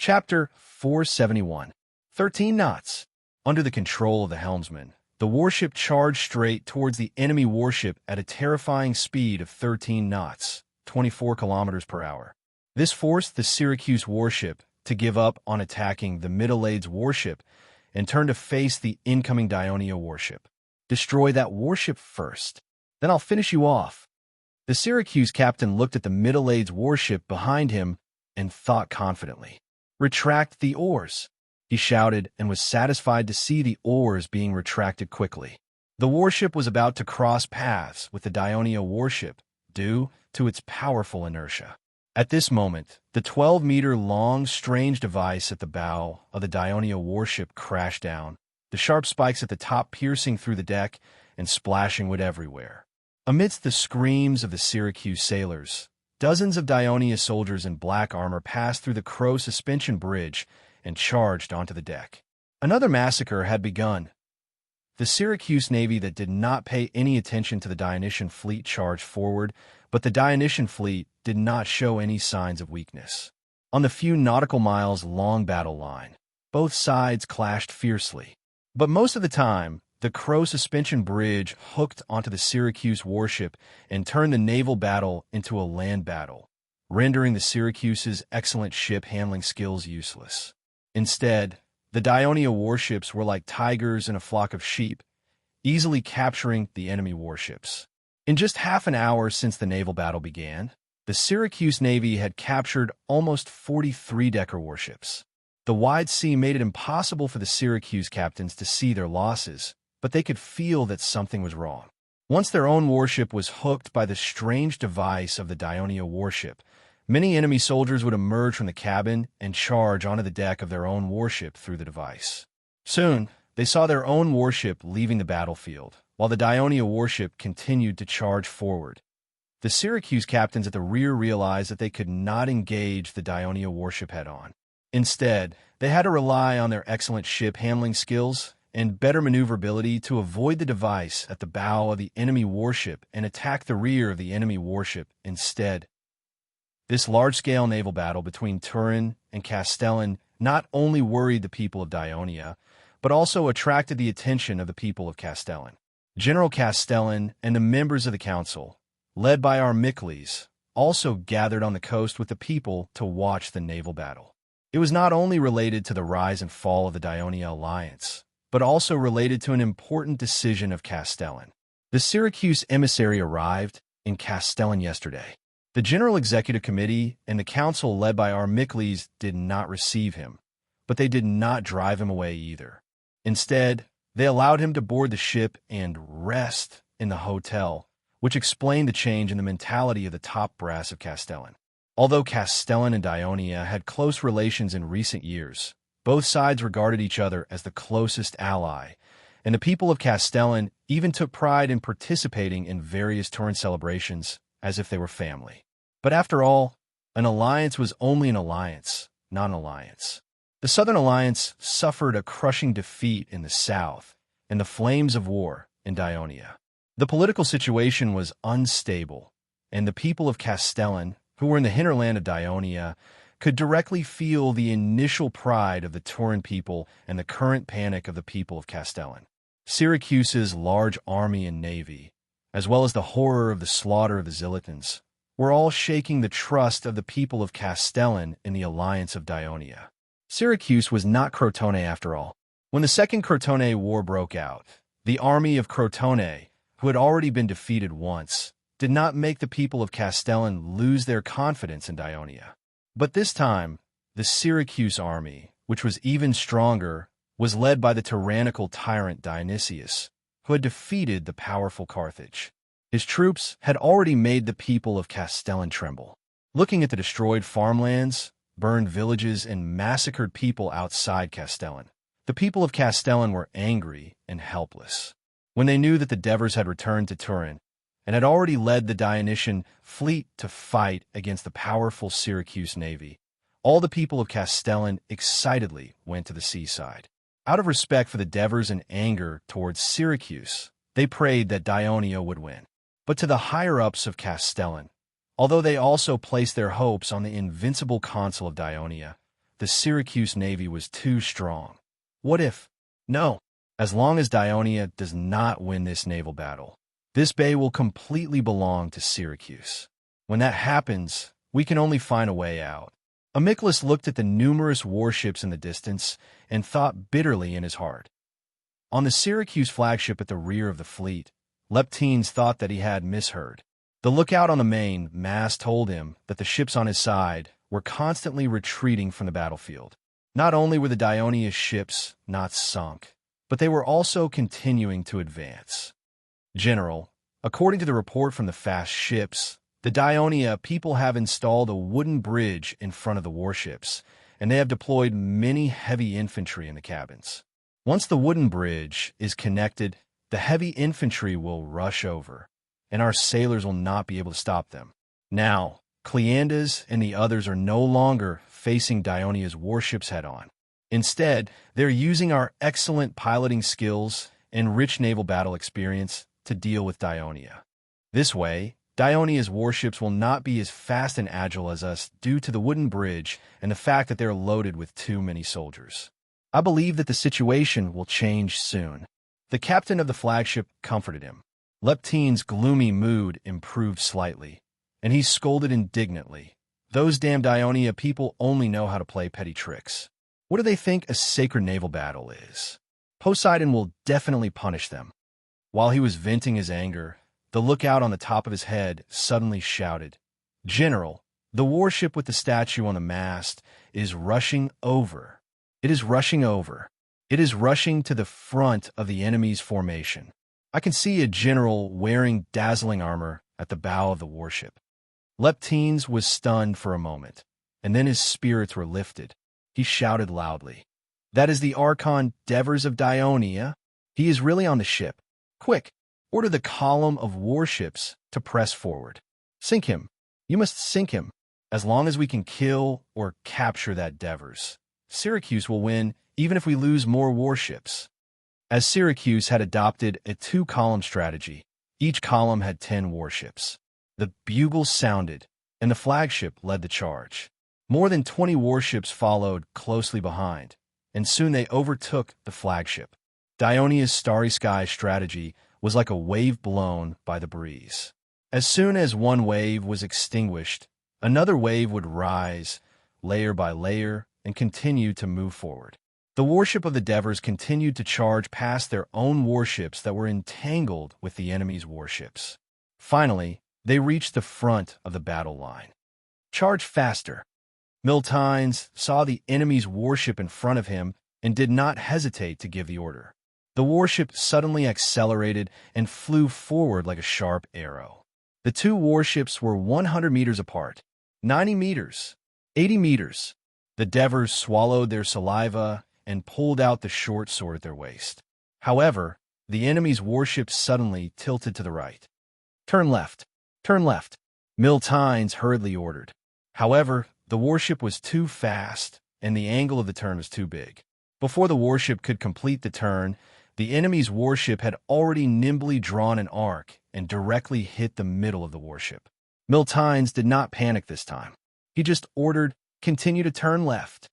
Chapter 471. 13 knots. Under the control of the helmsman, the warship charged straight towards the enemy warship at a terrifying speed of 13 knots, 24 kilometers per hour. This forced the Syracuse warship to give up on attacking the Middle-Aids warship and turn to face the incoming Dionia warship. Destroy that warship first, then I'll finish you off. The Syracuse captain looked at the Middle-Aids warship behind him and thought confidently. Retract the oars, he shouted, and was satisfied to see the oars being retracted quickly. The warship was about to cross paths with the Dionia warship due to its powerful inertia. At this moment, the 12-meter-long strange device at the bow of the Dionia warship crashed down, the sharp spikes at the top piercing through the deck and splashing wood everywhere. Amidst the screams of the Syracuse sailors, dozens of Dionia soldiers in black armor passed through the Crow suspension bridge and charged onto the deck. Another massacre had begun. The Syracuse Navy that did not pay any attention to the Dionysian fleet charged forward, but the Dionysian fleet did not show any signs of weakness. On the few nautical miles long battle line, both sides clashed fiercely. But most of the time, the Crow suspension bridge hooked onto the Syracuse warship and turned the naval battle into a land battle, rendering the Syracuse's excellent ship-handling skills useless. Instead, the Dionia warships were like tigers in a flock of sheep, easily capturing the enemy warships. In just half an hour since the naval battle began, the Syracuse Navy had captured almost 40 decker warships. The wide sea made it impossible for the Syracuse captains to see their losses, but they could feel that something was wrong. Once their own warship was hooked by the strange device of the Dionia warship, many enemy soldiers would emerge from the cabin and charge onto the deck of their own warship through the device. Soon, they saw their own warship leaving the battlefield, while the Dionia warship continued to charge forward. The Syracuse captains at the rear realized that they could not engage the Dionia warship head-on. Instead, they had to rely on their excellent ship-handling skills and better maneuverability to avoid the device at the bow of the enemy warship and attack the rear of the enemy warship instead. This large-scale naval battle between Turin and Castellan not only worried the people of Dionia, but also attracted the attention of the people of Castellan. General Castellan and the members of the council, led by Armicles, also gathered on the coast with the people to watch the naval battle. It was not only related to the rise and fall of the Dionia alliance, but also related to an important decision of Castellan. The Syracuse emissary arrived in Castellan yesterday. The General Executive Committee and the council led by Armicles did not receive him, but they did not drive him away either. Instead, they allowed him to board the ship and rest in the hotel, which explained the change in the mentality of the top brass of Castellan. Although Castellan and Dionia had close relations in recent years, both sides regarded each other as the closest ally, and the people of Castellan even took pride in participating in various Turin celebrations as if they were family. But after all, an alliance was only an alliance, not an alliance. The Southern Alliance suffered a crushing defeat in the south and the flames of war in Dionia. The political situation was unstable, and the people of Castellan, who were in the hinterland of Dionia, could directly feel the initial pride of the Turin people and the current panic of the people of Castellan. Syracuse's large army and navy, as well as the horror of the slaughter of the Zilitans, were all shaking the trust of the people of Castellan in the alliance of Dionia. Syracuse was not Crotone after all. When the Second Crotone War broke out, the army of Crotone, who had already been defeated once, did not make the people of Castellan lose their confidence in Dionia. But this time, the Syracuse army, which was even stronger, was led by the tyrannical tyrant Dionysius, who had defeated the powerful Carthage. His troops had already made the people of Castellan tremble. Looking at the destroyed farmlands, burned villages, and massacred people outside Castellan, the people of Castellan were angry and helpless. When they knew that the Devers had returned to Turin and had already led the Dionysian fleet to fight against the powerful Syracuse navy, all the people of Castellan excitedly went to the seaside. Out of respect for the Devers and anger towards Syracuse, they prayed that Dionia would win. But to the higher-ups of Castellan, although they also placed their hopes on the invincible consul of Dionia, the Syracuse Navy was too strong. What if? No. As long as Dionia does not win this naval battle, this bay will completely belong to Syracuse. When that happens, we can only find a way out. Amiclus looked at the numerous warships in the distance and thought bitterly in his heart. On the Syracuse flagship at the rear of the fleet, Leptines thought that he had misheard. The lookout on the main mast told him that the ships on his side were constantly retreating from the battlefield. Not only were the Dionia's ships not sunk, but they were also continuing to advance. General, according to the report from the fast ships, the Dionia people have installed a wooden bridge in front of the warships, and they have deployed many heavy infantry in the cabins. Once the wooden bridge is connected, the heavy infantry will rush over, and our sailors will not be able to stop them. Now, Cleandas and the others are no longer facing Dionia's warships head-on. Instead, they're using our excellent piloting skills and rich naval battle experience to deal with Dionia. This way, Dionia's warships will not be as fast and agile as us due to the wooden bridge and the fact that they're loaded with too many soldiers. I believe that the situation will change soon. The captain of the flagship comforted him. Leptine's gloomy mood improved slightly, and he scolded indignantly. Those damn Dionia people only know how to play petty tricks. What do they think a sacred naval battle is? Poseidon will definitely punish them. While he was venting his anger, the lookout on the top of his head suddenly shouted, "General, the warship with the statue on the mast is rushing over. It is rushing over. It is rushing to the front of the enemy's formation." I can see a general wearing dazzling armor at the bow of the warship. Leptines was stunned for a moment, and then his spirits were lifted. He shouted loudly, "That is the Archon Devers of Dionia. He is really on the ship. Quick, order the column of warships to press forward. Sink him. You must sink him. As long as we can kill or capture that Devers, Syracuse will win even if we lose more warships." As Syracuse had adopted a two-column strategy, each column had 10 warships. The bugles sounded, and the flagship led the charge. More than 20 warships followed closely behind, and soon they overtook the flagship. Dionia's starry sky strategy was like a wave blown by the breeze. As soon as one wave was extinguished, another wave would rise, layer by layer, and continue to move forward. The warship of the Devers continued to charge past their own warships that were entangled with the enemy's warships. Finally, they reached the front of the battle line. "Charge faster." Miltines saw the enemy's warship in front of him and did not hesitate to give the order. The warship suddenly accelerated and flew forward like a sharp arrow. The two warships were 100 meters apart, 90 meters, 80 meters. The Devers swallowed their saliva and pulled out the short sword at their waist. However, the enemy's warship suddenly tilted to the right. "Turn left. Turn left," Miltines hurriedly ordered. However, the warship was too fast, and the angle of the turn was too big. Before the warship could complete the turn, the enemy's warship had already nimbly drawn an arc and directly hit the middle of the warship. Miltines did not panic this time. He just ordered, "Continue to turn left."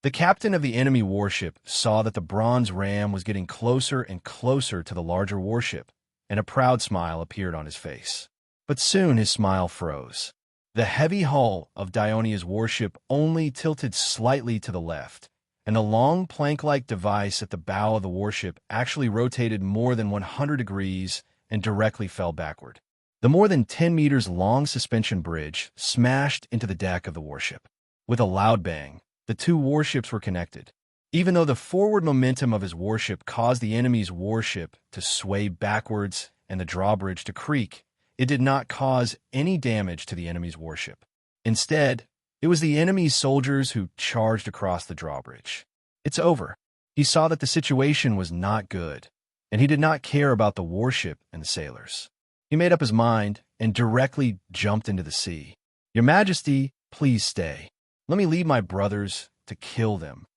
The captain of the enemy warship saw that the bronze ram was getting closer and closer to the larger warship, and a proud smile appeared on his face. But soon his smile froze. The heavy hull of Dionia's warship only tilted slightly to the left, and the long plank-like device at the bow of the warship actually rotated more than 100 degrees and directly fell backward. The more than 10 meters long suspension bridge smashed into the deck of the warship. With a loud bang, the two warships were connected. Even though the forward momentum of his warship caused the enemy's warship to sway backwards and the drawbridge to creak, it did not cause any damage to the enemy's warship. Instead, it was the enemy's soldiers who charged across the drawbridge. "It's over." He saw that the situation was not good, and he did not care about the warship and the sailors. He made up his mind and directly jumped into the sea. "Your Majesty, please stay. Let me lead my brothers to kill them."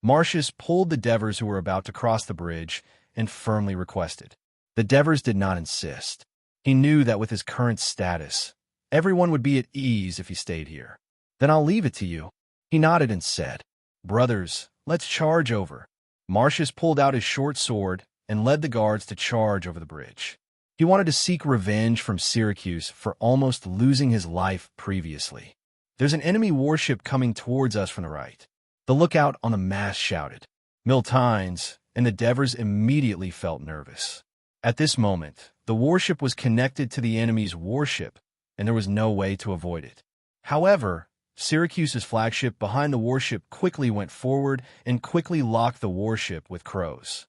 Marcius pulled the Devers who were about to cross the bridge and firmly requested. The Devers did not insist. He knew that with his current status, everyone would be at ease if he stayed here. "Then I'll leave it to you." He nodded and said, "Brothers, let's charge over." Marcius pulled out his short sword and led the guards to charge over the bridge. He wanted to seek revenge from Syracuse for almost losing his life previously. "There's an enemy warship coming towards us from the right," the lookout on the mast shouted. Miltines and the Devers immediately felt nervous. At this moment, the warship was connected to the enemy's warship, and there was no way to avoid it. However, Syracuse's flagship behind the warship quickly went forward and quickly locked the warship with crows.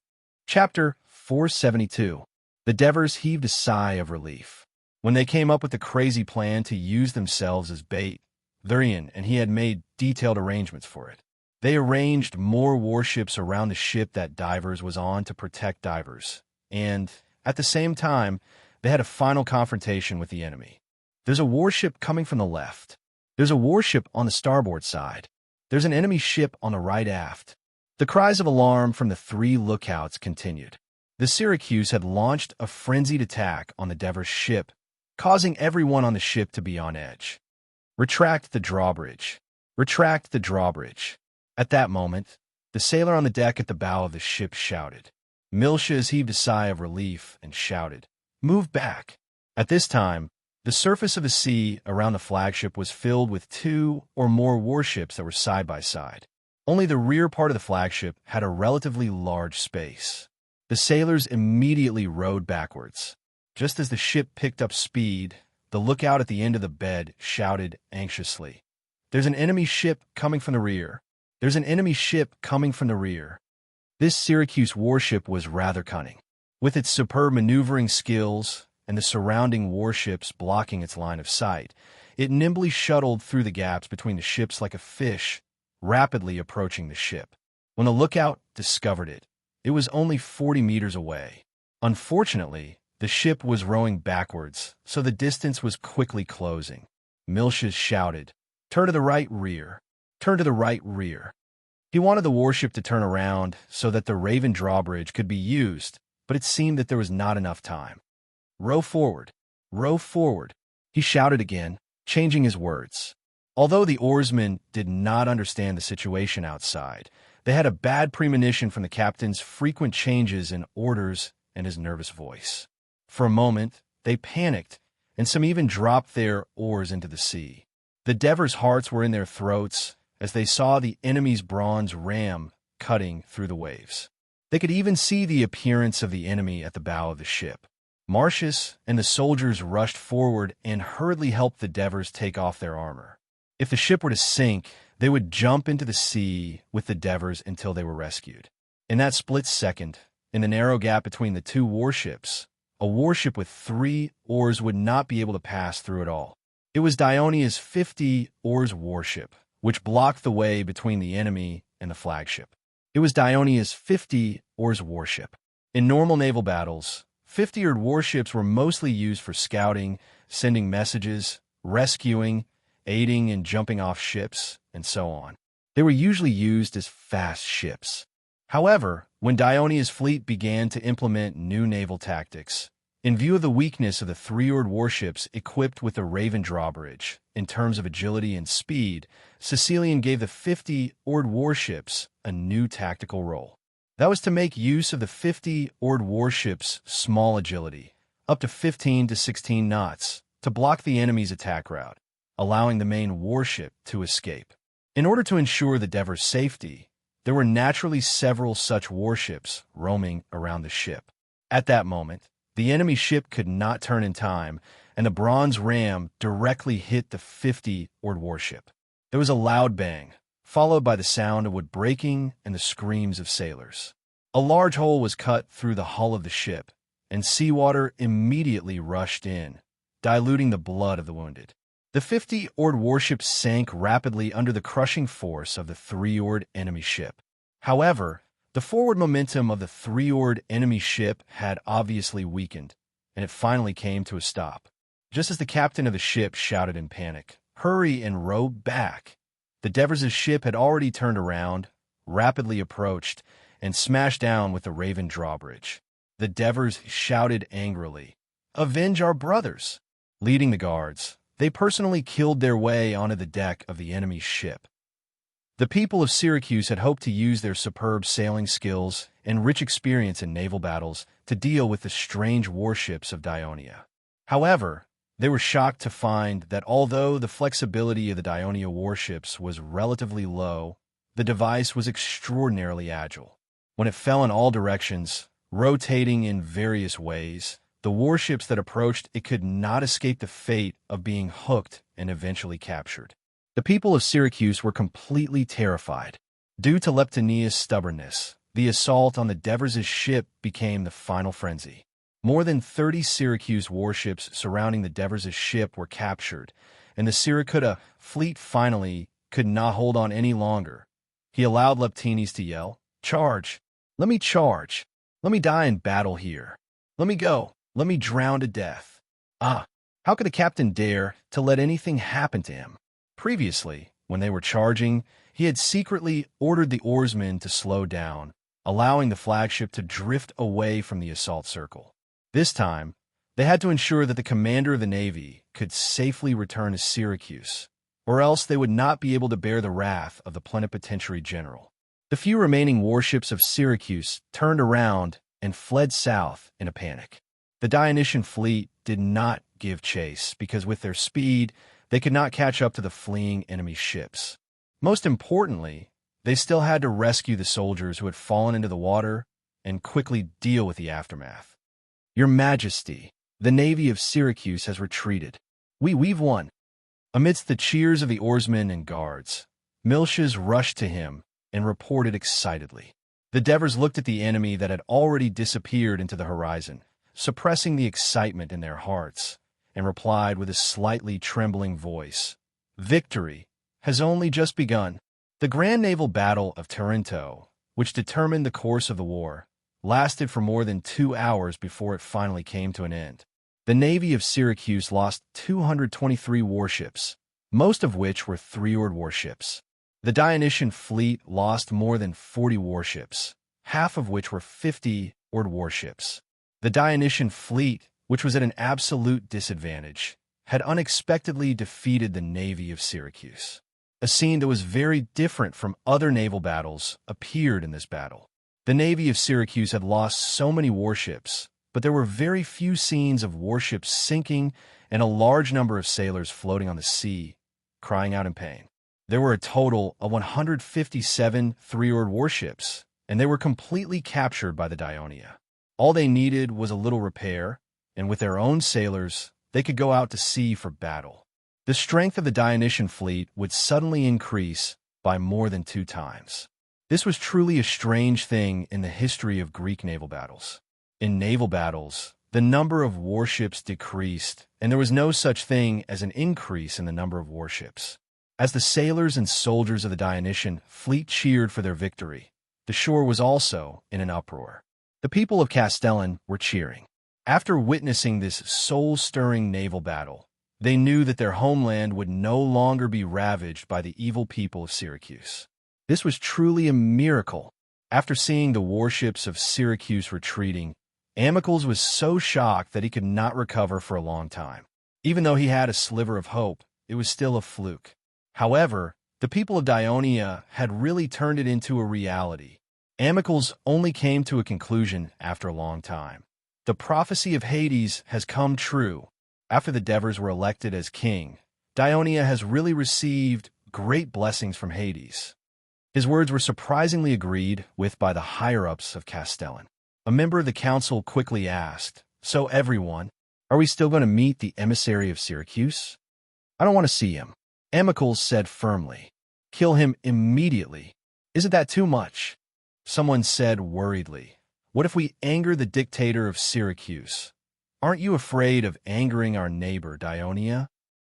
Chapter 472. The Devers heaved a sigh of relief. When they came up with the crazy plan to use themselves as bait, Thurian and he had made detailed arrangements for it. They arranged more warships around the ship that Divers was on to protect Divers, and, at the same time, they had a final confrontation with the enemy. "There's a warship coming from the left. There's a warship on the starboard side. There's an enemy ship on the right aft." The cries of alarm from the three lookouts continued. The Syracuse had launched a frenzied attack on the Devers ship, causing everyone on the ship to be on edge. "Retract the drawbridge. Retract the drawbridge." At that moment, the sailor on the deck at the bow of the ship shouted. Miltiades heaved a sigh of relief and shouted, "Move back." At this time, the surface of the sea around the flagship was filled with 2 or more warships that were side by side. Only the rear part of the flagship had a relatively large space. The sailors immediately rowed backwards. Just as the ship picked up speed, the lookout at the end of the bed shouted anxiously, "There's an enemy ship coming from the rear. There's an enemy ship coming from the rear." This Syracuse warship was rather cunning. With its superb maneuvering skills and the surrounding warships blocking its line of sight, it nimbly shuttled through the gaps between the ships like a fish, rapidly approaching the ship. When the lookout discovered it, it was only 40 meters away. Unfortunately, the ship was rowing backwards, so the distance was quickly closing. Miltiades shouted, "Turn to the right rear. Turn to the right rear." He wanted the warship to turn around so that the Raven drawbridge could be used, but it seemed that there was not enough time. "Row forward. Row forward," he shouted again, changing his words. Although the oarsmen did not understand the situation outside, they had a bad premonition from the captain's frequent changes in orders and his nervous voice. For a moment, they panicked, and some even dropped their oars into the sea. The Devers' hearts were in their throats as they saw the enemy's bronze ram cutting through the waves. They could even see the appearance of the enemy at the bow of the ship. Marcius and the soldiers rushed forward and hurriedly helped the Devers take off their armor. If the ship were to sink, they would jump into the sea with the Devers until they were rescued. In that split second, in the narrow gap between the two warships, a warship with 3 oars would not be able to pass through at all. It was Dionia's 50-oars warship, which blocked the way between the enemy and the flagship. It was Dionia's 50-oars warship. In normal naval battles, 50-oared warships were mostly used for scouting, sending messages, rescuing, aiding in jumping off ships, and so on. They were usually used as fast ships. However, when Dionia's fleet began to implement new naval tactics, in view of the weakness of the 3-oared warships equipped with the Raven drawbridge, in terms of agility and speed, Sicilian gave the 50-oared warships a new tactical role. That was to make use of the 50-oared warships' small agility, up to 15 to 16 knots, to block the enemy's attack route, allowing the main warship to escape. In order to ensure the Devers' safety, there were naturally several such warships roaming around the ship. At that moment, the enemy ship could not turn in time, and the bronze ram directly hit the 50-oared warship. There was a loud bang, followed by the sound of wood breaking and the screams of sailors. A large hole was cut through the hull of the ship, and seawater immediately rushed in, diluting the blood of the wounded. The 50-oared warship sank rapidly under the crushing force of the 3-oared enemy ship. However, the forward momentum of the 3-oared enemy ship had obviously weakened, and it finally came to a stop. Just as the captain of the ship shouted in panic, "Hurry and row back!" the Devers' ship had already turned around, rapidly approached, and smashed down with the Raven drawbridge. The Devers shouted angrily, "Avenge our brothers!" Leading the guards, they personally killed their way onto the deck of the enemy's ship. The people of Syracuse had hoped to use their superb sailing skills and rich experience in naval battles to deal with the strange warships of Dionia. However, they were shocked to find that although the flexibility of the Dionia warships was relatively low, the device was extraordinarily agile. When it fell in all directions, rotating in various ways, the warships that approached it could not escape the fate of being hooked and eventually captured. The people of Syracuse were completely terrified. Due to Leptonia's stubbornness, the assault on the Devers' ship became the final frenzy. More than 30 Syracuse warships surrounding the Devers' ship were captured, and the Syracuta fleet finally could not hold on any longer. He allowed Leptines to yell, "Charge! Let me charge! Let me die in battle here! Let me go! Let me drown to death!" How could a captain dare to let anything happen to him? Previously, when they were charging, he had secretly ordered the oarsmen to slow down, allowing the flagship to drift away from the assault circle. This time, they had to ensure that the commander of the Navy could safely return to Syracuse, or else they would not be able to bear the wrath of the plenipotentiary general. The few remaining warships of Syracuse turned around and fled south in a panic. The Dionysian fleet did not give chase because with their speed, they could not catch up to the fleeing enemy ships. Most importantly, they still had to rescue the soldiers who had fallen into the water and quickly deal with the aftermath. "Your Majesty, the Navy of Syracuse has retreated. We've won." Amidst the cheers of the oarsmen and guards, Miltiades rushed to him and reported excitedly. The Devers looked at the enemy that had already disappeared into the horizon, suppressing the excitement in their hearts, and replied with a slightly trembling voice, "Victory has only just begun." The grand naval battle of Taranto, which determined the course of the war, lasted for more than 2 hours before it finally came to an end. The Navy of Syracuse lost 223 warships, most of which were 3-oared warships. The Dionysian fleet lost more than 40 warships, half of which were 50-oared warships. The Dionysian fleet, which was at an absolute disadvantage, had unexpectedly defeated the Navy of Syracuse. A scene that was very different from other naval battles appeared in this battle. The Navy of Syracuse had lost so many warships, but there were very few scenes of warships sinking and a large number of sailors floating on the sea, crying out in pain. There were a total of 157 3-oared warships, and they were completely captured by the Dionia. All they needed was a little repair, and with their own sailors, they could go out to sea for battle. The strength of the Dionysian fleet would suddenly increase by more than 2 times. This was truly a strange thing in the history of Greek naval battles. In naval battles, the number of warships decreased, and there was no such thing as an increase in the number of warships. As the sailors and soldiers of the Dionysian fleet cheered for their victory, the shore was also in an uproar. The people of Castellon were cheering. After witnessing this soul-stirring naval battle, they knew that their homeland would no longer be ravaged by the evil people of Syracuse. This was truly a miracle. After seeing the warships of Syracuse retreating, Amicles was so shocked that he could not recover for a long time. Even though he had a sliver of hope, it was still a fluke. However, the people of Dionia had really turned it into a reality. Amicles only came to a conclusion after a long time. The prophecy of Hades has come true. After the Devers were elected as king, Dionia has really received great blessings from Hades. His words were surprisingly agreed with by the higher-ups of Castellon. A member of the council quickly asked, "So everyone, are we still going to meet the emissary of Syracuse?" "I don't want to see him," Amicles said firmly. "Kill him immediately. Isn't that too much?" Someone said worriedly, "What if we anger the dictator of Syracuse? Aren't you afraid of angering our neighbor, Dionia?"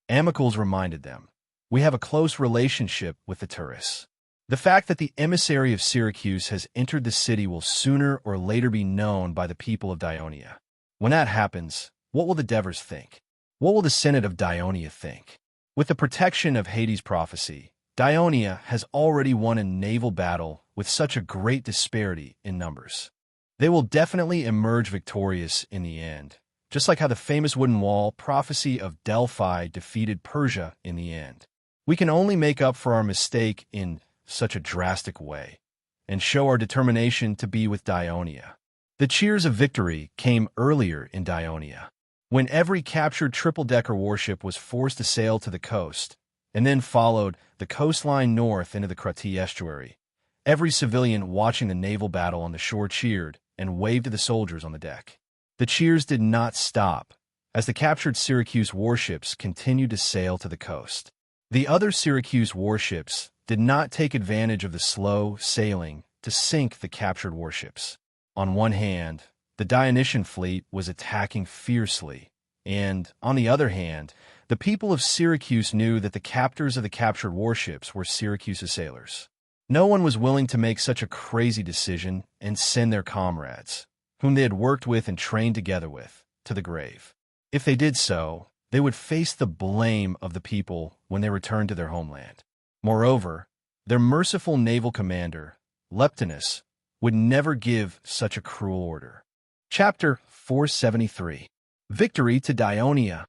Amicles reminded them, "We have a close relationship with the tourists. The fact that the emissary of Syracuse has entered the city will sooner or later be known by the people of Dionia. When that happens, what will the Devers think? What will the Senate of Dionia think?" With the protection of Hades' prophecy, Dionia has already won a naval battle with such a great disparity in numbers. They will definitely emerge victorious in the end, just like how the famous wooden wall prophecy of Delphi defeated Persia in the end. We can only make up for our mistake in such a drastic way, and show our determination to be with Dionia. The cheers of victory came earlier in Dionia, when every captured triple-decker warship was forced to sail to the coast, and then followed the coastline north into the Krati estuary. Every civilian watching the naval battle on the shore cheered and waved to the soldiers on the deck. The cheers did not stop, as the captured Syracuse warships continued to sail to the coast. The other Syracuse warships did not take advantage of the slow sailing to sink the captured warships. On one hand, the Dionysian fleet was attacking fiercely, and, on the other hand, the people of Syracuse knew that the captors of the captured warships were Syracuse's sailors. No one was willing to make such a crazy decision and send their comrades, whom they had worked with and trained together with, to the grave. If they did so, they would face the blame of the people when they returned to their homeland. Moreover, their merciful naval commander, Leptinus, would never give such a cruel order. Chapter 473. Victory to Dionia.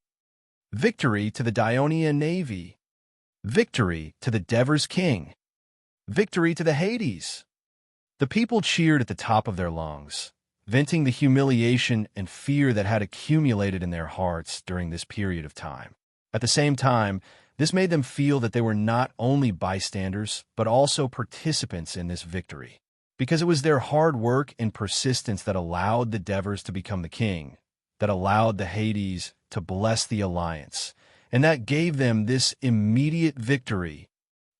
Victory to the Dionia Navy. Victory to the Devers King. Victory to the Hades. The people cheered at the top of their lungs, venting the humiliation and fear that had accumulated in their hearts during this period of time. At the same time, this made them feel that they were not only bystanders, but also participants in this victory, because it was their hard work and persistence that allowed the Devers to become the king, that allowed the Hades to bless the alliance, and that gave them this immediate victory.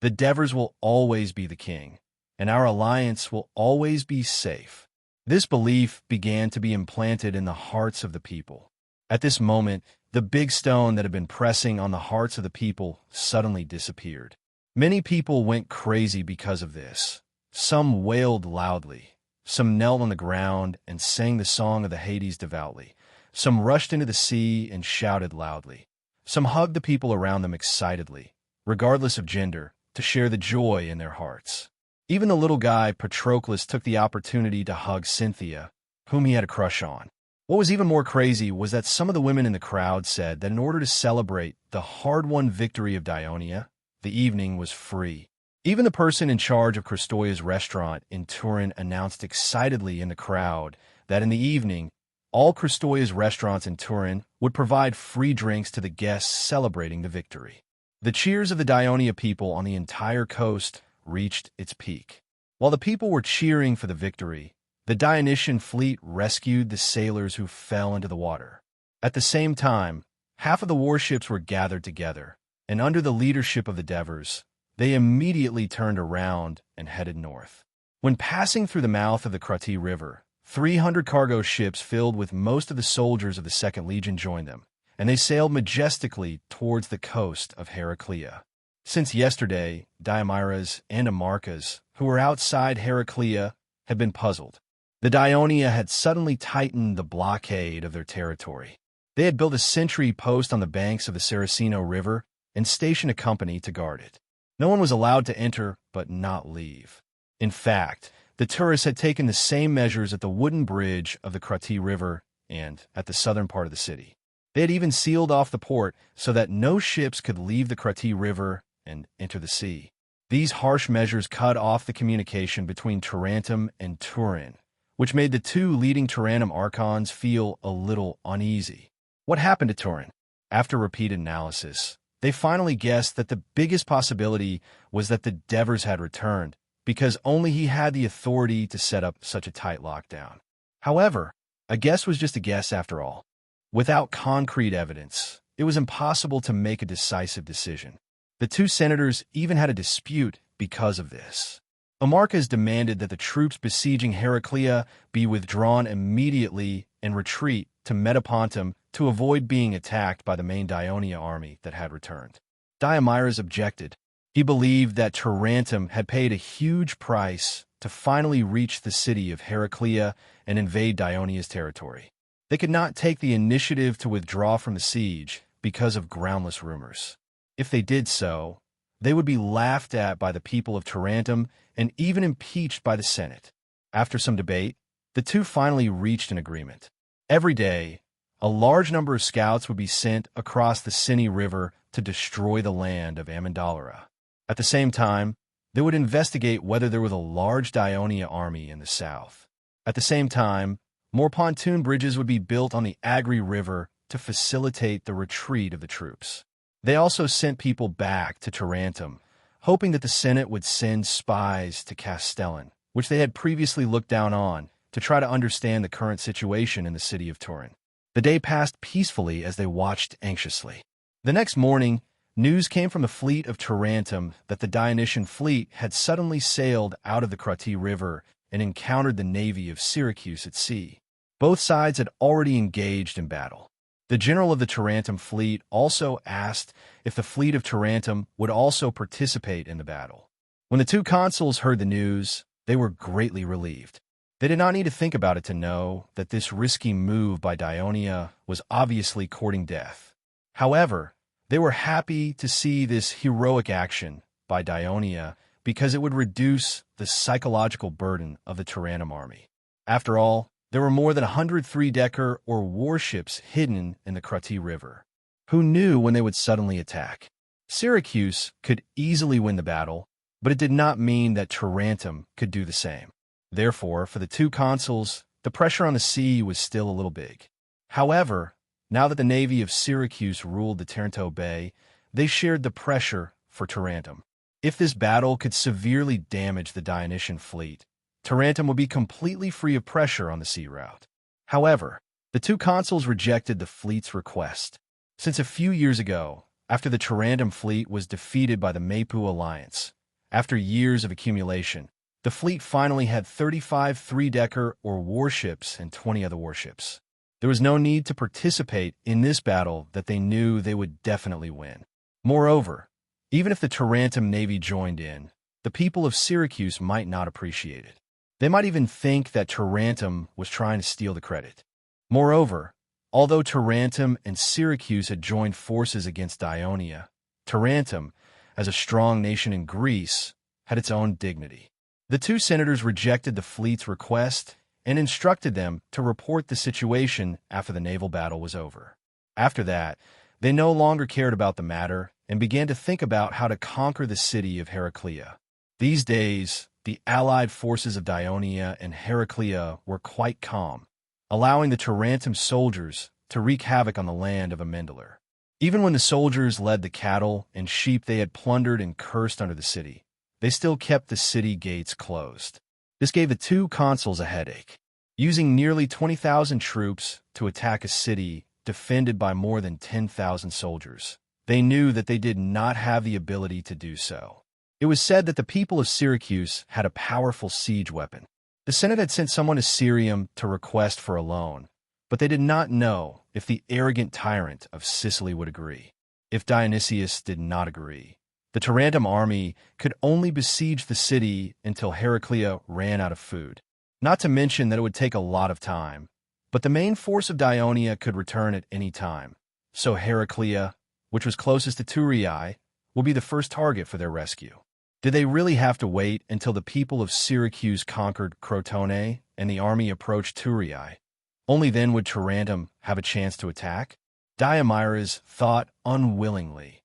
The Devers will always be the king, and our alliance will always be safe. This belief began to be implanted in the hearts of the people. At this moment, the big stone that had been pressing on the hearts of the people suddenly disappeared. Many people went crazy because of this. Some wailed loudly. Some knelt on the ground and sang the song of the Hades devoutly. Some rushed into the sea and shouted loudly. Some hugged the people around them excitedly, regardless of gender, to share the joy in their hearts. Even the little guy, Patroclus, took the opportunity to hug Cynthia, whom he had a crush on. What was even more crazy was that some of the women in the crowd said that in order to celebrate the hard-won victory of Dionia, the evening was free. Even the person in charge of Christoia's restaurant in Turin announced excitedly in the crowd that in the evening, all Christoia's restaurants in Turin would provide free drinks to the guests celebrating the victory. The cheers of the Dionia people on the entire coast reached its peak. While the people were cheering for the victory, the Dionysian fleet rescued the sailors who fell into the water. At the same time, half of the warships were gathered together, and under the leadership of the Devers, they immediately turned around and headed north. When passing through the mouth of the Krati River, 300 cargo ships filled with most of the soldiers of the Second Legion joined them, and they sailed majestically towards the coast of Heraclea. Since yesterday, Diomedes and Amarcas, who were outside Heraclea, had been puzzled. The Dionia had suddenly tightened the blockade of their territory. They had built a sentry post on the banks of the Saraceno River and stationed a company to guard it. No one was allowed to enter but not leave. In fact, the tourists had taken the same measures at the wooden bridge of the Krati River and at the southern part of the city. They had even sealed off the port so that no ships could leave the Krati River and enter the sea. These harsh measures cut off the communication between Tarentum and Turin, which made the two leading Tarentum archons feel a little uneasy. What happened to Turin? After repeated analysis, they finally guessed that the biggest possibility was that the Devers had returned, because only he had the authority to set up such a tight lockdown. However, a guess was just a guess after all. Without concrete evidence, it was impossible to make a decisive decision. The two senators even had a dispute because of this. Amarcas demanded that the troops besieging Heraclea be withdrawn immediately and retreat to Metapontum to avoid being attacked by the main Dionia army that had returned. Diomedes objected. He believed that Tarentum had paid a huge price to finally reach the city of Heraclea and invade Dionia's territory. They could not take the initiative to withdraw from the siege because of groundless rumors. If they did so, they would be laughed at by the people of Tarentum and even impeached by the Senate. After some debate, the two finally reached an agreement. Every day, a large number of scouts would be sent across the Cini River to destroy the land of Amendalara. At the same time, They would investigate whether there was a large Dionia army in the south. At the same time, more pontoon bridges would be built on the Agri River to facilitate the retreat of the troops. They also sent people back to Tarentum, hoping that the Senate would send spies to Castellan, which they had previously looked down on, to try to understand the current situation in the city of Turin. The day passed peacefully as they watched anxiously. The next morning, news came from the fleet of Tarentum that the Dionysian fleet had suddenly sailed out of the Croti River and encountered the navy of Syracuse at sea. Both sides had already engaged in battle. The general of the Tarentum fleet also asked if the fleet of Tarentum would also participate in the battle. When the two consuls heard the news, they were greatly relieved. They did not need to think about it to know that this risky move by Dionia was obviously courting death. However, they were happy to see this heroic action by Dionia because it would reduce the psychological burden of the Tarentum army. After all, there were more than 100 three-decker or warships hidden in the Croti River. Who knew when they would suddenly attack? Syracuse could easily win the battle, but it did not mean that Tarentum could do the same. Therefore, for the two consuls, the pressure on the sea was still a little big. However, now that the navy of Syracuse ruled the Taranto Bay, they shared the pressure for Tarentum. If this battle could severely damage the Dionysian fleet, Tarentum would be completely free of pressure on the sea route. However, the two consuls rejected the fleet's request. Since a few years ago, after the Tarentum fleet was defeated by the Mapu alliance, after years of accumulation, the fleet finally had 35 three-decker or warships and 20 other warships. There was no need to participate in this battle that they knew they would definitely win. Moreover, even if the Tarentum navy joined in, the people of Syracuse might not appreciate it. They might even think that Tarentum was trying to steal the credit. Moreover, although Tarentum and Syracuse had joined forces against Dionia, Tarentum, as a strong nation in Greece, had its own dignity. The two senators rejected the fleet's request and instructed them to report the situation after the naval battle was over. After that, they no longer cared about the matter and began to think about how to conquer the city of Heraclea. These days, the allied forces of Dionia and Heraclea were quite calm, allowing the Tarentum soldiers to wreak havoc on the land of Amendalar. Even when the soldiers led the cattle and sheep they had plundered and cursed under the city, they still kept the city gates closed. This gave the two consuls a headache. Using nearly 20,000 troops to attack a city defended by more than 10,000 soldiers, they knew that they did not have the ability to do so. It was said that the people of Syracuse had a powerful siege weapon. The Senate had sent someone to Syrium to request for a loan, but they did not know if the arrogant tyrant of Sicily would agree. If Dionysius did not agree, the Tarentum army could only besiege the city until Heraclea ran out of food. Not to mention that it would take a lot of time, but the main force of Dionia could return at any time. So Heraclea, which was closest to Thurii, will be the first target for their rescue. Did they really have to wait until the people of Syracuse conquered Crotone and the army approached Thurii? Only then would Tarentum have a chance to attack? Diomedes thought unwillingly.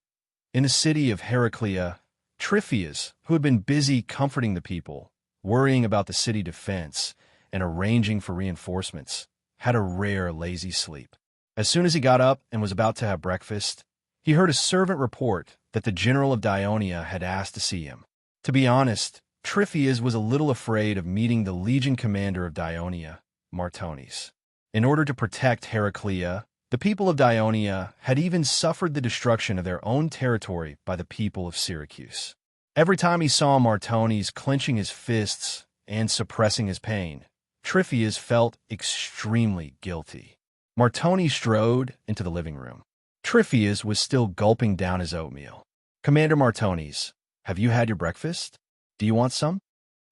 In the city of Heraclea, Tryphias, who had been busy comforting the people, worrying about the city defense, and arranging for reinforcements, had a rare lazy sleep. As soon as he got up and was about to have breakfast, he heard a servant report that the general of Dionia had asked to see him. To be honest, Tryphias was a little afraid of meeting the legion commander of Dionia, Martones. In order to protect Heraclea, the people of Dionia had even suffered the destruction of their own territory by the people of Syracuse. Every time he saw Martones clenching his fists and suppressing his pain, Tryphias felt extremely guilty. Martones strode into the living room. Tryphias was still gulping down his oatmeal. "Commander Martones, have you had your breakfast? Do you want some?"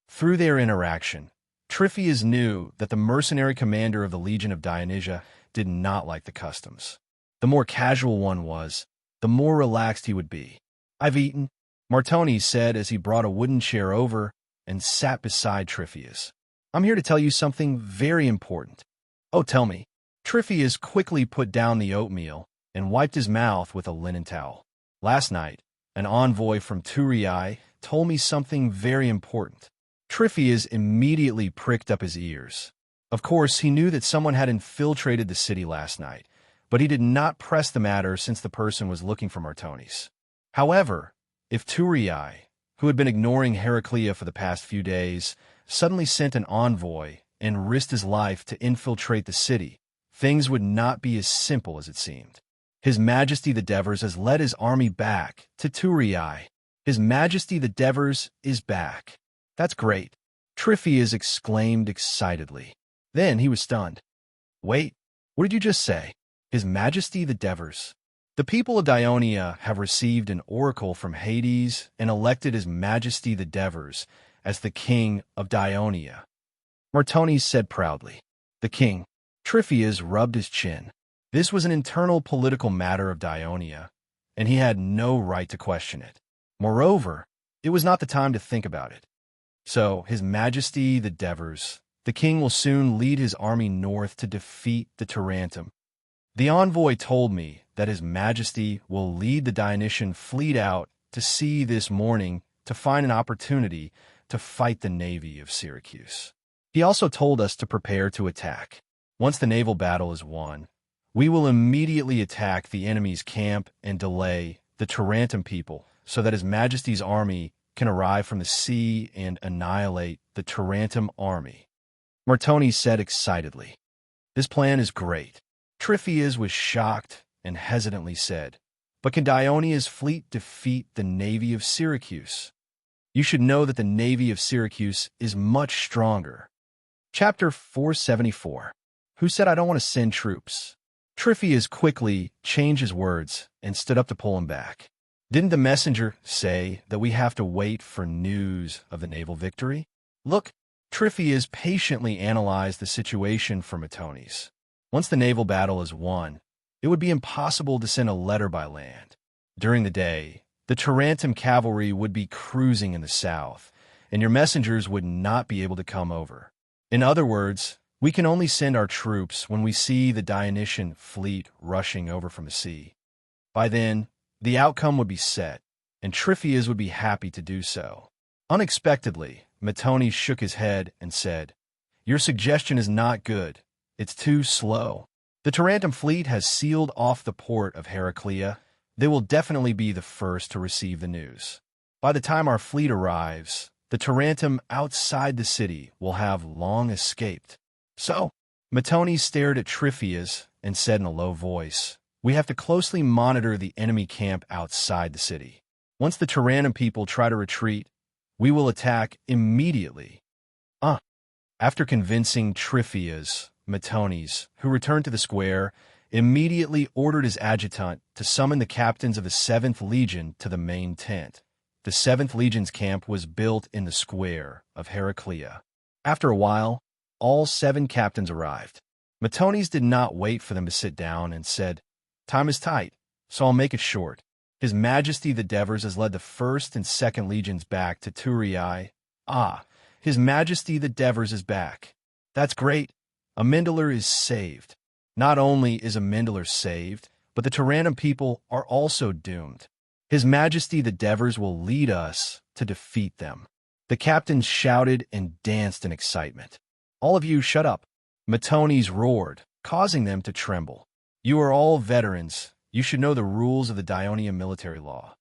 Through their interaction, Tryphias knew that the mercenary commander of the Legion of Dionysia did not like the customs. The more casual one was, the more relaxed he would be. "I've eaten," Martones said as he brought a wooden chair over and sat beside Tryphias. "I'm here to tell you something very important." "Oh, tell me." Tryphias quickly put down the oatmeal and wiped his mouth with a linen towel. "Last night, an envoy from Thurii told me something very important. Tryphias immediately pricked up his ears. Of course, he knew that someone had infiltrated the city last night, but he did not press the matter since the person was looking for Martonis. However, if Turii, who had been ignoring Heraclea for the past few days, suddenly sent an envoy and risked his life to infiltrate the city, things would not be as simple as it seemed. His Majesty the Devers has led his army back to Turii. His Majesty the Devers is back. That's great, Tryphias exclaimed excitedly. Then he was stunned. Wait, what did you just say? His Majesty the Devers. The people of Dionia have received an oracle from Hades and elected His Majesty the Devers as the king of Dionia, Martonis said proudly. The king. Tryphias rubbed his chin. This was an internal political matter of Dionia, and he had no right to question it. Moreover, it was not the time to think about it. So, His Majesty the Devers, the king will soon lead his army north to defeat the Tarantum. The envoy told me that His Majesty will lead the Dionysian fleet out to sea this morning to find an opportunity to fight the navy of Syracuse. He also told us to prepare to attack. Once the naval battle is won, we will immediately attack the enemy's camp and delay the Tarantum people so that His Majesty's army can arrive from the sea and annihilate the Tarantum army, Martonis said excitedly. This plan is great. Tryphias was shocked and hesitantly said, but can Dionia's fleet defeat the navy of Syracuse? You should know that the navy of Syracuse is much stronger. Chapter 474. Who said I don't want to send troops? Tryphias quickly changed his words and stood up to pull him back. Didn't the messenger say that we have to wait for news of the naval victory? Look, Tryphias patiently analyzed the situation for Martonis. Once the naval battle is won, it would be impossible to send a letter by land. During the day, the Tarantum cavalry would be cruising in the south, and your messengers would not be able to come over. In other words, we can only send our troops when we see the Dionysian fleet rushing over from the sea. By then, the outcome would be set, and Tryphias would be happy to do so. Unexpectedly, Martonis shook his head and said, Your suggestion is not good. It's too slow. The Tarantum fleet has sealed off the port of Heraclea. They will definitely be the first to receive the news. By the time our fleet arrives, the Tarantum outside the city will have long escaped. So, Martonis stared at Tryphias and said in a low voice, We have to closely monitor the enemy camp outside the city. Once the Tarantum people try to retreat, we will attack immediately. After convincing Tryphias, Martonis, who returned to the square, immediately ordered his adjutant to summon the captains of the 7th Legion to the main tent. The 7th Legion's camp was built in the square of Heraclea. After a while, all 7 captains arrived. Martonis did not wait for them to sit down and said, Time is tight, so I'll make it short. His Majesty the Devers has led the 1st and 2nd Legions back to Turii. His Majesty the Devers is back. That's great. Amendalar is saved. Not only is Amendalar saved, but the Tarantum people are also doomed. His Majesty the Devers will lead us to defeat them. The captains shouted and danced in excitement. All of you shut up, Martonis roared, causing them to tremble. You are all veterans. You should know the rules of the Dionia military law.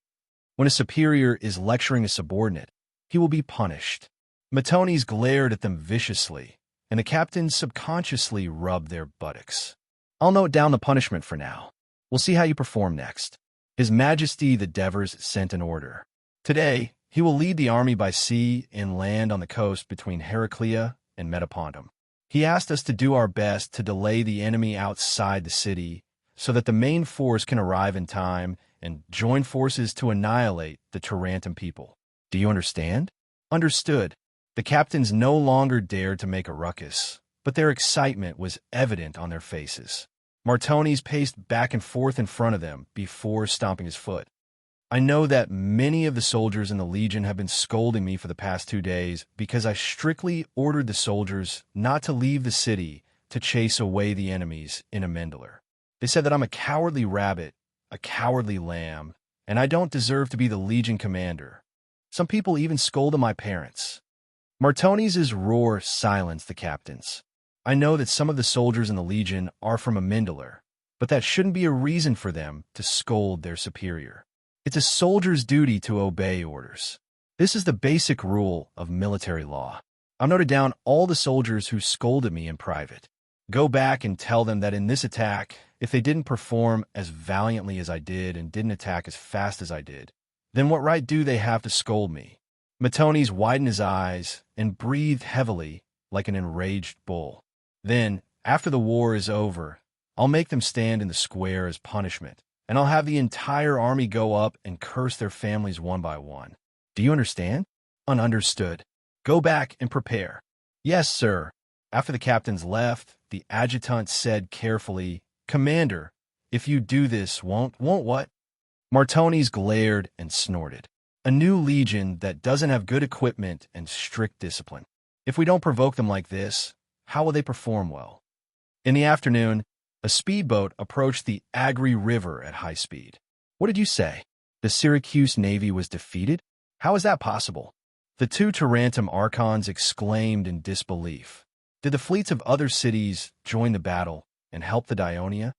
When a superior is lecturing a subordinate, he will be punished. Martonis glared at them viciously, and the captains subconsciously rubbed their buttocks. I'll note down the punishment for now. We'll see how you perform next. His Majesty the Devers sent an order. Today, he will lead the army by sea and land on the coast between Heraclea and Metapontum. He asked us to do our best to delay the enemy outside the city so that the main force can arrive in time and join forces to annihilate the Tarantum people. Do you understand? Understood. The captains no longer dared to make a ruckus, but their excitement was evident on their faces. Martonis paced back and forth in front of them before stomping his foot. I know that many of the soldiers in the Legion have been scolding me for the past 2 days because I strictly ordered the soldiers not to leave the city to chase away the enemies in Amendalar. They said that I'm a cowardly rabbit, a cowardly lamb, and I don't deserve to be the Legion commander. Some people even scolded my parents. Martoni's roar silenced the captains. I know that some of the soldiers in the Legion are from Amyndalar, but that shouldn't be a reason for them to scold their superior. It's a soldier's duty to obey orders. This is the basic rule of military law. I've noted down all the soldiers who scolded me in private. Go back and tell them that in this attack, if they didn't perform as valiantly as I did and didn't attack as fast as I did, then what right do they have to scold me? Martoni's widened his eyes and breathed heavily like an enraged bull. Then, after the war is over, I'll make them stand in the square as punishment, and I'll have the entire army go up and curse their families one by one. Do you understand? Understood. Go back and prepare. Yes, sir. After the captains left, the adjutant said carefully, Commander, if you do this, won't what? Martoni's glared and snorted. A new legion that doesn't have good equipment and strict discipline. If we don't provoke them like this, how will they perform well? In the afternoon, a speedboat approached the Agri River at high speed. What did you say? The Syracuse Navy was defeated? How is that possible? The two Tarentum archons exclaimed in disbelief. Did the fleets of other cities join the battle and help the Dionia?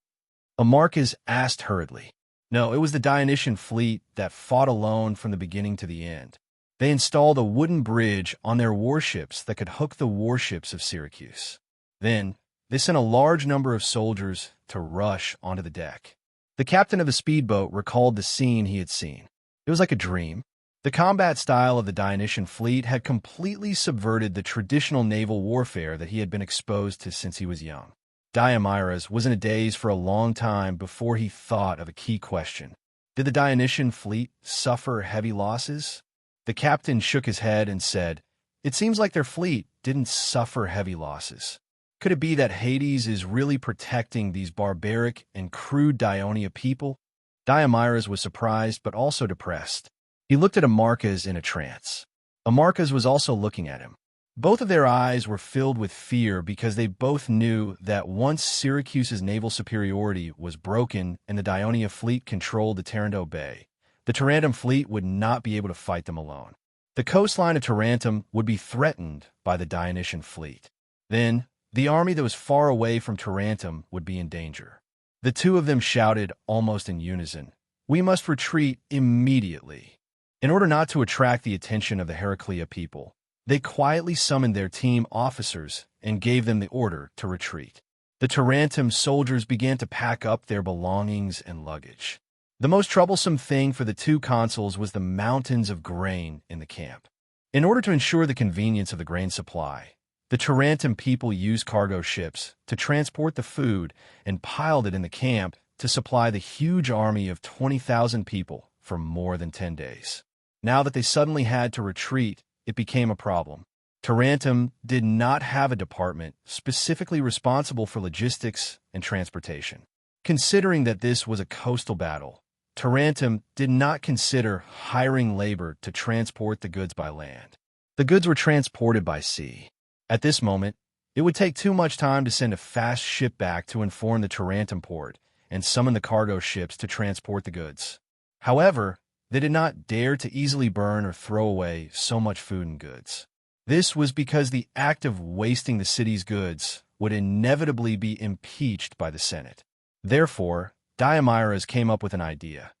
Amarcus asked hurriedly. No, it was the Dionysian fleet that fought alone from the beginning to the end. They installed a wooden bridge on their warships that could hook the warships of Syracuse. Then, they sent a large number of soldiers to rush onto the deck. The captain of the speedboat recalled the scene he had seen. It was like a dream. The combat style of the Dionysian fleet had completely subverted the traditional naval warfare that he had been exposed to since he was young. Diomedes was in a daze for a long time before he thought of a key question. Did the Dionysian fleet suffer heavy losses? The captain shook his head and said, It seems like their fleet didn't suffer heavy losses. Could it be that Hades is really protecting these barbaric and crude Dionia people? Diomedes was surprised but also depressed. He looked at Amarcus in a trance. Amarcus was also looking at him. Both of their eyes were filled with fear because they both knew that once Syracuse's naval superiority was broken and the Dionia fleet controlled the Taranto Bay, the Tarentum fleet would not be able to fight them alone. The coastline of Tarentum would be threatened by the Dionysian fleet. Then, the army that was far away from Tarentum would be in danger. The two of them shouted almost in unison, We must retreat immediately. In order not to attract the attention of the Heraclea people, they quietly summoned their team officers and gave them the order to retreat. The Tarentum soldiers began to pack up their belongings and luggage. The most troublesome thing for the two consuls was the mountains of grain in the camp. In order to ensure the convenience of the grain supply, the Tarentum people used cargo ships to transport the food and piled it in the camp to supply the huge army of 20,000 people for more than 10 days. Now that they suddenly had to retreat, it became a problem. Tarentum did not have a department specifically responsible for logistics and transportation. Considering that this was a coastal battle, Tarentum did not consider hiring labor to transport the goods by land. The goods were transported by sea. At this moment, it would take too much time to send a fast ship back to inform the Tarentum port and summon the cargo ships to transport the goods. However, they did not dare to easily burn or throw away so much food and goods. This was because the act of wasting the city's goods would inevitably be impeached by the Senate. Therefore, Diomedes came up with an idea.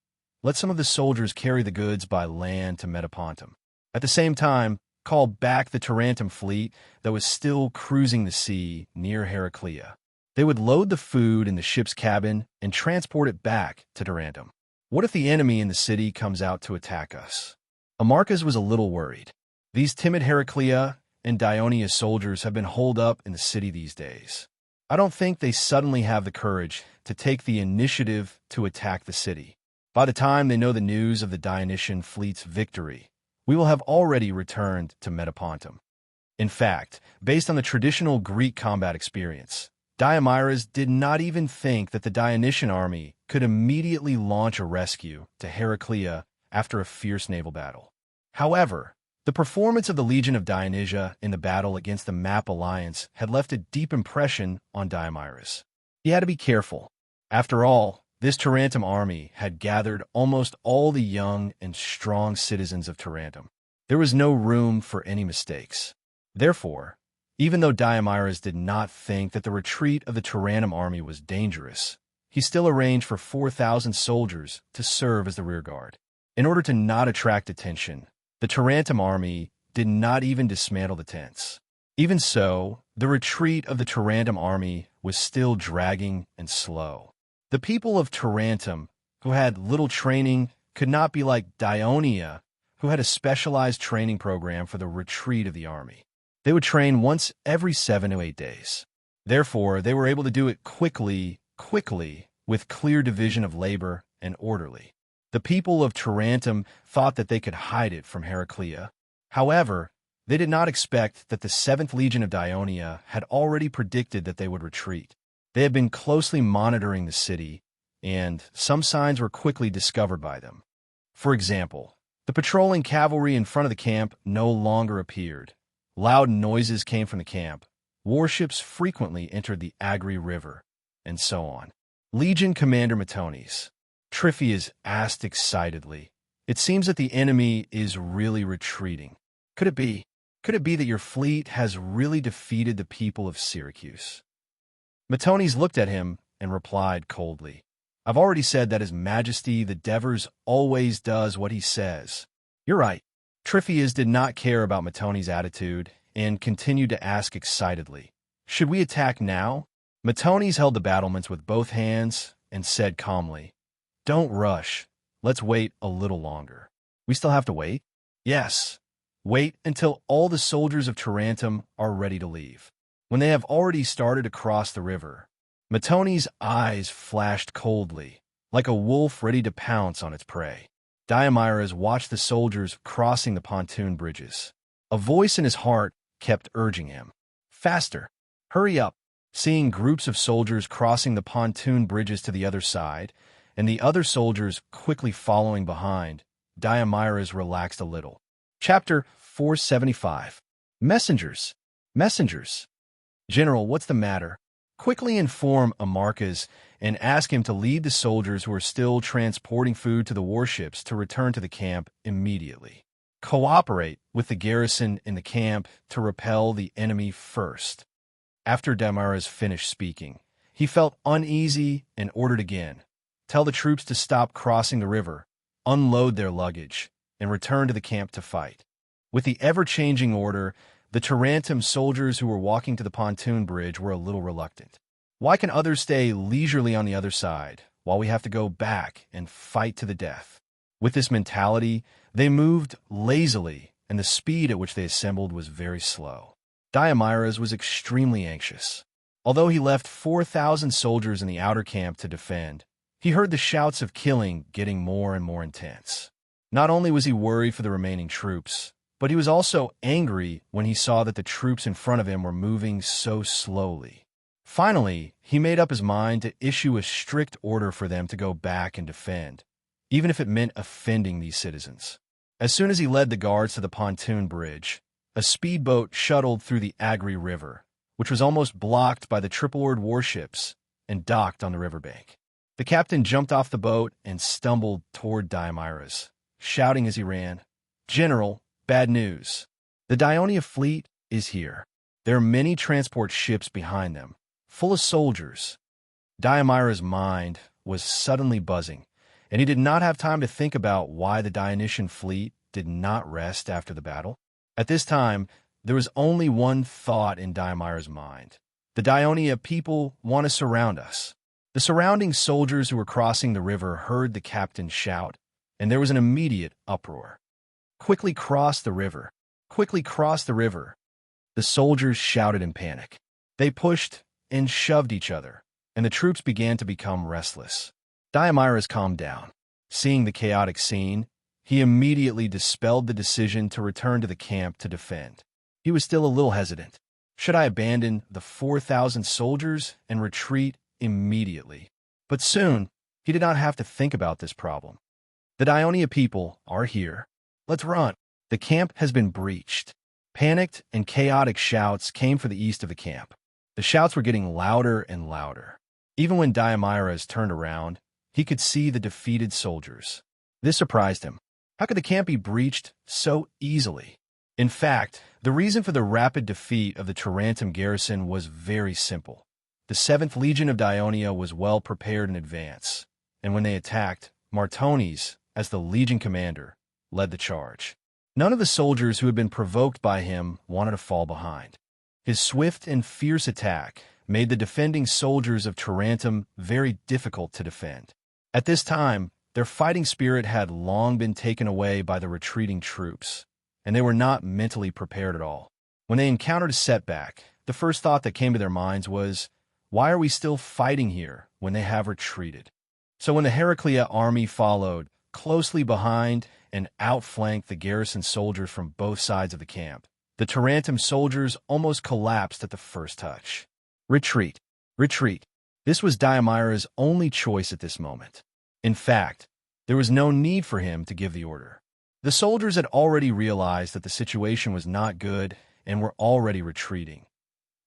Let some of the soldiers carry the goods by land to Metapontum. At the same time, call back the Tarentum fleet that was still cruising the sea near Heraclea. They would load the food in the ship's cabin and transport it back to Tarentum. What if the enemy in the city comes out to attack us? Amarcus was a little worried. These timid Heraclea and Dionia soldiers have been holed up in the city these days. I don't think they suddenly have the courage to take the initiative to attack the city. By the time they know the news of the Dionysian fleet's victory, we will have already returned to Metapontum. In fact, based on the traditional Greek combat experience, Diomedes did not even think that the Dionysian army could immediately launch a rescue to Heraclea after a fierce naval battle. However, the performance of the Legion of Dionysia in the battle against the Map Alliance had left a deep impression on Diomedes. He had to be careful. After all, this Tarentum army had gathered almost all the young and strong citizens of Tarentum. There was no room for any mistakes. Therefore, even though Diomedes did not think that the retreat of the Tarentum army was dangerous, he still arranged for 4,000 soldiers to serve as the rearguard. In order to not attract attention, the Tarentum army did not even dismantle the tents. Even so, the retreat of the Tarentum army was still dragging and slow. The people of Tarentum, who had little training, could not be like Dionia, who had a specialized training program for the retreat of the army. They would train once every 7 to 8 days. Therefore, they were able to do it quickly, with clear division of labor and orderly. The people of Tarentum thought that they could hide it from Heraclea. However, they did not expect that the 7th Legion of Dionia had already predicted that they would retreat. They had been closely monitoring the city, and some signs were quickly discovered by them. For example, the patrolling cavalry in front of the camp no longer appeared. Loud noises came from the camp. Warships frequently entered the Agri River, and so on. Legion Commander Matones. Tryphias asked excitedly, "It seems that the enemy is really retreating. Could it be? Could it be that your fleet has really defeated the people of Syracuse?" Matones looked at him and replied coldly, "I've already said that His Majesty the Devers always does what he says." "You're right." Tryphias did not care about Matones' attitude and continued to ask excitedly, "Should we attack now?" Matones held the battlements with both hands and said calmly, "Don't rush. Let's wait a little longer." "We still have to wait?" "Yes. Wait until all the soldiers of Tarentum are ready to leave. When they have already started to cross the river." Matones' eyes flashed coldly, like a wolf ready to pounce on its prey. Diomedes watched the soldiers crossing the pontoon bridges. A voice in his heart kept urging him, "Faster! Hurry up!" Seeing groups of soldiers crossing the pontoon bridges to the other side, and the other soldiers quickly following behind, Diomedes relaxed a little. Chapter 475. Messengers! Messengers! "General, what's the matter?" "Quickly inform Amarcus and ask him to lead the soldiers who are still transporting food to the warships to return to the camp immediately. Cooperate with the garrison in the camp to repel the enemy first." After Diomedes finished speaking, he felt uneasy and ordered again, "Tell the troops to stop crossing the river, unload their luggage, and return to the camp to fight." With the ever-changing order, the Tarentum soldiers who were walking to the pontoon bridge were a little reluctant. Why can others stay leisurely on the other side, while we have to go back and fight to the death? With this mentality, they moved lazily, and the speed at which they assembled was very slow. Diomedes was extremely anxious. Although he left 4,000 soldiers in the outer camp to defend, he heard the shouts of killing getting more and more intense. Not only was he worried for the remaining troops, but he was also angry when he saw that the troops in front of him were moving so slowly. Finally, he made up his mind to issue a strict order for them to go back and defend, even if it meant offending these citizens. As soon as he led the guards to the pontoon bridge, a speedboat shuttled through the Agri River, which was almost blocked by the triple-oared warships, and docked on the riverbank. The captain jumped off the boat and stumbled toward Diomedes, shouting as he ran, "General, bad news. The Dionia fleet is here. There are many transport ships behind them, full of soldiers." Diomedes' mind was suddenly buzzing, and he did not have time to think about why the Dionysian fleet did not rest after the battle. At this time, there was only one thought in Diomedes' mind. The Dionia people want to surround us. The surrounding soldiers who were crossing the river heard the captain shout, and there was an immediate uproar. "Quickly cross the river! Quickly cross the river!" The soldiers shouted in panic. They pushed and shoved each other, and the troops began to become restless. Diomedes calmed down. Seeing the chaotic scene, he immediately dispelled the decision to return to the camp to defend. He was still a little hesitant. Should I abandon the 4,000 soldiers and retreat immediately? But soon, he did not have to think about this problem. The Dionia people are here. Let's run. The camp has been breached. Panicked and chaotic shouts came from the east of the camp. The shouts were getting louder and louder. Even when Diomedes turned around, he could see the defeated soldiers. This surprised him. How could the camp be breached so easily? In fact, the reason for the rapid defeat of the Tarentum garrison was very simple. The 7th Legion of Dionia was well prepared in advance, and when they attacked, Martones, as the legion commander, led the charge. None of the soldiers who had been provoked by him wanted to fall behind. His swift and fierce attack made the defending soldiers of Tarentum very difficult to defend. At this time, their fighting spirit had long been taken away by the retreating troops, and they were not mentally prepared at all. When they encountered a setback, the first thought that came to their minds was, why are we still fighting here when they have retreated? So when the Heraclea army followed closely behind and outflanked the garrison soldiers from both sides of the camp, the Tarentum soldiers almost collapsed at the first touch. Retreat. Retreat. This was Diomeira's only choice at this moment. In fact, there was no need for him to give the order. The soldiers had already realized that the situation was not good and were already retreating.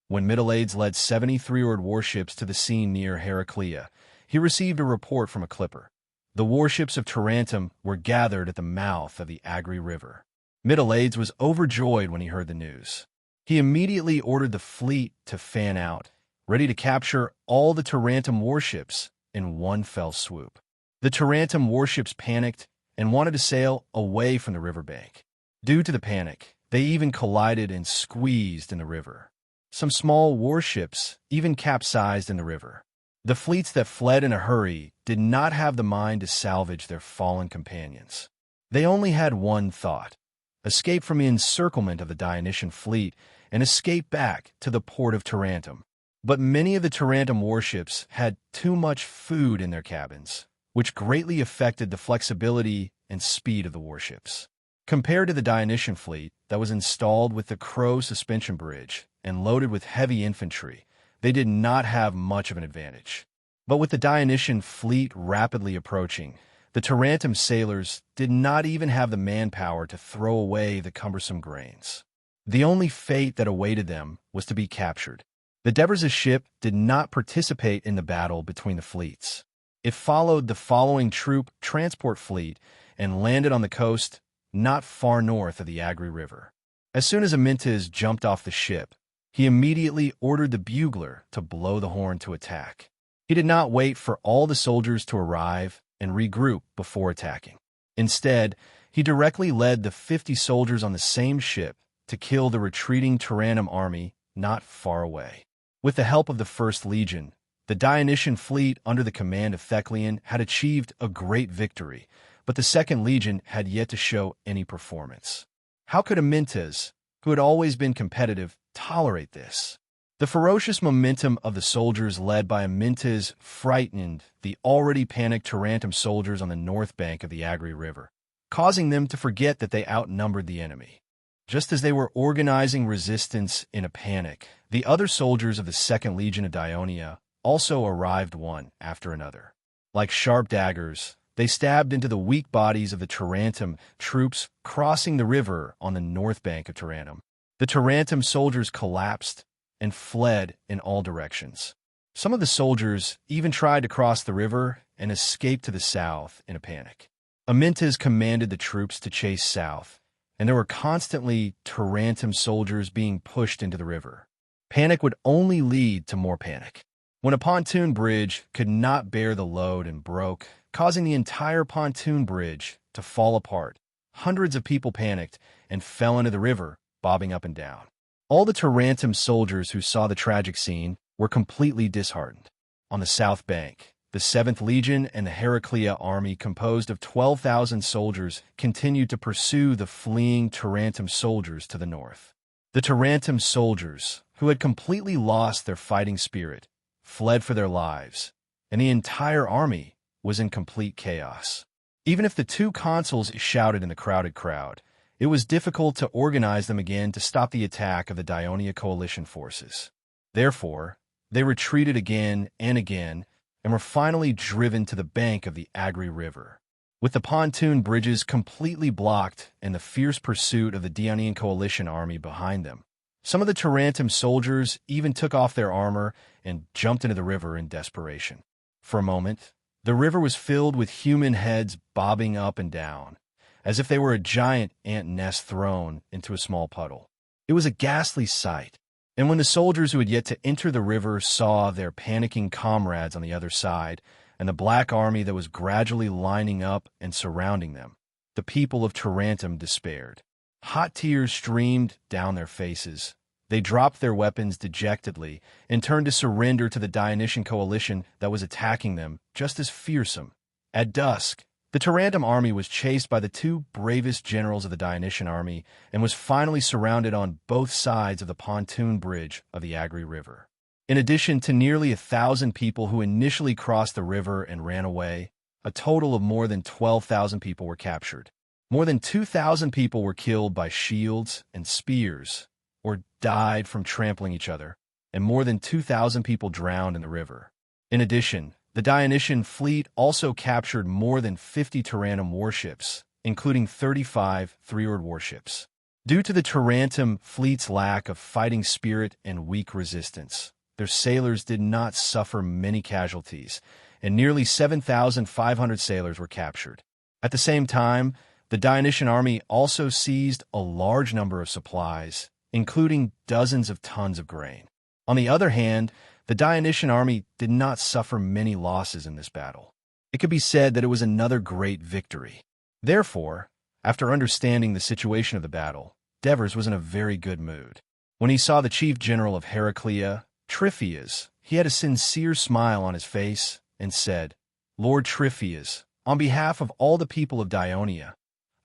When Middleades led 73 oared warships to the scene near Heraclea, he received a report from a clipper. The warships of Tarentum were gathered at the mouth of the Agri River. Middleades was overjoyed when he heard the news. He immediately ordered the fleet to fan out, ready to capture all the Tarentum warships in one fell swoop. The Tarentum warships panicked and wanted to sail away from the riverbank. Due to the panic, they even collided and squeezed in the river. Some small warships even capsized in the river. The fleets that fled in a hurry did not have the mind to salvage their fallen companions. They only had one thought: escape from the encirclement of the Dionysian fleet and escape back to the port of Tarentum. But many of the Tarentum warships had too much food in their cabins, which greatly affected the flexibility and speed of the warships. Compared to the Dionysian fleet that was installed with the Crow suspension bridge and loaded with heavy infantry, they did not have much of an advantage. But with the Dionysian fleet rapidly approaching, the Tarentum sailors did not even have the manpower to throw away the cumbersome grains. The only fate that awaited them was to be captured. The Debre's ship did not participate in the battle between the fleets. It followed the following troop transport fleet and landed on the coast not far north of the Agri River. As soon as Amyntas jumped off the ship, he immediately ordered the bugler to blow the horn to attack. He did not wait for all the soldiers to arrive and regroup before attacking. Instead, he directly led the 50 soldiers on the same ship to kill the retreating Tarentum army not far away. With the help of the 1st Legion, the Dionysian fleet under the command of Theclian had achieved a great victory, but the 2nd Legion had yet to show any performance. How could Amyntas, who had always been competitive, tolerate this? The ferocious momentum of the soldiers led by Amyntas frightened the already panicked Tarentum soldiers on the north bank of the Agri River, causing them to forget that they outnumbered the enemy. Just as they were organizing resistance in a panic, the other soldiers of the 2nd Legion of Dionia also arrived one after another. Like sharp daggers, they stabbed into the weak bodies of the Tarentum troops crossing the river on the north bank of Tarentum. The Tarentum soldiers collapsed and fled in all directions. Some of the soldiers even tried to cross the river and escape to the south in a panic. Amyntas commanded the troops to chase south, and there were constantly Tarentum soldiers being pushed into the river. Panic would only lead to more panic. When a pontoon bridge could not bear the load and broke, causing the entire pontoon bridge to fall apart, hundreds of people panicked and fell into the river, bobbing up and down. All the Tarentum soldiers who saw the tragic scene were completely disheartened. On the south bank, the 7th Legion and the Heraclea army, composed of 12,000 soldiers, continued to pursue the fleeing Tarentum soldiers to the north. The Tarentum soldiers, who had completely lost their fighting spirit, fled for their lives, and the entire army was in complete chaos. Even if the 2 consuls shouted in the crowded crowd, it was difficult to organize them again to stop the attack of the Dionia coalition forces. Therefore, they retreated again and were finally driven to the bank of the Agri River. With the pontoon bridges completely blocked and the fierce pursuit of the Dionian coalition army behind them, some of the Tarentum soldiers even took off their armor and jumped into the river in desperation. For a moment, the river was filled with human heads bobbing up and down, as if they were a giant ant nest thrown into a small puddle. It was a ghastly sight, and when the soldiers who had yet to enter the river saw their panicking comrades on the other side, and the black army that was gradually lining up and surrounding them, the people of Tarentum despaired. Hot tears streamed down their faces. They dropped their weapons dejectedly and turned to surrender to the Dionysian coalition that was attacking them, just as fearsome. At dusk, the Tarentum army was chased by the two bravest generals of the Dionysian army and was finally surrounded on both sides of the pontoon bridge of the Agri River. In addition to nearly 1,000 people who initially crossed the river and ran away, a total of more than 12,000 people were captured. More than 2,000 people were killed by shields and spears, or died from trampling each other, and more than 2,000 people drowned in the river. In addition, the Dionysian fleet also captured more than 50 Tarentum warships, including 35 three-oared warships. Due to the Tarentum fleet's lack of fighting spirit and weak resistance, their sailors did not suffer many casualties, and nearly 7,500 sailors were captured. At the same time, the Dionysian army also seized a large number of supplies, including dozens of tons of grain. On the other hand, the Dionysian army did not suffer many losses in this battle. It could be said that it was another great victory. Therefore, after understanding the situation of the battle, Devers was in a very good mood. When he saw the chief general of Heraclea, Tryphaeus, he had a sincere smile on his face and said, "Lord Tryphaeus, on behalf of all the people of Dionia,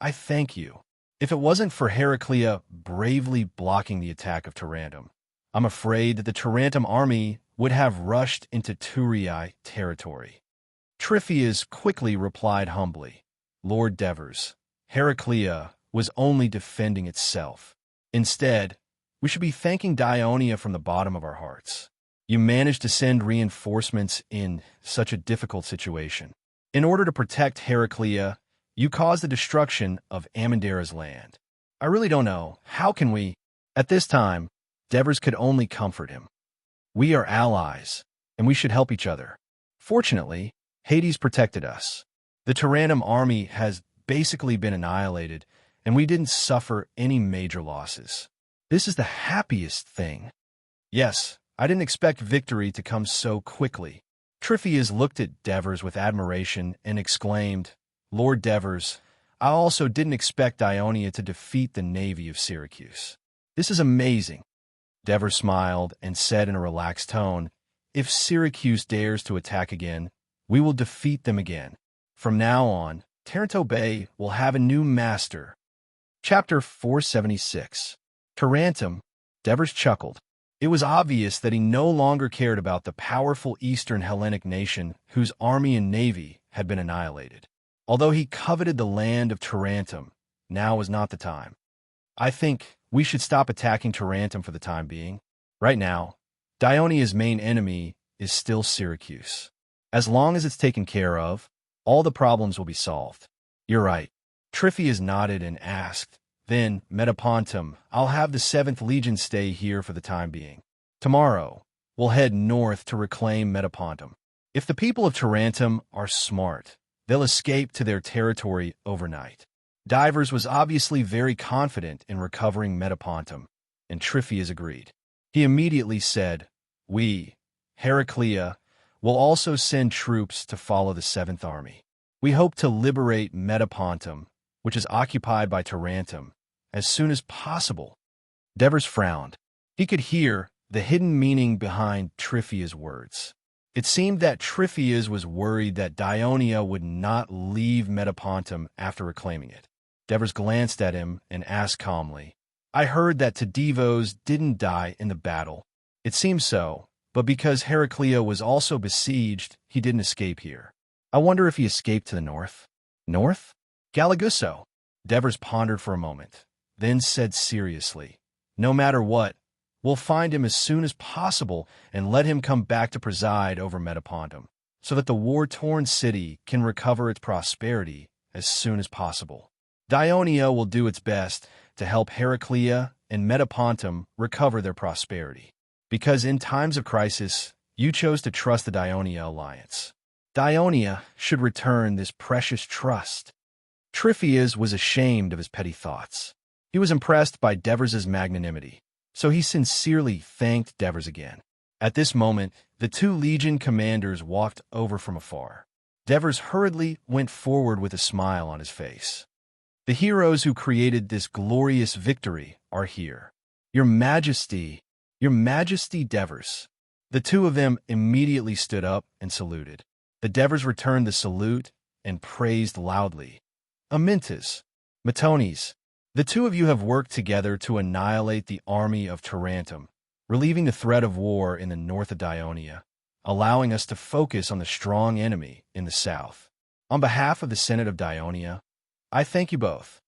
I thank you. If it wasn't for Heraclea bravely blocking the attack of Tarentum, I'm afraid that the Tarentum army would have rushed into Turii territory." Tryphaeus quickly replied humbly, "Lord Devers, Heraclea was only defending itself. Instead, we should be thanking Dionia from the bottom of our hearts. You managed to send reinforcements in such a difficult situation. In order to protect Heraclea, you caused the destruction of Amandera's land. I really don't know. How can we?" At this time, Devers could only comfort him. "We are allies, and we should help each other. Fortunately, Hades protected us. The Tarentum army has basically been annihilated, and we didn't suffer any major losses. This is the happiest thing. Yes, I didn't expect victory to come so quickly." Tryphaeus looked at Devers with admiration and exclaimed, "Lord Devers, I also didn't expect Dionia to defeat the navy of Syracuse. This is amazing." Devers smiled and said in a relaxed tone, "If Syracuse dares to attack again, we will defeat them again. From now on, Taranto Bay will have a new master." Chapter 476. Tarentum. Devers chuckled. It was obvious that he no longer cared about the powerful Eastern Hellenic nation whose army and navy had been annihilated. Although he coveted the land of Tarentum, now was not the time. "I think we should stop attacking Tarentum for the time being. Right now, Dionia's main enemy is still Syracuse. As long as it's taken care of, all the problems will be solved." "You're right." Tryphaeus nodded and asked, "Then, Metapontum, I'll have the 7th Legion stay here for the time being. Tomorrow, we'll head north to reclaim Metapontum. If the people of Tarentum are smart, they'll escape to their territory overnight." Devers was obviously very confident in recovering Metapontum, and Tryphaeus agreed. He immediately said, "We, Heraclea, will also send troops to follow the 7th Army. We hope to liberate Metapontum, which is occupied by Tarentum, as soon as possible." Devers frowned. He could hear the hidden meaning behind Tryphaeus' words. It seemed that Tryphaeus was worried that Dionia would not leave Metapontum after reclaiming it. Devers glanced at him and asked calmly, "I heard that Tadevos didn't die in the battle." "It seems so, but because Heraclea was also besieged, he didn't escape here. I wonder if he escaped to the north." "North?" "Galagusso." Devers pondered for a moment, then said seriously, "No matter what, we'll find him as soon as possible and let him come back to preside over Metapontum, so that the war-torn city can recover its prosperity as soon as possible. Dionia will do its best to help Heraclea and Metapontum recover their prosperity, because in times of crisis, you chose to trust the Dionia alliance. Dionia should return this precious trust." Triphias was ashamed of his petty thoughts. He was impressed by Devers' magnanimity, so he sincerely thanked Devers again. At this moment, the two Legion commanders walked over from afar. Devers hurriedly went forward with a smile on his face. "The heroes who created this glorious victory are here. Your Majesty, Your Majesty Devers." The two of them immediately stood up and saluted. The Devers returned the salute and praised loudly. "Amintas, Matones, the two of you have worked together to annihilate the army of Tarantum, relieving the threat of war in the north of Dionia, allowing us to focus on the strong enemy in the south. On behalf of the Senate of Dionia, I thank you both."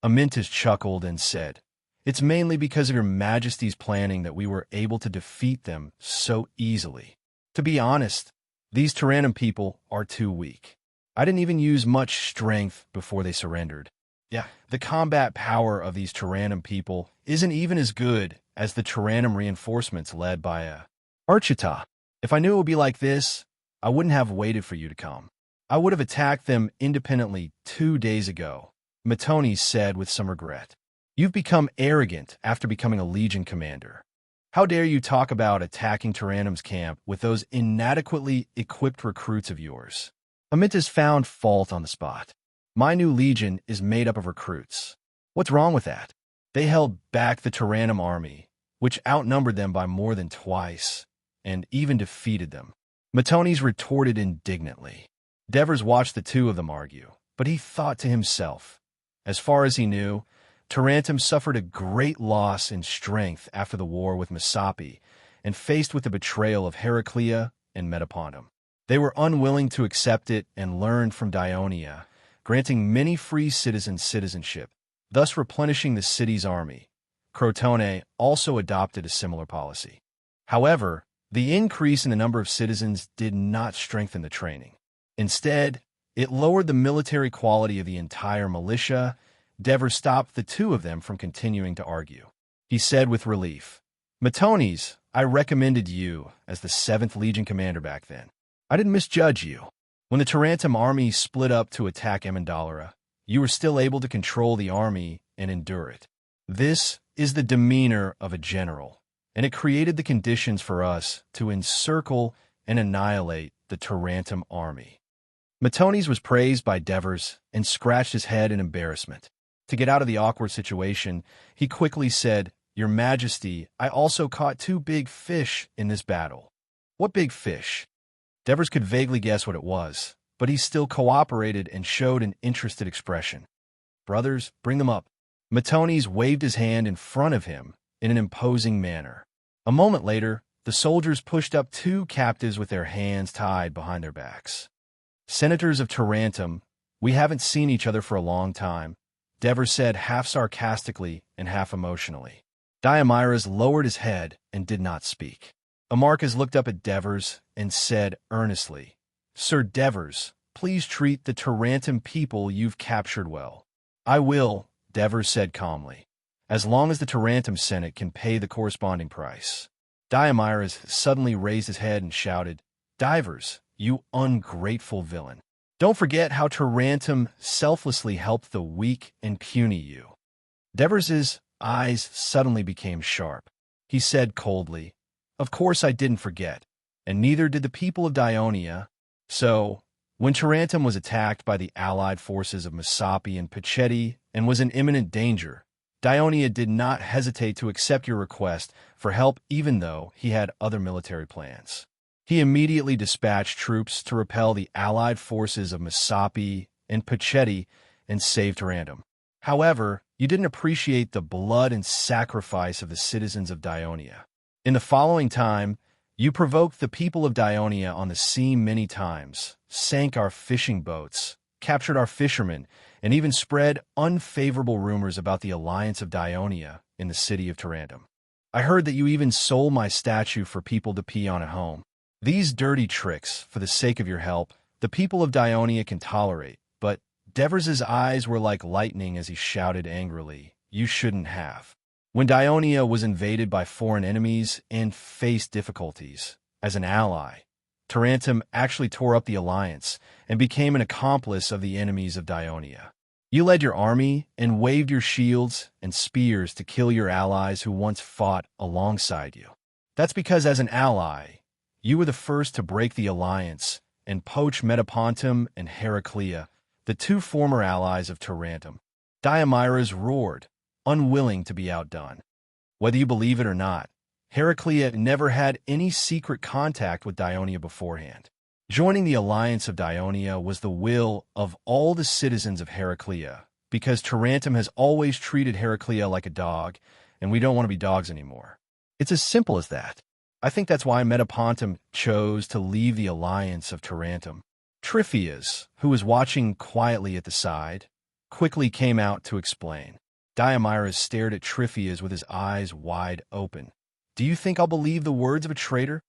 Amintas chuckled and said, "It's mainly because of your Majesty's planning that we were able to defeat them so easily. To be honest, these Tarantum people are too weak. I didn't even use much strength before they surrendered. Yeah, the combat power of these Tarantum people isn't even as good as the Tarantum reinforcements led by Archita. If I knew it would be like this, I wouldn't have waited for you to come. I would have attacked them independently 2 days ago," Matones said with some regret. "You've become arrogant after becoming a Legion commander. How dare you talk about attacking Tarantum's camp with those inadequately equipped recruits of yours?" Amintas found fault on the spot. "My new Legion is made up of recruits. What's wrong with that? They held back the Tarantum army, which outnumbered them by more than twice, and even defeated them." Matones retorted indignantly. Devers watched the two of them argue, but he thought to himself, as far as he knew, Tarantum suffered a great loss in strength after the war with Masapi, and faced with the betrayal of Heraclea and Metapontum. They were unwilling to accept it and learned from Dionia, granting many free citizens citizenship, thus replenishing the city's army. Crotone also adopted a similar policy. However, the increase in the number of citizens did not strengthen the training. Instead, it lowered the military quality of the entire militia. Devers stopped the two of them from continuing to argue. He said with relief, "Matones, I recommended you as the 7th Legion commander back then. I didn't misjudge you. When the Tarantum army split up to attack Amendalara, you were still able to control the army and endure it. This is the demeanor of a general, and it created the conditions for us to encircle and annihilate the Tarantum army." Matones was praised by Devers and scratched his head in embarrassment. To get out of the awkward situation, he quickly said, "Your Majesty, I also caught 2 big fish in this battle." "What big fish?" Devers could vaguely guess what it was, but he still cooperated and showed an interested expression. "Brothers, bring them up." Matones waved his hand in front of him in an imposing manner. A moment later, the soldiers pushed up 2 captives with their hands tied behind their backs. "Senators of Tarantum, we haven't seen each other for a long time," Devers said half sarcastically and half emotionally. Diomyras lowered his head and did not speak. Amarcus looked up at Devers and said earnestly, "Sir Devers, please treat the Tarantum people you've captured well." "I will," Devers said calmly, "as long as the Tarantum Senate can pay the corresponding price." Diomyras suddenly raised his head and shouted, "Divers, you ungrateful villain. Don't forget how Tarantum selflessly helped the weak and puny you." Devers' eyes suddenly became sharp. He said coldly, "Of course I didn't forget, and neither did the people of Dionia. So, when Tarantum was attacked by the allied forces of Masapi and Pachetti and was in imminent danger, Dionia did not hesitate to accept your request for help even though he had other military plans. He immediately dispatched troops to repel the allied forces of Masapi and Pachetti and save Tarantum. However, you didn't appreciate the blood and sacrifice of the citizens of Dionia. In the following time, you provoked the people of Dionia on the sea many times, sank our fishing boats, captured our fishermen, and even spread unfavorable rumors about the alliance of Dionia in the city of Tarantum. I heard that you even sold my statue for people to pee on at home. These dirty tricks, for the sake of your help, the people of Dionia can tolerate, but Devers' eyes were like lightning as he shouted angrily, "You shouldn't have." When Dionia was invaded by foreign enemies and faced difficulties, as an ally, Tarantum actually tore up the alliance and became an accomplice of the enemies of Dionia. You led your army and waved your shields and spears to kill your allies who once fought alongside you. That's because as an ally, you were the first to break the alliance and poach Metapontum and Heraclea, the two former allies of Tarentum. Diomedes roared, unwilling to be outdone. Whether you believe it or not, Heraclea never had any secret contact with Dionia beforehand. Joining the alliance of Dionia was the will of all the citizens of Heraclea, because Tarentum has always treated Heraclea like a dog, and we don't want to be dogs anymore. It's as simple as that. I think that's why Metapontum chose to leave the alliance of Tarentum. Tryphias, who was watching quietly at the side, quickly came out to explain. Diomedes stared at Tryphias with his eyes wide open. Do you think I'll believe the words of a traitor?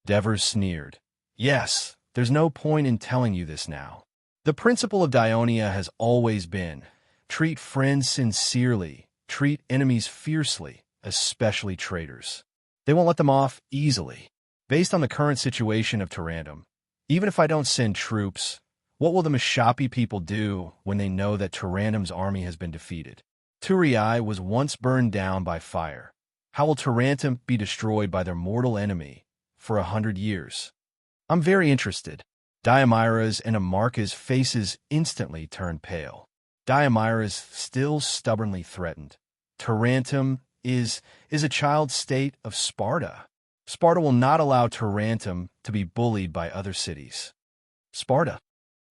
Devers sneered. Yes, there's no point in telling you this now. The principle of Dionia has always been, treat friends sincerely, treat enemies fiercely, especially traitors. They won't let them off easily. Based on the current situation of Tarentum, even if I don't send troops, what will the Mishapi people do when they know that Tarentum's army has been defeated? Turii was once burned down by fire. How will Tarentum be destroyed by their mortal enemy for 100 years? I'm very interested. Diomedes and Embark's faces instantly turned pale. Diomedes still stubbornly threatened. Tarentum is a child state of Sparta. Sparta will not allow Tarentum to be bullied by other cities. Sparta?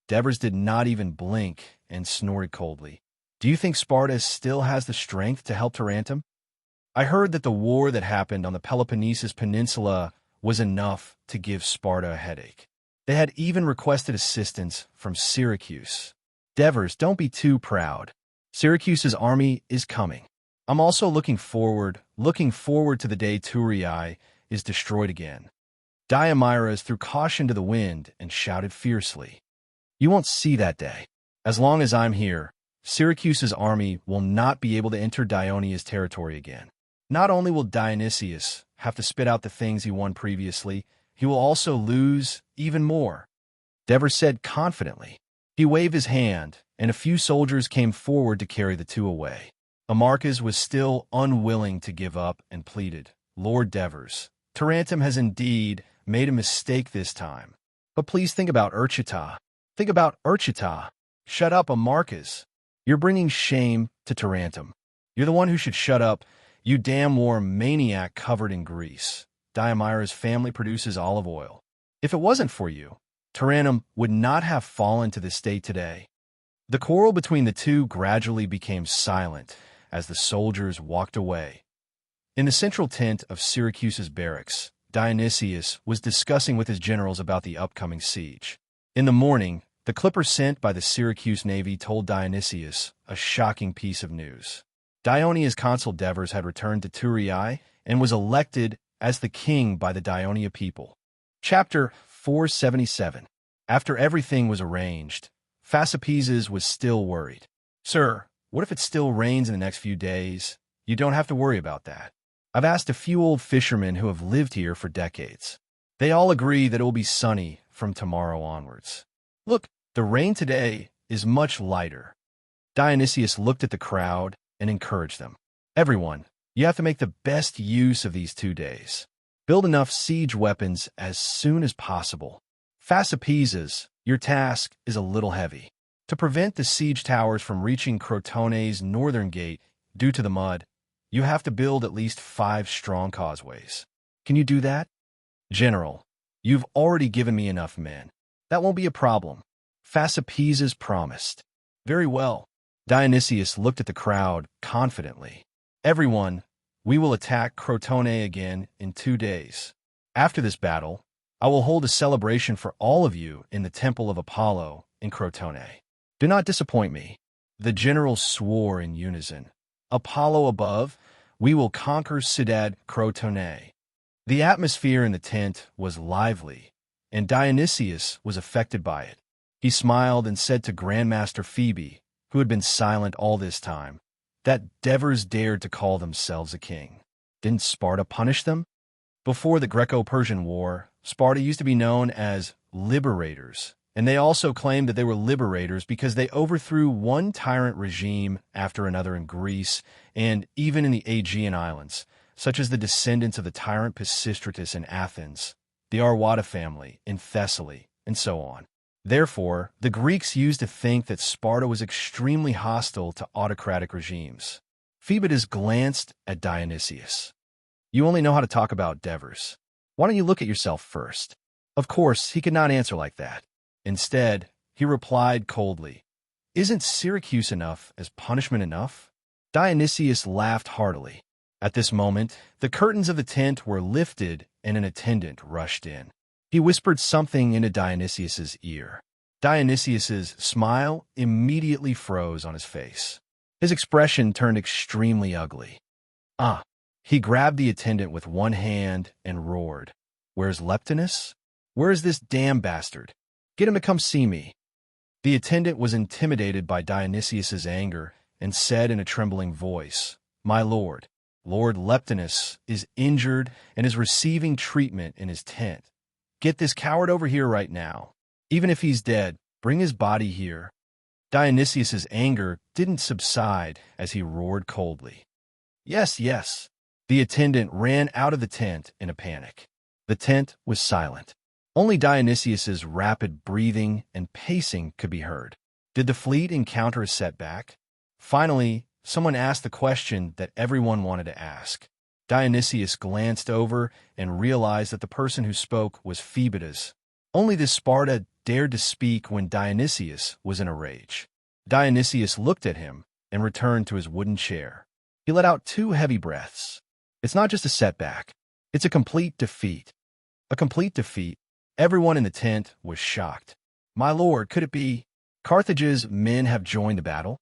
Devers did not even blink and snorted coldly. Do you think Sparta still has the strength to help Tarentum? I heard that the war that happened on the Peloponnesus Peninsula was enough to give Sparta a headache. They had even requested assistance from Syracuse. Devers, don't be too proud. Syracuse's army is coming. I'm also looking forward to the day Turii is destroyed again. Diomedes threw caution to the wind and shouted fiercely. You won't see that day. As long as I'm here, Syracuse's army will not be able to enter Dionia's territory again. Not only will Dionysius have to spit out the things he won previously, he will also lose even more. Devers said confidently. He waved his hand, and a few soldiers came forward to carry the two away. Amarchus was still unwilling to give up and pleaded, Lord Devers, Tarentum has indeed made a mistake this time. But please think about Urchita. Think about Urchita. Shut up, Amarchus. You're bringing shame to Tarentum. You're the one who should shut up, you damn war maniac covered in grease. Diomedes' family produces olive oil. If it wasn't for you, Tarentum would not have fallen to this state today. The quarrel between the two gradually became silent as the soldiers walked away. In the central tent of Syracuse's barracks, Dionysius was discussing with his generals about the upcoming siege. In the morning, the clipper sent by the Syracuse Navy told Dionysius a shocking piece of news. Dionia's consul Devers had returned to Turii and was elected as the king by the Dionia people. Chapter 477. After everything was arranged, Phasapeses was still worried. Sir, what if it still rains in the next few days? You don't have to worry about that. I've asked a few old fishermen who have lived here for decades. They all agree that it will be sunny from tomorrow onwards. Look, the rain today is much lighter. Dionysius looked at the crowd and encouraged them. Everyone, you have to make the best use of these 2 days. Build enough siege weapons as soon as possible. Phasapeses, your task is a little heavy. To prevent the siege towers from reaching Crotone's northern gate due to the mud, you have to build at least 5 strong causeways. Can you do that? General, you've already given me enough men. That won't be a problem. Phasapeses promised. Very well. Dionysius looked at the crowd confidently. Everyone, we will attack Crotone again in 2 days. After this battle, I will hold a celebration for all of you in the Temple of Apollo in Crotone. Do not disappoint me. The generals swore in unison. Apollo above, we will conquer Ciudad Crotone. The atmosphere in the tent was lively, and Dionysius was affected by it. He smiled and said to Grandmaster Phoebe, who had been silent all this time, that Devers dared to call themselves a king. Didn't Sparta punish them? Before the Greco-Persian War, Sparta used to be known as liberators And they also claimed that they were liberators because they overthrew one tyrant regime after another in Greece and even in the Aegean Islands, such as the descendants of the tyrant Pisistratus in Athens, the Arwada family in Thessaly, and so on. Therefore, the Greeks used to think that Sparta was extremely hostile to autocratic regimes. Phoebus glanced at Dionysius. You only know how to talk about Devers. Why don't you look at yourself first? Of course, he could not answer like that. Instead, he replied coldly, Isn't Syracuse enough as punishment enough? Dionysius laughed heartily. At this moment, the curtains of the tent were lifted and an attendant rushed in. He whispered something into Dionysius's ear. Dionysius's smile immediately froze on his face. His expression turned extremely ugly. Ah! He grabbed the attendant with one hand and roared, Where's Leptinus? Where is this damn bastard? Get him to come see me. The attendant was intimidated by Dionysius's anger and said in a trembling voice, My lord, Lord Leptinus is injured and is receiving treatment in his tent. Get this coward over here right now. Even if he's dead, bring his body here. Dionysius's anger didn't subside as he roared coldly. Yes, yes. The attendant ran out of the tent in a panic. The tent was silent. Only Dionysius's rapid breathing and pacing could be heard. Did the fleet encounter a setback? Finally, someone asked the question that everyone wanted to ask. Dionysius glanced over and realized that the person who spoke was Phoebus. Only this Sparta dared to speak when Dionysius was in a rage. Dionysius looked at him and returned to his wooden chair. He let out 2 heavy breaths. It's not just a setback. It's a complete defeat. A complete defeat. Everyone in the tent was shocked. My lord, could it be? Carthage's men have joined the battle?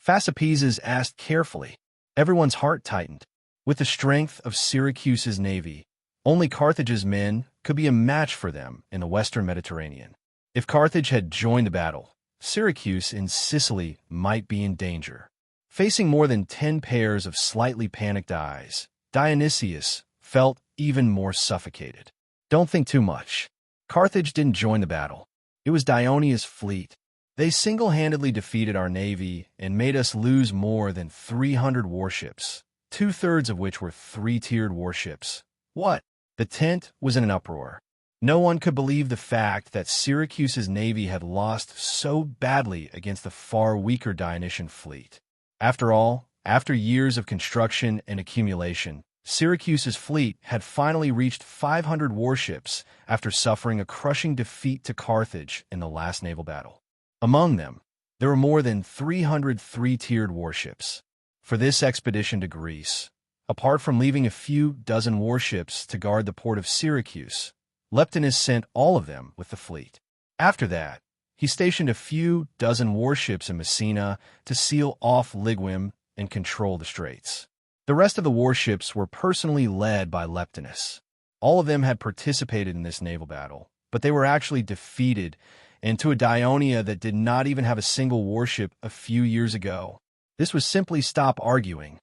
Phasapeses asked carefully. Everyone's heart tightened. With the strength of Syracuse's navy, only Carthage's men could be a match for them in the western Mediterranean. If Carthage had joined the battle, Syracuse in Sicily might be in danger. Facing more than 10 pairs of slightly panicked eyes, Dionysius felt even more suffocated. Don't think too much. Carthage didn't join the battle. It was Dionea's fleet. They single-handedly defeated our navy and made us lose more than 300 warships, 2/3 of which were 3-tiered warships. What? The tent was in an uproar. No one could believe the fact that Syracuse's navy had lost so badly against the far weaker Dionysian fleet. After all, after years of construction and accumulation, Syracuse's fleet had finally reached 500 warships after suffering a crushing defeat to Carthage in the last naval battle. Among them, there were more than 300 3-tiered warships. For this expedition to Greece, apart from leaving a few dozen warships to guard the port of Syracuse, Leptinus sent all of them with the fleet. After that, he stationed a few dozen warships in Messina to seal off Ligwim and control the straits. The rest of the warships were personally led by Leptinus. All of them had participated in this naval battle, but they were actually defeated, and to a Dionia that did not even have a single warship a few years ago. This was simply stop arguing.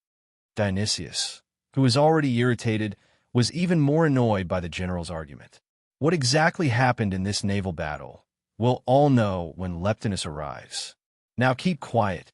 Dionysius, who was already irritated, was even more annoyed by the general's argument. What exactly happened in this naval battle? We'll all know when Leptinus arrives. Now keep quiet.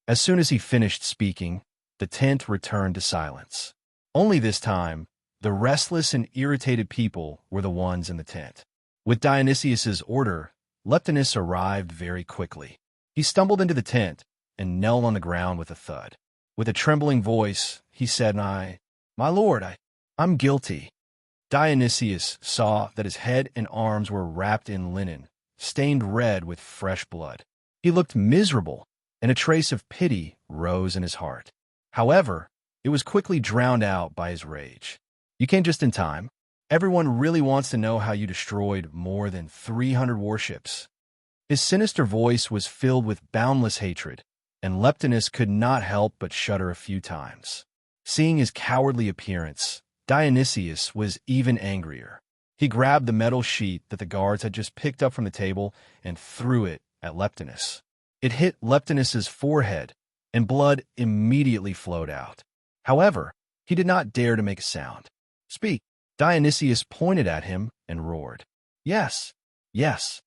As soon as he finished speaking, the tent returned to silence. Only this time, the restless and irritated people were the ones in the tent. With Dionysius's order, Leptinus arrived very quickly. He stumbled into the tent and knelt on the ground with a thud. With a trembling voice, he said, My lord, I'm guilty. Dionysius saw that his head and arms were wrapped in linen, stained red with fresh blood. He looked miserable, and a trace of pity rose in his heart. However, it was quickly drowned out by his rage. You came just in time. Everyone really wants to know how you destroyed more than 300 warships. His sinister voice was filled with boundless hatred, and Leptinus could not help but shudder a few times. Seeing his cowardly appearance, Dionysius was even angrier. He grabbed the metal sheet that the guards had just picked up from the table and threw it at Leptinus. It hit Leptinus's forehead, and blood immediately flowed out. However, he did not dare to make a sound. Speak. Dionysius pointed at him and roared. Yes, yes.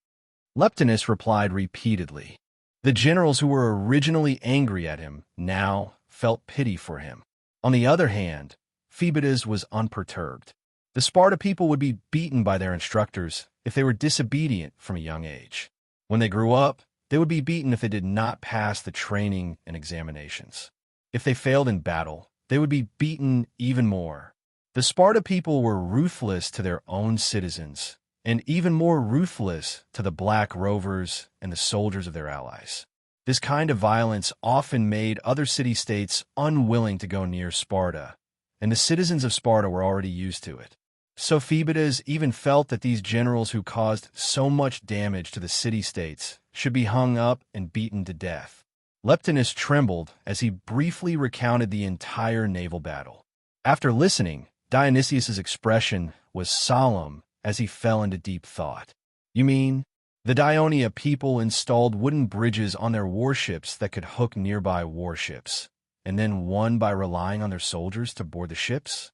Leptinus replied repeatedly. The generals who were originally angry at him now felt pity for him. On the other hand, Phoebidas was unperturbed. The Sparta people would be beaten by their instructors if they were disobedient from a young age. When they grew up, they would be beaten if they did not pass the training and examinations. If they failed in battle, they would be beaten even more. The Sparta people were ruthless to their own citizens, and even more ruthless to the black rovers and the soldiers of their allies. This kind of violence often made other city-states unwilling to go near Sparta, and the citizens of Sparta were already used to it. So Phoebidas even felt that these generals who caused so much damage to the city-states should be hung up and beaten to death. Leptinus trembled as he briefly recounted the entire naval battle. After listening, Dionysius's expression was solemn as he fell into deep thought. You mean, the Dionia people installed wooden bridges on their warships that could hook nearby warships, and then won by relying on their soldiers to board the ships?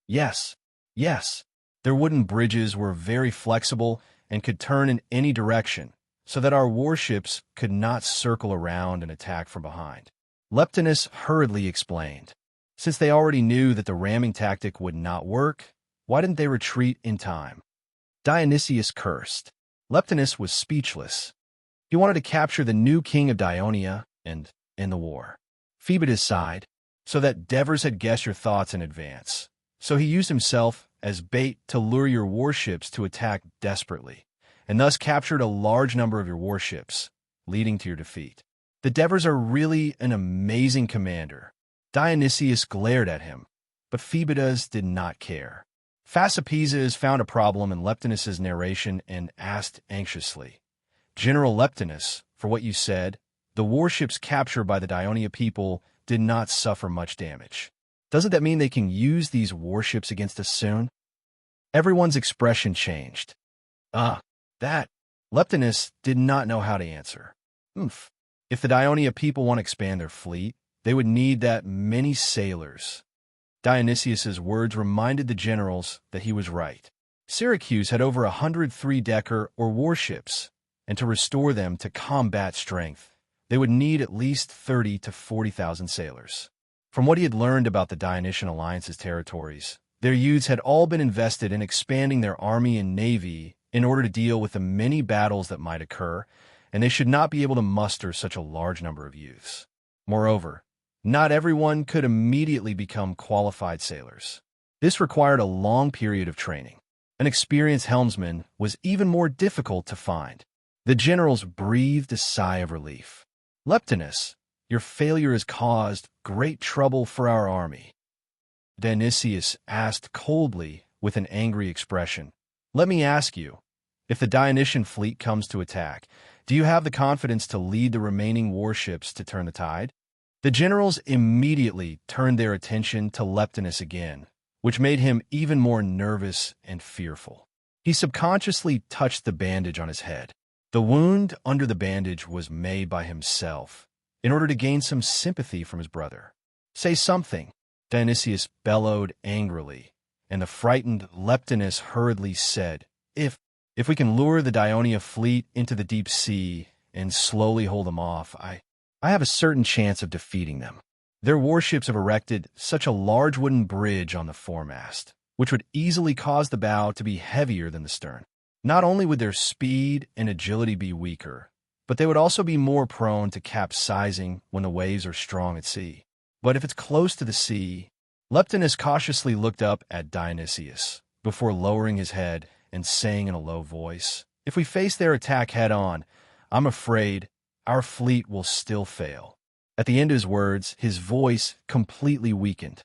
Yes. Their wooden bridges were very flexible and could turn in any direction, so that our warships could not circle around and attack from behind. Leptinus hurriedly explained. Since they already knew that the ramming tactic would not work, why didn't they retreat in time? Dionysius cursed. Leptinus was speechless. He wanted to capture the new king of Dionia and end the war. Phoebidas sighed. So that Devers had guessed your thoughts in advance. So he used himself as bait to lure your warships to attack desperately, and thus captured a large number of your warships, leading to your defeat. The Devers are really an amazing commander. Dionysius glared at him, but Phoebidas did not care. Phasapeses found a problem in Leptinus's narration and asked anxiously, General Leptinus, for what you said, the warships captured by the Dionia people did not suffer much damage. Doesn't that mean they can use these warships against us soon? Everyone's expression changed. That. Leptinus did not know how to answer. If the Dionia people want to expand their fleet, they would need that many sailors. Dionysius's words reminded the generals that he was right. Syracuse had over 100 three-decker or warships, and to restore them to combat strength, they would need at least 30 to 40,000 sailors. From what he had learned about the Dionysian Alliance's territories, their youths had all been invested in expanding their army and navy in order to deal with the many battles that might occur, and they should not be able to muster such a large number of youths. Moreover, not everyone could immediately become qualified sailors. This required a long period of training. An experienced helmsman was even more difficult to find. The generals breathed a sigh of relief. Leptinus, your failure has caused great trouble for our army. Dionysius asked coldly with an angry expression. Let me ask you, if the Dionysian fleet comes to attack, do you have the confidence to lead the remaining warships to turn the tide? The generals immediately turned their attention to Leptinus again, which made him even more nervous and fearful. He subconsciously touched the bandage on his head. The wound under the bandage was made by himself, in order to gain some sympathy from his brother. Say something, Dionysius bellowed angrily, and the frightened Leptinus hurriedly said, If we can lure the Dionia fleet into the deep sea and slowly hold them off, I have a certain chance of defeating them. Their warships have erected such a large wooden bridge on the foremast, which would easily cause the bow to be heavier than the stern. Not only would their speed and agility be weaker, but they would also be more prone to capsizing when the waves are strong at sea. But if it's close to the sea, Leptinus cautiously looked up at Dionysius before lowering his head and saying in a low voice, If we face their attack head-on, I'm afraid our fleet will still fail. At the end of his words, his voice completely weakened.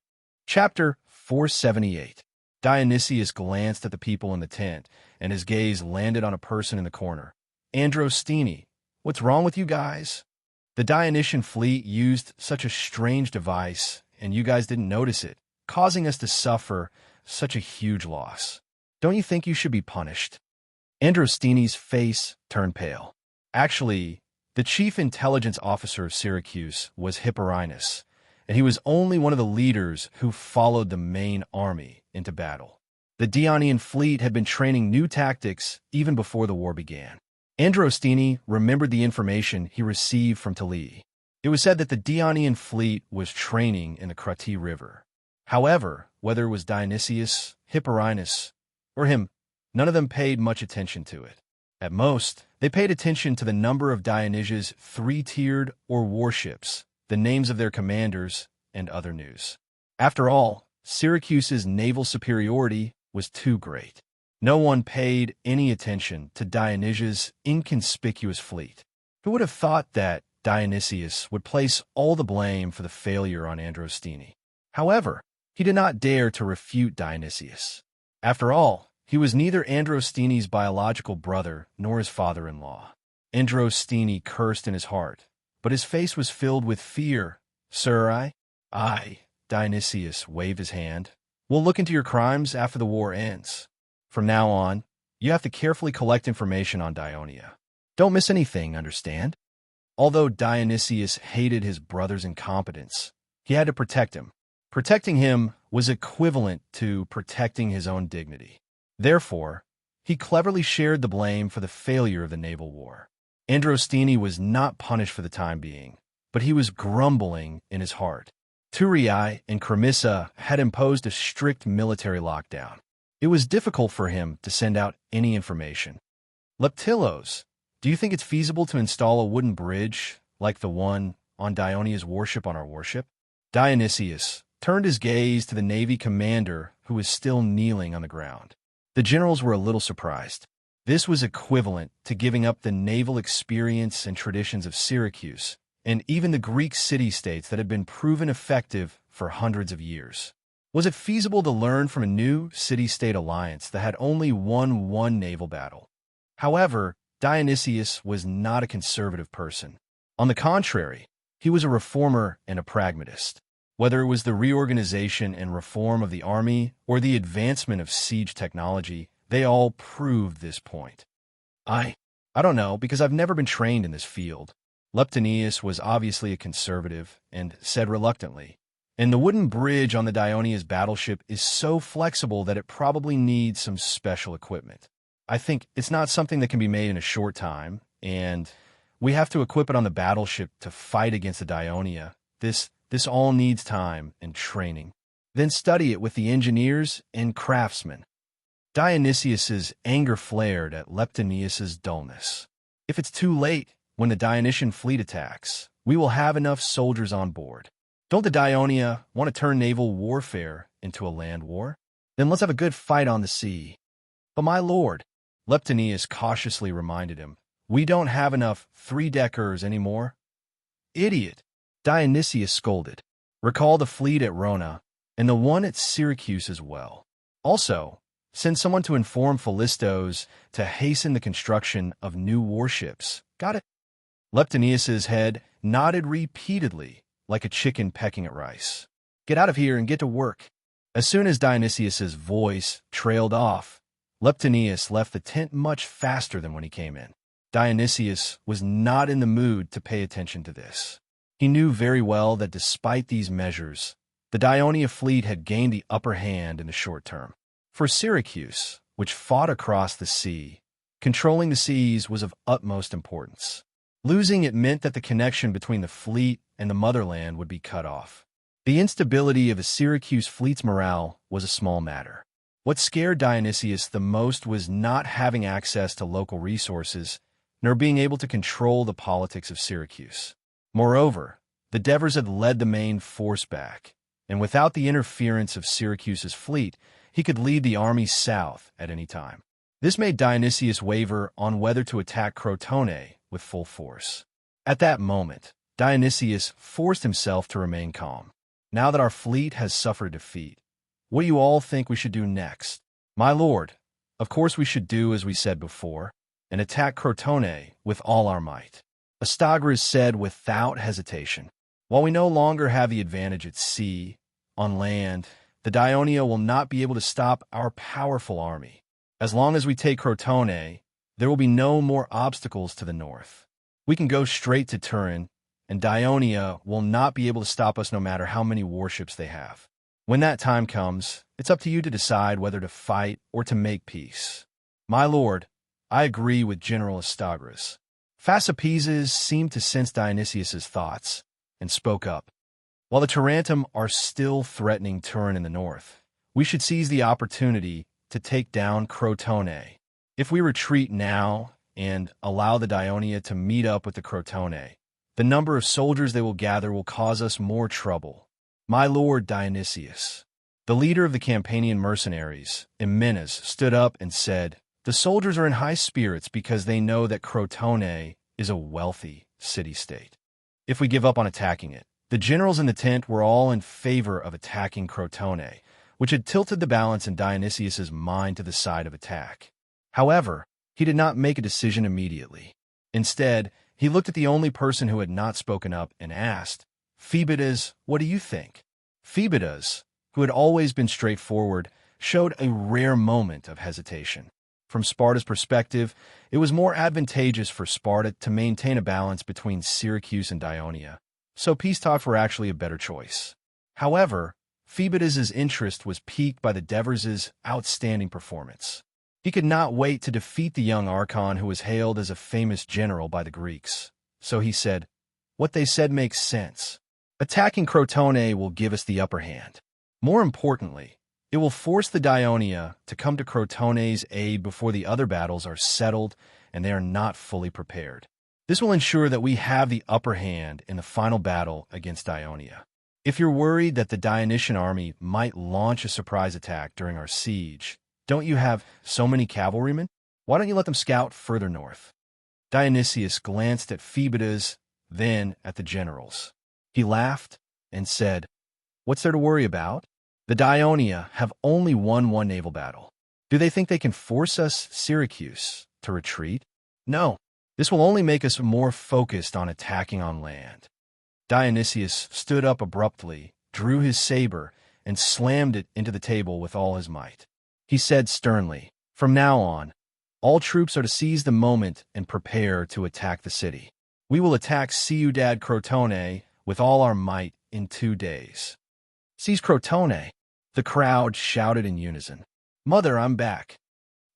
Chapter 478. Dionysius glanced at the people in the tent, and his gaze landed on a person in the corner. Androstini, what's wrong with you guys? The Dionysian fleet used such a strange device, and you guys didn't notice it, causing us to suffer such a huge loss. Don't you think you should be punished? Androstini's face turned pale. Actually, the chief intelligence officer of Syracuse was Hipporinus, and he was only one of the leaders who followed the main army into battle. The Dionian fleet had been training new tactics even before the war began. Androstini remembered the information he received from Talii. It was said that the Dionysian fleet was training in the Crati River. However, whether it was Dionysius, Hipporinus, or him, none of them paid much attention to it. At most, they paid attention to the number of Dionysia's three-tiered or warships, the names of their commanders, and other news. After all, Syracuse's naval superiority was too great. No one paid any attention to Dionysia's inconspicuous fleet. Who would have thought that Dionysius would place all the blame for the failure on Androstini? However, he did not dare to refute Dionysius. After all, he was neither Androstini's biological brother nor his father-in-law. Androstini cursed in his heart, but his face was filled with fear. "Sir, I, Dionysius waved his hand. "We'll look into your crimes after the war ends. From now on, you have to carefully collect information on Dionia. Don't miss anything, understand?" Although Dionysius hated his brother's incompetence, he had to protect him. Protecting him was equivalent to protecting his own dignity. Therefore, he cleverly shared the blame for the failure of the naval war. Androstini was not punished for the time being, but he was grumbling in his heart. Thurii and Cremissa had imposed a strict military lockdown. It was difficult for him to send out any information. "Leptilos, do you think it's feasible to install a wooden bridge like the one on Dionia's warship on our warship?" Dionysius turned his gaze to the Navy commander who was still kneeling on the ground. The generals were a little surprised. This was equivalent to giving up the naval experience and traditions of Syracuse, and even the Greek city-states that had been proven effective for hundreds of years. Was it feasible to learn from a new city-state alliance that had only won one naval battle? However, Dionysius was not a conservative person. On the contrary, he was a reformer and a pragmatist. Whether it was the reorganization and reform of the army or the advancement of siege technology, they all proved this point. I don't know, because I've never been trained in this field." Leptinius was obviously a conservative and said reluctantly, "And the wooden bridge on the Dionia's battleship is so flexible that it probably needs some special equipment. I think it's not something that can be made in a short time, and we have to equip it on the battleship to fight against the Dionia. This all needs time and training. Then study it with the engineers and craftsmen." Dionysius's anger flared at Leptinius's dullness. "If it's too late, when the Dionysian fleet attacks, we will have enough soldiers on board. Don't the Dionia want to turn naval warfare into a land war? Then let's have a good fight on the sea." "But my lord," Leptinius cautiously reminded him, "we don't have enough three-deckers anymore." "Idiot," Dionysius scolded. "Recall the fleet at Rona, and the one at Syracuse as well. Also, send someone to inform Philistos to hasten the construction of new warships. Got it?" Leptinius's head nodded repeatedly, like a chicken pecking at rice. "Get out of here and get to work." As soon as Dionysius's voice trailed off, Leptinius left the tent much faster than when he came in. Dionysius was not in the mood to pay attention to this. He knew very well that despite these measures, the Dionia fleet had gained the upper hand in the short term. For Syracuse, which fought across the sea, controlling the seas was of utmost importance. Losing it meant that the connection between the fleet and the motherland would be cut off. The instability of a Syracuse fleet's morale was a small matter. What scared Dionysius the most was not having access to local resources, nor being able to control the politics of Syracuse. Moreover, the Devers had led the main force back, and without the interference of Syracuse's fleet, he could lead the army south at any time. This made Dionysius waver on whether to attack Crotone with full force. At that moment, Dionysius forced himself to remain calm. "Now that our fleet has suffered defeat, what do you all think we should do next?" "My lord, of course we should do as we said before, and attack Crotone with all our might," Astagras said without hesitation. "While we no longer have the advantage at sea, on land, the Dionia will not be able to stop our powerful army. As long as we take Crotone, there will be no more obstacles to the north. We can go straight to Turin, and Dionia will not be able to stop us no matter how many warships they have. When that time comes, it's up to you to decide whether to fight or to make peace." "My lord, I agree with General Astagras. Phasapeses seemed to sense Dionysius's thoughts and spoke up. While the Tarantum are still threatening Turin in the north, we should seize the opportunity to take down Crotone. If we retreat now and allow the Dionia to meet up with the Crotone, the number of soldiers they will gather will cause us more trouble. My lord Dionysius. The leader of the Campanian mercenaries, Emmenes, stood up and said, "The soldiers are in high spirits because they know that Crotone is a wealthy city-state. If we give up on attacking it, the generals in the tent were all in favor of attacking Crotone, which had tilted the balance in Dionysius's mind to the side of attack. However, he did not make a decision immediately. Instead, he looked at the only person who had not spoken up and asked, "Phoebidas, what do you think?" Phoebidas, who had always been straightforward, showed a rare moment of hesitation. From Sparta's perspective, it was more advantageous for Sparta to maintain a balance between Syracuse and Ionia, so peace talks were actually a better choice. However, Phoebidas's interest was piqued by the Devers' outstanding performance. He could not wait to defeat the young Archon who was hailed as a famous general by the Greeks. So he said, "What they said makes sense. Attacking Crotone will give us the upper hand. More importantly, it will force the Dionia to come to Crotone's aid before the other battles are settled and they are not fully prepared. This will ensure that we have the upper hand in the final battle against Ionia. If you're worried that the Dionysian army might launch a surprise attack during our siege, don't you have so many cavalrymen? Why don't you let them scout further north?" Dionysius glanced at Phoebidas, then at the generals. He laughed and said, "What's there to worry about? The Dionia have only won one naval battle. Do they think they can force us, Syracuse, to retreat? No, this will only make us more focused on attacking on land." Dionysius stood up abruptly, drew his saber, and slammed it into the table with all his might. He said sternly, "From now on, all troops are to seize the moment and prepare to attack the city. We will attack Ciudad Crotone with all our might in 2 days." "Seize Crotone!" The crowd shouted in unison. "Mother, I'm back."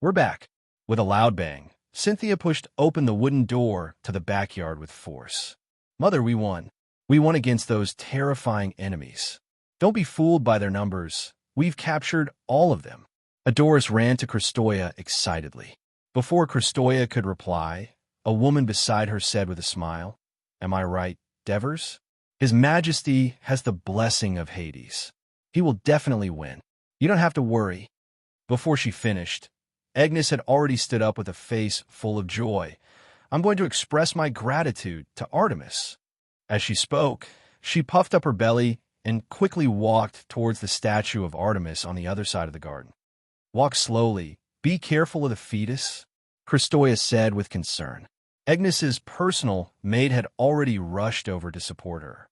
"We're back." With a loud bang, Cynthia pushed open the wooden door to the backyard with force. "Mother, we won. We won against those terrifying enemies. Don't be fooled by their numbers. We've captured all of them." Adoris ran to Christoia excitedly. Before Christoia could reply, a woman beside her said with a smile, "Am I right, Devers? His Majesty has the blessing of Hades. He will definitely win. You don't have to worry." Before she finished, Agnes had already stood up with a face full of joy. "I'm going to express my gratitude to Artemis." As she spoke, she puffed up her belly and quickly walked towards the statue of Artemis on the other side of the garden. "Walk slowly. Be careful of the fetus," Christoia said with concern. Agnes's personal maid had already rushed over to support her.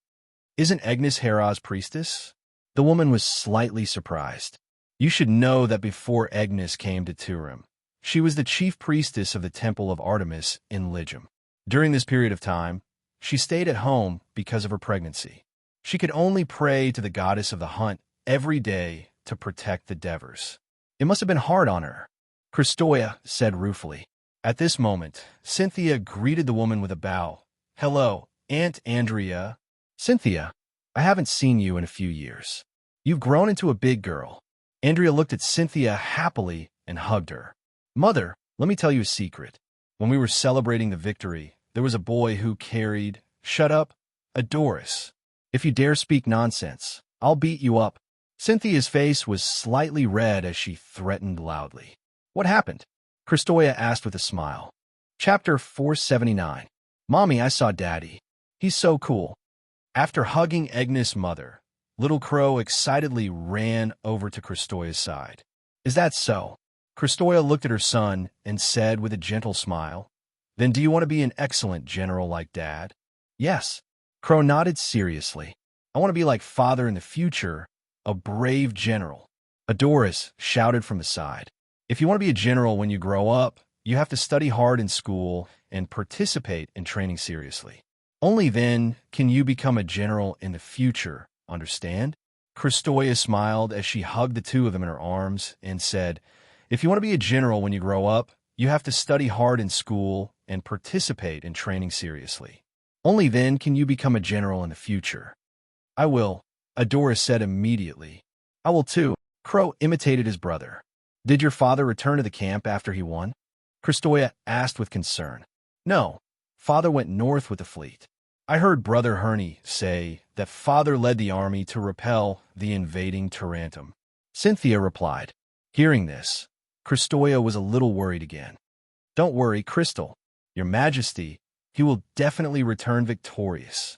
"Isn't Agnes Hera's priestess?" The woman was slightly surprised. "You should know that before Agnes came to Turin, she was the chief priestess of the temple of Artemis in Lygium. During this period of time, she stayed at home because of her pregnancy. She could only pray to the goddess of the hunt every day to protect the Devers. It must have been hard on her," Christoia said ruefully. At this moment, Cynthia greeted the woman with a bow. "Hello, Aunt Andrea." "Cynthia, I haven't seen you in a few years. You've grown into a big girl." Andrea looked at Cynthia happily and hugged her. "Mother, let me tell you a secret. When we were celebrating the victory, there was a boy who carried—" "Shut up, Adoris. If you dare speak nonsense, I'll beat you up." Cynthia's face was slightly red as she threatened loudly. "What happened?" Christoia asked with a smile. Chapter 479. "Mommy, I saw Daddy. He's so cool." After hugging Agnes' mother, Little Crow excitedly ran over to Christoia's side. "Is that so?" Christoia looked at her son and said with a gentle smile, "Then do you want to be an excellent general like Dad?" "Yes." Crow nodded seriously. "I want to be like Father in the future, a brave general." Adoris shouted from the side. "If you want to be a general when you grow up, you have to study hard in school and participate in training seriously. Only then can you become a general in the future, understand?" Christoia smiled as she hugged the two of them in her arms and said, "If you want to be a general when you grow up, You have to study hard in school and participate in training seriously. Only then can you become a general in the future. I will, Adora said immediately. I will too. Crow imitated his brother. Did your father return to the camp after he won? Kristoya asked with concern. No, father went north with the fleet. I heard Brother Herney say that father led the army to repel the invading Tarantum. Cynthia replied. Hearing this, Kristoya was a little worried again. Don't worry, Crystal. Your Majesty, he will definitely return victorious.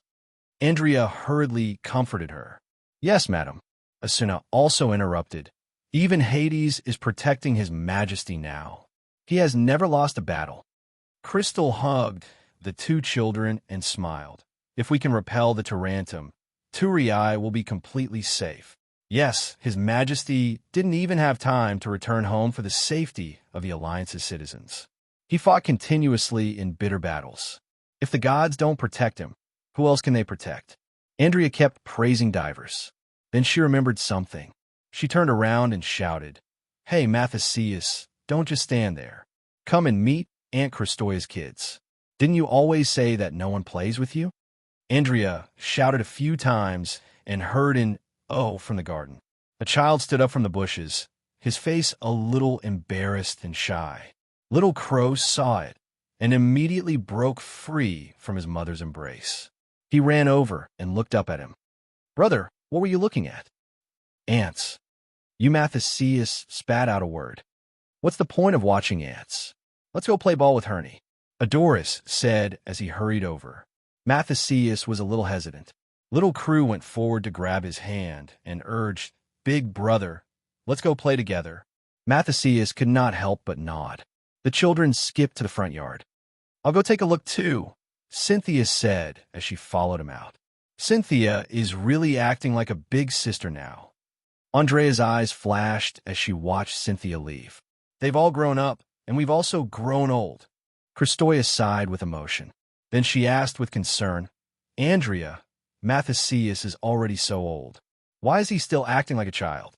Andrea hurriedly comforted her. Yes, madam. Asuna also interrupted. Even Hades is protecting his Majesty now. He has never lost a battle. Crystal hugged the two children and smiled. If we can repel the Tarantum, Turii will be completely safe. Yes, his Majesty didn't even have time to return home for the safety of the Alliance's citizens. He fought continuously in bitter battles. If the gods don't protect him, who else can they protect? Andrea kept praising divers. Then she remembered something. She turned around and shouted, Hey, Mathesius, don't just stand there. Come and meet Aunt Kristoya's kids. Didn't you always say that no one plays with you? Andrea shouted a few times and heard an "oh" from the garden. A child stood up from the bushes, his face a little embarrassed and shy. Little Crow saw it and immediately broke free from his mother's embrace. He ran over and looked up at him. Brother, what were you looking at? Ants. Eumathesius spat out a word. What's the point of watching ants? Let's go play ball with Herney. Adoris said as he hurried over. Mathesius was a little hesitant. Little Crew went forward to grab his hand and urged, Big brother, let's go play together. Mathesius could not help but nod. The children skipped to the front yard. I'll go take a look too, Cynthia said as she followed him out. Cynthia is really acting like a big sister now. Andrea's eyes flashed as she watched Cynthia leave. They've all grown up, and we've also grown old. Kristoya sighed with emotion. Then she asked with concern, Andrea, Mathesius is already so old. Why is he still acting like a child?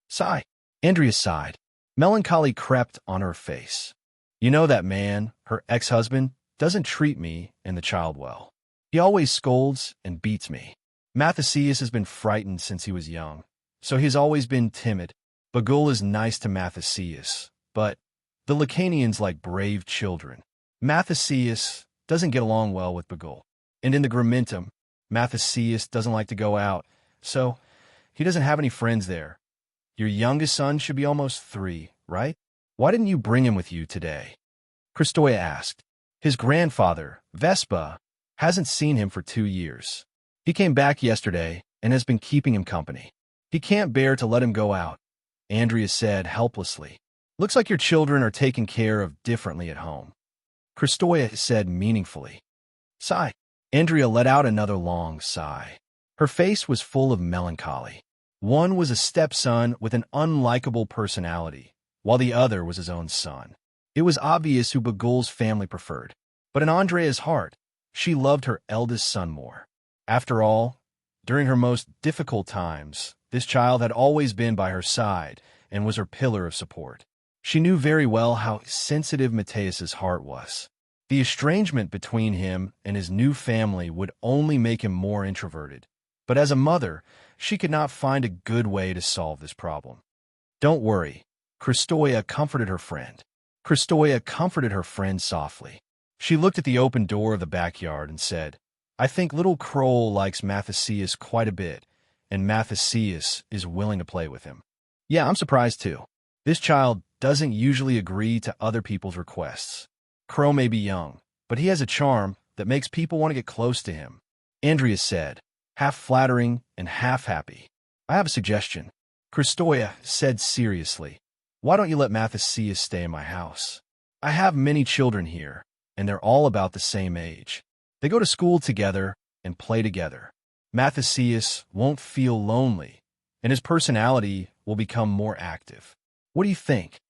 Sigh. Andrea sighed. Melancholy crept on her face. You know that man, her ex-husband, doesn't treat me and the child well. He always scolds and beats me. Mathesius has been frightened since he was young, so he's always been timid. Bagul is nice to Mathesius, but the Lacanians like brave children. Mathesius doesn't get along well with Bagul. And in the Gramentum, Mathesius doesn't like to go out, so he doesn't have any friends there. Your youngest son should be almost 3, right? Why didn't you bring him with you today? Kristoya asked. His grandfather, Vespa, hasn't seen him for 2 years. He came back yesterday and has been keeping him company. He can't bear to let him go out, Andrea said helplessly. Looks like your children are taken care of differently at home. Kristoya said meaningfully. Sigh. Andrea let out another long sigh. Her face was full of melancholy. One was a stepson with an unlikable personality, while the other was his own son. It was obvious who Bagul's family preferred, but in Andrea's heart, she loved her eldest son more. After all, during her most difficult times, this child had always been by her side and was her pillar of support. She knew very well how sensitive Mateus's heart was. The estrangement between him and his new family would only make him more introverted. But as a mother, she could not find a good way to solve this problem. Don't worry, Kristoya comforted her friend. Kristoya comforted her friend softly. She looked at the open door of the backyard and said, I think little Kroll likes Mathesius quite a bit, and Mathesius is willing to play with him. Yeah, I'm surprised too. This child doesn't usually agree to other people's requests. Crow may be young, but he has a charm that makes people want to get close to him. Andrea said, half flattering and half happy. I have a suggestion. Kristoya said seriously. Why don't you let Mathesius stay in my house? I have many children here, and they're all about the same age. They go to school together and play together. Mathesius won't feel lonely, and his personality will become more active. What do you think?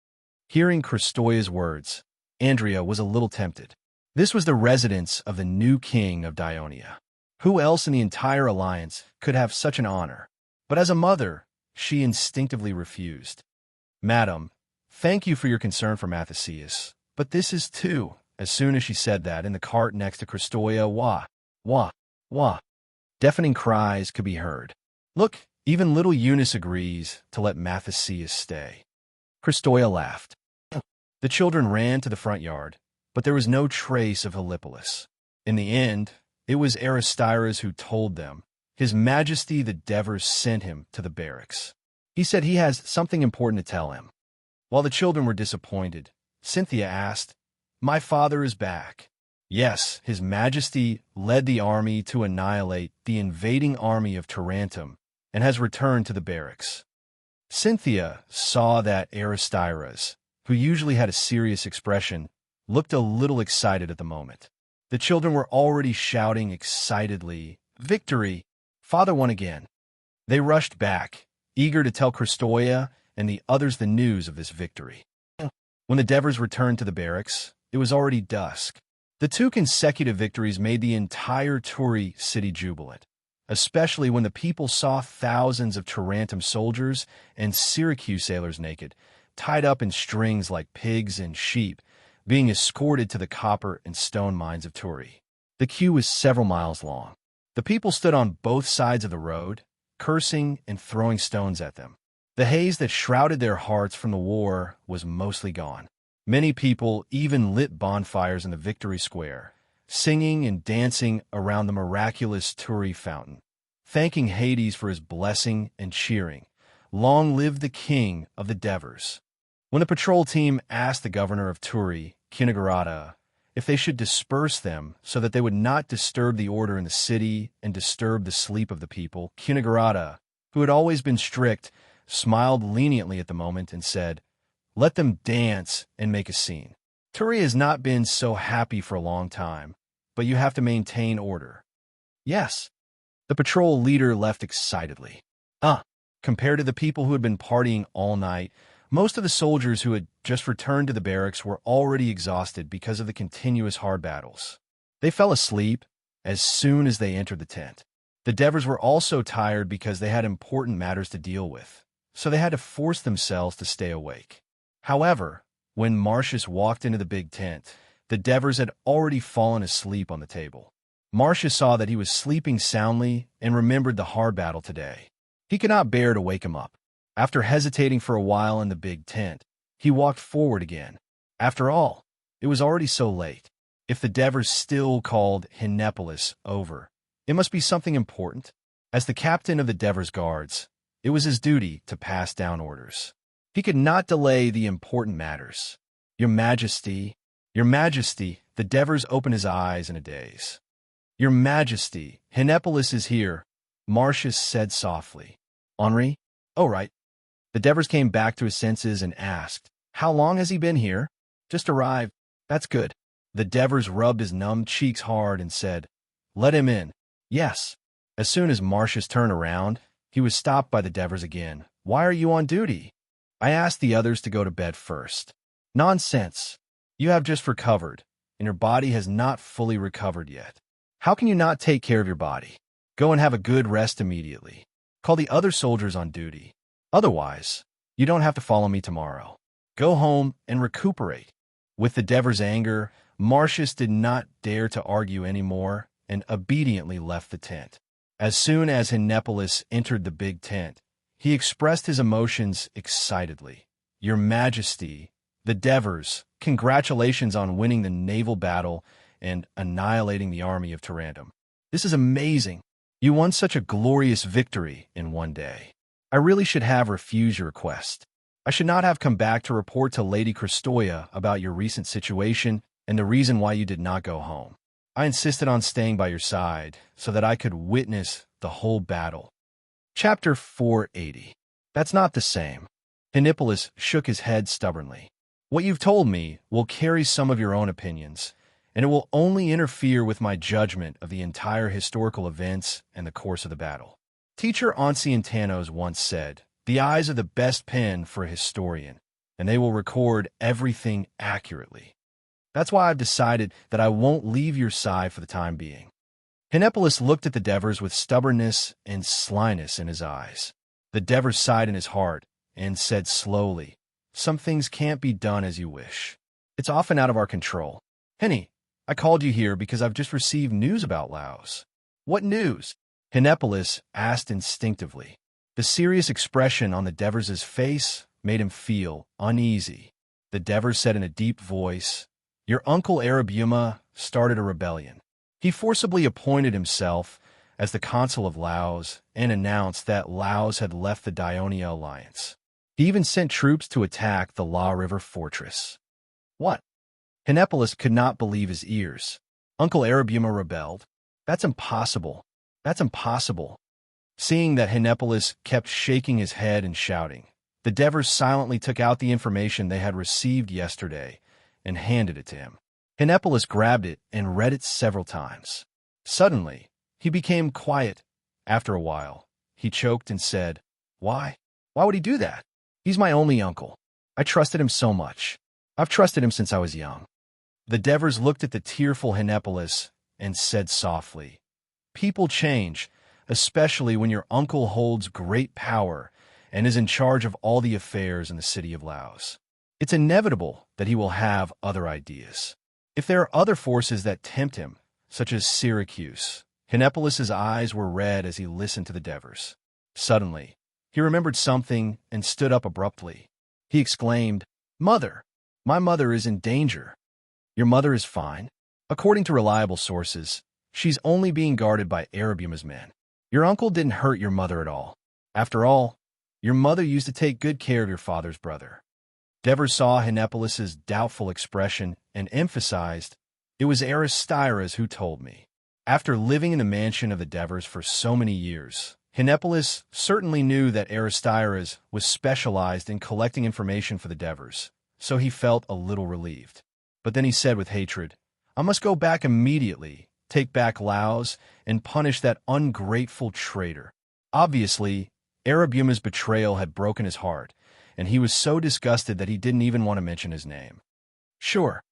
Hearing Kristoya's words, Andrea was a little tempted. This was the residence of the new king of Dionia. Who else in the entire alliance could have such an honor? But as a mother, she instinctively refused. Madam, thank you for your concern for Mathesius, But this is too. As soon as she said that, in the cart next to Kristoya, wah, wah, wah. Deafening cries could be heard. Look, even little Eunice agrees to let Mathesius stay. Kristoya laughed. The children ran to the front yard, but there was no trace of Helipolis. In the end, it was Aristyras who told them. His Majesty the Devers sent him to the barracks. He said he has something important to tell him. While the children were disappointed, Cynthia asked, "My father is back." Yes, His Majesty led the army to annihilate the invading army of Tarentum and has returned to the barracks. Cynthia saw that Aristyras, who usually had a serious expression, looked a little excited at the moment. The children were already shouting excitedly, "Victory! Father won again." They rushed back, eager to tell Kristoya and the others the news of this victory. When the Devers returned to the barracks, it was already dusk. The 2 consecutive victories made the entire Turi city jubilant, especially when the people saw thousands of Tarentum soldiers and Syracuse sailors naked, tied up in strings like pigs and sheep, being escorted to the copper and stone mines of Turi. The queue was several miles long. The people stood on both sides of the road, cursing and throwing stones at them. The haze that shrouded their hearts from the war was mostly gone. Many people even lit bonfires in the Victory Square, singing and dancing around the miraculous Turi fountain, thanking Hades for his blessing and cheering, "Long live the king of the Devers." When the patrol team asked the governor of Turi, Kinagarata, if they should disperse them so that they would not disturb the order in the city and disturb the sleep of the people, Kinagarata, who had always been strict, smiled leniently at the moment and said, "Let them dance and make a scene. Turi has not been so happy for a long time, but you have to maintain order." Yes. The patrol leader left excitedly. Compared to the people who had been partying all night, most of the soldiers who had just returned to the barracks were already exhausted because of the continuous hard battles. They fell asleep as soon as they entered the tent. The Devers were also tired because they had important matters to deal with, so they had to force themselves to stay awake. However, when Marcius walked into the big tent, the Devers had already fallen asleep on the table. Marcius saw that he was sleeping soundly and remembered the hard battle today. He could not bear to wake him up. After hesitating for a while in the big tent, he walked forward again. After all, it was already so late. If the Devers still called Henipolis over, it must be something important. As the captain of the Devers guards, it was his duty to pass down orders. He could not delay the important matters. Your Majesty, the Devers opened his eyes in a daze. Your Majesty, Henipolis is here, Marcius said softly. Henri? Oh, right. The Devers came back to his senses and asked, "How long has he been here?" "Just arrived." "That's good." The Devers rubbed his numb cheeks hard and said, "Let him in." "Yes." As soon as Marcius turned around, he was stopped by the Devers again. "Why are you on duty?" "I asked the others to go to bed first." "Nonsense. You have just recovered, and your body has not fully recovered yet. How can you not take care of your body? Go and have a good rest immediately. Call the other soldiers on duty. Otherwise, you don't have to follow me tomorrow. Go home and recuperate." With the Devers' anger, Marcius did not dare to argue any more and obediently left the tent. As soon as Henipolis entered the big tent, he expressed his emotions excitedly. "Your Majesty, the Devers, congratulations on winning the naval battle and annihilating the army of Tarentum. This is amazing. You won such a glorious victory in one day. I really should have refused your request. I should not have come back to report to Lady Kristoya about your recent situation and the reason why you did not go home. I insisted on staying by your side so that I could witness the whole battle." Chapter 480. That's not the same. Henipolis shook his head stubbornly. "What you've told me will carry some of your own opinions, and it will only interfere with my judgment of the entire historical events and the course of the battle. Teacher Ancientanos once said, 'The eyes are the best pen for a historian, and they will record everything accurately.' That's why I've decided that I won't leave your side for the time being." Henipolis looked at the Devers with stubbornness and slyness in his eyes. The Devers sighed in his heart and said slowly, "Some things can't be done as you wish. It's often out of our control. Henny, I called you here because I've just received news about Laos. What news? Hinepolis asked instinctively. The serious expression on the Devers' face made him feel uneasy. The Devers said in a deep voice, "Your uncle Arabuma started a rebellion. He forcibly appointed himself as the consul of Laos and announced that Laos had left the Dionia alliance. He even sent troops to attack the La River fortress." What? Hinepolis could not believe his ears. Uncle Arabuma rebelled? That's impossible. That's impossible. Seeing that Hinepolis kept shaking his head and shouting, the Devers silently took out the information they had received yesterday and handed it to him. Hinepolis grabbed it and read it several times. Suddenly, he became quiet. After a while, he choked and said, "Why? Why would he do that? He's my only uncle. I trusted him so much. I've trusted him since I was young." The Devers looked at the tearful Hinepolis and said softly, "People change, especially when your uncle holds great power and is in charge of all the affairs in the city of Laos. It's inevitable that he will have other ideas. If there are other forces that tempt him, such as Syracuse." Hinepolis's eyes were red as he listened to the Devers. Suddenly, he remembered something and stood up abruptly. He exclaimed, "Mother! My mother is in danger." "Your mother is fine. According to reliable sources, she's only being guarded by Arabuma's men. Your uncle didn't hurt your mother at all. After all, your mother used to take good care of your father's brother." Devers saw Hinepolis's doubtful expression and emphasized, "It was Aristyras who told me." After living in the mansion of the Devers for so many years, Hinepolis certainly knew that Aristyras was specialized in collecting information for the Devers, so he felt a little relieved. But then he said with hatred, "I must go back immediately, take back Laos, and punish that ungrateful traitor." Obviously, Arabuma's betrayal had broken his heart, and he was so disgusted that he didn't even want to mention his name. "Sure."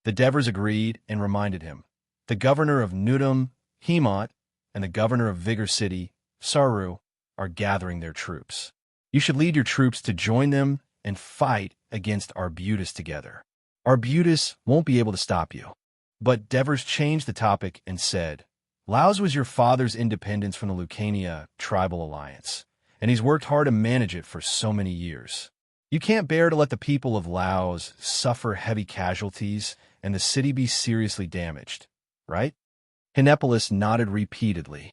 The Devers agreed and reminded him, "The governor of Nudum, Hemont, and the governor of Vigor City, Saru, are gathering their troops. You should lead your troops to join them and fight against Arbutus together. Arbutus won't be able to stop you." But Devers changed the topic and said, "Laos was your father's independence from the Lucania tribal alliance, and he's worked hard to manage it for so many years. You can't bear to let the people of Laos suffer heavy casualties and the city be seriously damaged, right?" Hinepolis nodded repeatedly.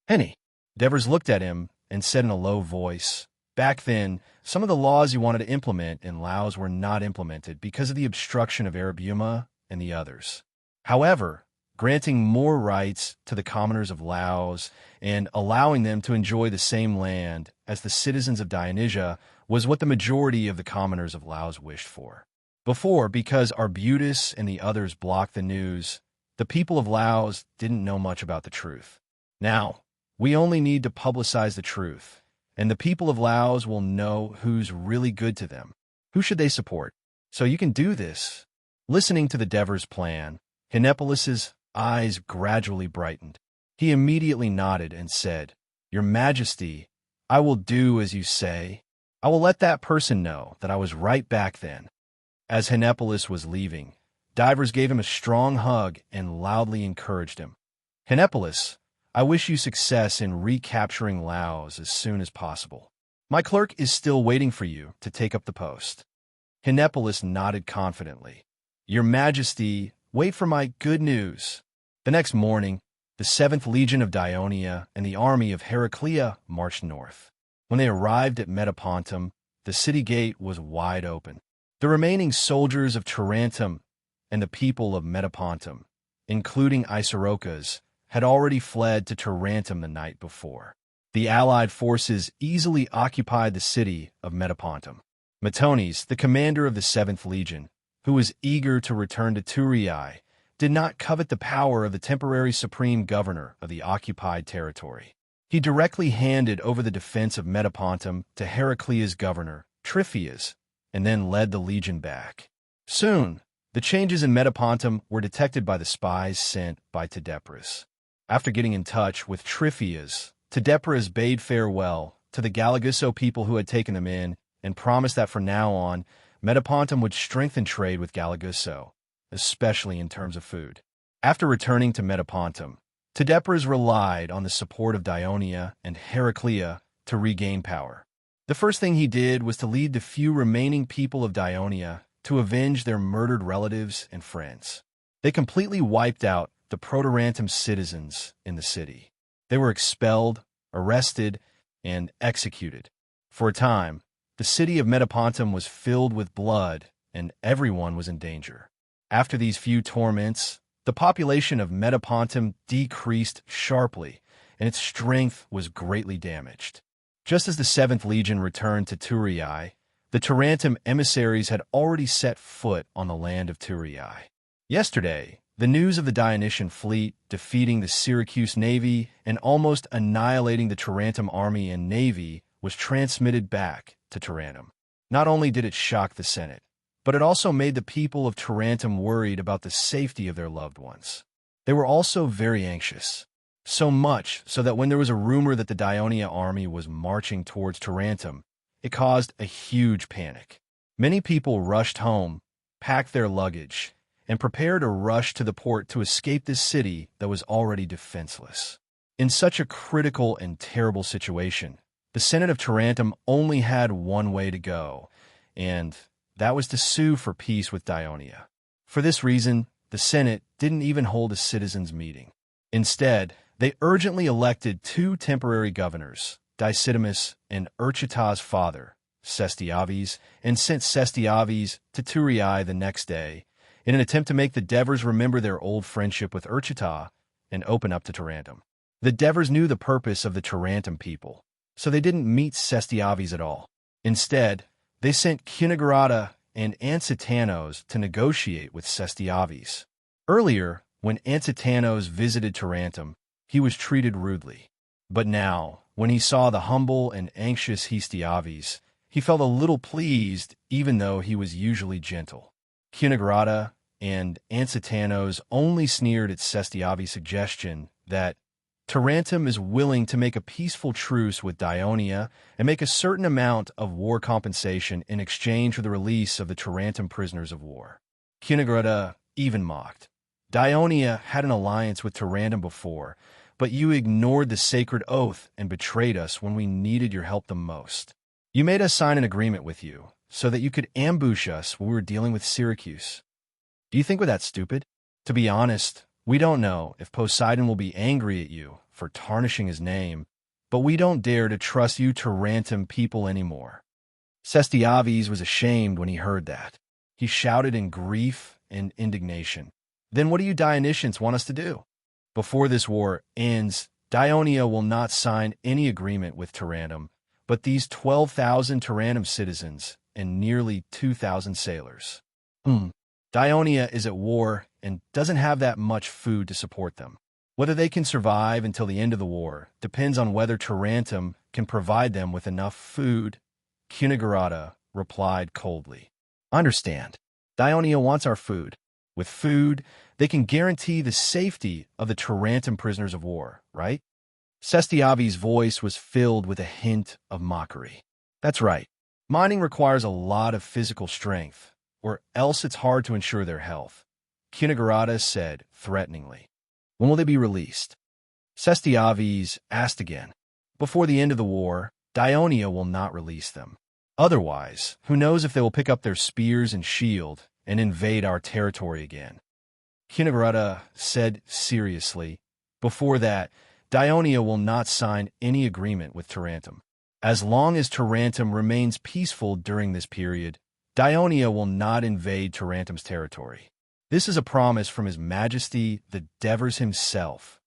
"Henny." Devers looked at him and said in a low voice, "Back then, some of the laws you wanted to implement in Laos were not implemented because of the obstruction of Arabuma and the others. However, granting more rights to the commoners of Laos and allowing them to enjoy the same land as the citizens of Dionysia was what the majority of the commoners of Laos wished for. Before, because Arbutus and the others blocked the news, the people of Laos didn't know much about the truth. Now, we only need to publicize the truth, and the people of Laos will know who's really good to them. Who should they support? So you can do this." Listening to the Devers' plan, Hinepolis's eyes gradually brightened. He immediately nodded and said, "Your Majesty, I will do as you say. I will let that person know that I was right back then." As Hinepolis was leaving, Devers gave him a strong hug and loudly encouraged him. "Hinepolis, I wish you success in recapturing Laos as soon as possible. My clerk is still waiting for you to take up the post." Hinepolis nodded confidently. "Your Majesty, wait for my good news." The next morning, the 7th Legion of Dionia and the army of Heraclea marched north. When they arrived at Metapontum, the city gate was wide open. The remaining soldiers of Tarentum and the people of Metapontum, including Isorokas, had already fled to Tarentum the night before. The allied forces easily occupied the city of Metapontum. Metones, the commander of the 7th Legion, who was eager to return to Turiae, did not covet the power of the temporary supreme governor of the occupied territory. He directly handed over the defense of Metapontum to Heraclea's governor, Tryphias, and then led the legion back. Soon, the changes in Metapontum were detected by the spies sent by Tadepras. After getting in touch with Tryphias, Tadepras bade farewell to the Galagusso people who had taken them in and promised that from now on, Metapontum would strengthen trade with Galagusso, especially in terms of food. After returning to Metapontum, Tadepras relied on the support of Dionia and Heraclea to regain power. The first thing he did was to lead the few remaining people of Dionia to avenge their murdered relatives and friends. They completely wiped out the Protorantum citizens in the city. They were expelled, arrested, and executed. For a time, the city of Metapontum was filled with blood, and everyone was in danger. After these few torments, the population of Metapontum decreased sharply, and its strength was greatly damaged. Just as the 7th Legion returned to Turiae, the Tarantum emissaries had already set foot on the land of Turiae. Yesterday, the news of the Dionysian fleet defeating the Syracuse navy and almost annihilating the Tarantum army and navy was transmitted back to Tarantum. Not only did it shock the Senate, but it also made the people of Tarantum worried about the safety of their loved ones. They were also very anxious. So much so that when there was a rumor that the Dionia army was marching towards Tarantum, it caused a huge panic. Many people rushed home, packed their luggage, and prepared to rush to the port to escape this city that was already defenseless. In such a critical and terrible situation, the Senate of Tarantum only had one way to go, and that was to sue for peace with Dionia. For this reason, the Senate didn't even hold a citizens' meeting. Instead, they urgently elected 2 temporary governors, Dicidamus and Urchita's father, Cestiaves, and sent Cestiaves to Turiae the next day in an attempt to make the Devers remember their old friendship with Urchita and open up to Tarantum. The Devers knew the purpose of the Tarantum people, so they didn't meet Cestiaves at all. Instead, they sent Cunigarata and Ancitanos to negotiate with Cestiaves. Earlier, when Ancitanos visited Tarantum, he was treated rudely. But now, when he saw the humble and anxious Histiaves, he felt a little pleased even though he was usually gentle. Cunigarata and Ancitanos only sneered at Cestiaves' suggestion that Tarantum is willing to make a peaceful truce with Dionia and make a certain amount of war compensation in exchange for the release of the Tarantum prisoners of war. Cunigarata even mocked. Dionia had an alliance with Tarantum before, but you ignored the sacred oath and betrayed us when we needed your help the most. You made us sign an agreement with you so that you could ambush us when we were dealing with Syracuse. Do you think we're that stupid? To be honest, we don't know if Poseidon will be angry at you for tarnishing his name, but we don't dare to trust you Tarantum people anymore. Cestiaves was ashamed when he heard that. He shouted in grief and indignation. Then what do you Dionysians want us to do? Before this war ends, Dionia will not sign any agreement with Tarantum, but these 12,000 Tarantum citizens and nearly 2,000 sailors. Dionia is at war and doesn't have that much food to support them. Whether they can survive until the end of the war depends on whether Tarantum can provide them with enough food. Cunigarata replied coldly. Understand. Dionia wants our food. With food, they can guarantee the safety of the Tarantum prisoners of war, right? Cestiaves' voice was filled with a hint of mockery. That's right. Mining requires a lot of physical strength, or else it's hard to ensure their health. Cunigarata said threateningly. When will they be released? Cestiaves asked again. Before the end of the war, Dionia will not release them. Otherwise, who knows if they will pick up their spears and shield and invade our territory again. Cunigarata said seriously. Before that, Dionia will not sign any agreement with Tarantum. As long as Tarantum remains peaceful during this period, Dionia will not invade Tarantum's territory. This is a promise from His Majesty the Devers himself.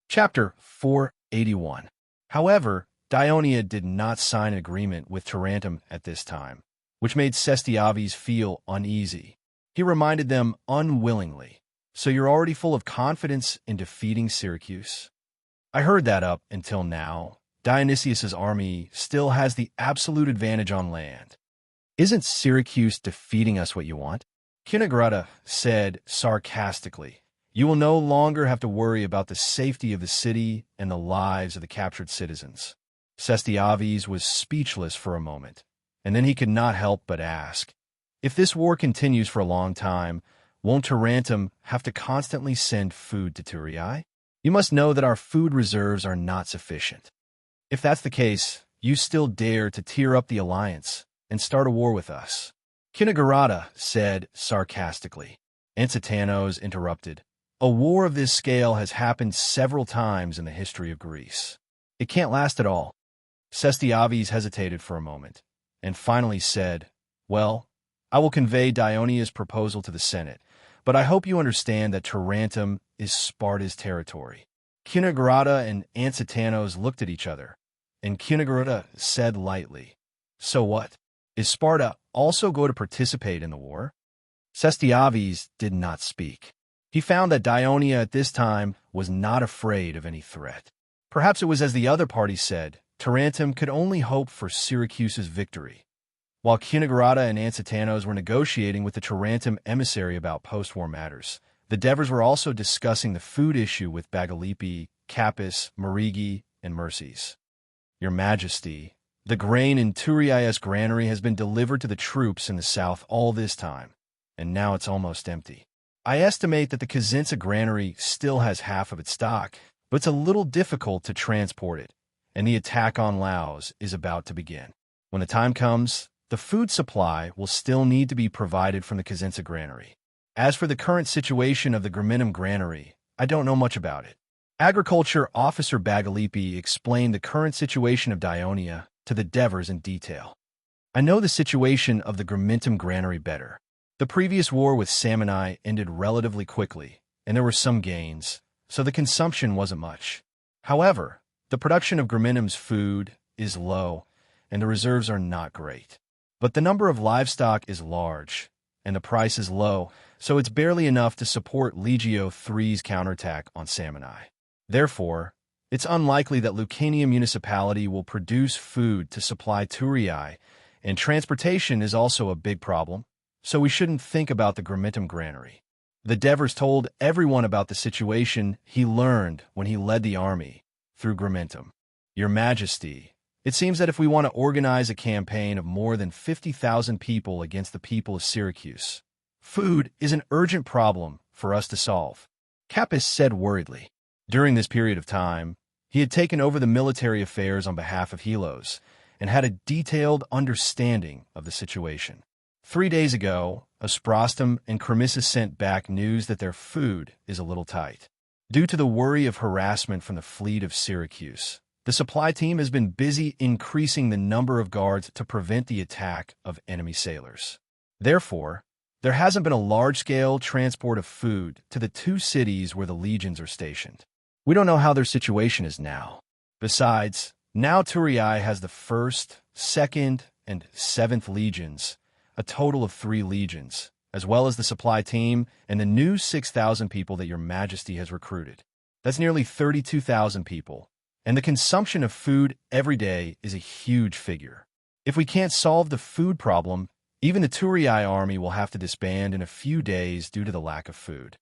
Chapter 481. However, Dionia did not sign an agreement with Tarantum at this time, which made Cestiaves feel uneasy. He reminded them unwillingly, "So you're already full of confidence in defeating Syracuse?" I heard that up until now, Dionysius's army still has the absolute advantage on land. Isn't Syracuse defeating us what you want? Cunigarata said sarcastically, "You will no longer have to worry about the safety of the city and the lives of the captured citizens." Cestiaves was speechless for a moment, and then he could not help but ask, If this war continues for a long time, won't Tarantum have to constantly send food to Turii? You must know that our food reserves are not sufficient. If that's the case, you still dare to tear up the alliance and start a war with us. Kinagarata said sarcastically. Ansitanos interrupted. A war of this scale has happened several times in the history of Greece. It can't last at all. Sestiaves hesitated for a moment, and finally said, Well, I will convey Dionia's proposal to the Senate, but I hope you understand that Tarantum is Sparta's territory. Kinagarata and Ansitanos looked at each other, and Kinagarata said lightly, So what? Is Sparta also going to participate in the war? Sestiaves did not speak. He found that Dionia at this time was not afraid of any threat. Perhaps it was as the other party said, Tarantum could only hope for Syracuse's victory. While Kinagarata and Ansitanos were negotiating with the Tarantum emissary about post-war matters, the Devers were also discussing the food issue with Bagalipi, Capys, Marigi, and Merces. Your Majesty, the grain in Turii's granary has been delivered to the troops in the south all this time, and now it's almost empty. I estimate that the Kazinsa granary still has half of its stock, but it's a little difficult to transport it, and the attack on Laos is about to begin. When the time comes, the food supply will still need to be provided from the Kazinsa granary. As for the current situation of the Graminum granary, I don't know much about it. Agriculture Officer Bagalipi explained the current situation of Dionia to the Devers in detail. I know the situation of the Gramintum granary better. The previous war with Salmoni ended relatively quickly, and there were some gains, so the consumption wasn't much. However, the production of Graminum's food is low, and the reserves are not great. But the number of livestock is large, and the price is low, so it's barely enough to support Legio III's counterattack on Salmoni. Therefore, it's unlikely that Lucania municipality will produce food to supply Turii, and transportation is also a big problem, so we shouldn't think about the Gramintum granary. The Devers told everyone about the situation he learned when he led the army through Gramintum. Your Majesty, it seems that if we want to organize a campaign of more than 50,000 people against the people of Syracuse, food is an urgent problem for us to solve, Capys said worriedly. During this period of time, he had taken over the military affairs on behalf of Helos and had a detailed understanding of the situation. 3 days ago, Asprostum and Cramissus sent back news that their food is a little tight. Due to the worry of harassment from the fleet of Syracuse, the supply team has been busy increasing the number of guards to prevent the attack of enemy sailors. Therefore, there hasn't been a large-scale transport of food to the 2 cities where the legions are stationed. We don't know how their situation is now. Besides, now Turii has the 1st, 2nd, and 7th legions, a total of 3 legions, as well as the supply team and the new 6,000 people that your Majesty has recruited. That's nearly 32,000 people, and the consumption of food every day is a huge figure. If we can't solve the food problem, even the Turii army will have to disband in a few days due to the lack of food.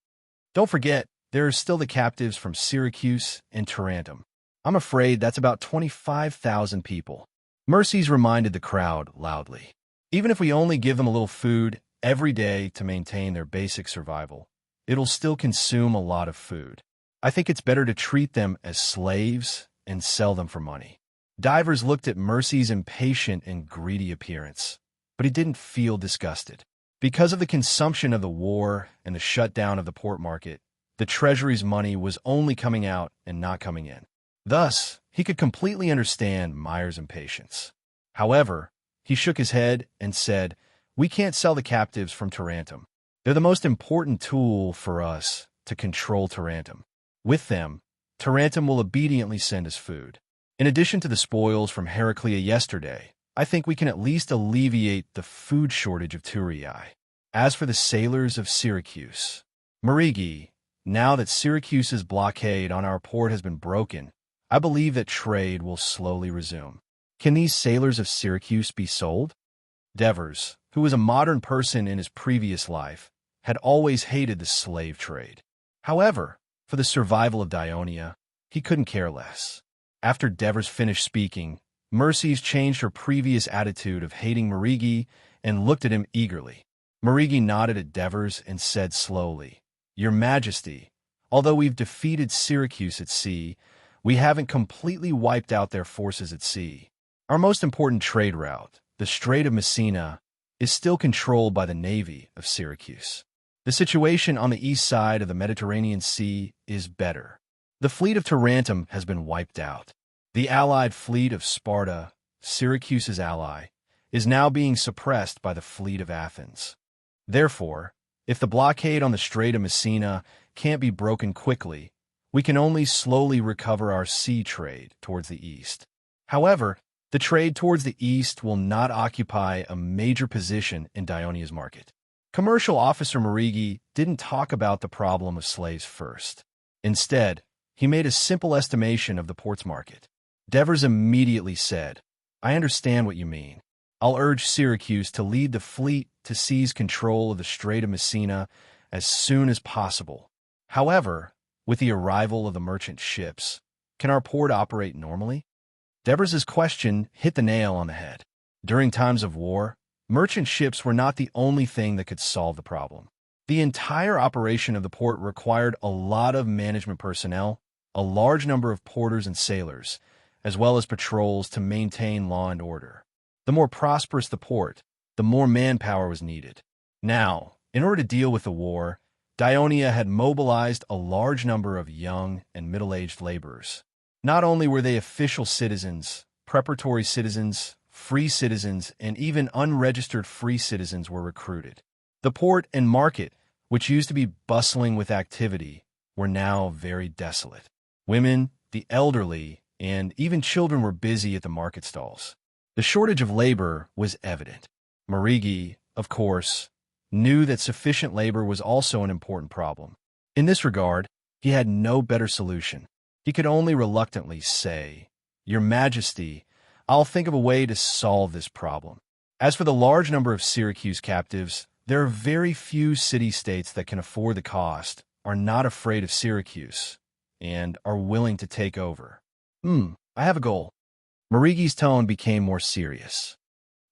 Don't forget, there are still the captives from Syracuse and Tarantum. I'm afraid that's about 25,000 people. Merces reminded the crowd loudly. Even if we only give them a little food every day to maintain their basic survival, it'll still consume a lot of food. I think it's better to treat them as slaves and sell them for money. Divers looked at Mercy's impatient and greedy appearance, but he didn't feel disgusted. Because of the consumption of the war and the shutdown of the port market, the treasury's money was only coming out and not coming in. Thus, he could completely understand Meyer's impatience. However, he shook his head and said, We can't sell the captives from Tarantum. They're the most important tool for us to control Tarantum. With them, Tarantum will obediently send us food. In addition to the spoils from Heraclea yesterday, I think we can at least alleviate the food shortage of Turii. As for the sailors of Syracuse, Marigi, now that Syracuse's blockade on our port has been broken, I believe that trade will slowly resume. Can these sailors of Syracuse be sold? Devers, who was a modern person in his previous life, had always hated the slave trade. However, for the survival of Dionia, he couldn't care less. After Devers finished speaking, Merces changed her previous attitude of hating Marigi and looked at him eagerly. Marigi nodded at Devers and said slowly, "Your Majesty, although we've defeated Syracuse at sea, we haven't completely wiped out their forces at sea. Our most important trade route, the Strait of Messina, is still controlled by the navy of Syracuse. The situation on the east side of the Mediterranean Sea is better. The fleet of Tarentum has been wiped out. The allied fleet of Sparta, Syracuse's ally, is now being suppressed by the fleet of Athens. Therefore, if the blockade on the Strait of Messina can't be broken quickly, we can only slowly recover our sea trade towards the east. However, the trade towards the east will not occupy a major position in Dionia's market." Commercial officer Marigi didn't talk about the problem of slaves first. Instead, he made a simple estimation of the port's market. Devers immediately said, "I understand what you mean. I'll urge Syracuse to lead the fleet to seize control of the Strait of Messina as soon as possible. However, with the arrival of the merchant ships, can our port operate normally?" Devers' question hit the nail on the head. During times of war, merchant ships were not the only thing that could solve the problem. The entire operation of the port required a lot of management personnel, a large number of porters and sailors, as well as patrols to maintain law and order. The more prosperous the port, the more manpower was needed. Now, in order to deal with the war, Dionia had mobilized a large number of young and middle-aged laborers. Not only were they official citizens, preparatory citizens, free citizens, and even unregistered free citizens were recruited. The port and market, which used to be bustling with activity, were now very desolate. Women, the elderly, and even children were busy at the market stalls. The shortage of labor was evident. Marigi, of course, knew that sufficient labor was also an important problem. In this regard, he had no better solution. He could only reluctantly say, "Your Majesty, I'll think of a way to solve this problem. As for the large number of Syracuse captives, there are very few city-states that can afford the cost, are not afraid of Syracuse, and are willing to take over. I have a goal." Marigi's tone became more serious.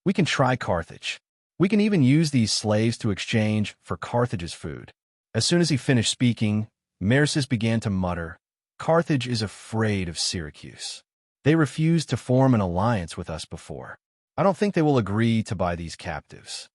"We can try Carthage. We can even use these slaves to exchange for Carthage's food." As soon as he finished speaking, Marsus began to mutter, "Carthage is afraid of Syracuse. They refused to form an alliance with us before. I don't think they will agree to buy these captives."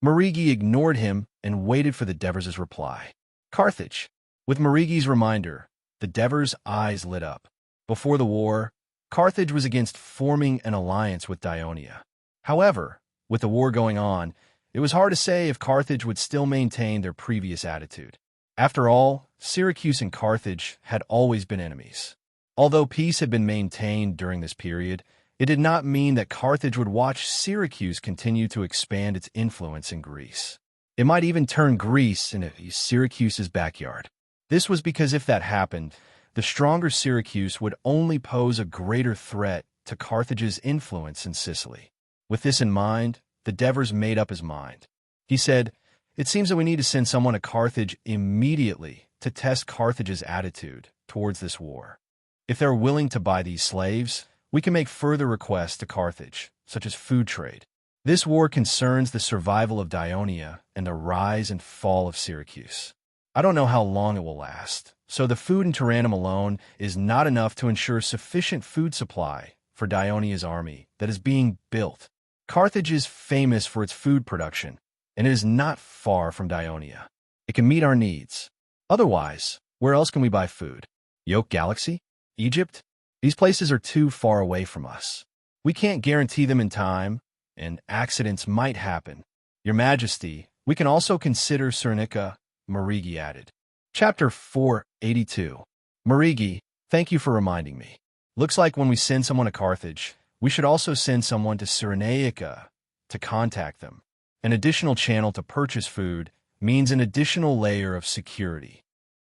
Marigi ignored him and waited for the Devers' reply. Carthage. With Marigi's reminder, the Devers' eyes lit up. Before the war, Carthage was against forming an alliance with Dionia. However, with the war going on, it was hard to say if Carthage would still maintain their previous attitude. After all, Syracuse and Carthage had always been enemies. Although peace had been maintained during this period, it did not mean that Carthage would watch Syracuse continue to expand its influence in Greece. It might even turn Greece into Syracuse's backyard. This was because if that happened, the stronger Syracuse would only pose a greater threat to Carthage's influence in Sicily. With this in mind, the Devers made up his mind. He said, "It seems that we need to send someone to Carthage immediately to test Carthage's attitude towards this war. If they're willing to buy these slaves, we can make further requests to Carthage, such as food trade. This war concerns the survival of Dionia and the rise and fall of Syracuse. I don't know how long it will last, so the food in Tarentum alone is not enough to ensure sufficient food supply for Dionia's army that is being built. Carthage is famous for its food production, and it is not far from Dionia. It can meet our needs. Otherwise, where else can we buy food? Yoke Galaxy? Egypt? These places are too far away from us. We can't guarantee them in time, and accidents might happen. Your Majesty, we can also consider Cernica," Marigi added. Chapter 482. Marigi, thank you for reminding me. Looks like when we send someone to Carthage, we should also send someone to Cyrenaica to contact them. An additional channel to purchase food means an additional layer of security.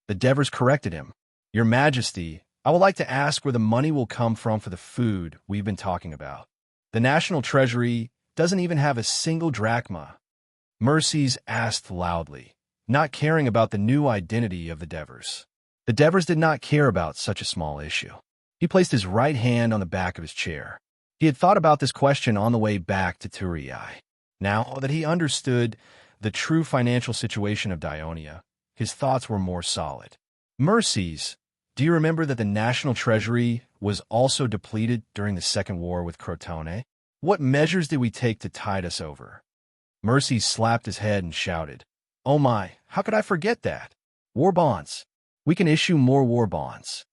The Devers corrected him. Your Majesty, I would like to ask where the money will come from for the food we've been talking about. The National Treasury doesn't even have a single drachma. Marsus asked loudly, not caring about the new identity of the Devers. The Devers did not care about such a small issue. He placed his right hand on the back of his chair. He had thought about this question on the way back to Turii. Now that he understood the true financial situation of Dionia, his thoughts were more solid. Mercies, do you remember that the national treasury was also depleted during the Second War with Crotone? What measures did we take to tide us over? Mercies slapped his head and shouted, "Oh my, how could I forget that? War bonds. We can issue more war bonds."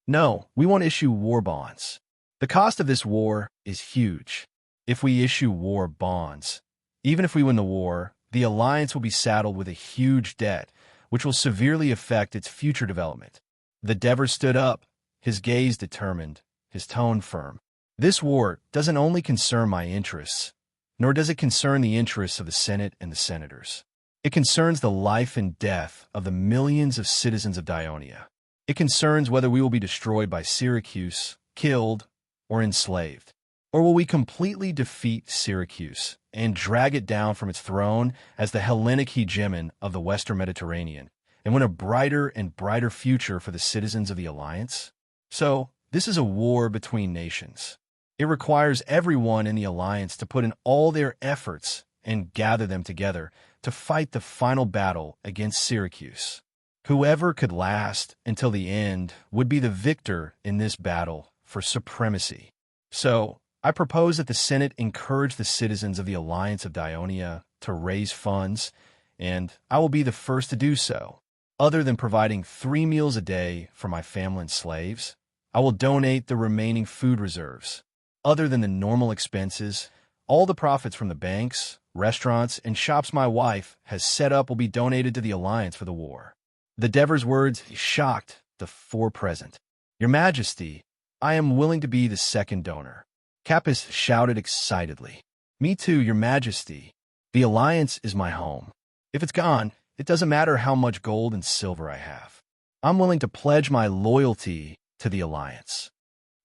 "No, we won't issue war bonds. The cost of this war is huge. If we issue war bonds, even if we win the war, the alliance will be saddled with a huge debt, which will severely affect its future development." The Devers stood up, his gaze determined, his tone firm. "This war doesn't only concern my interests, nor does it concern the interests of the Senate and the senators. It concerns the life and death of the millions of citizens of Dionia. It concerns whether we will be destroyed by Syracuse, killed, or enslaved. Or will we completely defeat Syracuse and drag it down from its throne as the Hellenic hegemon of the Western Mediterranean and win a brighter and brighter future for the citizens of the Alliance? So, this is a war between nations. It requires everyone in the Alliance to put in all their efforts and gather them together to fight the final battle against Syracuse. Whoever could last until the end would be the victor in this battle for supremacy. So, I propose that the Senate encourage the citizens of the Alliance of Dionia to raise funds, and I will be the first to do so. Other than providing 3 meals a day for my family and slaves, I will donate the remaining food reserves. Other than the normal expenses, all the profits from the banks, restaurants, and shops my wife has set up will be donated to the Alliance for the war." The Devers' words shocked the four present. "Your Majesty, I am willing to be the second donor." Capys shouted excitedly. "Me too, Your Majesty. The Alliance is my home. If it's gone, it doesn't matter how much gold and silver I have. I'm willing to pledge my loyalty to the Alliance."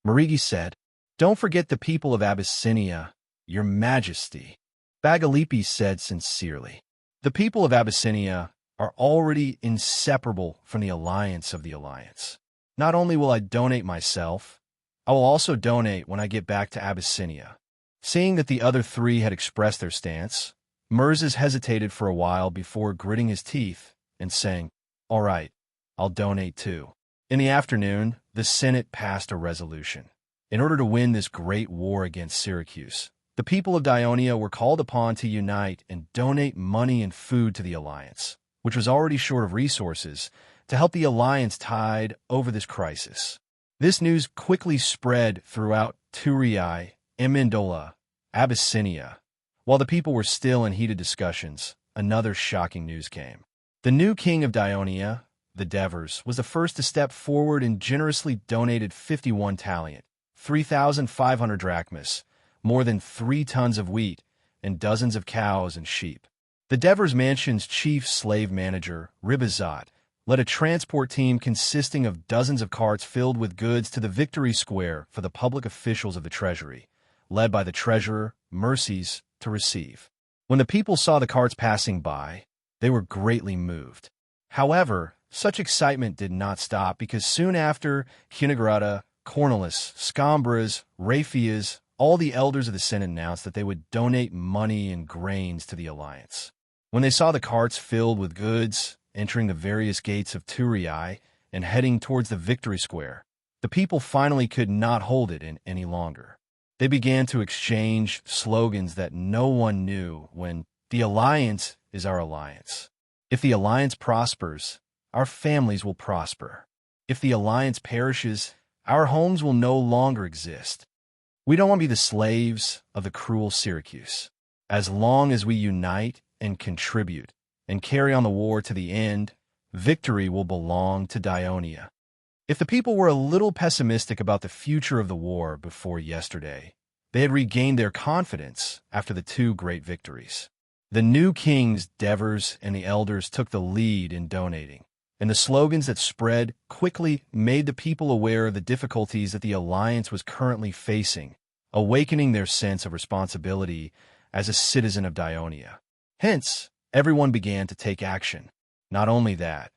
Marigi said, "Don't forget the people of Abyssinia, Your Majesty." Bagalipi said sincerely, "The people of Abyssinia are already inseparable from the alliance of the Alliance. Not only will I donate myself, I will also donate when I get back to Abyssinia." Seeing that the other three had expressed their stance, Merzes hesitated for a while before gritting his teeth and saying, "All right, I'll donate too." In the afternoon, the Senate passed a resolution. In order to win this great war against Syracuse, the people of Dionia were called upon to unite and donate money and food to the Alliance, which was already short of resources, to help the Alliance tide over this crisis. This news quickly spread throughout Turii, Amendola, Abyssinia. While the people were still in heated discussions, another shocking news came. The new king of Dionia, the Devers, was the first to step forward and generously donated 51 talent, 3,500 drachmas, more than 3 tons of wheat, and dozens of cows and sheep. The Devers Mansion's chief slave manager, Ribazat, led a transport team consisting of dozens of carts filled with goods to the Victory Square for the public officials of the Treasury, led by the treasurer, Mercies, to receive. When the people saw the carts passing by, they were greatly moved. However, such excitement did not stop because soon after, Cunigrata, Cornelis, Scombras, Raphias, all the elders of the Senate announced that they would donate money and grains to the Alliance. When they saw the carts filled with goods, entering the various gates of Turii and heading towards the Victory Square, the people finally could not hold it in any longer. They began to exchange slogans that no one knew when "The Alliance is our alliance. If the Alliance prospers, our families will prosper. If the Alliance perishes, our homes will no longer exist. We don't want to be the slaves of the cruel Syracuse. As long as we unite and contribute and carry on the war to the end, victory will belong to Dionia." If the people were a little pessimistic about the future of the war before yesterday, they had regained their confidence after the 2 great victories. The new kings, Devers, and the elders took the lead in donating, and the slogans that spread quickly made the people aware of the difficulties that the Alliance was currently facing, awakening their sense of responsibility as a citizen of Dionia. Hence, everyone began to take action. Not only that,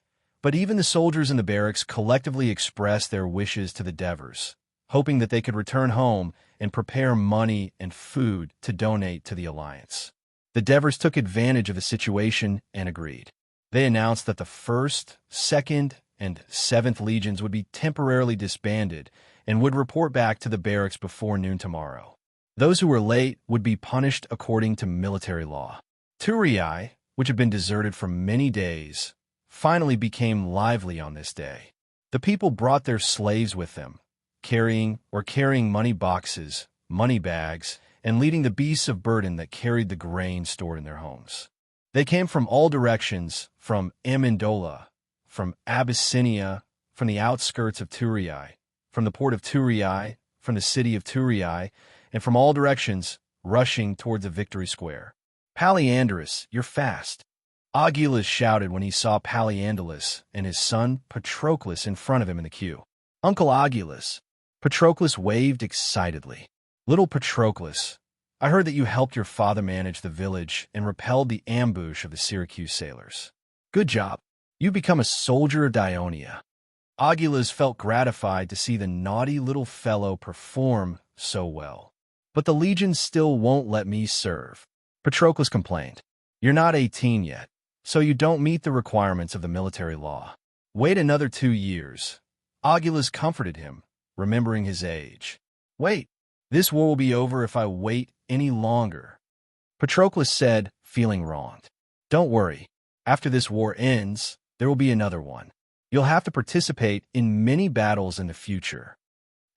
but even the soldiers in the barracks collectively expressed their wishes to the Devers, hoping that they could return home and prepare money and food to donate to the Alliance. The Devers took advantage of the situation and agreed. They announced that the 1st, 2nd, and 7th Legions would be temporarily disbanded and would report back to the barracks before noon tomorrow. Those who were late would be punished according to military law. Turii, which had been deserted for many days, finally became lively on this day. The people brought their slaves with them, carrying money boxes, money bags, and leading the beasts of burden that carried the grain stored in their homes. They came from all directions, from Amendola, from Abyssinia, from the outskirts of Turii, from the port of Turii, from the city of Turii, and from all directions, rushing towards the victory square. "Polyandrus, you're fast!" Augilus shouted when he saw Polyandrus and his son Patroclus in front of him in the queue. "Uncle Augilus!" Patroclus waved excitedly. "Little Patroclus, I heard that you helped your father manage the village and repelled the ambush of the Syracuse sailors. Good job. You've become a soldier of Dionia." Augilus felt gratified to see the naughty little fellow perform so well. "But the legions still won't let me serve," Patroclus complained. "You're not 18 yet, so you don't meet the requirements of the military law. Wait another 2 years." Augilus comforted him, remembering his age. "Wait, this war will be over if I wait any longer," Patroclus said, feeling wronged. "Don't worry. After this war ends, there will be another one. You'll have to participate in many battles in the future,"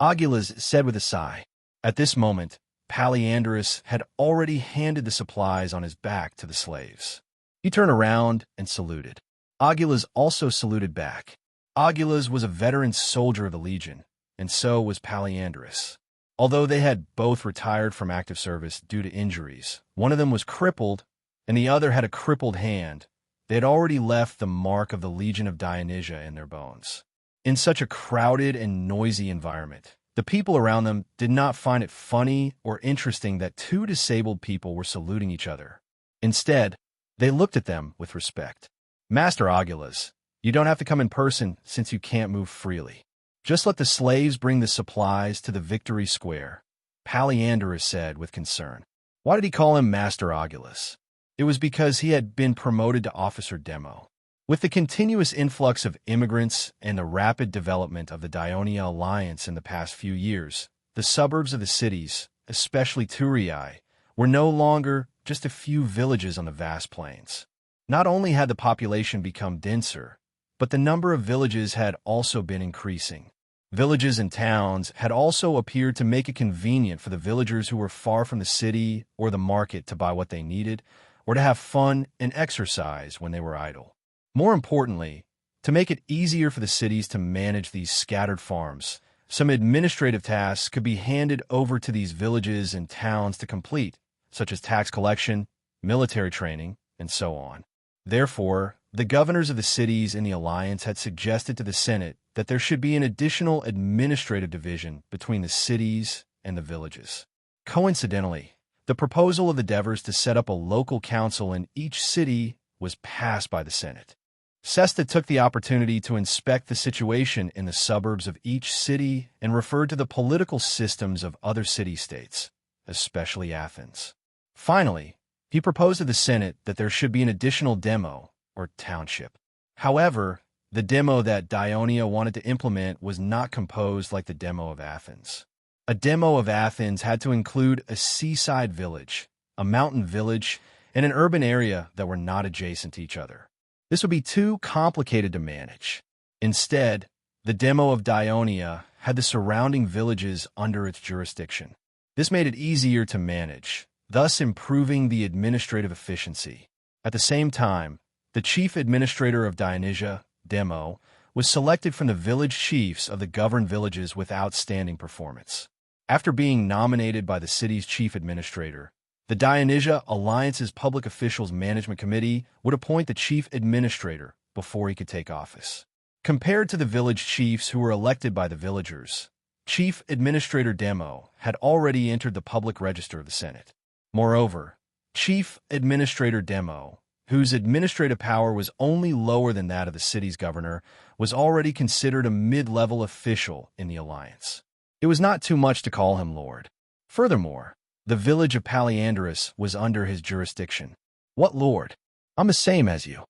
Augilus said with a sigh. At this moment, Polyandrus had already handed the supplies on his back to the slaves. He turned around and saluted. Augilus also saluted back. Augilus was a veteran soldier of the Legion, and so was Polyandrus. Although they had both retired from active service due to injuries, one of them was crippled, and the other had a crippled hand. They had already left the mark of the Legion of Dionysia in their bones. In such a crowded and noisy environment, the people around them did not find it funny or interesting that 2 disabled people were saluting each other. Instead, they looked at them with respect. "Master Augilus, you don't have to come in person since you can't move freely. Just let the slaves bring the supplies to the victory square," Polyandrus said with concern. Why did he call him Master Augilus? It was because he had been promoted to officer demo. With the continuous influx of immigrants and the rapid development of the Dionia alliance in the past few years, the suburbs of the cities, especially Turii, were no longer just a few villages on the vast plains. Not only had the population become denser, but the number of villages had also been increasing. Villages and towns had also appeared to make it convenient for the villagers who were far from the city or the market to buy what they needed, or to have fun and exercise when they were idle. More importantly, to make it easier for the cities to manage these scattered farms, some administrative tasks could be handed over to these villages and towns to complete, such as tax collection, military training, and so on. Therefore, the governors of the cities in the alliance had suggested to the Senate that there should be an additional administrative division between the cities and the villages. Coincidentally, the proposal of the Devers to set up a local council in each city was passed by the Senate. Sesta took the opportunity to inspect the situation in the suburbs of each city and referred to the political systems of other city-states, especially Athens. Finally, he proposed to the Senate that there should be an additional demo, or township. However, the demo that Dionia wanted to implement was not composed like the demo of Athens. A demo of Athens had to include a seaside village, a mountain village, and an urban area that were not adjacent to each other. This would be too complicated to manage. Instead, the demo of Dionia had the surrounding villages under its jurisdiction. This made it easier to manage, thus improving the administrative efficiency. At the same time, the chief administrator of Dionysia, Demo, was selected from the village chiefs of the governed villages with outstanding performance. After being nominated by the city's chief administrator, the Dionysia Alliance's Public Officials Management Committee would appoint the chief administrator before he could take office. Compared to the village chiefs who were elected by the villagers, Chief Administrator Demo had already entered the public register of the Senate. Moreover, Chief Administrator Demo, whose administrative power was only lower than that of the city's governor, was already considered a mid-level official in the alliance. It was not too much to call him Lord. Furthermore, The village of Polyandrus was under his jurisdiction. What lord? I'm the same as you.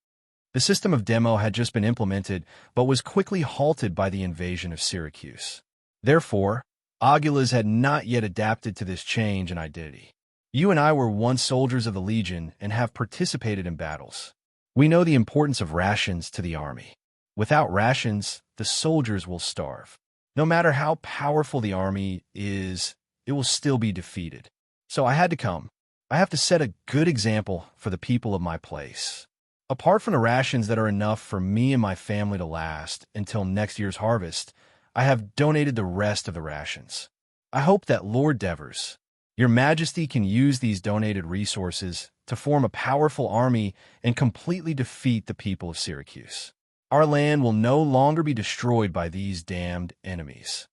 The system of demo had just been implemented, but was quickly halted by the invasion of Syracuse. Therefore, Aguilas had not yet adapted to this change in identity. You and I were once soldiers of the Legion and have participated in battles. We know the importance of rations to the army. Without rations, the soldiers will starve. No matter how powerful the army is, it will still be defeated. So I had to come. I have to set a good example for the people of my place. Apart from the rations that are enough for me and my family to last until next year's harvest, I have donated the rest of the rations. I hope that Lord Devers, Your Majesty, can use these donated resources to form a powerful army and completely defeat the people of Syracuse. Our land will no longer be destroyed by these damned enemies.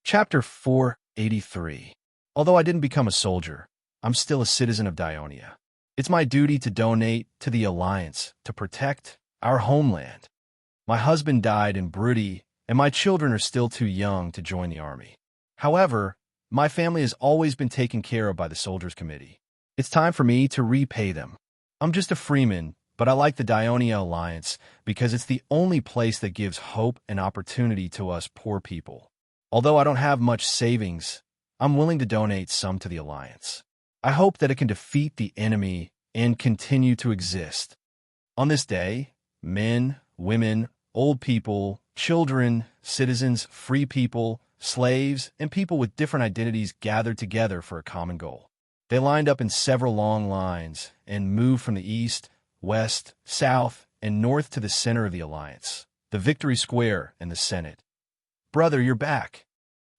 Chapter 483. Although I didn't become a soldier, I'm still a citizen of Dionia. It's my duty to donate to the Alliance to protect our homeland. My husband died in Brudi, and my children are still too young to join the army. However, my family has always been taken care of by the Soldiers' Committee. It's time for me to repay them. I'm just a freeman, but I like the Dionia Alliance because it's the only place that gives hope and opportunity to us poor people. Although I don't have much savings, I'm willing to donate some to the Alliance. I hope that it can defeat the enemy and continue to exist. On this day, men, women, old people, children, citizens, free people, slaves, and people with different identities gathered together for a common goal. They lined up in several long lines and moved from the east, west, south, and north to the center of the Alliance, the Victory Square and the Senate. Brother, you're back.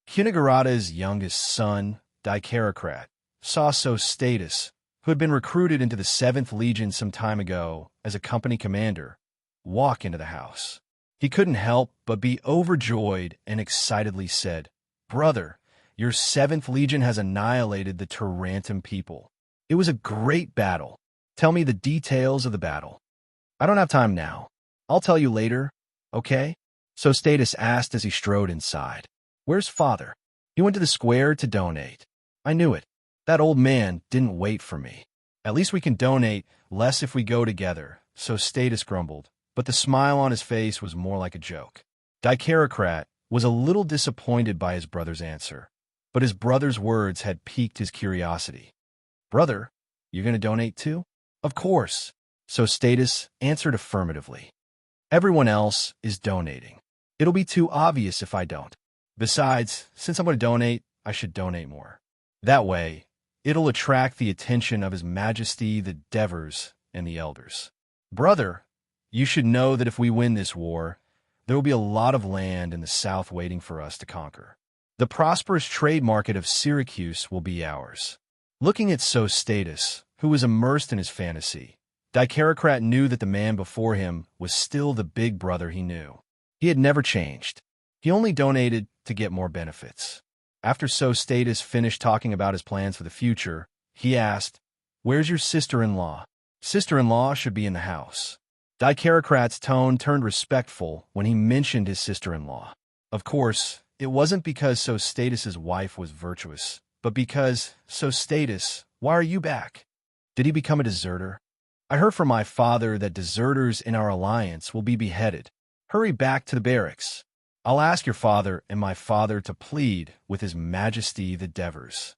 Cunegurada's youngest son, Dicarocrat, saw Sostatus, who had been recruited into the 7th Legion some time ago as a company commander, walk into the house. He couldn't help but be overjoyed and excitedly said, "Brother, your 7th Legion has annihilated the Tarantum people. It was a great battle. Tell me the details of the battle." "I don't have time now. I'll tell you later, okay?" Sostatus asked as he strode inside. "Where's father?" "He went to the square to donate." "I knew it. That old man didn't wait for me." "At least we can donate less if we go together," Sostatus grumbled, but the smile on his face was more like a joke. Dicarocrat was a little disappointed by his brother's answer, but his brother's words had piqued his curiosity. "Brother, you're going to donate too?" "Of course," Sostatus answered affirmatively. "Everyone else is donating. It'll be too obvious if I don't. Besides, since I'm going to donate, I should donate more. That way, it'll attract the attention of His Majesty the Devers and the elders. Brother, you should know that if we win this war, there will be a lot of land in the south waiting for us to conquer. The prosperous trade market of Syracuse will be ours." Looking at Sostatus, who was immersed in his fantasy, Dicarocrat knew that the man before him was still the big brother he knew. He had never changed. He only donated to get more benefits. After Sostatus finished talking about his plans for the future, he asked, "Where's your sister-in-law?" "Sister-in-law should be in the house." Dicarocrat's tone turned respectful when he mentioned his sister-in-law. Of course, it wasn't because Sostatus's wife was virtuous, but because, "Sostatus, why are you back? Did he become a deserter?" "I heard from my father that deserters in our alliance will be beheaded. Hurry back to the barracks. I'll ask your father and my father to plead with His Majesty the Devers."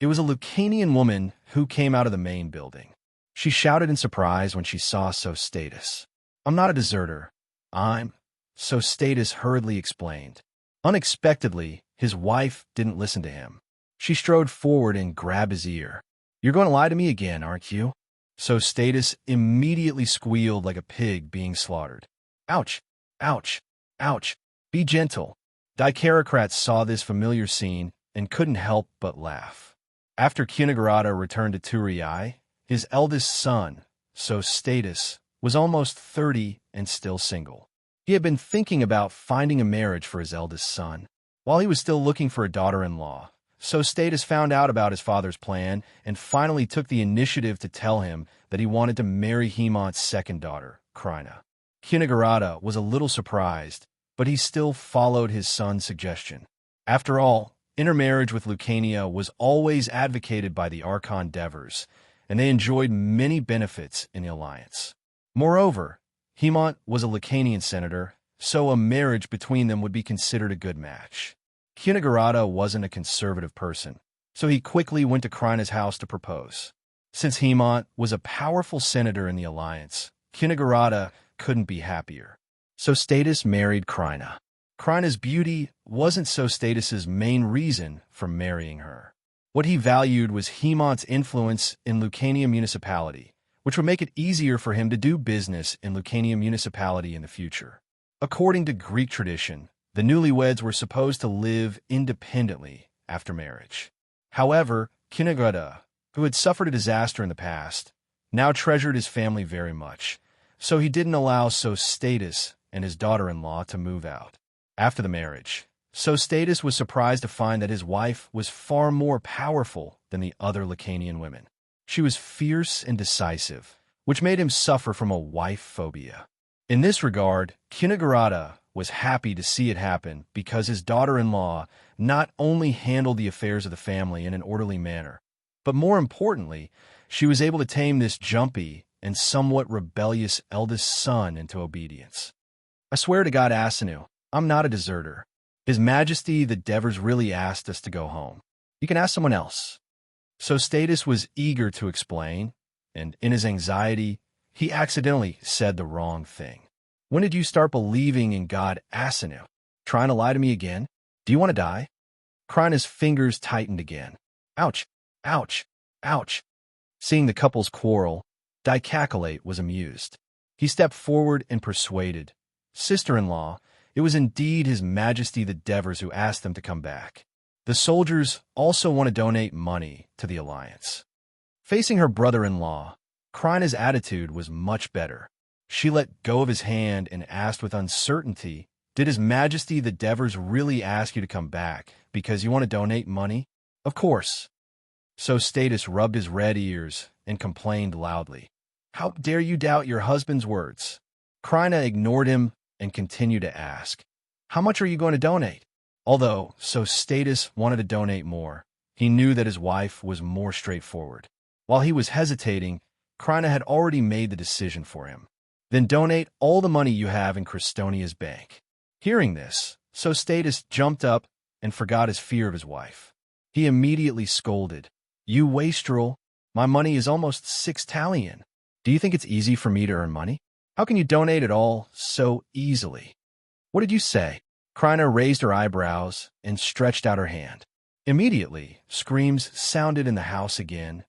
It was a Lucanian woman who came out of the main building. She shouted in surprise when she saw Sostatus. "I'm not a deserter. I'm—" Sostatus hurriedly explained. Unexpectedly, his wife didn't listen to him. She strode forward and grabbed his ear. "You're going to lie to me again, aren't you?" Sostatus immediately squealed like a pig being slaughtered. "Ouch! Ouch! Ouch! Be gentle." Dicarocrat saw this familiar scene and couldn't help but laugh. After Cunegurada returned to Turii, his eldest son, Sostatus, was almost 30 and still single. He had been thinking about finding a marriage for his eldest son. While he was still looking for a daughter-in-law, Sostatus found out about his father's plan and finally took the initiative to tell him that he wanted to marry Hemont's second daughter, Crina. Cunegurada was a little surprised, but he still followed his son's suggestion. After all, Intermarriage with Lucania was always advocated by the Archon Devers, and they enjoyed many benefits in the alliance. Moreover, Hemont was a Lucanian senator, so a marriage between them would be considered a good match. Cunigarata wasn't a conservative person, so he quickly went to Kryna's house to propose. Since Hemont was a powerful senator in the alliance, Cunigarata couldn't be happier. So Status married Kryna. Kryna's beauty wasn't so Status's main reason for marrying her. What he valued was Hemont's influence in Lucania municipality, which would make it easier for him to do business in Lucania municipality in the future. According to Greek tradition, the newlyweds were supposed to live independently after marriage. However, Cunigarata, who had suffered a disaster in the past, now treasured his family very much, so he didn't allow Status and his daughter-in-law to move out. After the marriage, Status was surprised to find that his wife was far more powerful than the other Lucanian women. She was fierce and decisive, which made him suffer from a wife phobia. In this regard, Cunigarata was happy to see it happen because his daughter-in-law not only handled the affairs of the family in an orderly manner, but more importantly, she was able to tame this jumpy and somewhat rebellious eldest son into obedience. I swear to God, Asanu, I'm not a deserter. His Majesty the Devers really asked us to go home. You can ask someone else. So Status was eager to explain, and in his anxiety, he accidentally said the wrong thing. When did you start believing in God, Asanu? Trying to lie to me again? Do you want to die? Kryna's fingers tightened again. Ouch, ouch, ouch. Seeing the couple's quarrel, Dicacalate was amused. He stepped forward and persuaded. Sister-in-law, it was indeed His Majesty the Devers who asked them to come back. The soldiers also want to donate money to the alliance. Facing her brother-in-law, Kryna's attitude was much better. She let go of his hand and asked with uncertainty, "Did His Majesty the Devers really ask you to come back because you want to donate money?" "Of course." So Status rubbed his red ears and complained loudly. "How dare you doubt your husband's words?" Kryna ignored him and continued to ask, "How much are you going to donate?" Although Status wanted to donate more, he knew that his wife was more straightforward. While he was hesitating, Kryna had already made the decision for him. "Then donate all the money you have in Cristonia's bank." Hearing this, Status jumped up and forgot his fear of his wife. He immediately scolded, "You wastrel, my money is almost 6 tallion. Do you think it's easy for me to earn money? How can you donate it all so easily?" "What did you say?" Kryna raised her eyebrows and stretched out her hand. Immediately, screams sounded in the house again.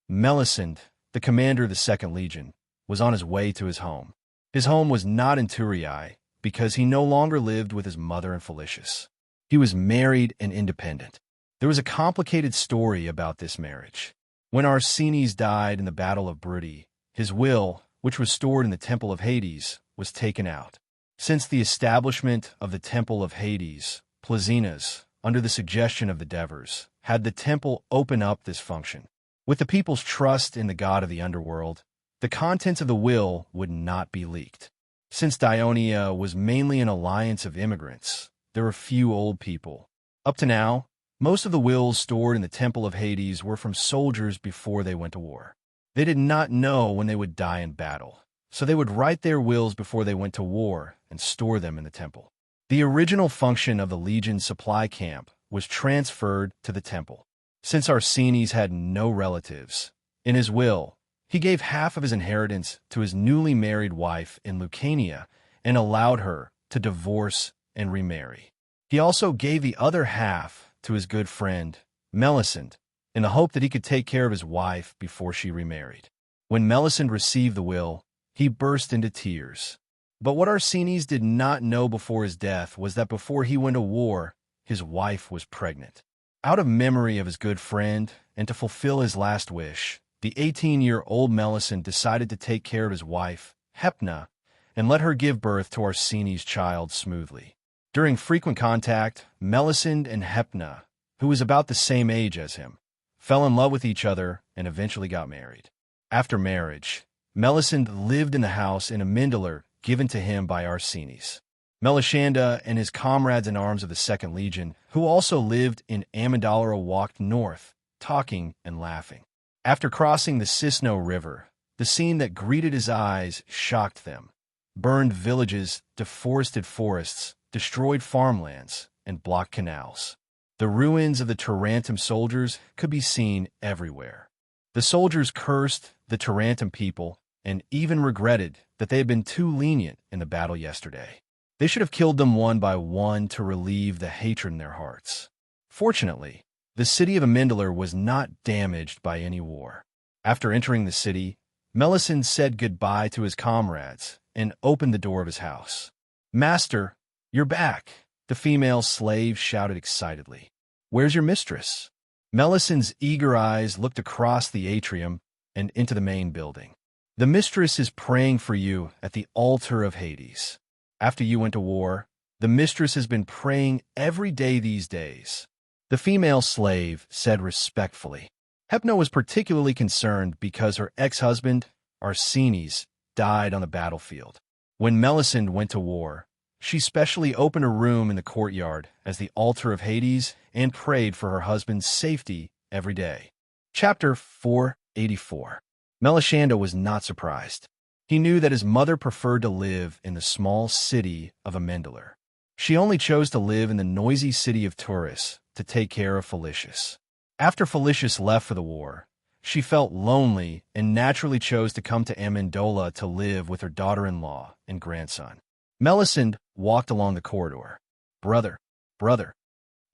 Melisande, the commander of the 2nd Legion, was on his way to his home. His home was not in Turiae because he no longer lived with his mother and Felicius. He was married and independent. There was a complicated story about this marriage. When Arsines died in the Battle of Brudi, his will, which was stored in the Temple of Hades, was taken out. Since the establishment of the Temple of Hades, Plazinas, under the suggestion of the Devers, had the temple open up this function. With the people's trust in the god of the underworld, the contents of the will would not be leaked. Since Dionia was mainly an alliance of immigrants, there were few old people. Up to now, most of the wills stored in the Temple of Hades were from soldiers before they went to war. They did not know when they would die in battle, so they would write their wills before they went to war and store them in the temple. The original function of the Legion's supply camp was transferred to the temple. Since Arsines had no relatives, in his will, he gave half of his inheritance to his newly married wife in Lucania and allowed her to divorce and remarry. He also gave the other half to his good friend, Melisande, in the hope that he could take care of his wife before she remarried. When Melisande received the will, he burst into tears. But what Arsines did not know before his death was that before he went to war, his wife was pregnant. Out of memory of his good friend and to fulfill his last wish, the 18-year-old Melisande decided to take care of his wife, Hepna, and let her give birth to Arsines' child smoothly. During frequent contact, Melisande and Hepna, who was about the same age as him, fell in love with each other and eventually got married. After marriage, Melisande lived in the house in a Mindler given to him by Arsines. Melishanda and his comrades in arms of the Second Legion, who also lived in Amandalra, walked north, talking and laughing. After crossing the Cisno River, the scene that greeted his eyes shocked them. Burned villages, deforested forests, destroyed farmlands, and blocked canals. The ruins of the Tarantum soldiers could be seen everywhere. The soldiers cursed the Tarantum people and even regretted that they had been too lenient in the battle yesterday. They should have killed them one by one to relieve the hatred in their hearts. Fortunately, the city of Amandalra was not damaged by any war. After entering the city, Melisande said goodbye to his comrades and opened the door of his house. "Master, you're back," the female slave shouted excitedly. "Where's your mistress?" Melisande's eager eyes looked across the atrium and into the main building. "The mistress is praying for you at the altar of Hades. After you went to war, the mistress has been praying every day these days," the female slave said respectfully. Hepna was particularly concerned because her ex-husband, Arsenes, died on the battlefield. When Melisande went to war, she specially opened a room in the courtyard as the altar of Hades and prayed for her husband's safety every day. Chapter 484. Melishanda was not surprised. He knew that his mother preferred to live in the small city of Amandalra. She only chose to live in the noisy city of Taurus to take care of Felicius. After Felicius left for the war, she felt lonely and naturally chose to come to Amandalra to live with her daughter-in-law and grandson. Melisande walked along the corridor. "Brother, brother."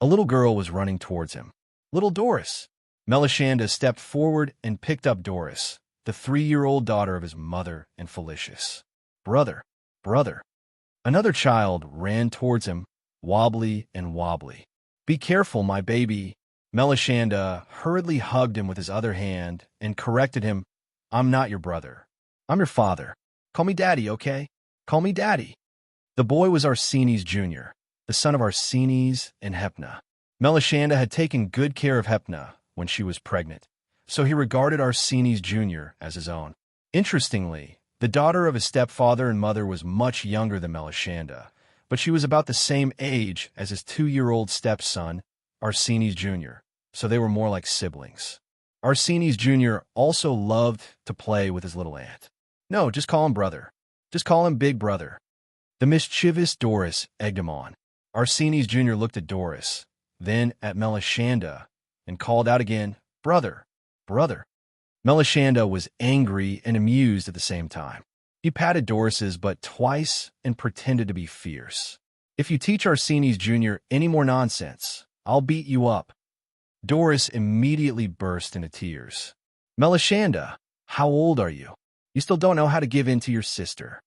A little girl was running towards him. "Little Doris." Melishanda stepped forward and picked up Doris, the 3-year-old daughter of his mother and Felicius. "Brother, brother." Another child ran towards him, wobbly and wobbly. "Be careful, my baby." Melishanda hurriedly hugged him with his other hand and corrected him. "I'm not your brother. I'm your father. Call me Daddy, okay? Call me Daddy." The boy was Arsenes Jr., the son of Arsenes and Hepna. Melishanda had taken good care of Hepna when she was pregnant, so he regarded Arsenes Jr. as his own. Interestingly, the daughter of his stepfather and mother was much younger than Melishanda, but she was about the same age as his 2-year-old stepson, Arsenes Jr., so they were more like siblings. Arsenes Jr. also loved to play with his little aunt. "No, just call him brother. Just call him Big Brother." The mischievous Doris egged him on. Arsenes Jr. looked at Doris, then at Melishanda, and called out again, "Brother, brother." Melishanda was angry and amused at the same time. He patted Doris's butt twice and pretended to be fierce. "If you teach Arsenes Jr. any more nonsense, I'll beat you up." Doris immediately burst into tears. "Melishanda, how old are you? You still don't know how to give in to your sister."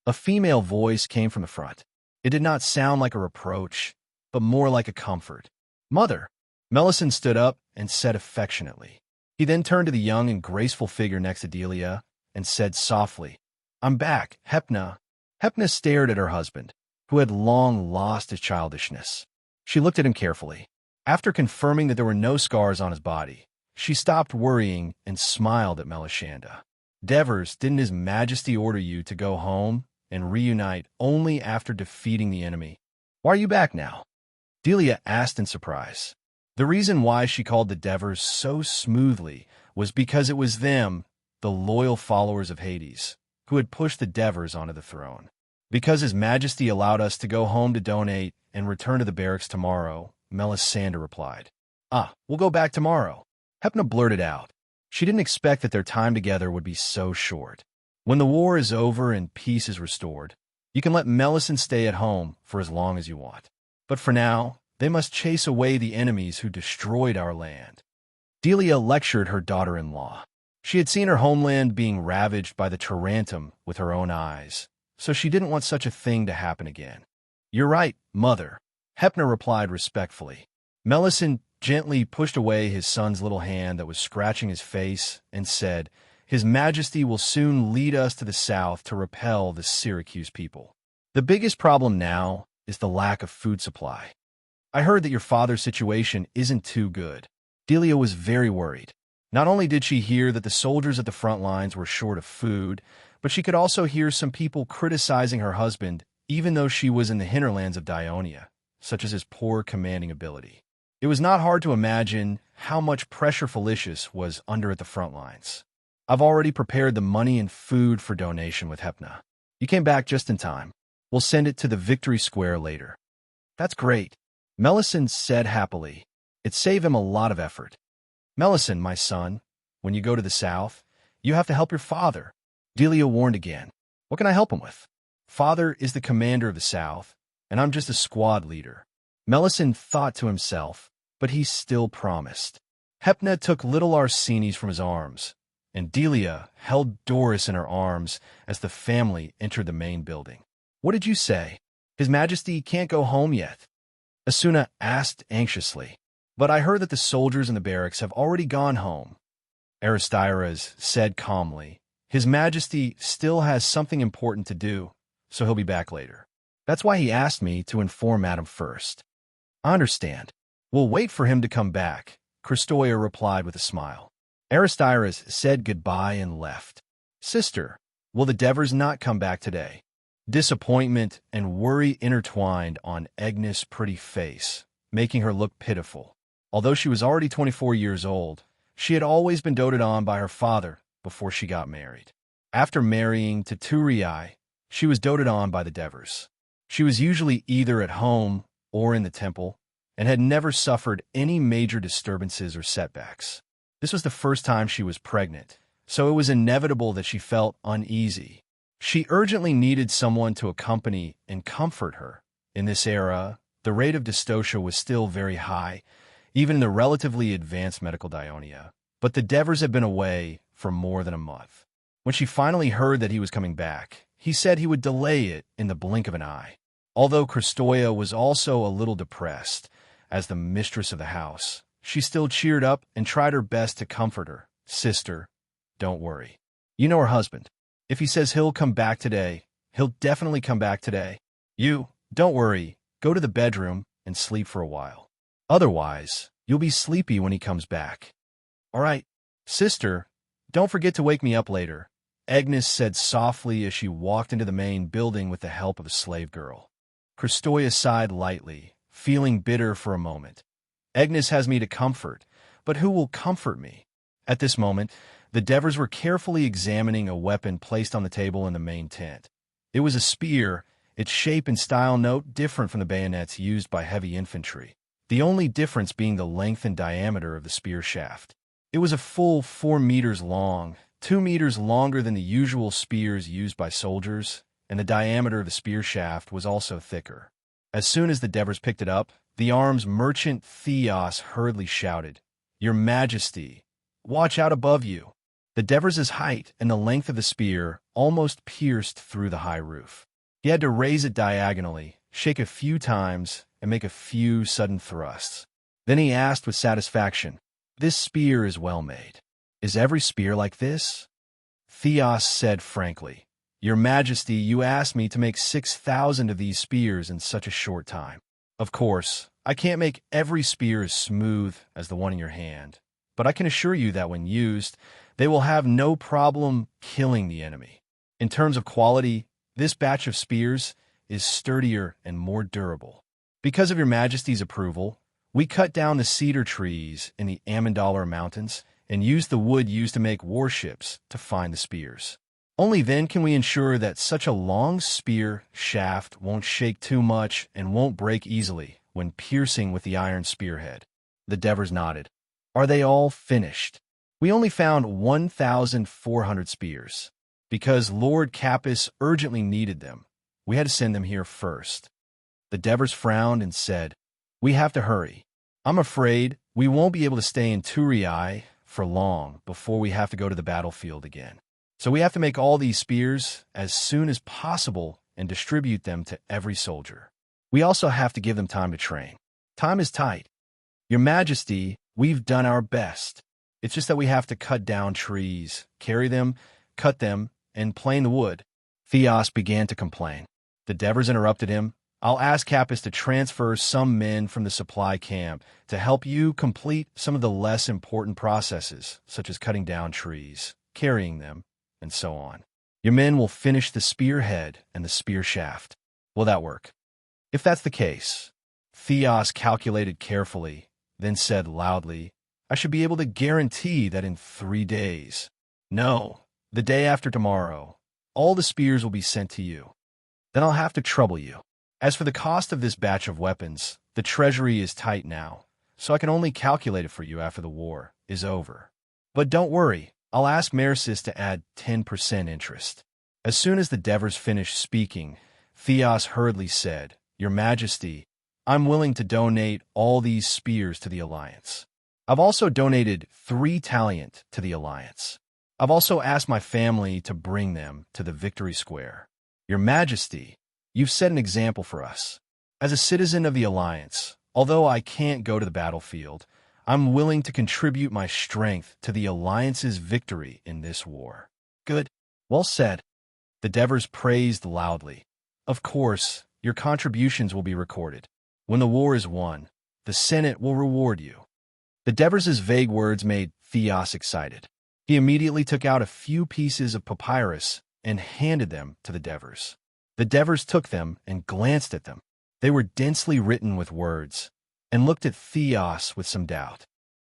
A female voice came from the front. It did not sound like a reproach, but more like a comfort. "Mother." Melisande stood up and said affectionately. He then turned to the young and graceful figure next to Delia and said softly, "I'm back, Hepna." Hepna stared at her husband, who had long lost his childishness. She looked at him carefully. After confirming that there were no scars on his body, she stopped worrying and smiled at Melishanda. "Devers, didn't His Majesty order you to go home and reunite only after defeating the enemy? Why are you back now?" Delia asked in surprise. The reason why she called the Devers so smoothly was because it was them, the loyal followers of Hades, who had pushed the Devers onto the throne. "Because His Majesty allowed us to go home to donate and return to the barracks tomorrow," Melisande replied. "Ah, we'll go back tomorrow," Hepna blurted out. She didn't expect that their time together would be so short. "When the war is over and peace is restored, you can let Melisande stay at home for as long as you want. But for now, they must chase away the enemies who destroyed our land." Delia lectured her daughter-in-law. She had seen her homeland being ravaged by the Tarantum with her own eyes, so she didn't want such a thing to happen again. "You're right, mother," Hepna replied respectfully. Melisande gently pushed away his son's little hand that was scratching his face and said, "His Majesty will soon lead us to the south to repel the Syracuse people. The biggest problem now is the lack of food supply. I heard that your father's situation isn't too good." Delia was very worried. Not only did she hear that the soldiers at the front lines were short of food, but she could also hear some people criticizing her husband even though she was in the hinterlands of Dionia, such as his poor commanding ability. It was not hard to imagine how much pressure Felicius was under at the front lines. I've already prepared the money and food for donation with Hepna. You came back just in time. We'll send it to the Victory Square later. That's great, Melisande said happily. It saved him a lot of effort. Melisande, my son, when you go to the south, you have to help your father. Delia warned again. What can I help him with? Father is the commander of the south, and I'm just a squad leader. Melisande thought to himself, but he still promised. Hepna took little Arsenis from his arms, and Delia held Doris in her arms as the family entered the main building. What did you say? His Majesty can't go home yet, Asuna asked anxiously. But I heard that the soldiers in the barracks have already gone home, Aristides said calmly. His Majesty still has something important to do, so he'll be back later. That's why he asked me to inform Madam first. I understand. We'll wait for him to come back, Christoia replied with a smile. Aristides said goodbye and left. Sister, will the Devers not come back today? Disappointment and worry intertwined on Agnes' pretty face, making her look pitiful. Although she was already 24 years old, she had always been doted on by her father before she got married. After marrying to Turii, she was doted on by the Devers. She was usually either at home or in the temple, and had never suffered any major disturbances or setbacks. This was the first time she was pregnant, so it was inevitable that she felt uneasy. She urgently needed someone to accompany and comfort her. In this era, the rate of dystocia was still very high, even in the relatively advanced medical Dionia. But the Devers had been away for more than a month. When she finally heard that he was coming back, he said he would delay it in the blink of an eye. Although Christoia was also a little depressed, as the mistress of the house, she still cheered up and tried her best to comfort her. Sister, don't worry. You know her husband. If he says he'll come back today, he'll definitely come back today. You, don't worry, go to the bedroom and sleep for a while. Otherwise, you'll be sleepy when he comes back. All right, sister, don't forget to wake me up later, Agnes said softly as she walked into the main building with the help of a slave girl. Christoia sighed lightly, feeling bitter for a moment. Agnes has me to comfort, but who will comfort me? At this moment, the Devers were carefully examining a weapon placed on the table in the main tent. It was a spear, its shape and style note different from the bayonets used by heavy infantry, the only difference being the length and diameter of the spear shaft. It was a full 4 meters long, 2 meters longer than the usual spears used by soldiers, and the diameter of the spear shaft was also thicker. As soon as the Devers picked it up, the arms merchant Theos hurriedly shouted, "Your Majesty, watch out above you." The Devers' height and the length of the spear almost pierced through the high roof. He had to raise it diagonally, shake a few times, and make a few sudden thrusts. Then he asked with satisfaction, "This spear is well made. Is every spear like this?" Theos said frankly, "Your Majesty, you asked me to make 6,000 of these spears in such a short time. Of course, I can't make every spear as smooth as the one in your hand, but I can assure you that when used, they will have no problem killing the enemy. In terms of quality, this batch of spears is sturdier and more durable. Because of your Majesty's approval, we cut down the cedar trees in the Amandalor Mountains and used the wood used to make warships to find the spears. Only then can we ensure that such a long spear shaft won't shake too much and won't break easily when piercing with the iron spearhead." The Devers nodded. "Are they all finished?" "We only found 1,400 spears. Because Lord Capus urgently needed them, we had to send them here first." The Devers frowned and said, "We have to hurry. I'm afraid we won't be able to stay in Turii for long before we have to go to the battlefield again. So we have to make all these spears as soon as possible and distribute them to every soldier. We also have to give them time to train. Time is tight. Your Majesty, we've done our best. It's just that we have to cut down trees, carry them, cut them, and plane the wood." Theos began to complain. The Devers interrupted him. "I'll ask Capus to transfer some men from the supply camp to help you complete some of the less important processes, such as cutting down trees, carrying them, and so on. Your men will finish the spearhead and the spear shaft. Will that work? If that's the case, Theos calculated carefully, then said loudly, I should be able to guarantee that in 3 days. No, the day after tomorrow, all the spears will be sent to you. Then I'll have to trouble you. As for the cost of this batch of weapons, the treasury is tight now, so I can only calculate it for you after the war is over. But don't worry, I'll ask Mercis to add 10% interest. As soon as the Devers finished speaking, Theos hurriedly said, Your Majesty, I'm willing to donate all these spears to the Alliance. I've also donated 3 talent to the Alliance. I've also asked my family to bring them to the Victory Square. Your Majesty, you've set an example for us. As a citizen of the Alliance, although I can't go to the battlefield, I'm willing to contribute my strength to the Alliance's victory in this war. Good. Well said. The Devers praised loudly. Of course, your contributions will be recorded. When the war is won, the Senate will reward you. The Devers' vague words made Theos excited. He immediately took out a few pieces of papyrus and handed them to the Devers. The Devers took them and glanced at them. They were densely written with words, and looked at Theos with some doubt.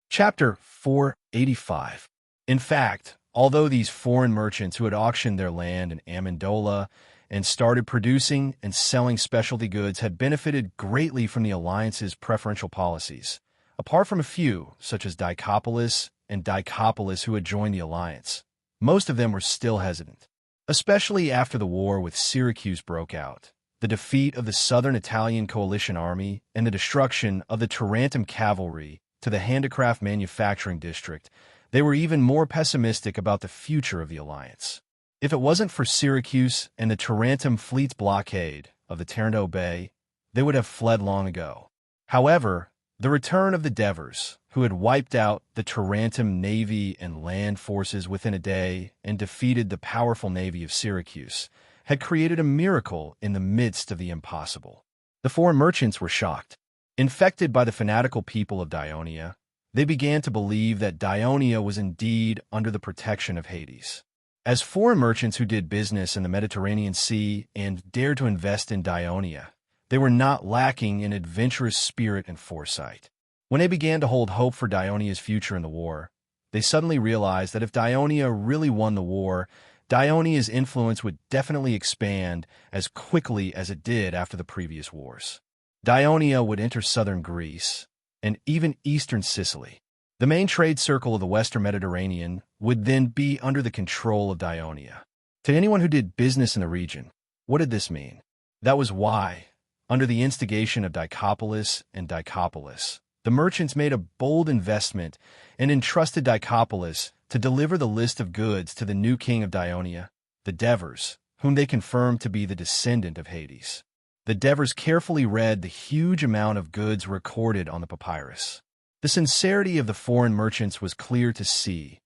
Chapter 485. In fact, although these foreign merchants who had auctioned their land in Amendola and started producing and selling specialty goods had benefited greatly from the Alliance's preferential policies, apart from a few, such as Dicopolis and Dicopolis who had joined the Alliance, most of them were still hesitant. Especially after the war with Syracuse broke out, the defeat of the southern Italian coalition army, and the destruction of the Tarentum cavalry to the handicraft manufacturing district, they were even more pessimistic about the future of the Alliance. If it wasn't for Syracuse and the Tarentum fleet's blockade of the Taranto Bay, they would have fled long ago. However, the return of the Devers, who had wiped out the Tarentum navy and land forces within a day and defeated the powerful navy of Syracuse, had created a miracle in the midst of the impossible. The foreign merchants were shocked. Infected by the fanatical people of Dionia, they began to believe that Dionia was indeed under the protection of Hades. As foreign merchants who did business in the Mediterranean Sea and dared to invest in Dionia, they were not lacking in adventurous spirit and foresight. When they began to hold hope for Dionia's future in the war, they suddenly realized that if Dionia really won the war, Dionia's influence would definitely expand as quickly as it did after the previous wars. Dionia would enter southern Greece and even eastern Sicily. The main trade circle of the western Mediterranean would then be under the control of Dionia. To anyone who did business in the region, what did this mean? That was why, under the instigation of Dicopolis and Dicopolis, the merchants made a bold investment and entrusted Dicopolis to deliver the list of goods to the new king of Dionia, the Devers, whom they confirmed to be the descendant of Hades. The Devers carefully read the huge amount of goods recorded on the papyrus. The sincerity of the foreign merchants was clear to see,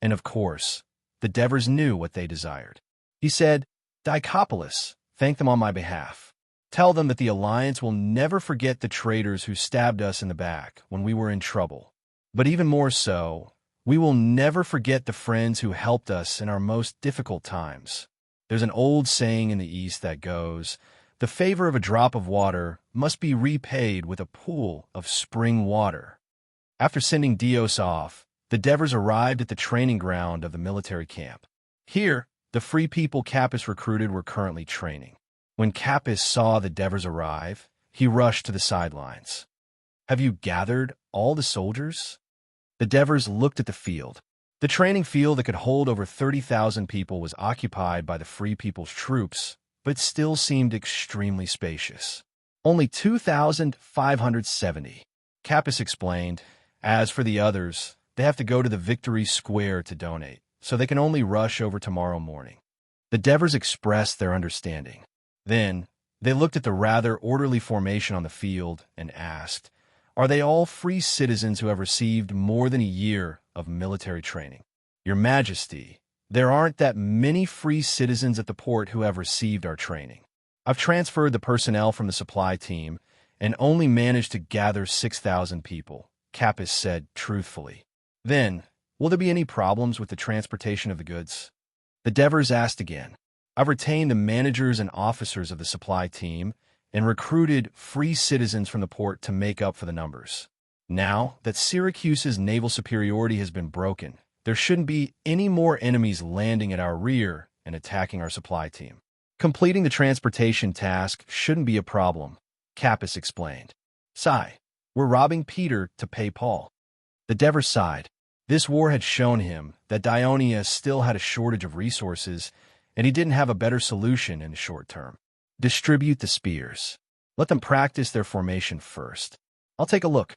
and of course, the Devers knew what they desired. He said, Dicopolis, thank them on my behalf. Tell them that the Alliance will never forget the traitors who stabbed us in the back when we were in trouble. But even more so, we will never forget the friends who helped us in our most difficult times. There's an old saying in the East that goes, the favor of a drop of water must be repaid with a pool of spring water. After sending Dios off, the Devers arrived at the training ground of the military camp. Here, the free people Capys recruited were currently training. When Capys saw the Devers arrive, he rushed to the sidelines. Have you gathered all the soldiers? The Devers looked at the field. The training field that could hold over 30,000 people was occupied by the Free People's troops, but still seemed extremely spacious. Only 2,570. Capys explained. As for the others, they have to go to the Victory Square to donate, so they can only rush over tomorrow morning. The Devers expressed their understanding. Then, they looked at the rather orderly formation on the field and asked, are they all free citizens who have received more than a year of military training? Your Majesty, there aren't that many free citizens at the port who have received our training. I've transferred the personnel from the supply team and only managed to gather 6,000 people, Capys said truthfully. Then, will there be any problems with the transportation of the goods? The Devers asked again. I've retained the managers and officers of the supply team and recruited free citizens from the port to make up for the numbers. Now that Syracuse's naval superiority has been broken, there shouldn't be any more enemies landing at our rear and attacking our supply team. Completing the transportation task shouldn't be a problem, Capys explained. Sigh, we're robbing Peter to pay Paul. The Devers sighed. This war had shown him that Dionia still had a shortage of resources, and he didn't have a better solution in the short term. Distribute the spears. Let them practice their formation first. I'll take a look.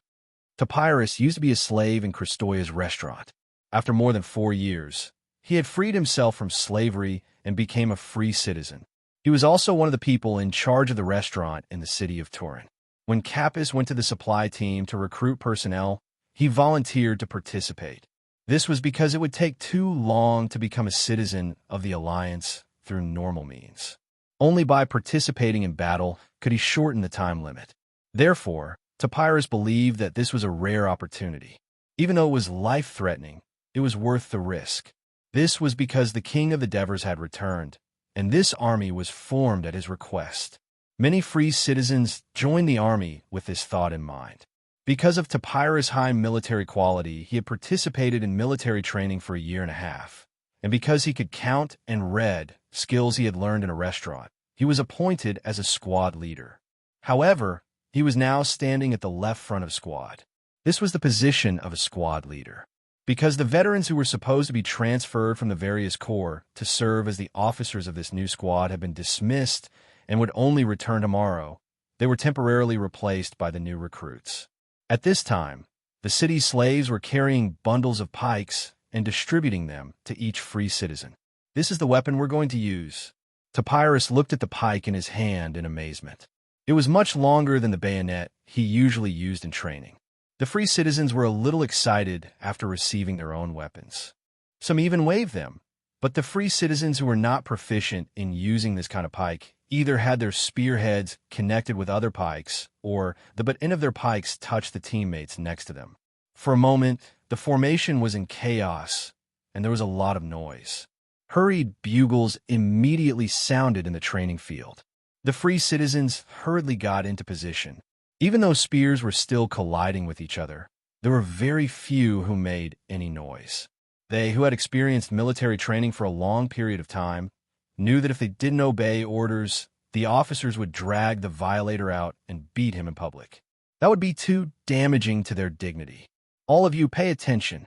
Topyrus used to be a slave in Christoia's restaurant. After more than 4 years, he had freed himself from slavery and became a free citizen. He was also one of the people in charge of the restaurant in the city of Turin. When Capys went to the supply team to recruit personnel, he volunteered to participate. This was because it would take too long to become a citizen of the Alliance through normal means. Only by participating in battle could he shorten the time limit. Therefore, Topyrus believed that this was a rare opportunity. Even though it was life-threatening, it was worth the risk. This was because the king of the Devers had returned, and this army was formed at his request. Many free citizens joined the army with this thought in mind. Because of Topyrus' high military quality, he had participated in military training for a year and a half. And because he could count and read, skills he had learned in a restaurant, he was appointed as a squad leader. However, he was now standing at the left front of squad. This was the position of a squad leader. Because the veterans who were supposed to be transferred from the various corps to serve as the officers of this new squad had been dismissed and would only return tomorrow, they were temporarily replaced by the new recruits. At this time, the city's slaves were carrying bundles of pikes and distributing them to each free citizen. This is the weapon we're going to use. Topyrus looked at the pike in his hand in amazement. It was much longer than the bayonet he usually used in training. The free citizens were a little excited after receiving their own weapons. Some even waved them, but the free citizens who were not proficient in using this kind of pike either had their spearheads connected with other pikes or the butt end of their pikes touched the teammates next to them. For a moment, the formation was in chaos, and there was a lot of noise. Hurried bugles immediately sounded in the training field. The free citizens hurriedly got into position. Even though spears were still colliding with each other, there were very few who made any noise. They, who had experienced military training for a long period of time, knew that if they didn't obey orders, the officers would drag the violator out and beat him in public. That would be too damaging to their dignity. All of you pay attention.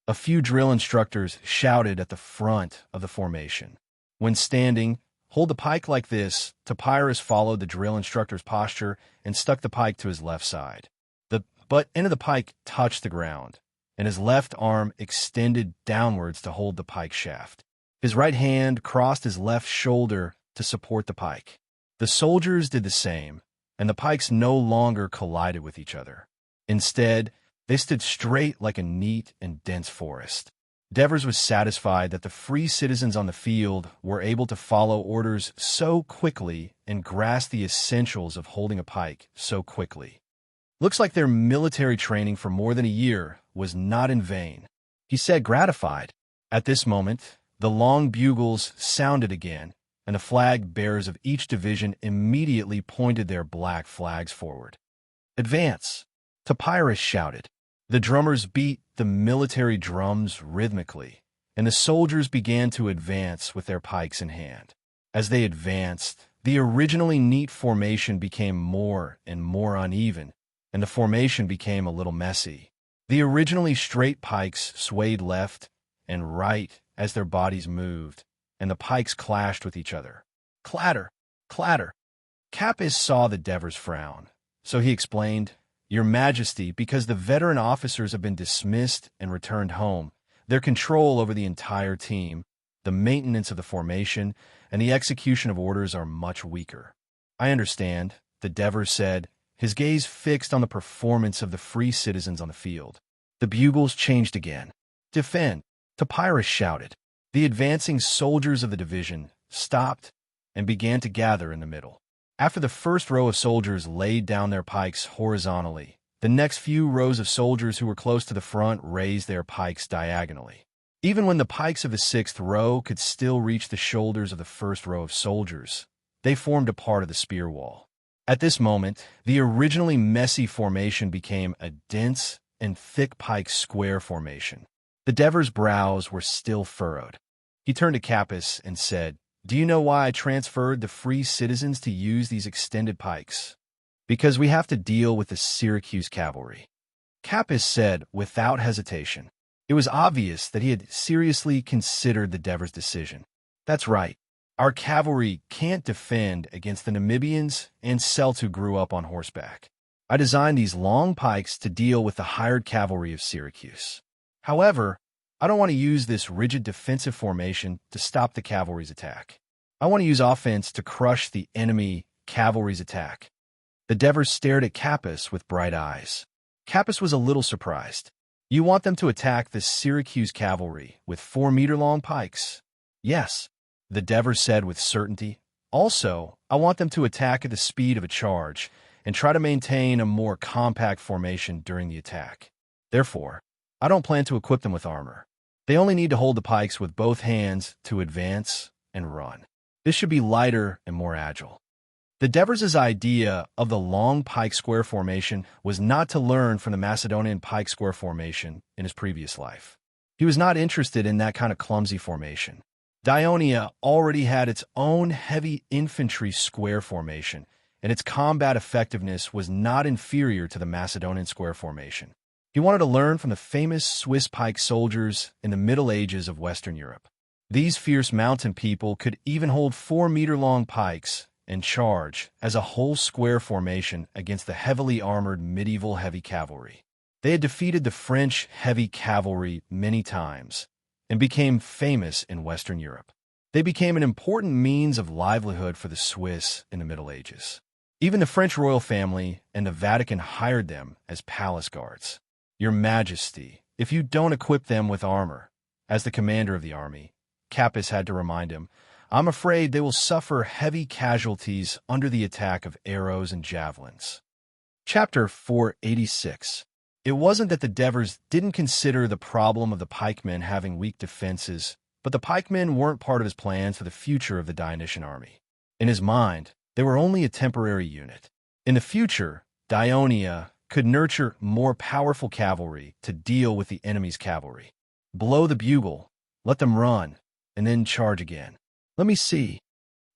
A few drill instructors shouted at the front of the formation. When standing, hold the pike like this. Topyrus followed the drill instructor's posture and stuck the pike to his left side. The butt end of the pike touched the ground, and his left arm extended downwards to hold the pike shaft. His right hand crossed his left shoulder to support the pike. The soldiers did the same, and the pikes no longer collided with each other. Instead, they stood straight like a neat and dense forest. Devers was satisfied that the free citizens on the field were able to follow orders so quickly and grasp the essentials of holding a pike so quickly. Looks like their military training for more than a year was not in vain, he said, gratified. At this moment, the long bugles sounded again, and the flag bearers of each division immediately pointed their black flags forward. Advance! Topyrus shouted. The drummers beat the military drums rhythmically, and the soldiers began to advance with their pikes in hand. As they advanced, the originally neat formation became more and more uneven, and the formation became a little messy. The originally straight pikes swayed left and right as their bodies moved, and the pikes clashed with each other. Clatter! Clatter! Capys saw the Devers frown, so he explained, Your Majesty, because the veteran officers have been dismissed and returned home, their control over the entire team, the maintenance of the formation, and the execution of orders are much weaker. I understand, the Devers said, his gaze fixed on the performance of the free citizens on the field. The bugles changed again. Defend! Topyrus shouted. The advancing soldiers of the division stopped and began to gather in the middle. After the first row of soldiers laid down their pikes horizontally, the next few rows of soldiers who were close to the front raised their pikes diagonally. Even when the pikes of the sixth row could still reach the shoulders of the first row of soldiers, they formed a part of the spear wall. At this moment, the originally messy formation became a dense and thick pike square formation. The Dever's brows were still furrowed. He turned to Capys and said, "Do you know why I transferred the free citizens to use these extended pikes? Because we have to deal with the Syracuse cavalry." Capys said without hesitation. It was obvious that he had seriously considered the Dever's decision. "That's right. Our cavalry can't defend against the Namibians and Celts who grew up on horseback. I designed these long pikes to deal with the hired cavalry of Syracuse. However, I don't want to use this rigid defensive formation to stop the cavalry's attack. I want to use offense to crush the enemy cavalry's attack." The Devers stared at Capys with bright eyes. Capys was a little surprised. "You want them to attack the Syracuse cavalry with 4-meter-long pikes?" "Yes," the Devers said with certainty. "Also, I want them to attack at the speed of a charge and try to maintain a more compact formation during the attack. Therefore, I don't plan to equip them with armor. They only need to hold the pikes with both hands to advance and run. This should be lighter and more agile." The Devers' idea of the long pike square formation was not to learn from the Macedonian pike square formation in his previous life. He was not interested in that kind of clumsy formation. Dionia already had its own heavy infantry square formation, and its combat effectiveness was not inferior to the Macedonian square formation. He wanted to learn from the famous Swiss pike soldiers in the Middle Ages of Western Europe. These fierce mountain people could even hold 4-meter-long pikes and charge as a whole square formation against the heavily armored medieval heavy cavalry. They had defeated the French heavy cavalry many times and became famous in Western Europe. They became an important means of livelihood for the Swiss in the Middle Ages. Even the French royal family and the Vatican hired them as palace guards. "Your Majesty, if you don't equip them with armor," as the commander of the army, Capys had to remind him, "I'm afraid they will suffer heavy casualties under the attack of arrows and javelins." Chapter 486. It wasn't that the Devers didn't consider the problem of the pikemen having weak defenses, but the pikemen weren't part of his plans for the future of the Dionysian army. In his mind, they were only a temporary unit. In the future, Dionia could nurture more powerful cavalry to deal with the enemy's cavalry. Blow the bugle, let them run, and then charge again. "Let me see."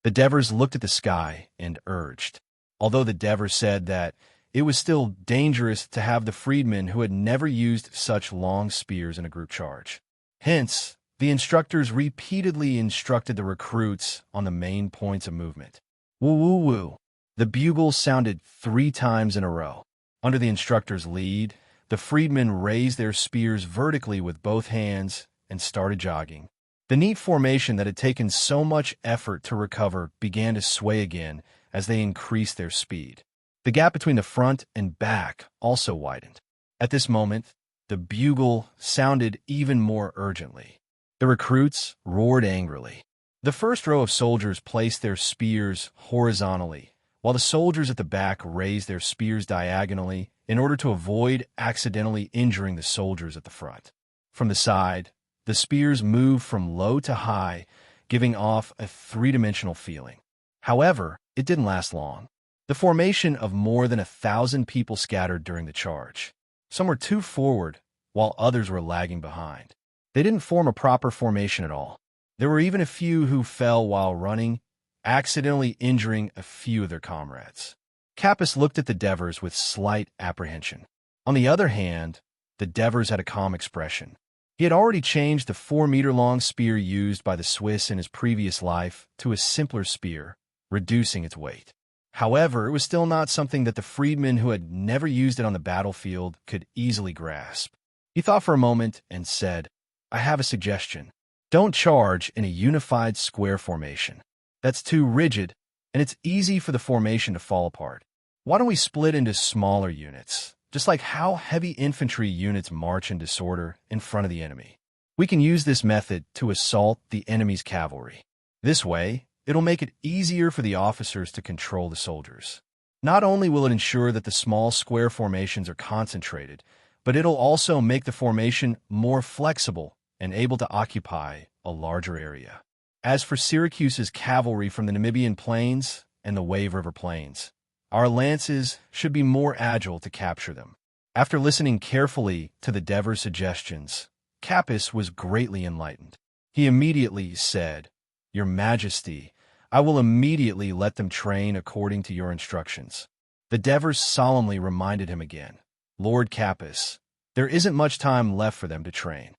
The Devers looked at the sky and urged. Although the Devers said that it was still dangerous to have the freedmen who had never used such long spears in a group charge. Hence, the instructors repeatedly instructed the recruits on the main points of movement. Woo-woo-woo. The bugle sounded 3 times in a row. Under the instructor's lead, the freedmen raised their spears vertically with both hands and started jogging. The neat formation that had taken so much effort to recover began to sway again as they increased their speed. The gap between the front and back also widened. At this moment, the bugle sounded even more urgently. The recruits roared angrily. The first row of soldiers placed their spears horizontally, while the soldiers at the back raised their spears diagonally in order to avoid accidentally injuring the soldiers at the front. From the side, the spears moved from low to high, giving off a 3-dimensional feeling. However, it didn't last long. The formation of more than 1,000 people scattered during the charge. Some were too forward, while others were lagging behind. They didn't form a proper formation at all. There were even a few who fell while running, accidentally injuring a few of their comrades. Capys looked at the Devers with slight apprehension. On the other hand, the Devers had a calm expression. He had already changed the 4-meter-long spear used by the Swiss in his previous life to a simpler spear, reducing its weight. However, it was still not something that the freedmen who had never used it on the battlefield could easily grasp. He thought for a moment and said, "I have a suggestion. Don't charge in a unified square formation. That's too rigid, and it's easy for the formation to fall apart. Why don't we split into smaller units, just like how heavy infantry units march in disorder in front of the enemy? We can use this method to assault the enemy's cavalry. This way, it'll make it easier for the officers to control the soldiers. Not only will it ensure that the small square formations are concentrated, but it'll also make the formation more flexible and able to occupy a larger area. As for Syracuse's cavalry from the Namibian plains and the Wave River plains, our lances should be more agile to capture them. After listening carefully to the Dever's suggestions, Capys was greatly enlightened. He immediately said, "Your Majesty, I will immediately let them train according to your instructions." The Devers solemnly reminded him again, "Lord Capys, there isn't much time left for them to train.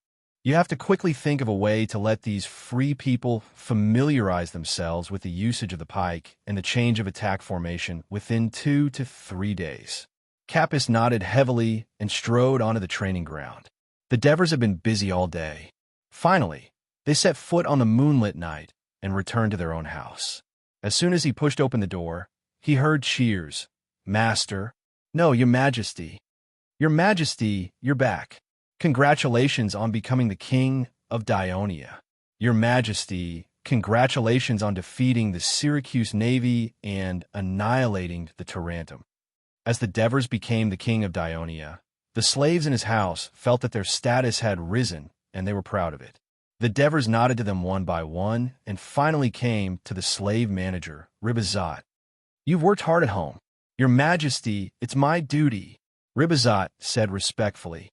You have to quickly think of a way to let these free people familiarize themselves with the usage of the pike and the change of attack formation within 2 to 3 days." Capys nodded heavily and strode onto the training ground. The Devers had been busy all day. Finally, they set foot on the moonlit night and returned to their own house. As soon as he pushed open the door, he heard cheers. "Master, no, Your Majesty. Your Majesty, you're back. Congratulations on becoming the King of Dionia. Your Majesty, congratulations on defeating the Syracuse Navy and annihilating the Tarantum." As the Devers became the King of Dionia, the slaves in his house felt that their status had risen, and they were proud of it. The Devers nodded to them one by one and finally came to the slave manager, Ribazat. "You've worked hard at home. Your Majesty, it's my duty," Ribazat said respectfully.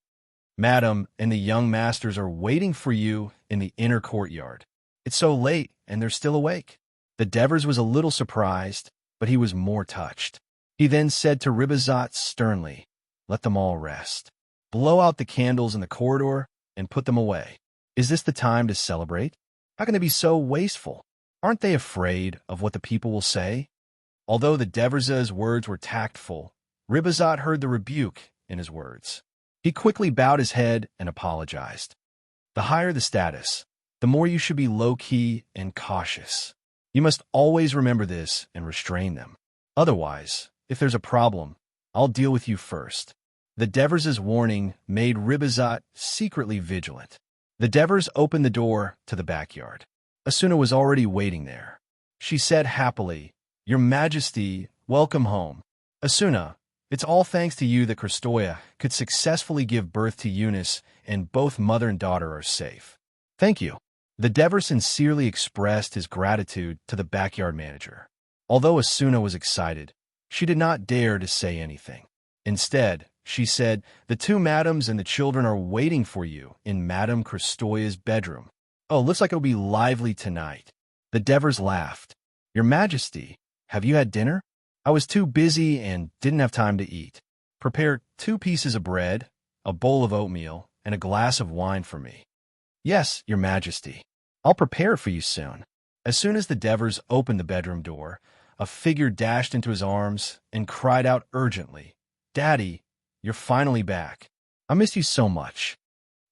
"Madam and the young masters are waiting for you in the inner courtyard. It's so late, and they're still awake." The Devers was a little surprised, but he was more touched. He then said to Ribazat sternly, "Let them all rest. Blow out the candles in the corridor and put them away. Is this the time to celebrate? How can they be so wasteful? Aren't they afraid of what the people will say?" Although the Deverses' words were tactful, Ribazat heard the rebuke in his words. He quickly bowed his head and apologized. "The higher the status, the more you should be low-key and cautious. You must always remember this and restrain them. Otherwise, if there's a problem, I'll deal with you first." The Devers' warning made Ribazat secretly vigilant. The Devers opened the door to the backyard. Asuna was already waiting there. She said happily, "Your Majesty, welcome home. Asuna, it's all thanks to you that Kristoya could successfully give birth to Eunice and both mother and daughter are safe." "Thank you." The Devers sincerely expressed his gratitude to the backyard manager. Although Asuna was excited, she did not dare to say anything. Instead, she said, "The two madams and the children are waiting for you in Madame Kristoya's bedroom. Oh, looks like it'll be lively tonight." The Devers laughed. "Your Majesty, have you had dinner? I was too busy and didn't have time to eat. Prepare 2 pieces of bread, a bowl of oatmeal, and a glass of wine for me." "Yes, Your Majesty. I'll prepare it for you soon." As soon as the Devers opened the bedroom door, a figure dashed into his arms and cried out urgently, "Daddy, you're finally back. I missed you so much."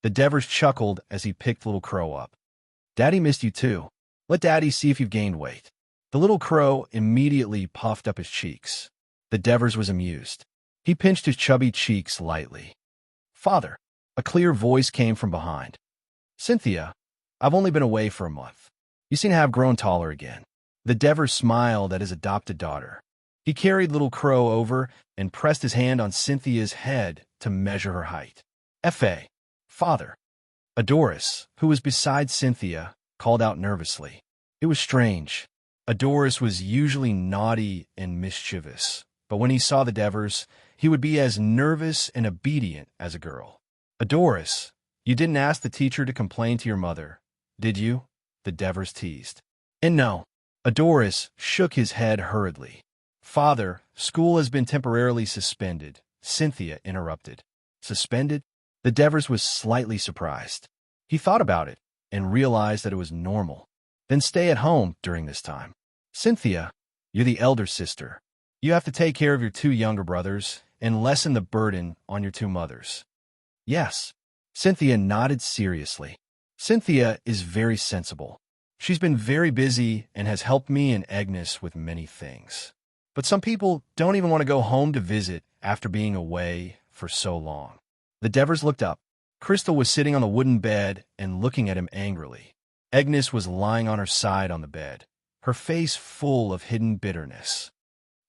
The Devers chuckled as he picked Little Crow up. "Daddy missed you too. Let Daddy see if you've gained weight." The little crow immediately puffed up his cheeks. The Devers was amused. He pinched his chubby cheeks lightly. "Father," a clear voice came from behind. "Cynthia, I've only been away for a month. You seem to have grown taller again." The Devers smiled at his adopted daughter. He carried Little Crow over and pressed his hand on Cynthia's head to measure her height. "F.A. Father." Adoris, who was beside Cynthia, called out nervously. It was strange. Adoris was usually naughty and mischievous, but when he saw the Devers, he would be as nervous and obedient as a girl. "Adoris, you didn't ask the teacher to complain to your mother, did you?" the Devers teased. "And no." Adoris shook his head hurriedly. "Father, school has been temporarily suspended," Cynthia interrupted. "Suspended?" The Devers was slightly surprised. He thought about it and realized that it was normal. "Then stay at home during this time." "Cynthia, you're the elder sister. You have to take care of your 2 younger brothers and lessen the burden on your 2 mothers." "Yes." Cynthia nodded seriously. "Cynthia is very sensible. She's been very busy and has helped me and Agnes with many things. But some people don't even want to go home to visit after being away for so long." The Devers looked up. Crystal was sitting on the wooden bed and looking at him angrily. Agnes was lying on her side on the bed, her face full of hidden bitterness.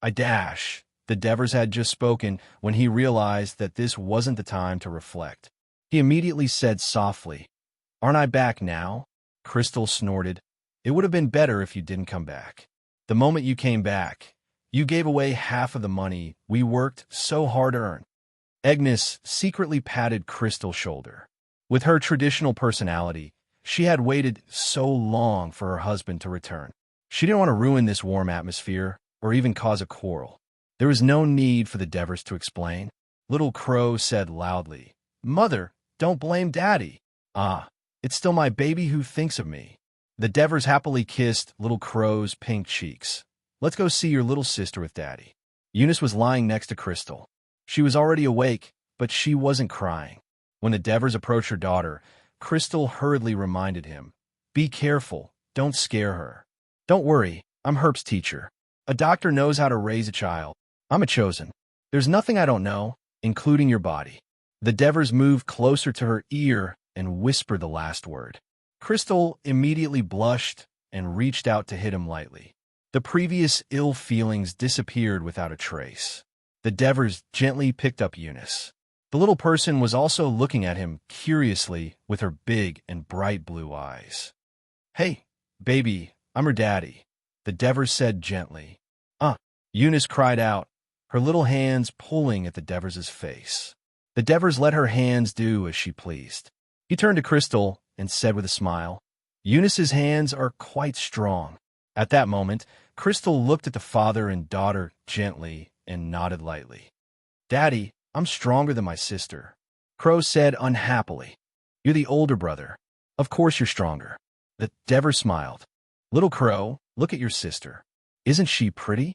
The Devers had just spoken when he realized that this wasn't the time to reflect. He immediately said softly, Aren't I back now? Crystal snorted. It would have been better if you didn't come back. The moment you came back, you gave away half of the money we worked so hard to earn. Agnes secretly patted Crystal's shoulder. With her traditional personality, she had waited so long for her husband to return. She didn't want to ruin this warm atmosphere or even cause a quarrel. There was no need for the Devers to explain. Little Crow said loudly, "Mother, don't blame Daddy. Ah, it's still my baby who thinks of me." The Devers happily kissed Little Crow's pink cheeks. "Let's go see your little sister with Daddy." Eunice was lying next to Crystal. She was already awake, but she wasn't crying. When the Devers approached her daughter, Crystal hurriedly reminded him, "Be careful, don't scare her." "Don't worry, I'm Herb's teacher. A doctor knows how to raise a child. I'm a chosen. There's nothing I don't know, including your body." The Devers moved closer to her ear and whispered the last word. Crystal immediately blushed and reached out to hit him lightly. The previous ill feelings disappeared without a trace. The Devers gently picked up Eunice. The little person was also looking at him curiously with her big and bright blue eyes. "Hey, baby, I'm her daddy," the Devers said gently. Eunice cried out, her little hands pulling at the Devers' face. The Devers let her hands do as she pleased. He turned to Crystal and said with a smile, "Eunice's hands are quite strong." At that moment, Crystal looked at the father and daughter gently and nodded lightly. "Daddy, I'm stronger than my sister," Crow said unhappily. "You're the older brother. Of course you're stronger." The Devers smiled. "Little Crow, look at your sister. Isn't she pretty?"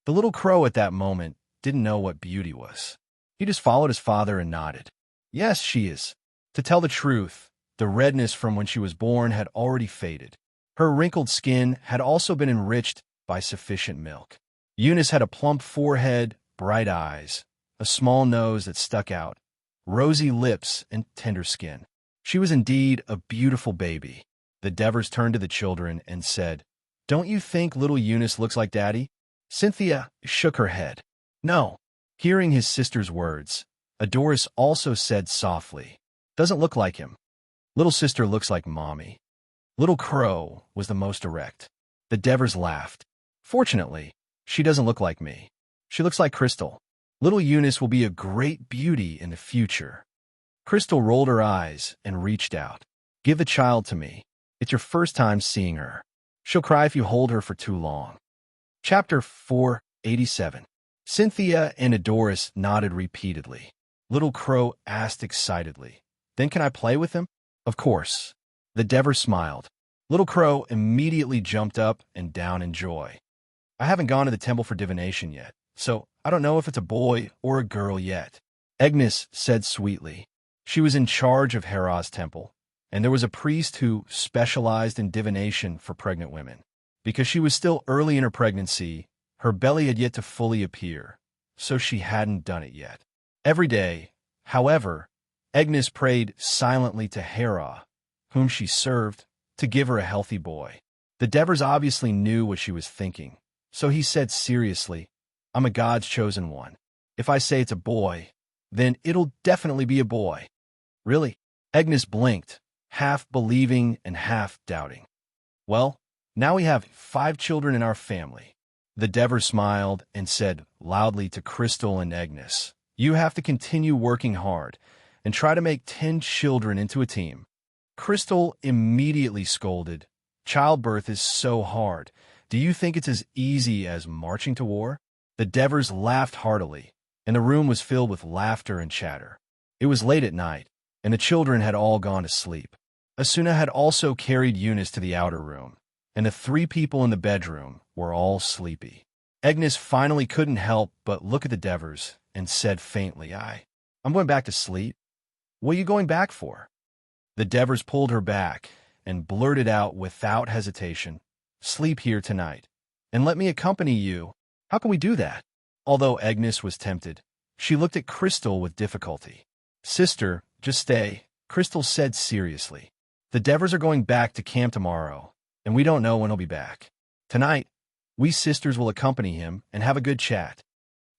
The little Crow at that moment didn't know what beauty was. He just followed his father and nodded. "Yes, she is." To tell the truth, the redness from when she was born had already faded. Her wrinkled skin had also been enriched by sufficient milk. Eunice had a plump forehead, bright eyes, a small nose that stuck out, rosy lips, and tender skin. She was indeed a beautiful baby. The Devers turned to the children and said, "Don't you think little Eunice looks like Daddy?" Cynthia shook her head. "No." Hearing his sister's words, Adoris also said softly, "Doesn't look like him. Little sister looks like Mommy." Little Crow was the most direct. The Devers laughed. "Fortunately, she doesn't look like me. She looks like Crystal. Little Eunice will be a great beauty in the future." Crystal rolled her eyes and reached out. "Give the child to me. It's your first time seeing her. She'll cry if you hold her for too long." Chapter 487. Cynthia and Adoris nodded repeatedly. Little Crow asked excitedly, "Then can I play with him?" "Of course." The Devers smiled. Little Crow immediately jumped up and down in joy. "I haven't gone to the temple for divination yet, so I don't know if it's a boy or a girl yet," Agnes said sweetly. She was in charge of Hera's temple, and there was a priest who specialized in divination for pregnant women. Because she was still early in her pregnancy, her belly had yet to fully appear, so she hadn't done it yet. Every day, however, Agnes prayed silently to Hera, whom she served, to give her a healthy boy. The Devers obviously knew what she was thinking, so he said seriously, "I'm a God's chosen one. If I say it's a boy, then it'll definitely be a boy." "Really?" Agnes blinked, half believing and half doubting. "Well, now we have 5 children in our family." The Devers smiled and said loudly to Crystal and Agnes, "You have to continue working hard and try to make 10 children into a team." Crystal immediately scolded, "Childbirth is so hard. Do you think it's as easy as marching to war?" The Devers laughed heartily, and the room was filled with laughter and chatter. It was late at night, and the children had all gone to sleep. Asuna had also carried Eunice to the outer room, and the 3 people in the bedroom were all sleepy. Agnes finally couldn't help but look at the Devers and said faintly, I'm going back to sleep." "What are you going back for?" The Devers pulled her back and blurted out without hesitation, "Sleep here tonight, and let me accompany you." "How can we do that?" Although Agnes was tempted, she looked at Crystal with difficulty. "Sister, just stay," Crystal said seriously. "The Devers are going back to camp tomorrow, and we don't know when he'll be back. Tonight, we sisters will accompany him and have a good chat."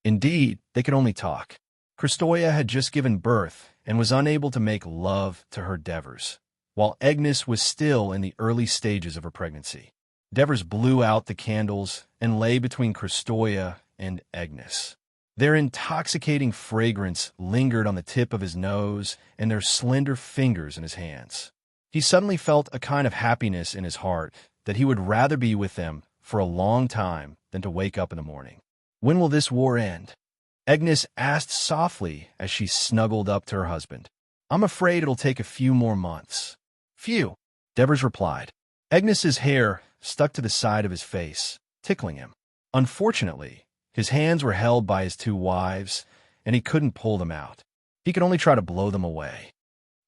Indeed, they could only talk. Kristoya had just given birth and was unable to make love to her Devers. while Agnes was still in the early stages of her pregnancy. Devers blew out the candles and lay between Christoia and Agnes. Their intoxicating fragrance lingered on the tip of his nose and their slender fingers in his hands. He suddenly felt a kind of happiness in his heart that he would rather be with them for a long time than to wake up in the morning. "When will this war end?" Agnes asked softly as she snuggled up to her husband. "I'm afraid it'll take a few more months." "Phew," Devers replied. Agnes's hair stuck to the side of his face, tickling him. Unfortunately, his hands were held by his two wives, and he couldn't pull them out. He could only try to blow them away.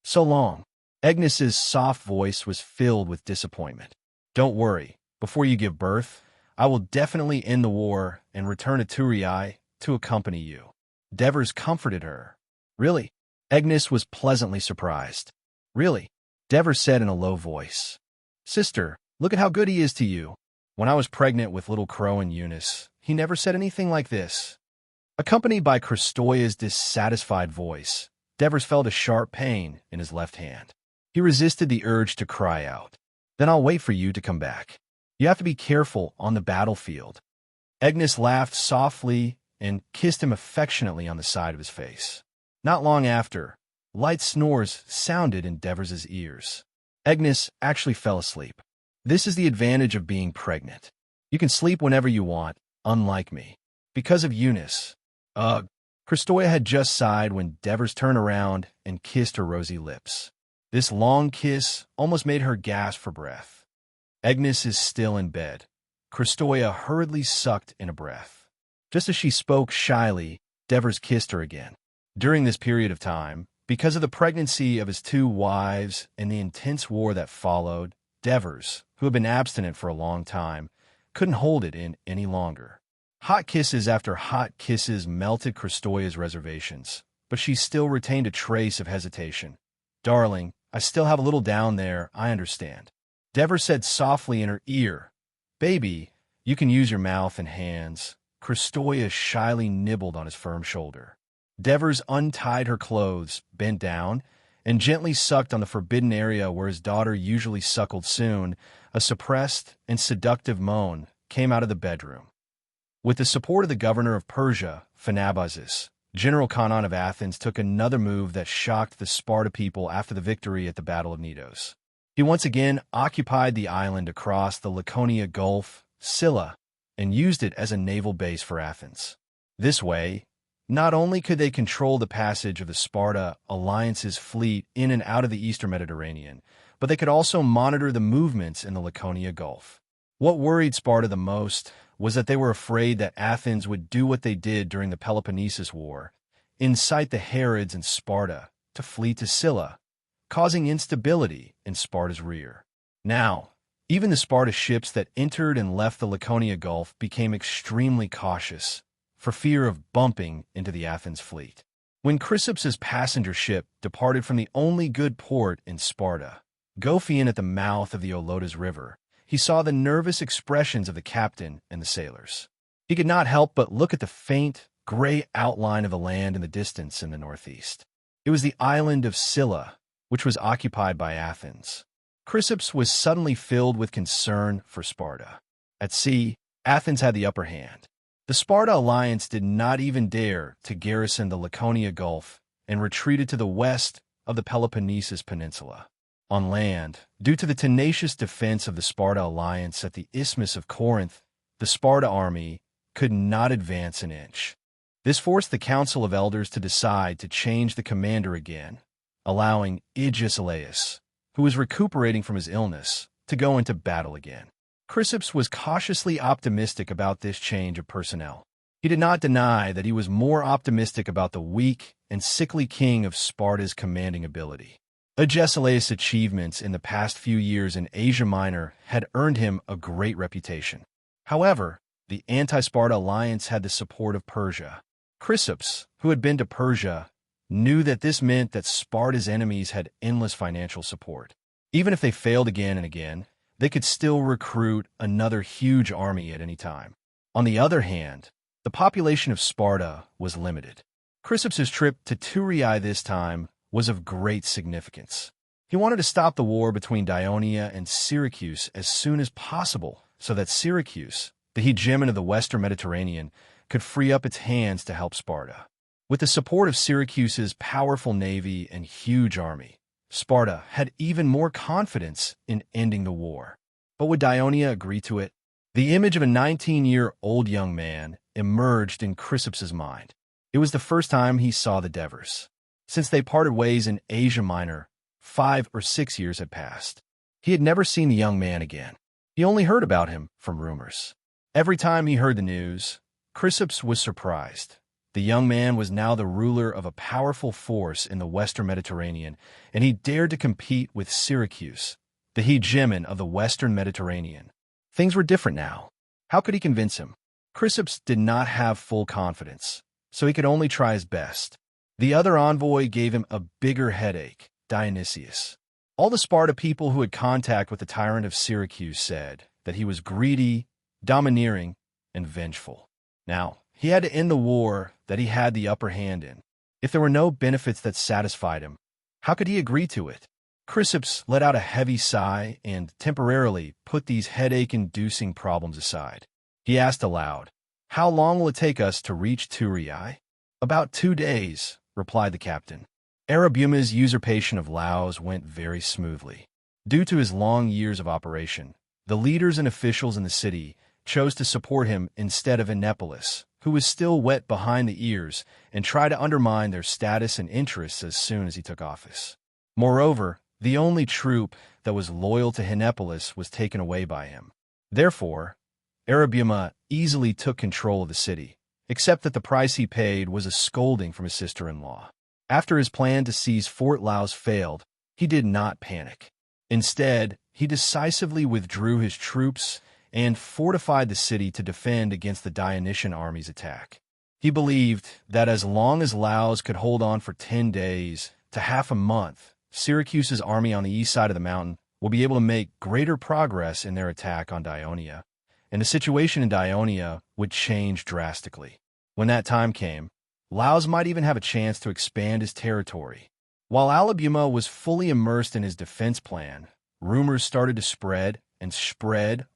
"So long." Agnes's soft voice was filled with disappointment. "Don't worry. Before you give birth, I will definitely end the war and return to Turii to accompany you." Devers comforted her. "Really?" Agnes was pleasantly surprised. "Really?" Devers said in a low voice. "Sister, look at how good he is to you. When I was pregnant with little Crow and Eunice, he never said anything like this." Accompanied by Christoia's dissatisfied voice, Devers felt a sharp pain in his left hand. He resisted the urge to cry out. "Then I'll wait for you to come back. You have to be careful on the battlefield." Agnes laughed softly and kissed him affectionately on the side of his face. Not long after, light snores sounded in Devers's ears. Agnes actually fell asleep. This is the advantage of being pregnant. You can sleep whenever you want, unlike me. Because of Eunice. Ugh. Christoia had just sighed when Devers turned around and kissed her rosy lips. This long kiss almost made her gasp for breath. Agnes is still in bed. Christoia hurriedly sucked in a breath. Just as she spoke shyly, Devers kissed her again. During this period of time, because of the pregnancy of his two wives and the intense war that followed, Devers, who had been abstinent for a long time, couldn't hold it in any longer. Hot kisses after hot kisses melted Christoia's reservations, but she still retained a trace of hesitation. "Darling, I still have a little down there, I understand." Devers said softly in her ear. "Baby, you can use your mouth and hands." Christoia shyly nibbled on his firm shoulder. Devers untied her clothes, bent down, and gently sucked on the forbidden area where his daughter usually suckled. Soon, a suppressed and seductive moan came out of the bedroom. With the support of the governor of Persia, Phanabazis, General Khanan of Athens took another move that shocked the Sparta people after the victory at the Battle of Knidos. He once again occupied the island across the Laconia Gulf, Scylla, and used it as a naval base for Athens. This way, not only could they control the passage of the Sparta Alliance's fleet in and out of the eastern Mediterranean, but they could also monitor the movements in the Laconia Gulf. What worried Sparta the most was that they were afraid that Athens would do what they did during the Peloponnesus War, incite the Herods in Sparta to flee to Scylla, causing instability in Sparta's rear. Now, even the Sparta ships that entered and left the Laconia Gulf became extremely cautious, for fear of bumping into the Athens fleet. When Chrysippus's passenger ship departed from the only good port in Sparta, Gophion at the mouth of the Olotas River, he saw the nervous expressions of the captain and the sailors. He could not help but look at the faint, gray outline of the land in the distance in the northeast. It was the island of Scylla, which was occupied by Athens. Chrysippus was suddenly filled with concern for Sparta. At sea, Athens had the upper hand. The Sparta alliance did not even dare to garrison the Laconia Gulf and retreated to the west of the Peloponnesus Peninsula. On land, due to the tenacious defense of the Sparta alliance at the Isthmus of Corinth, the Sparta army could not advance an inch. This forced the Council of Elders to decide to change the commander again, allowing Agesilaus, who was recuperating from his illness, to go into battle again. Chrysippus was cautiously optimistic about this change of personnel. He did not deny that he was more optimistic about the weak and sickly king of Sparta's commanding ability. Agesilaus' achievements in the past few years in Asia Minor had earned him a great reputation. However, the anti-Sparta alliance had the support of Persia. Chrysippus, who had been to Persia, knew that this meant that Sparta's enemies had endless financial support. Even if they failed again and again, they could still recruit another huge army at any time. On the other hand, the population of Sparta was limited. Chrysippus's trip to Turii this time was of great significance. He wanted to stop the war between Dionia and Syracuse as soon as possible so that Syracuse, the hegemon of the Western Mediterranean, could free up its hands to help Sparta. With the support of Syracuse's powerful navy and huge army, Sparta had even more confidence in ending the war. But would Dionia agree to it? The image of a 19-year-old young man emerged in Chrysippus's mind. It was the first time he saw the Devers. Since they parted ways in Asia Minor, 5 or 6 years had passed. He had never seen the young man again. He only heard about him from rumors. Every time he heard the news, Chrysippus was surprised. The young man was now the ruler of a powerful force in the Western Mediterranean, and he dared to compete with Syracuse, the hegemon of the Western Mediterranean. Things were different now. How could he convince him? Chrysippus did not have full confidence, so he could only try his best. The other envoy gave him a bigger headache, Dionysius. All the Sparta people who had contact with the tyrant of Syracuse said that he was greedy, domineering, and vengeful. Now, he had to end the war that he had the upper hand in. If there were no benefits that satisfied him, how could he agree to it? Chrysippus let out a heavy sigh and temporarily put these headache-inducing problems aside. He asked aloud, "How long will it take us to reach Thurii?" "About 2 days," replied the captain. Arabuma's usurpation of Laos went very smoothly. Due to his long years of operation, the leaders and officials in the city chose to support him instead of Ennepolis, who was still wet behind the ears and tried to undermine their status and interests as soon as he took office. Moreover, the only troop that was loyal to Ennepolis was taken away by him. Therefore, Arabuma easily took control of the city, except that the price he paid was a scolding from his sister-in-law. After his plan to seize Fort Laos failed, he did not panic. Instead, he decisively withdrew his troops and fortified the city to defend against the Dionysian army's attack. He believed that as long as Laos could hold on for 10 days to half a month, Syracuse's army on the east side of the mountain will be able to make greater progress in their attack on Dionia, and the situation in Dionia would change drastically. When that time came, Laos might even have a chance to expand his territory. While Alabuma was fully immersed in his defense plan, rumors started to spread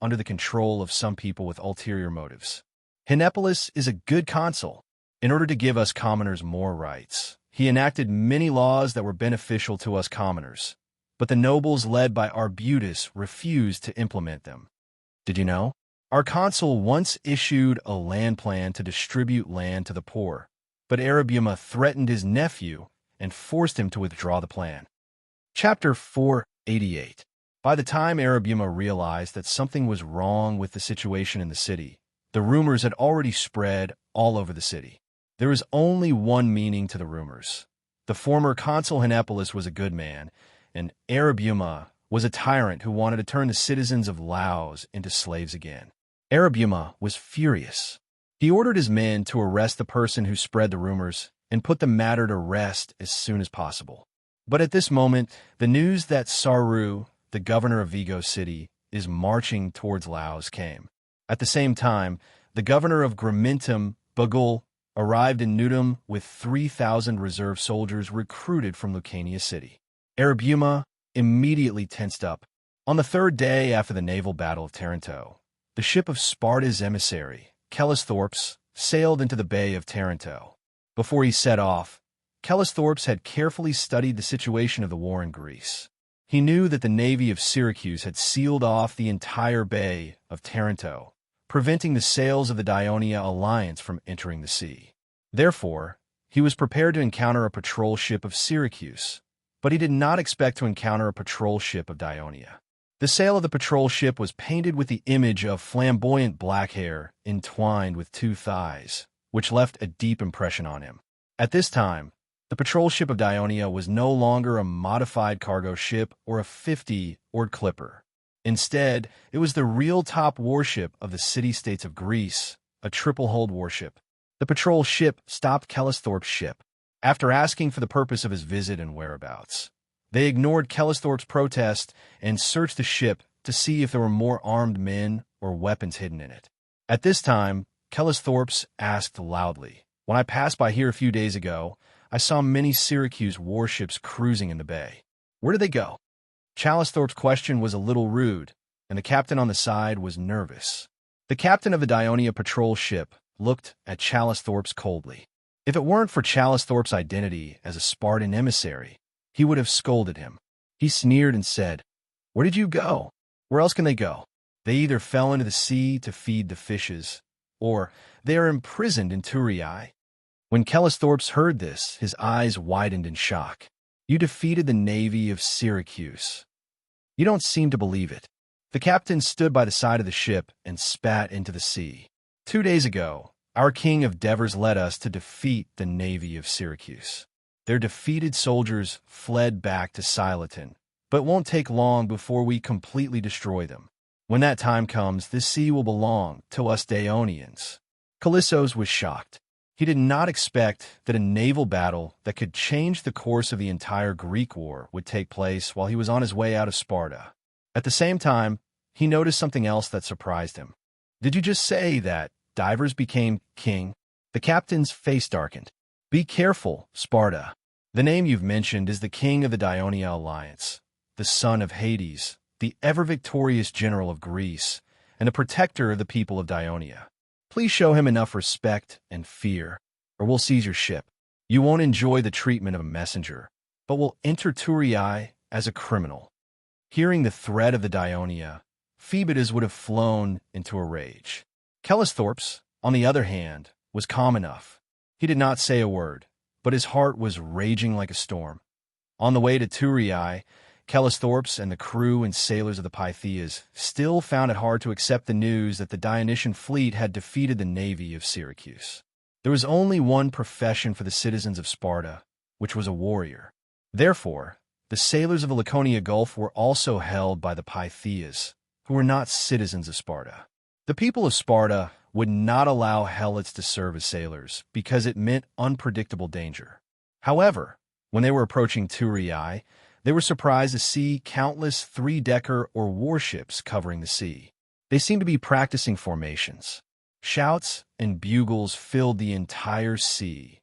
under the control of some people with ulterior motives. Ennepolis is a good consul. In order to give us commoners more rights, he enacted many laws that were beneficial to us commoners, but the nobles led by Arbutus refused to implement them. Did you know? Our consul once issued a land plan to distribute land to the poor, but Arabuma threatened his nephew and forced him to withdraw the plan. Chapter 488. By the time Arabuma realized that something was wrong with the situation in the city, the rumors had already spread all over the city. There was only one meaning to the rumors. The former consul Ennepolis was a good man, and Arabuma was a tyrant who wanted to turn the citizens of Laos into slaves again. Arabuma was furious. He ordered his men to arrest the person who spread the rumors and put the matter to rest as soon as possible. But at this moment, the news that Saru, the governor of Vigo City, is marching towards Laos came. At the same time, the governor of Gramintum, Bugul, arrived in Nudum with 3,000 reserve soldiers recruited from Lucania City. Arabuma immediately tensed up. On the 3rd day after the naval battle of Taranto, the ship of Sparta's emissary, Callisthorpes, sailed into the Bay of Taranto. Before he set off, Callisthorpes had carefully studied the situation of the war in Greece. He knew that the navy of Syracuse had sealed off the entire Bay of Taranto, preventing the sails of the Dionia alliance from entering the sea. Therefore, he was prepared to encounter a patrol ship of Syracuse, but he did not expect to encounter a patrol ship of Dionia. The sail of the patrol ship was painted with the image of flamboyant black hair entwined with 2 thighs, which left a deep impression on him. At this time, the patrol ship of Dionia was no longer a modified cargo ship or a 50-oared clipper. Instead, it was the real top warship of the city-states of Greece, a triple-hulled warship. The patrol ship stopped Callisthorpes' ship. After asking for the purpose of his visit and whereabouts, they ignored Callisthorpes' protest and searched the ship to see if there were more armed men or weapons hidden in it. At this time, Callisthorpes asked loudly, "When I passed by here a few days ago, I saw many Syracuse warships cruising in the bay. Where did they go? Challisthorpe's question was a little rude, and the captain on the side was nervous. The captain of the Dionia patrol ship looked at Challisthorpe's coldly. If it weren't for Challisthorpe's identity as a Spartan emissary, he would have scolded him. He sneered and said, "Where did you go? Where else can they go? They either fell into the sea to feed the fishes, or they are imprisoned in Turii." When Challisthorpe heard this, his eyes widened in shock. "You defeated the navy of Syracuse. You don't seem to believe it." The captain stood by the side of the ship and spat into the sea. 2 days ago, our king of Devers led us to defeat the navy of Syracuse. Their defeated soldiers fled back to Siloton, but it won't take long before we completely destroy them. When that time comes, this sea will belong to us Daonians. Callissos was shocked. He did not expect that a naval battle that could change the course of the entire Greek war would take place while he was on his way out of Sparta. At the same time, he noticed something else that surprised him. "Did you just say that Divers became king?" The captain's face darkened. "Be careful, Sparta. The name you've mentioned is the king of the Daionia alliance, the son of Hades, the ever-victorious general of Greece, and the protector of the people of Daionia. Please show him enough respect and fear, or we'll seize your ship. You won't enjoy the treatment of a messenger, but will enter Turii as a criminal." Hearing the threat of the Daionia, Phoebidas would have flown into a rage. Challisthorpe, on the other hand, was calm enough. He did not say a word, but his heart was raging like a storm. On the way to Turii, Challisthorpe and the crew and sailors of the Pythias still found it hard to accept the news that the Dionysian fleet had defeated the navy of Syracuse. There was only one profession for the citizens of Sparta, which was a warrior. Therefore, the sailors of the Laconia Gulf were also held by the Pythias, who were not citizens of Sparta. The people of Sparta would not allow helots to serve as sailors because it meant unpredictable danger. However, when they were approaching Turii, they were surprised to see countless three-decker or warships covering the sea. They seemed to be practicing formations. Shouts and bugles filled the entire sea.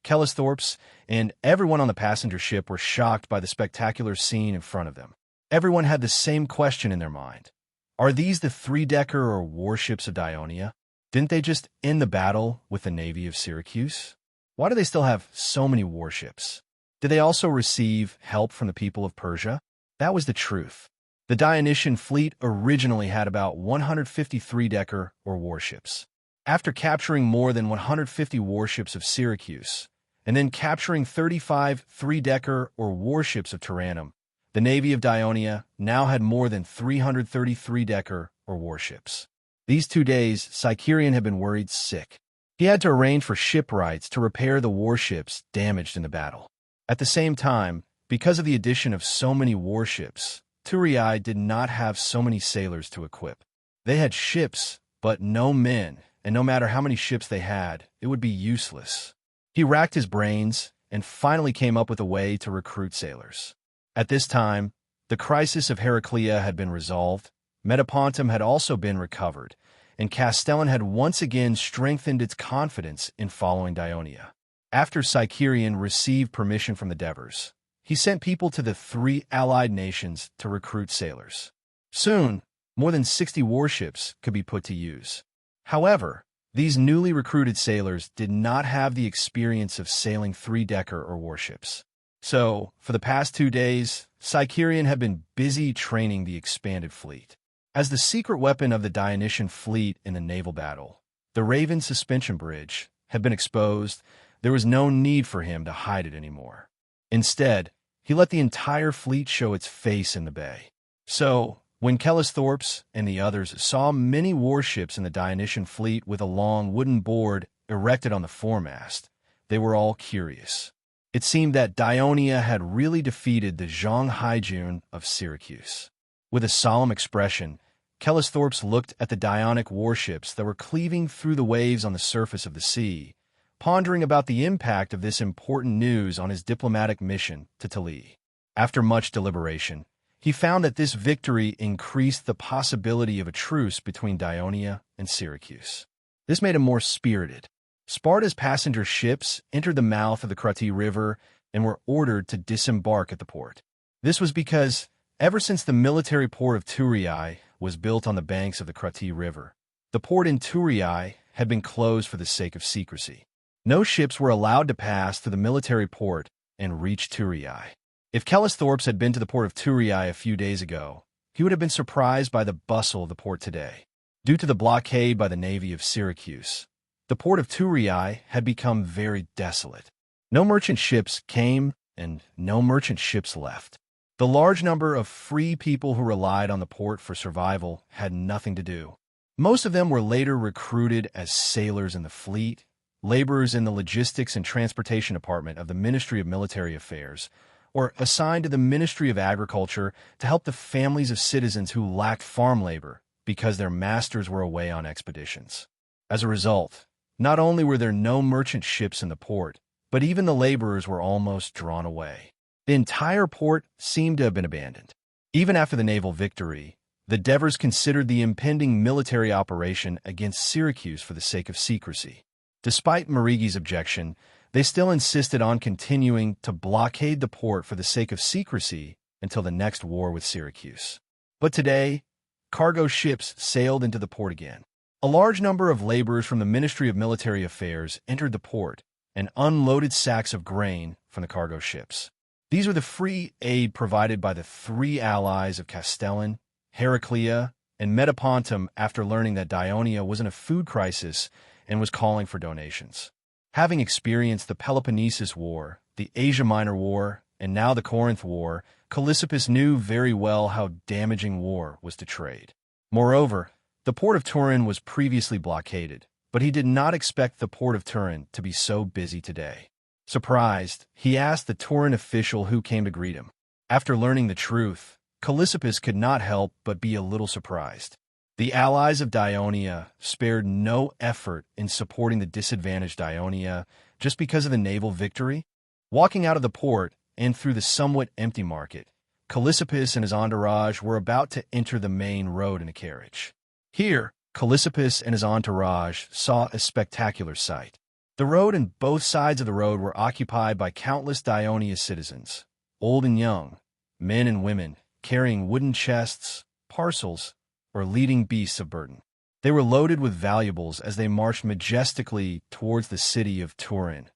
Challisthorpe and everyone on the passenger ship were shocked by the spectacular scene in front of them. Everyone had the same question in their mind. Are these the three-decker or warships of Daionia? Didn't they just end the battle with the navy of Syracuse? Why do they still have so many warships? Did they also receive help from the people of Persia? That was the truth. The Dionysian fleet originally had about 150 three-decker or warships. After capturing more than 150 warships of Syracuse, and then capturing 35 three-decker or warships of Tyrannum, the navy of Daionia now had more than 330 three-decker or warships. These 2 days, Sicerian had been worried sick. He had to arrange for shipwrights to repair the warships damaged in the battle. At the same time, because of the addition of so many warships, Turii did not have so many sailors to equip. They had ships, but no men, and no matter how many ships they had, it would be useless. He racked his brains and finally came up with a way to recruit sailors. At this time, the crisis of Heraclea had been resolved, Metapontum had also been recovered, and Castellan had once again strengthened its confidence in following Daionia. After Sicerian received permission from the Devers, he sent people to the 3 allied nations to recruit sailors. Soon, more than 60 warships could be put to use. However, these newly recruited sailors did not have the experience of sailing three-decker or warships. So, for the past 2 days, Sicerian had been busy training the expanded fleet. As the secret weapon of the Dionysian fleet in the naval battle, the Raven suspension bridge, had been exposed, there was no need for him to hide it anymore. Instead, he let the entire fleet show its face in the bay. So, when Challisthorpe and the others saw many warships in the Dionysian fleet with a long wooden board erected on the foremast, they were all curious. It seemed that Daionia had really defeated the Zhang of Syracuse. With a solemn expression, Challisthorpe looked at the Dionic warships that were cleaving through the waves on the surface of the sea, pondering about the impact of this important news on his diplomatic mission to Tali. After much deliberation, he found that this victory increased the possibility of a truce between Daionia and Syracuse. This made him more spirited. Sparta's passenger ships entered the mouth of the Crati River and were ordered to disembark at the port. This was because, ever since the military port of Turiai was built on the banks of the Krati River, the port in Turiai had been closed for the sake of secrecy. No ships were allowed to pass through the military port and reach Turiai. If Kellisthorpe had been to the port of Turiai a few days ago, he would have been surprised by the bustle of the port today. Due to the blockade by the navy of Syracuse, the port of Turiai had become very desolate. No merchant ships came and no merchant ships left. The large number of free people who relied on the port for survival had nothing to do. Most of them were later recruited as sailors in the fleet, laborers in the logistics and transportation department of the Ministry of Military Affairs, or assigned to the Ministry of Agriculture to help the families of citizens who lacked farm labor because their masters were away on expeditions. As a result, not only were there no merchant ships in the port, but even the laborers were almost drawn away. The entire port seemed to have been abandoned. Even after the naval victory, the Devers considered the impending military operation against Syracuse for the sake of secrecy. Despite Marigi's objection, they still insisted on continuing to blockade the port for the sake of secrecy until the next war with Syracuse. But today, cargo ships sailed into the port again. A large number of laborers from the Ministry of Military Affairs entered the port and unloaded sacks of grain from the cargo ships. These were the free aid provided by the three allies of Castellan, Heraclea, and Metapontum after learning that Dionia was in a food crisis and was calling for donations. Having experienced the Peloponnesus War, the Asia Minor War, and now the Corinth War, Callissippus knew very well how damaging war was to trade. Moreover, the port of Turin was previously blockaded, but he did not expect the port of Turin to be so busy today. Surprised, he asked the Turin official who came to greet him. After learning the truth, Callissippus could not help but be a little surprised. The allies of Dionia spared no effort in supporting the disadvantaged Dionia just because of the naval victory. Walking out of the port and through the somewhat empty market, Callissippus and his entourage were about to enter the main road in a carriage. Here, Callissippus and his entourage saw a spectacular sight. The road and both sides of the road were occupied by countless Dionia citizens, old and young, men and women, carrying wooden chests, parcels, or leading beasts of burden. They were loaded with valuables as they marched majestically towards the city of Turin.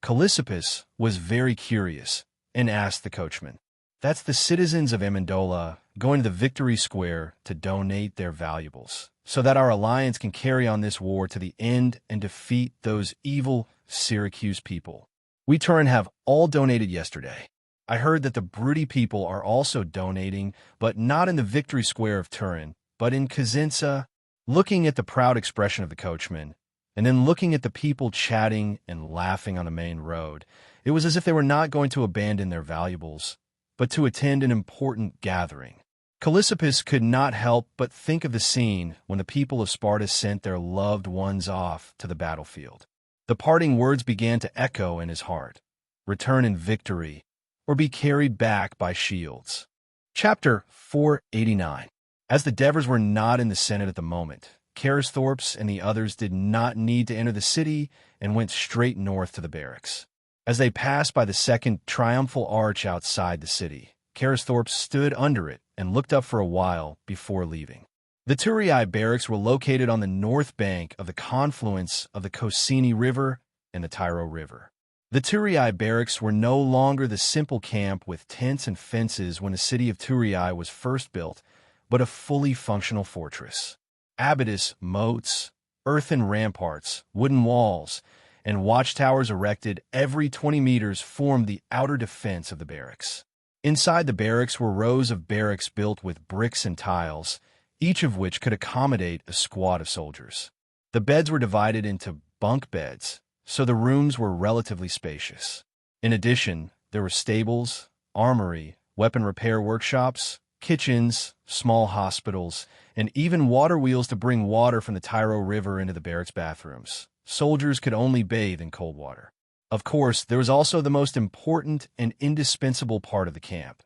Callissippus was very curious and asked the coachman, "That's the citizens of Amendola going to the Victory Square to donate their valuables, so that our alliance can carry on this war to the end and defeat those evil Syracuse people. We Turin have all donated yesterday. I heard that the Brudi people are also donating, but not in the Victory Square of Turin, but in Cosenza." Looking at the proud expression of the coachman, and then looking at the people chatting and laughing on the main road, it was as if they were not going to abandon their valuables, but to attend an important gathering. Callissippus could not help but think of the scene when the people of Sparta sent their loved ones off to the battlefield. The parting words began to echo in his heart: return in victory, or be carried back by shields. Chapter 489. As the Devers were not in the Senate at the moment, Caristhorpe and the others did not need to enter the city and went straight north to the barracks. As they passed by the second triumphal arch outside the city, Caristhorpe stood under it and looked up for a while before leaving. The Turiai barracks were located on the north bank of the confluence of the Cosini River and the Tyro River. The Turiai barracks were no longer the simple camp with tents and fences when the city of Turiai was first built, but a fully functional fortress. Abatis, moats, earthen ramparts, wooden walls, and watchtowers erected every 20 meters formed the outer defense of the barracks. Inside the barracks were rows of barracks built with bricks and tiles, each of which could accommodate a squad of soldiers. The beds were divided into bunk beds, so the rooms were relatively spacious. In addition, there were stables, armory, weapon repair workshops, kitchens, small hospitals, and even water wheels to bring water from the Tyro River into the barracks bathrooms. Soldiers could only bathe in cold water. Of course, there was also the most important and indispensable part of the camp: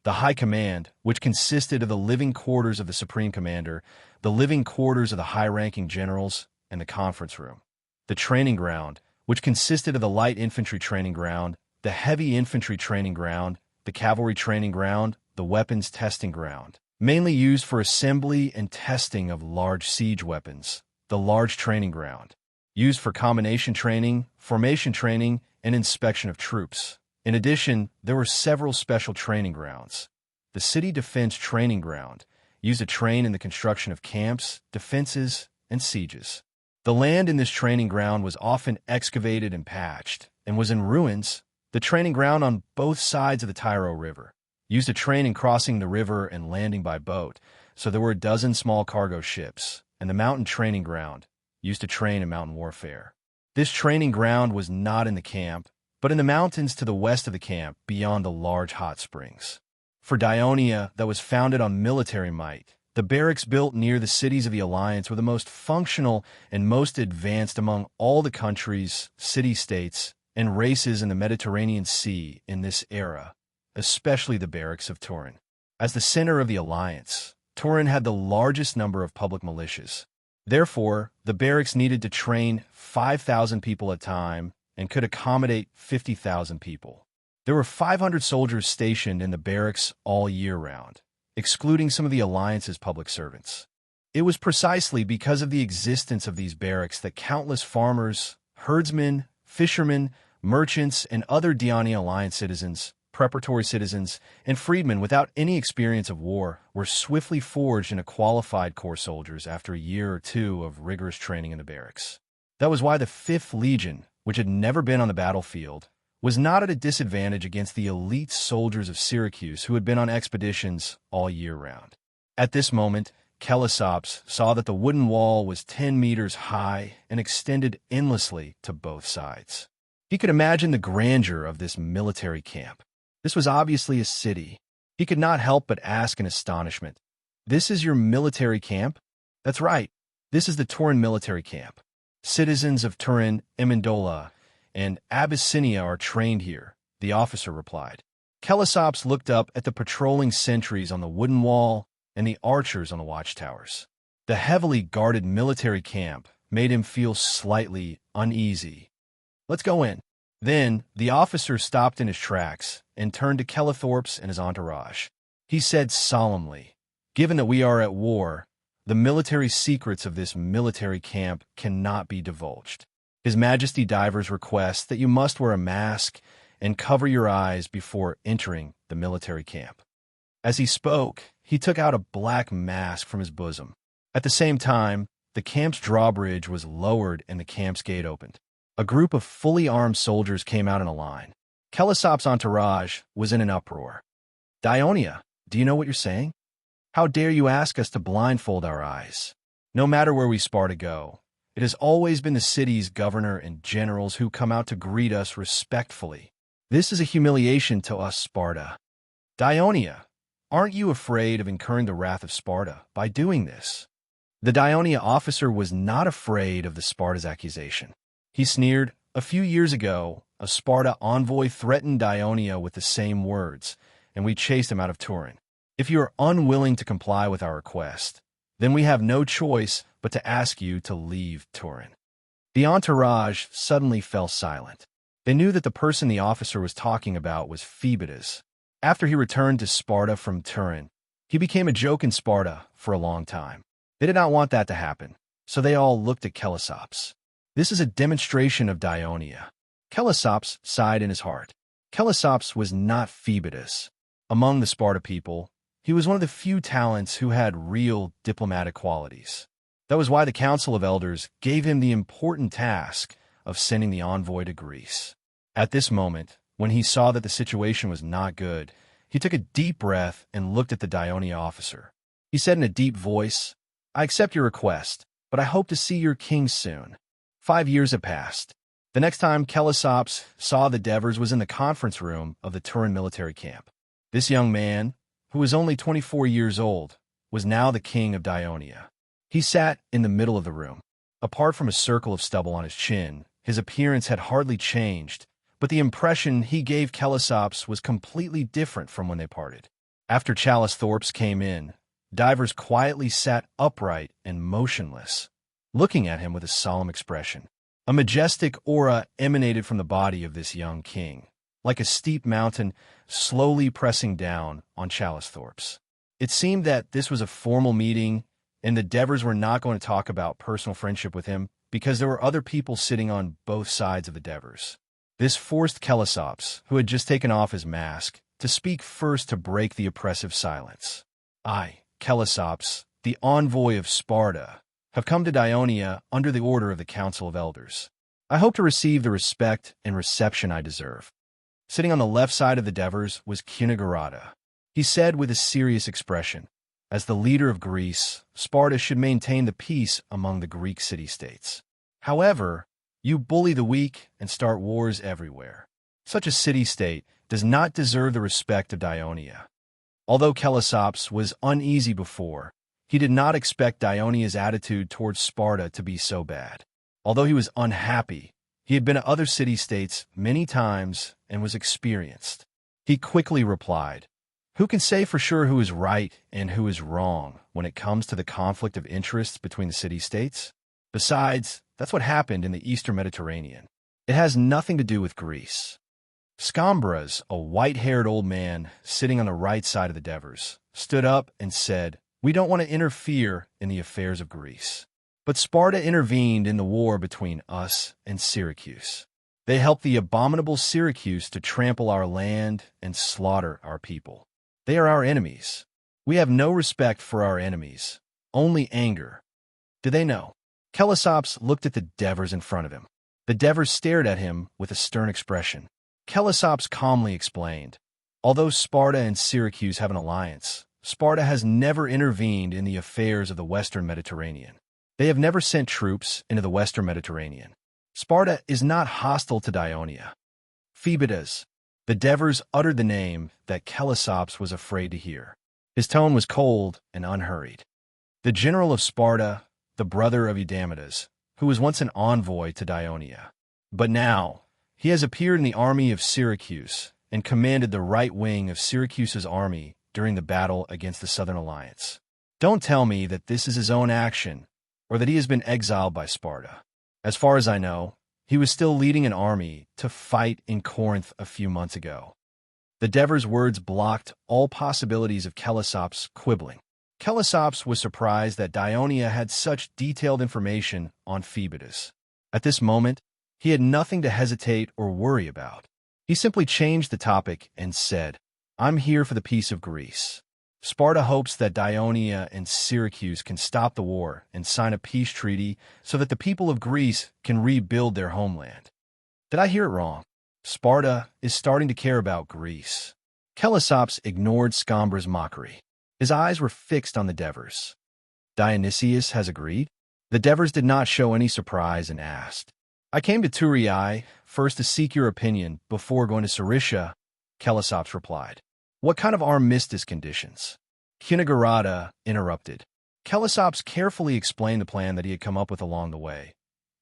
the High Command, which consisted of the living quarters of the Supreme Commander, the living quarters of the high-ranking generals, and the conference room. The training ground, which consisted of the light infantry training ground, the heavy infantry training ground, the cavalry training ground, the weapons testing ground, mainly used for assembly and testing of large siege weapons, the large training ground, used for combination training, formation training, and inspection of troops. In addition, there were several special training grounds. The City Defense Training Ground, used to train in the construction of camps, defenses, and sieges. The land in this training ground was often excavated and patched, and was in ruins. The training ground on both sides of the Tyro River, used to train in crossing the river and landing by boat, so there were a dozen small cargo ships, and the mountain training ground, used to train in mountain warfare. This training ground was not in the camp, but in the mountains to the west of the camp, beyond the large hot springs. For Dionia, that was founded on military might, the barracks built near the cities of the Alliance were the most functional and most advanced among all the countries, city-states, and races in the Mediterranean Sea in this era, especially the barracks of Turin. As the center of the Alliance, Turin had the largest number of public militias. Therefore, the barracks needed to train 5,000 people at a time and could accommodate 50,000 people. There were 500 soldiers stationed in the barracks all year round, excluding some of the Alliance's public servants. It was precisely because of the existence of these barracks that countless farmers, herdsmen, fishermen, merchants, and other Dionia Alliance citizens, preparatory citizens, and freedmen without any experience of war were swiftly forged into qualified corps soldiers after a year or two of rigorous training in the barracks. That was why the 5th Legion, which had never been on the battlefield, was not at a disadvantage against the elite soldiers of Syracuse who had been on expeditions all year round. At this moment, Kellisops saw that the wooden wall was 10 meters high and extended endlessly to both sides. He could imagine the grandeur of this military camp. This was obviously a city. He could not help but ask in astonishment, "This is your military camp?" "That's right. This is the Turin military camp. Citizens of Turin, Amendola, and Abyssinia are trained here," the officer replied. Kellisops looked up at the patrolling sentries on the wooden wall and the archers on the watchtowers. The heavily guarded military camp made him feel slightly uneasy. "Let's go in." Then, the officer stopped in his tracks and turned to Kellythorpes and his entourage. He said solemnly, "Given that we are at war, the military secrets of this military camp cannot be divulged. His Majesty Divers requests that you must wear a mask and cover your eyes before entering the military camp." As he spoke, he took out a black mask from his bosom. At the same time, the camp's drawbridge was lowered and the camp's gate opened. A group of fully armed soldiers came out in a line. Kellisops' entourage was in an uproar. "Dionia, do you know what you're saying? How dare you ask us to blindfold our eyes? No matter where we Sparta go, it has always been the city's governor and generals who come out to greet us respectfully. This is a humiliation to us, Sparta. Dionia, aren't you afraid of incurring the wrath of Sparta by doing this?" The Dionia officer was not afraid of the Sparta's accusation. He sneered, "A few years ago, a Sparta envoy threatened Dionia with the same words, and we chased him out of Turin. If you are unwilling to comply with our request, then we have no choice but to ask you to leave Turin." The entourage suddenly fell silent. They knew that the person the officer was talking about was Phoebidas. After he returned to Sparta from Turin, he became a joke in Sparta for a long time. They did not want that to happen, so they all looked at Kellisops. "This is a demonstration of Dionia." Kellisops sighed in his heart. Kellisops was not Phoebidas. Among the Sparta people, he was one of the few talents who had real diplomatic qualities. That was why the Council of Elders gave him the important task of sending the envoy to Greece. At this moment, when he saw that the situation was not good, he took a deep breath and looked at the Dionia officer. He said in a deep voice, "I accept your request, but I hope to see your king soon." 5 years had passed. The next time Kellisops saw the Devers was in the conference room of the Turin military camp. This young man, who was only 24 years old, was now the king of Dionia. He sat in the middle of the room. Apart from a circle of stubble on his chin, his appearance had hardly changed, but the impression he gave Kellisops was completely different from when they parted. After Kellythorpes came in, Divers quietly sat upright and motionless, looking at him with a solemn expression. A majestic aura emanated from the body of this young king, like a steep mountain slowly pressing down on Challisthorpes. It seemed that this was a formal meeting, and the Devers were not going to talk about personal friendship with him because there were other people sitting on both sides of the Devers. This forced Kellisops, who had just taken off his mask, to speak first to break the oppressive silence. I, Kellisops, the envoy of Sparta, have come to Dionia under the order of the Council of Elders. I hope to receive the respect and reception I deserve. Sitting on the left side of the Devers was Cunegurata. He said with a serious expression, as the leader of Greece, Sparta should maintain the peace among the Greek city-states. However, you bully the weak and start wars everywhere. Such a city-state does not deserve the respect of Dionia. Although Kellisops was uneasy before, he did not expect Dionia's attitude towards Sparta to be so bad. Although he was unhappy, he had been to other city-states many times and was experienced. He quickly replied, "Who can say for sure who is right and who is wrong when it comes to the conflict of interests between the city-states? Besides, that's what happened in the Eastern Mediterranean. It has nothing to do with Greece." Scambras, a white-haired old man sitting on the right side of the Devers, stood up and said, "We don't want to interfere in the affairs of Greece. But Sparta intervened in the war between us and Syracuse. They helped the abominable Syracuse to trample our land and slaughter our people. They are our enemies. We have no respect for our enemies, only anger. Do they know?" Kellisops looked at the Devers in front of him. The Devers stared at him with a stern expression. Kellisops calmly explained, "Although Sparta and Syracuse have an alliance, Sparta has never intervened in the affairs of the Western Mediterranean. They have never sent troops into the Western Mediterranean. Sparta is not hostile to Dionia." Phoebidas. The Devers uttered the name that Kellisops was afraid to hear. His tone was cold and unhurried. The general of Sparta, the brother of Eudamidas, who was once an envoy to Dionia. But now, he has appeared in the army of Syracuse and commanded the right wing of Syracuse's army during the battle against the Southern Alliance. Don't tell me that this is his own action, or that he has been exiled by Sparta. As far as I know, he was still leading an army to fight in Corinth a few months ago. The Devers' words blocked all possibilities of Kellisops quibbling. Kellisops was surprised that Dionia had such detailed information on Phoebidas. At this moment, he had nothing to hesitate or worry about. He simply changed the topic and said, "I'm here for the peace of Greece. Sparta hopes that Dionia and Syracuse can stop the war and sign a peace treaty so that the people of Greece can rebuild their homeland." Did I hear it wrong? Sparta is starting to care about Greece. Kellisops ignored Scambra's mockery. His eyes were fixed on the Devers. "Dionysius has agreed?" The Devers did not show any surprise and asked, "I came to Thurii first to seek your opinion before going to Cilicia," Kellisops replied. "What kind of armistice conditions?" Cunegurata interrupted. Kellisops carefully explained the plan that he had come up with along the way.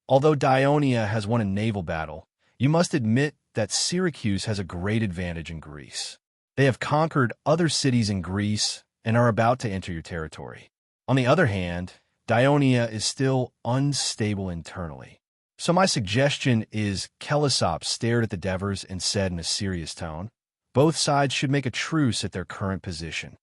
"Although Dionia has won a naval battle, you must admit that Syracuse has a great advantage in Greece. They have conquered other cities in Greece and are about to enter your territory. On the other hand, Dionia is still unstable internally. So my suggestion is," Kellisops stared at the Devers and said in a serious tone, "both sides should make a truce at their current position."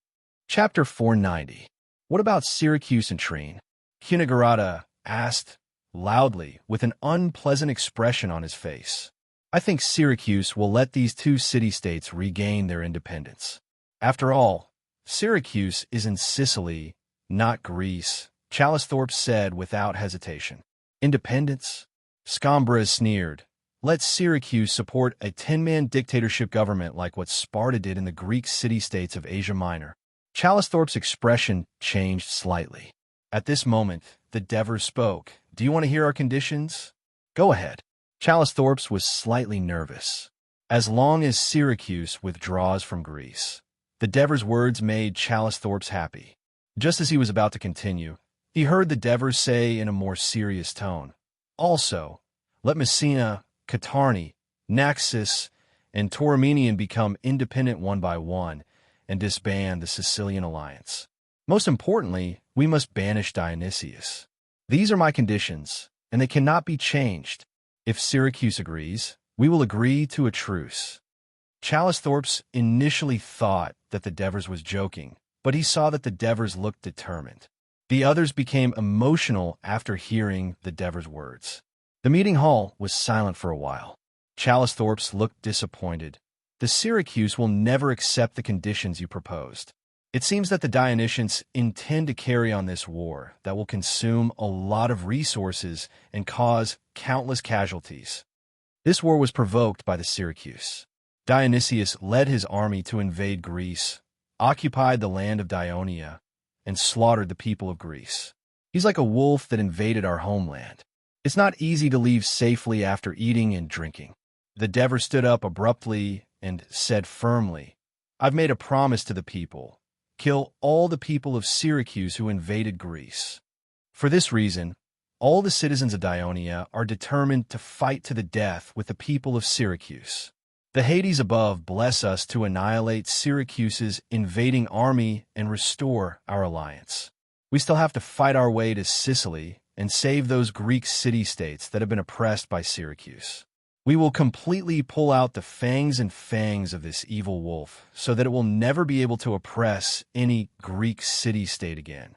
Chapter 490. What about Syracuse and Trine? Cunegurata asked loudly with an unpleasant expression on his face. "I think Syracuse will let these two city-states regain their independence. After all, Syracuse is in Sicily, not Greece," Challisthorpe said without hesitation. "Independence?" Scambras sneered. "Let Syracuse support a 10-man dictatorship government like what Sparta did in the Greek city-states of Asia Minor." Challisthorpe's expression changed slightly. At this moment, the Devers spoke. "Do you want to hear our conditions?" "Go ahead." Challisthorpe was slightly nervous. "As long as Syracuse withdraws from Greece." The Devers' words made Challisthorpe happy. Just as he was about to continue, he heard the Devers say in a more serious tone, "Also, let Messina, Catarni, Naxos, and Tauromenion become independent one by one and disband the Sicilian alliance. Most importantly, we must banish Dionysius. These are my conditions, and they cannot be changed. If Syracuse agrees, we will agree to a truce. Challisthorps initially thought that the Devers was joking, but he saw that the Devers looked determined. The others became emotional after hearing the Devers' words. The meeting hall was silent for a while. Challisthorps looked disappointed. The Syracuse will never accept the conditions you proposed. It seems that the Dionysians intend to carry on this war that will consume a lot of resources and cause countless casualties. This war was provoked by the Syracuse. Dionysius led his army to invade Greece, occupied the land of Dionia, and slaughtered the people of Greece. He's like a wolf that invaded our homeland. It's not easy to leave safely after eating and drinking. The Devers stood up abruptly and said firmly, "I've made a promise to the people. Kill all the people of Syracuse who invaded Greece." For this reason, all the citizens of Dionia are determined to fight to the death with the people of Syracuse. The Hades above bless us to annihilate Syracuse's invading army and restore our alliance. We still have to fight our way to Sicily and save those Greek city-states that have been oppressed by Syracuse. We will completely pull out the fangs and fangs of this evil wolf so that it will never be able to oppress any Greek city-state again.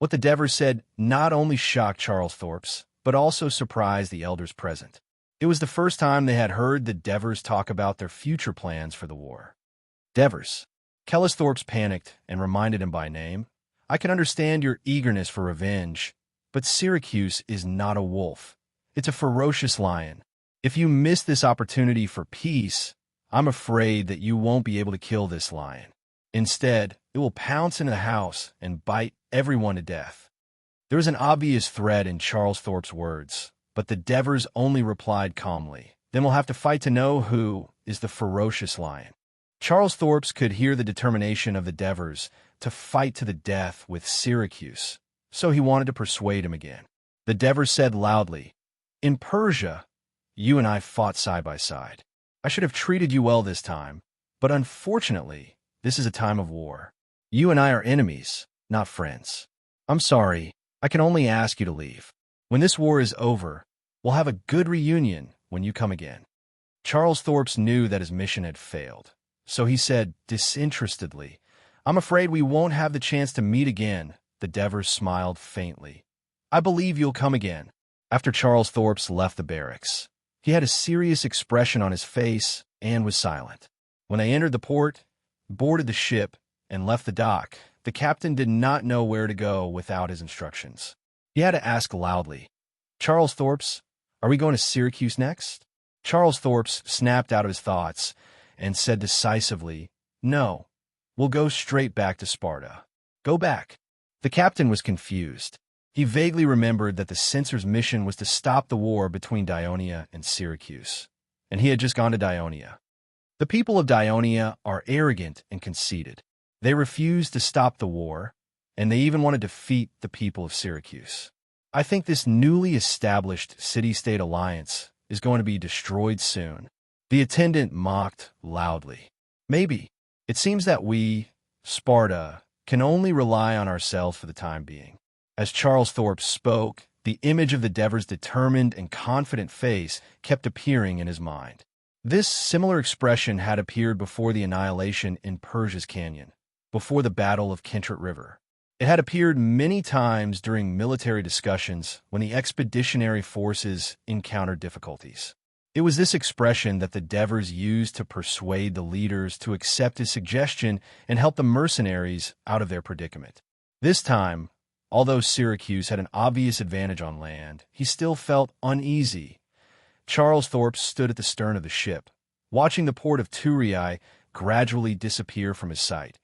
What the Devers said not only shocked Challisthorps, but also surprised the elders present. It was the first time they had heard the Devers talk about their future plans for the war. "Devers." Challisthorps panicked and reminded him by name. "I can understand your eagerness for revenge, but Syracuse is not a wolf. It's a ferocious lion. If you miss this opportunity for peace, I'm afraid that you won't be able to kill this lion. Instead, it will pounce into the house and bite everyone to death." There was an obvious threat in Challisthorps' words, but the Devers only replied calmly, "Then we'll have to fight to know who is the ferocious lion." Challisthorps could hear the determination of the Devers to fight to the death with Syracuse, so he wanted to persuade him again. The Devers said loudly, "In Persia, you and I fought side by side. I should have treated you well this time, but unfortunately, this is a time of war. You and I are enemies, not friends. I'm sorry, I can only ask you to leave. When this war is over, we'll have a good reunion when you come again." Challisthorps knew that his mission had failed, so he said disinterestedly, "I'm afraid we won't have the chance to meet again." The Devers smiled faintly. "I believe you'll come again." After Challisthorps left the barracks, he had a serious expression on his face and was silent. When they entered the port, boarded the ship, and left the dock, the captain did not know where to go without his instructions. He had to ask loudly, "Challisthorps, are we going to Syracuse next?" Challisthorps snapped out of his thoughts and said decisively, "No, we'll go straight back to Sparta." "Go back." The captain was confused. He vaguely remembered that the censor's mission was to stop the war between Dionia and Syracuse, and he had just gone to Dionia. The people of Dionia are arrogant and conceited. They refused to stop the war, and they even want to defeat the people of Syracuse. I think this newly established city-state alliance is going to be destroyed soon. The attendant mocked loudly. "Maybe. It seems that we, Sparta, can only rely on ourselves for the time being." As Challisthorps spoke, the image of the Devers' determined and confident face kept appearing in his mind. This similar expression had appeared before the annihilation in Persia's canyon, before the Battle of Kentrit River. It had appeared many times during military discussions when the expeditionary forces encountered difficulties. It was this expression that the Devers used to persuade the leaders to accept his suggestion and help the mercenaries out of their predicament. This time, although Syracuse had an obvious advantage on land, he still felt uneasy. Challisthorps stood at the stern of the ship, watching the port of Thurii gradually disappear from his sight.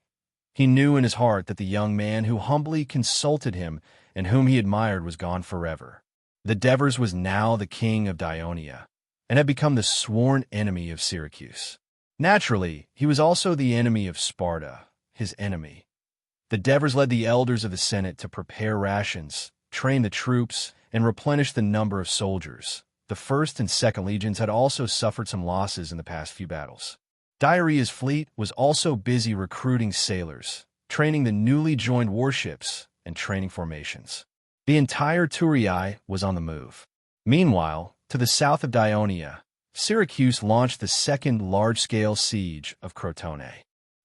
He knew in his heart that the young man who humbly consulted him and whom he admired was gone forever. The Devers was now the king of Dionia, and had become the sworn enemy of Syracuse. Naturally, he was also the enemy of Sparta, his enemy. The Devers led the elders of the Senate to prepare rations, train the troops, and replenish the number of soldiers. The 1st and 2nd legions had also suffered some losses in the past few battles. Diorea's fleet was also busy recruiting sailors, training the newly joined warships, and training formations. The entire Thurii was on the move. Meanwhile, to the south of Dionia, Syracuse launched the second large-scale siege of Crotone.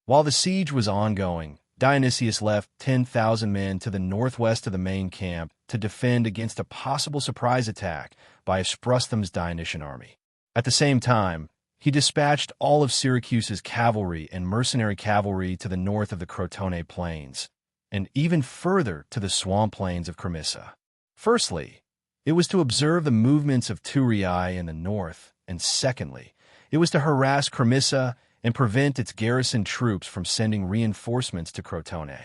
While the siege was ongoing, Dionysius left 10,000 men to the northwest of the main camp to defend against a possible surprise attack by Asprustum's Dionysian army. At the same time, he dispatched all of Syracuse's cavalry and mercenary cavalry to the north of the Crotone plains, and even further to the swamp plains of Cremissa. Firstly, it was to observe the movements of Turiae in the north, and secondly, it was to harass Cremissa and prevent its garrison troops from sending reinforcements to Crotone.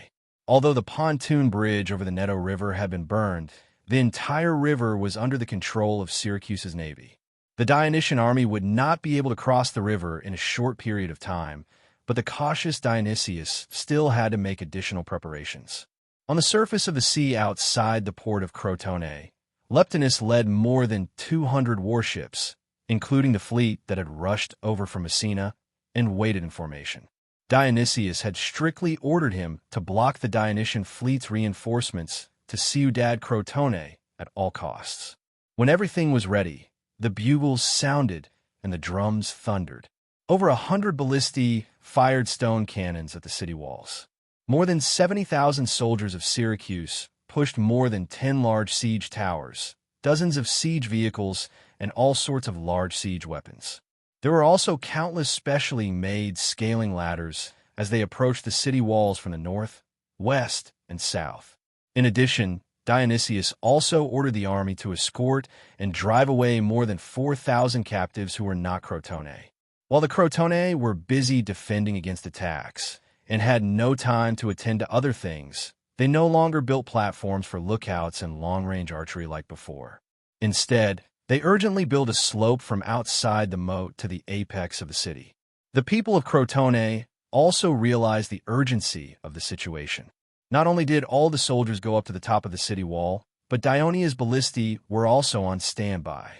Although the pontoon bridge over the Neto River had been burned, the entire river was under the control of Syracuse's navy. The Dionysian army would not be able to cross the river in a short period of time, but the cautious Dionysius still had to make additional preparations. On the surface of the sea outside the port of Crotone, Leptinus led more than 200 warships, including the fleet that had rushed over from Messina and waited in formation. Dionysius had strictly ordered him to block the Dionysian fleet's reinforcements to Ciudad Crotone at all costs. When everything was ready, the bugles sounded and the drums thundered. Over 100 ballistae fired stone cannons at the city walls. More than 70,000 soldiers of Syracuse pushed more than 10 large siege towers, dozens of siege vehicles, and all sorts of large siege weapons. There were also countless specially made scaling ladders as they approached the city walls from the north, west, and south. In addition, Dionysius also ordered the army to escort and drive away more than 4,000 captives who were not Crotone. While the Crotone were busy defending against attacks and had no time to attend to other things, they no longer built platforms for lookouts and long-range archery like before. Instead, they urgently built a slope from outside the moat to the apex of the city. The people of Crotone also realized the urgency of the situation. Not only did all the soldiers go up to the top of the city wall, but Dionysius' ballistae were also on standby.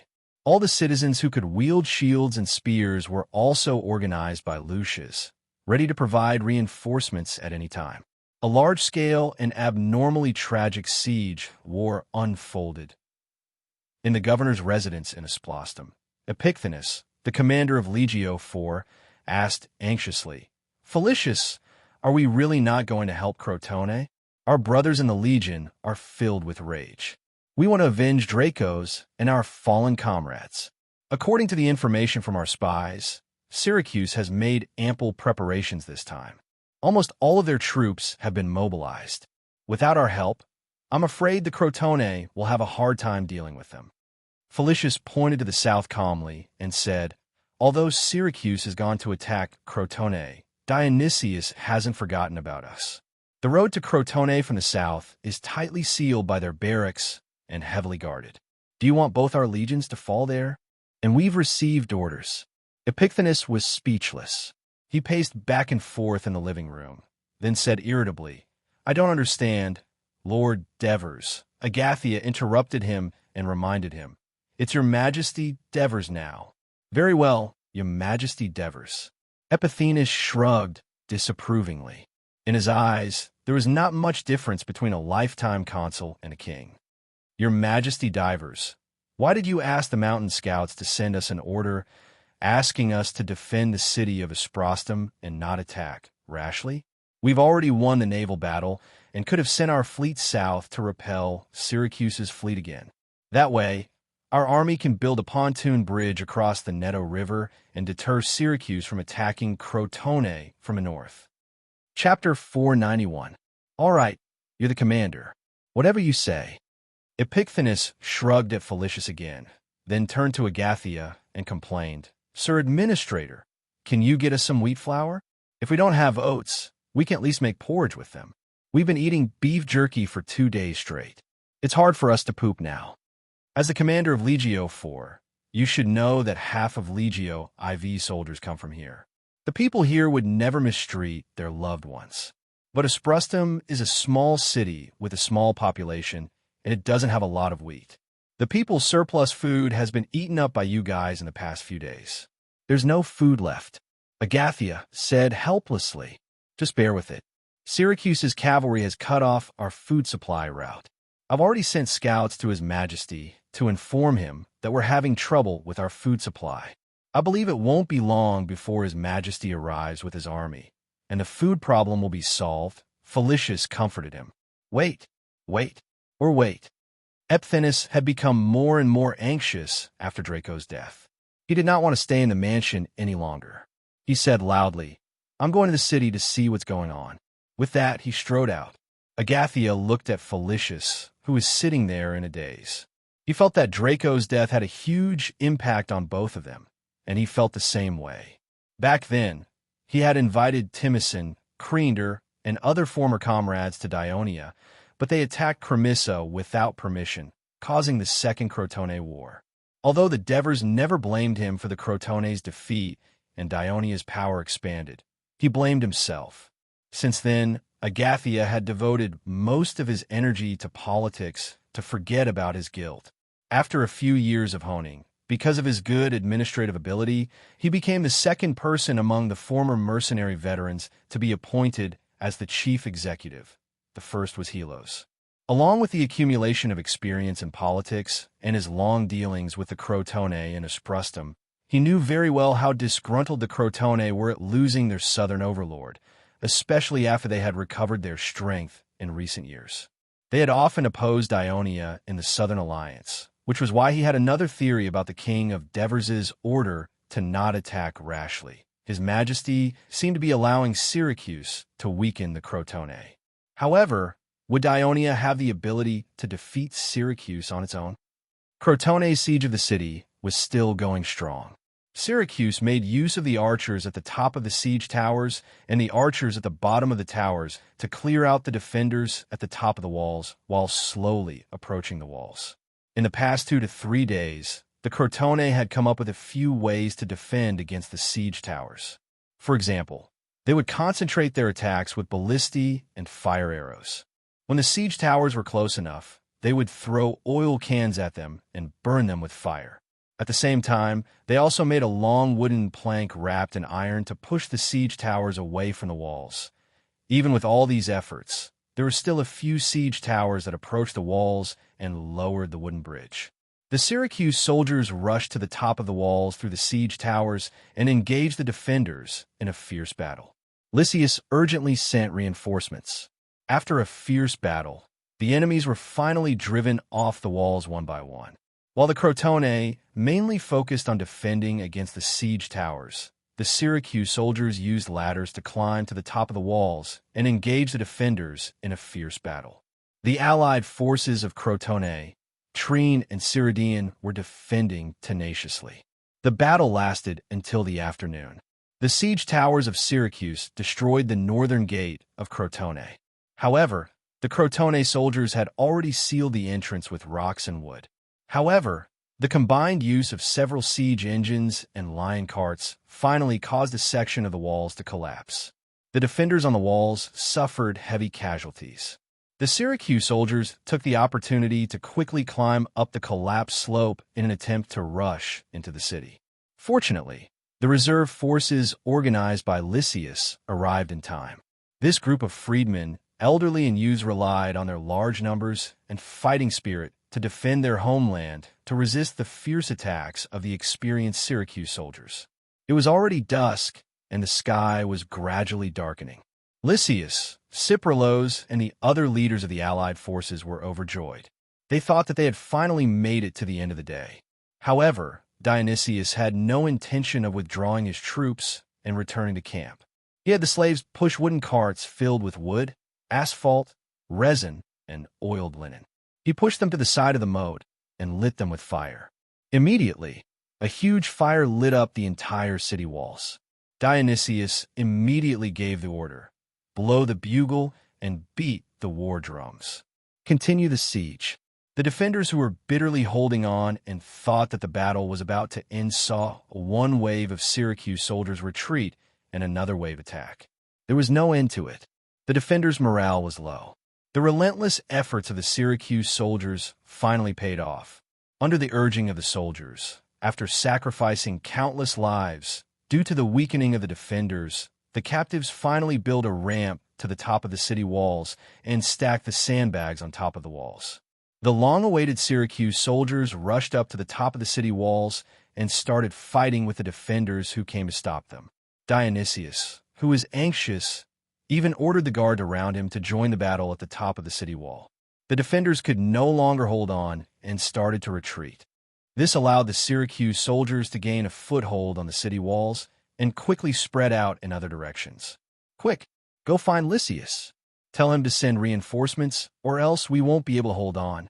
All the citizens who could wield shields and spears were also organized by Lucius, ready to provide reinforcements at any time. A large-scale and abnormally tragic siege war unfolded. In the governor's residence in Asprustum, Epicthenes, the commander of Legio IV, asked anxiously, "Felicius, are we really not going to help Crotone? Our brothers in the Legion are filled with rage. We want to avenge Dracos and our fallen comrades." According to the information from our spies, Syracuse has made ample preparations this time. Almost all of their troops have been mobilized. Without our help, I'm afraid the Crotone will have a hard time dealing with them. Felicius pointed to the south calmly and said, "Although Syracuse has gone to attack Crotone, Dionysius hasn't forgotten about us. The road to Crotone from the south is tightly sealed by their barracks and heavily guarded. Do you want both our legions to fall there? And we've received orders." Epicthenes was speechless. He paced back and forth in the living room, then said irritably, "I don't understand, Lord Devers." Agathia interrupted him and reminded him, "It's Your Majesty Devers now." "Very well, Your Majesty Devers." Epicthenes shrugged disapprovingly. In his eyes, there was not much difference between a lifetime consul and a king. "Your Majesty Divers, why did you ask the mountain scouts to send us an order asking us to defend the city of Asprustum and not attack rashly? We've already won the naval battle and could have sent our fleet south to repel Syracuse's fleet again. That way, our army can build a pontoon bridge across the Neto River and deter Syracuse from attacking Crotone from the north." Chapter 491. "All right, you're the commander. Whatever you say." Epicthenes shrugged at Felicius again, then turned to Agathia and complained, "Sir Administrator, can you get us some wheat flour? If we don't have oats, we can at least make porridge with them. We've been eating beef jerky for 2 days straight. It's hard for us to poop now." As the commander of Legio IV, you should know that half of Legio IV soldiers come from here. The people here would never mistreat their loved ones. But Asprustum is a small city with a small population, and it doesn't have a lot of wheat. The people's surplus food has been eaten up by you guys in the past few days. There's no food left. Agathia said helplessly, "Just bear with it. Syracuse's cavalry has cut off our food supply route. I've already sent scouts to His Majesty to inform him that we're having trouble with our food supply. I believe it won't be long before His Majesty arrives with his army, and the food problem will be solved. Felicius comforted him. Wait, wait, or wait. Epiphanes had become more and more anxious after Draco's death. He did not want to stay in the mansion any longer. He said loudly, I'm going to the city to see what's going on. With that, he strode out. Agathia looked at Felicius, who was sitting there in a daze. He felt that Draco's death had a huge impact on both of them, and he felt the same way. Back then, he had invited Timicin, Creander, and other former comrades to Dionia, but they attacked Cremissa without permission, causing the Second Crotone War. Although the Devers never blamed him for the Crotones' defeat and Dionia's power expanded, he blamed himself. Since then, Agathia had devoted most of his energy to politics to forget about his guilt. After a few years of honing, because of his good administrative ability, he became the second person among the former mercenary veterans to be appointed as the chief executive. The first was Helos. Along with the accumulation of experience in politics and his long dealings with the Crotone and Asprustum, he knew very well how disgruntled the Crotone were at losing their southern overlord, especially after they had recovered their strength in recent years. They had often opposed Dionia in the Southern Alliance, which was why he had another theory about the king of Devers' order to not attack rashly. His Majesty seemed to be allowing Syracuse to weaken the Crotone. However, would Dionia have the ability to defeat Syracuse on its own? Crotone's siege of the city was still going strong. Syracuse made use of the archers at the top of the siege towers and the archers at the bottom of the towers to clear out the defenders at the top of the walls while slowly approaching the walls. In the past 2 to 3 days, the Crotone had come up with a few ways to defend against the siege towers. For example, they would concentrate their attacks with ballistae and fire arrows. When the siege towers were close enough, they would throw oil cans at them and burn them with fire. At the same time, they also made a long wooden plank wrapped in iron to push the siege towers away from the walls. Even with all these efforts, there were still a few siege towers that approached the walls and lowered the wooden bridge. The Syracuse soldiers rushed to the top of the walls through the siege towers and engaged the defenders in a fierce battle. Lysias urgently sent reinforcements. After a fierce battle, the enemies were finally driven off the walls one by one. While the Crotone mainly focused on defending against the siege towers, the Syracuse soldiers used ladders to climb to the top of the walls and engage the defenders in a fierce battle. The allied forces of Crotone, Trine and Cyrodian, were defending tenaciously. The battle lasted until the afternoon. The siege towers of Syracuse destroyed the northern gate of Crotone. However, the Crotone soldiers had already sealed the entrance with rocks and wood. However, the combined use of several siege engines and lion carts finally caused a section of the walls to collapse. The defenders on the walls suffered heavy casualties. The Syracuse soldiers took the opportunity to quickly climb up the collapsed slope in an attempt to rush into the city. Fortunately, the reserve forces organized by Lysias arrived in time. This group of freedmen, elderly and youths, relied on their large numbers and fighting spirit to defend their homeland to resist the fierce attacks of the experienced Syracuse soldiers. It was already dusk, and the sky was gradually darkening. Lysias, Cyprilos, and the other leaders of the allied forces were overjoyed. They thought that they had finally made it to the end of the day. However, Dionysius had no intention of withdrawing his troops and returning to camp. He had the slaves push wooden carts filled with wood, asphalt, resin, and oiled linen. He pushed them to the side of the moat and lit them with fire. Immediately, a huge fire lit up the entire city walls. Dionysius immediately gave the order, blow the bugle and beat the war drums. Continue the siege. The defenders, who were bitterly holding on and thought that the battle was about to end, saw one wave of Syracuse soldiers retreat and another wave attack. There was no end to it. The defenders' morale was low. The relentless efforts of the Syracuse soldiers finally paid off. Under the urging of the soldiers, after sacrificing countless lives due to the weakening of the defenders, the captives finally built a ramp to the top of the city walls and stacked the sandbags on top of the walls. The long-awaited Syracuse soldiers rushed up to the top of the city walls and started fighting with the defenders who came to stop them. Dionysius, who was anxious, even ordered the guard around him to join the battle at the top of the city wall. The defenders could no longer hold on and started to retreat. This allowed the Syracuse soldiers to gain a foothold on the city walls and quickly spread out in other directions. "Quick, go find Lysias. Tell him to send reinforcements, or else we won't be able to hold on,"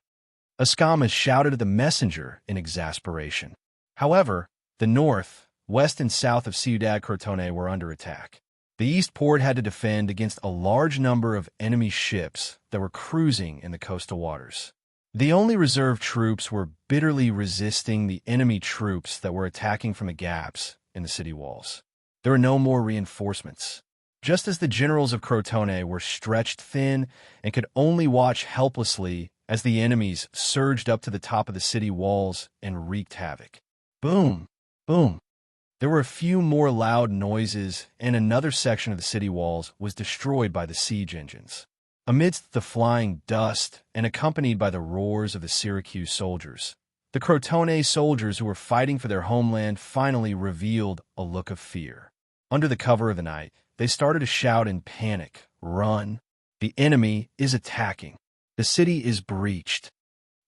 Ascamas shouted at the messenger in exasperation. However, the north, west, and south of Ciudad Crotone were under attack. The east port had to defend against a large number of enemy ships that were cruising in the coastal waters. The only reserve troops were bitterly resisting the enemy troops that were attacking from the gaps in the city walls. There were no more reinforcements. Just as the generals of Crotone were stretched thin and could only watch helplessly as the enemies surged up to the top of the city walls and wreaked havoc. Boom! Boom! There were a few more loud noises, and another section of the city walls was destroyed by the siege engines. Amidst the flying dust and accompanied by the roars of the Syracuse soldiers, the Crotone soldiers who were fighting for their homeland finally revealed a look of fear. Under the cover of the night, they started to shout in panic, "Run! The enemy is attacking! The city is breached!"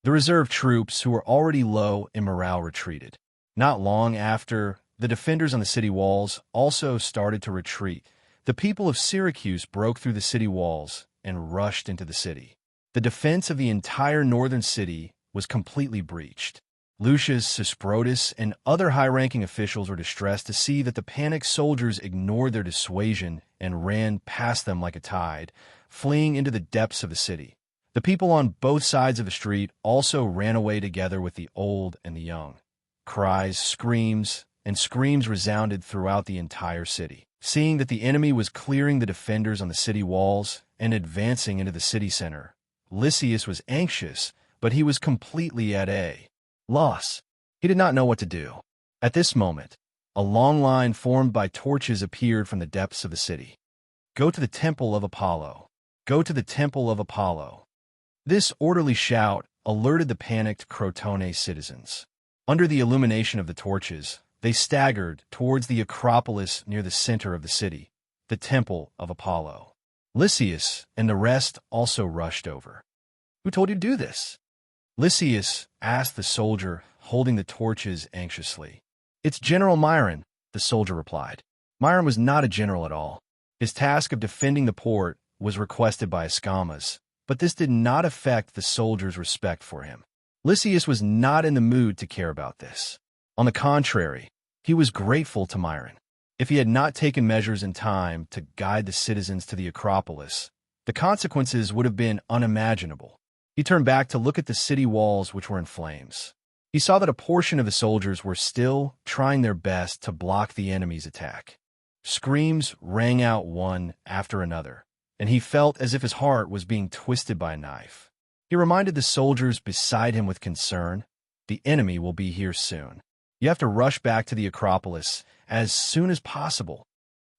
The reserve troops, who were already low in morale, retreated. Not long after, the defenders on the city walls also started to retreat. The people of Syracuse broke through the city walls and rushed into the city. The defense of the entire northern city was completely breached. Lucius Sesprotus and other high-ranking officials were distressed to see that the panicked soldiers ignored their dissuasion and ran past them like a tide, fleeing into the depths of the city. The people on both sides of the street also ran away together with the old and the young. Cries, screams, and screams resounded throughout the entire city. Seeing that the enemy was clearing the defenders on the city walls and advancing into the city center, Lysias was anxious, but he was completely at a loss. He did not know what to do. At this moment, a long line formed by torches appeared from the depths of the city. "Go to the Temple of Apollo! Go to the Temple of Apollo!" This orderly shout alerted the panicked Crotone citizens. Under the illumination of the torches, they staggered towards the Acropolis near the center of the city, the Temple of Apollo. Lysias and the rest also rushed over. "Who told you to do this?" Lysias asked the soldier holding the torches anxiously. "It's General Myron," the soldier replied. Myron was not a general at all. His task of defending the port was requested by Ascamas, but this did not affect the soldiers' respect for him. Lysias was not in the mood to care about this. On the contrary, he was grateful to Myron. If he had not taken measures in time to guide the citizens to the Acropolis, the consequences would have been unimaginable. He turned back to look at the city walls, which were in flames. He saw that a portion of the soldiers were still trying their best to block the enemy's attack. Screams rang out one after another, and he felt as if his heart was being twisted by a knife. He reminded the soldiers beside him with concern, "The enemy will be here soon. You have to rush back to the Acropolis as soon as possible."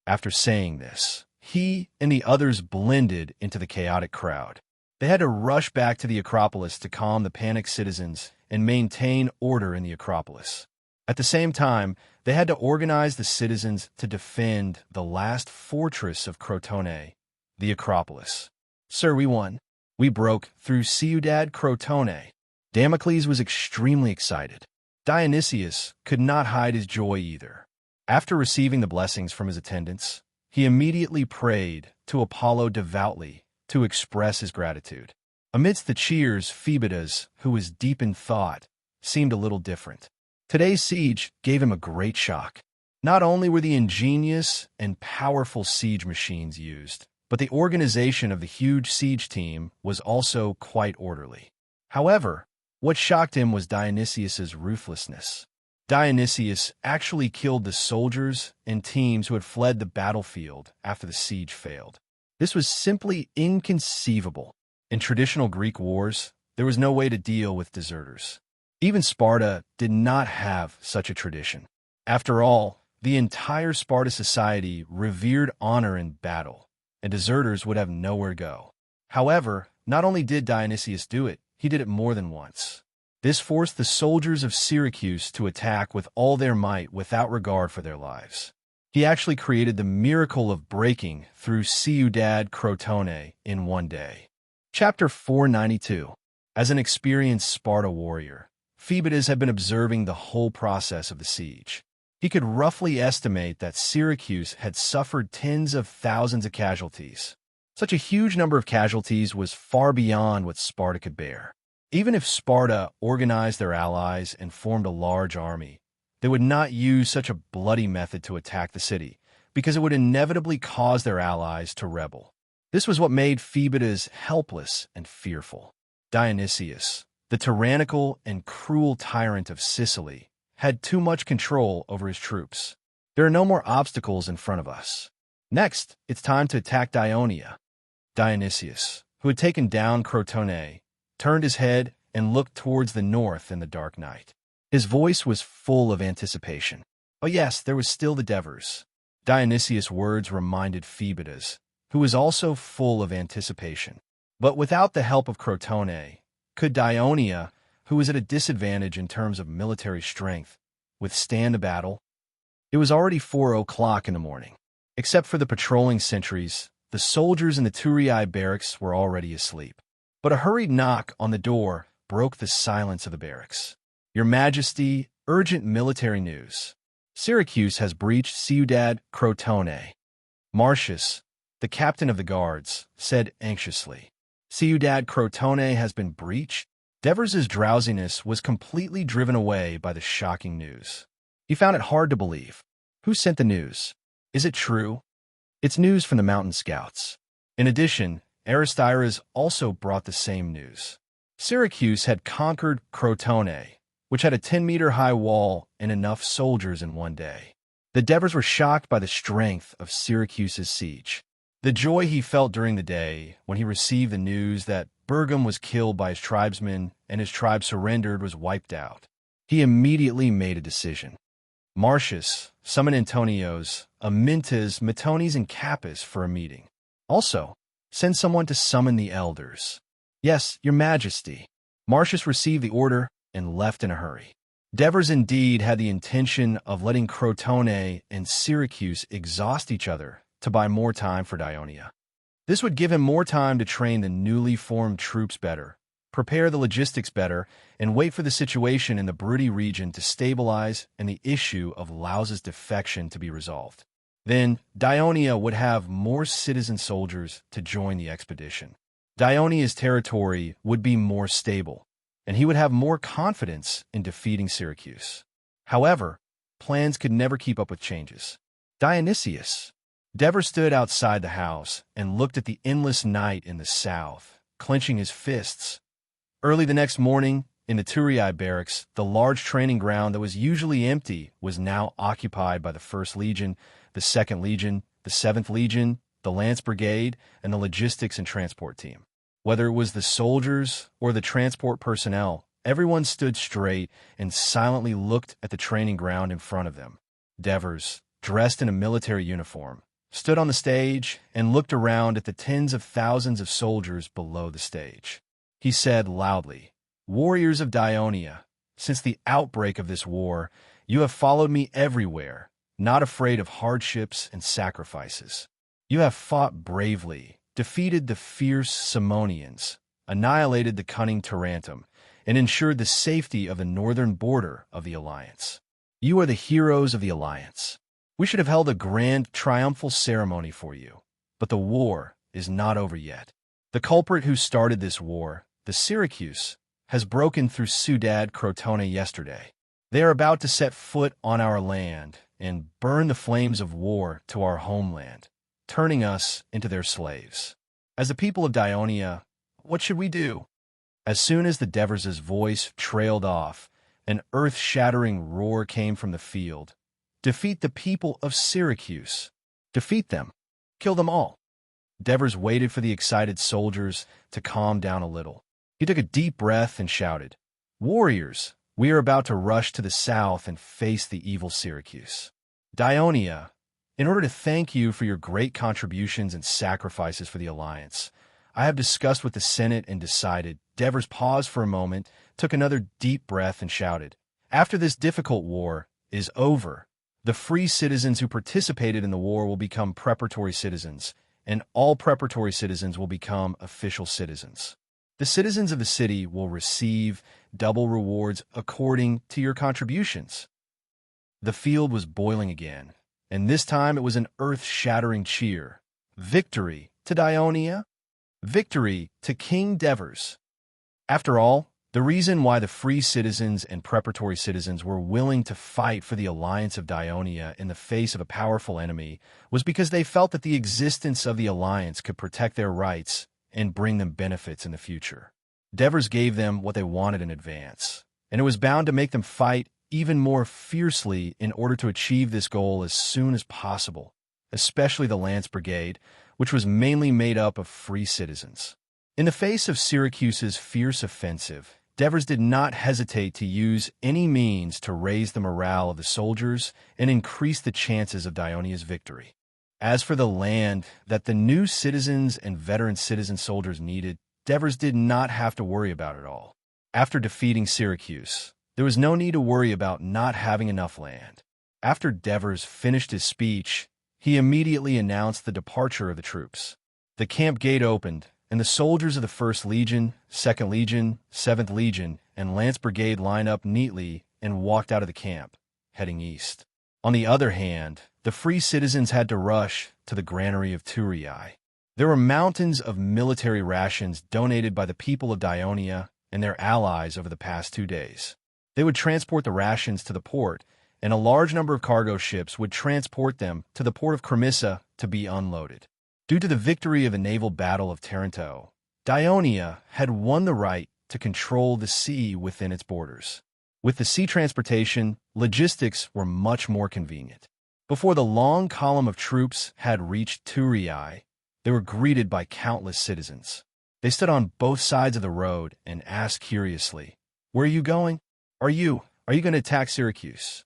After saying this, he and the others blended into the chaotic crowd. They had to rush back to the Acropolis to calm the panicked citizens and maintain order in the Acropolis. At the same time, they had to organize the citizens to defend the last fortress of Crotone, the Acropolis. "Sir, we won. We broke through Ciudad Crotone." Damocles was extremely excited. Dionysius could not hide his joy either. After receiving the blessings from his attendants, he immediately prayed to Apollo devoutly to express his gratitude. Amidst the cheers, Phoebidas, who was deep in thought, seemed a little different. Today's siege gave him a great shock. Not only were the ingenious and powerful siege machines used, but the organization of the huge siege team was also quite orderly. However, what shocked him was Dionysius's ruthlessness. Dionysius actually killed the soldiers and teams who had fled the battlefield after the siege failed. This was simply inconceivable. In traditional Greek wars, there was no way to deal with deserters. Even Sparta did not have such a tradition. After all, the entire Sparta society revered honor in battle, and deserters would have nowhere to go. However, not only did Dionysius do it, he did it more than once. This forced the soldiers of Syracuse to attack with all their might without regard for their lives. He actually created the miracle of breaking through Ciudad Crotone in one day. Chapter 492. As an experienced Sparta warrior, Phoebidas had been observing the whole process of the siege. He could roughly estimate that Syracuse had suffered tens of thousands of casualties. Such a huge number of casualties was far beyond what Sparta could bear. Even if Sparta organized their allies and formed a large army, they would not use such a bloody method to attack the city, because it would inevitably cause their allies to rebel. This was what made Phoebidas helpless and fearful. Dionysius, the tyrannical and cruel tyrant of Sicily, had too much control over his troops. There are no more obstacles in front of us. Next, it's time to attack Ionia. Dionysius, who had taken down Crotone, turned his head and looked towards the north in the dark night. His voice was full of anticipation. Oh yes, there was still the Devers. Dionysius' words reminded Phoebidas, who was also full of anticipation. But without the help of Crotone, could Ionia, who was at a disadvantage in terms of military strength, withstand a battle? It was already 4 o'clock in the morning. Except for the patrolling sentries, the soldiers in the Turii barracks were already asleep. But a hurried knock on the door broke the silence of the barracks. Your Majesty, urgent military news. Syracuse has breached Ciudad Crotone. Marcius, the captain of the guards, said anxiously. Ciudad Crotone has been breached? Devers's drowsiness was completely driven away by the shocking news. He found it hard to believe. Who sent the news? Is it true? It's news from the mountain scouts. In addition, Aristides also brought the same news. Syracuse had conquered Crotone, which had a 10-meter-high wall and enough soldiers in one day. The Devers were shocked by the strength of Syracuse's siege. The joy he felt during the day when he received the news that Bergam was killed by his tribesmen and his tribe surrendered was wiped out. He immediately made a decision. Marcius, summon Antonios, Amintas, Metones, and Capys for a meeting. Also, send someone to summon the elders. Yes, your Majesty. Marcius received the order and left in a hurry. Devers indeed had the intention of letting Crotone and Syracuse exhaust each other to buy more time for Ionia. This would give him more time to train the newly formed troops better, prepare the logistics better, and wait for the situation in the Bruttii region to stabilize and the issue of Laus's defection to be resolved. Then, Ionia would have more citizen soldiers to join the expedition. Ionia's territory would be more stable, and he would have more confidence in defeating Syracuse. However, plans could never keep up with changes. Dionysius. Devers stood outside the house and looked at the endless night in the south, clenching his fists. Early the next morning, in the Turii barracks, the large training ground that was usually empty was now occupied by the 1st Legion, the 2nd Legion, the 7th Legion, the Lance Brigade, and the logistics and transport team. Whether it was the soldiers or the transport personnel, everyone stood straight and silently looked at the training ground in front of them. Devers, dressed in a military uniform, stood on the stage and looked around at the tens of thousands of soldiers below the stage. He said loudly, "Warriors of Ionia, since the outbreak of this war, you have followed me everywhere, not afraid of hardships and sacrifices. You have fought bravely, defeated the fierce Simonians, annihilated the cunning Tarentum, and ensured the safety of the northern border of the alliance. You are the heroes of the alliance. We should have held a grand triumphal ceremony for you, but the war is not over yet. The culprit who started this war, the Syracuse, has broken through Ciudad Crotone yesterday. They are about to set foot on our land and burn the flames of war to our homeland, turning us into their slaves. As the people of Ionia, what should we do?" As soon as the Devers' voice trailed off, an earth-shattering roar came from the field. "Defeat the people of Syracuse. Defeat them. Kill them all." Devers waited for the excited soldiers to calm down a little. He took a deep breath and shouted, "Warriors, we are about to rush to the south and face the evil Syracuse. Ionia, in order to thank you for your great contributions and sacrifices for the alliance, I have discussed with the Senate and decided. Devers paused for a moment, took another deep breath, and shouted, "After this difficult war is over, the free citizens who participated in the war will become preparatory citizens, and all preparatory citizens will become official citizens. The citizens of the city will receive double rewards according to your contributions." The field was boiling again, and this time it was an earth-shattering cheer. Victory to Dionia! Victory to King Devers! After all, the reason why the free citizens and preparatory citizens were willing to fight for the alliance of Dionia in the face of a powerful enemy was because they felt that the existence of the alliance could protect their rights and bring them benefits in the future. Devers gave them what they wanted in advance, and it was bound to make them fight even more fiercely in order to achieve this goal as soon as possible, especially the Lance Brigade, which was mainly made up of free citizens. In the face of Syracuse's fierce offensive, Devers did not hesitate to use any means to raise the morale of the soldiers and increase the chances of Dionia's victory. As for the land that the new citizens and veteran citizen soldiers needed, Devers did not have to worry about it all. After defeating Syracuse, there was no need to worry about not having enough land. After Devers finished his speech, he immediately announced the departure of the troops. The camp gate opened, and the soldiers of the 1st Legion, 2nd Legion, 7th Legion, and Lance Brigade lined up neatly and walked out of the camp, heading east. On the other hand, the free citizens had to rush to the granary of Turii. There were mountains of military rations donated by the people of Dionia and their allies over the past 2 days. They would transport the rations to the port, and a large number of cargo ships would transport them to the port of Cremissa to be unloaded. Due to the victory of the naval battle of Taranto, Dionia had won the right to control the sea within its borders. With the sea transportation, logistics were much more convenient. Before the long column of troops had reached Turii, they were greeted by countless citizens. They stood on both sides of the road and asked curiously, "Where are you going? Are you going to attack Syracuse?"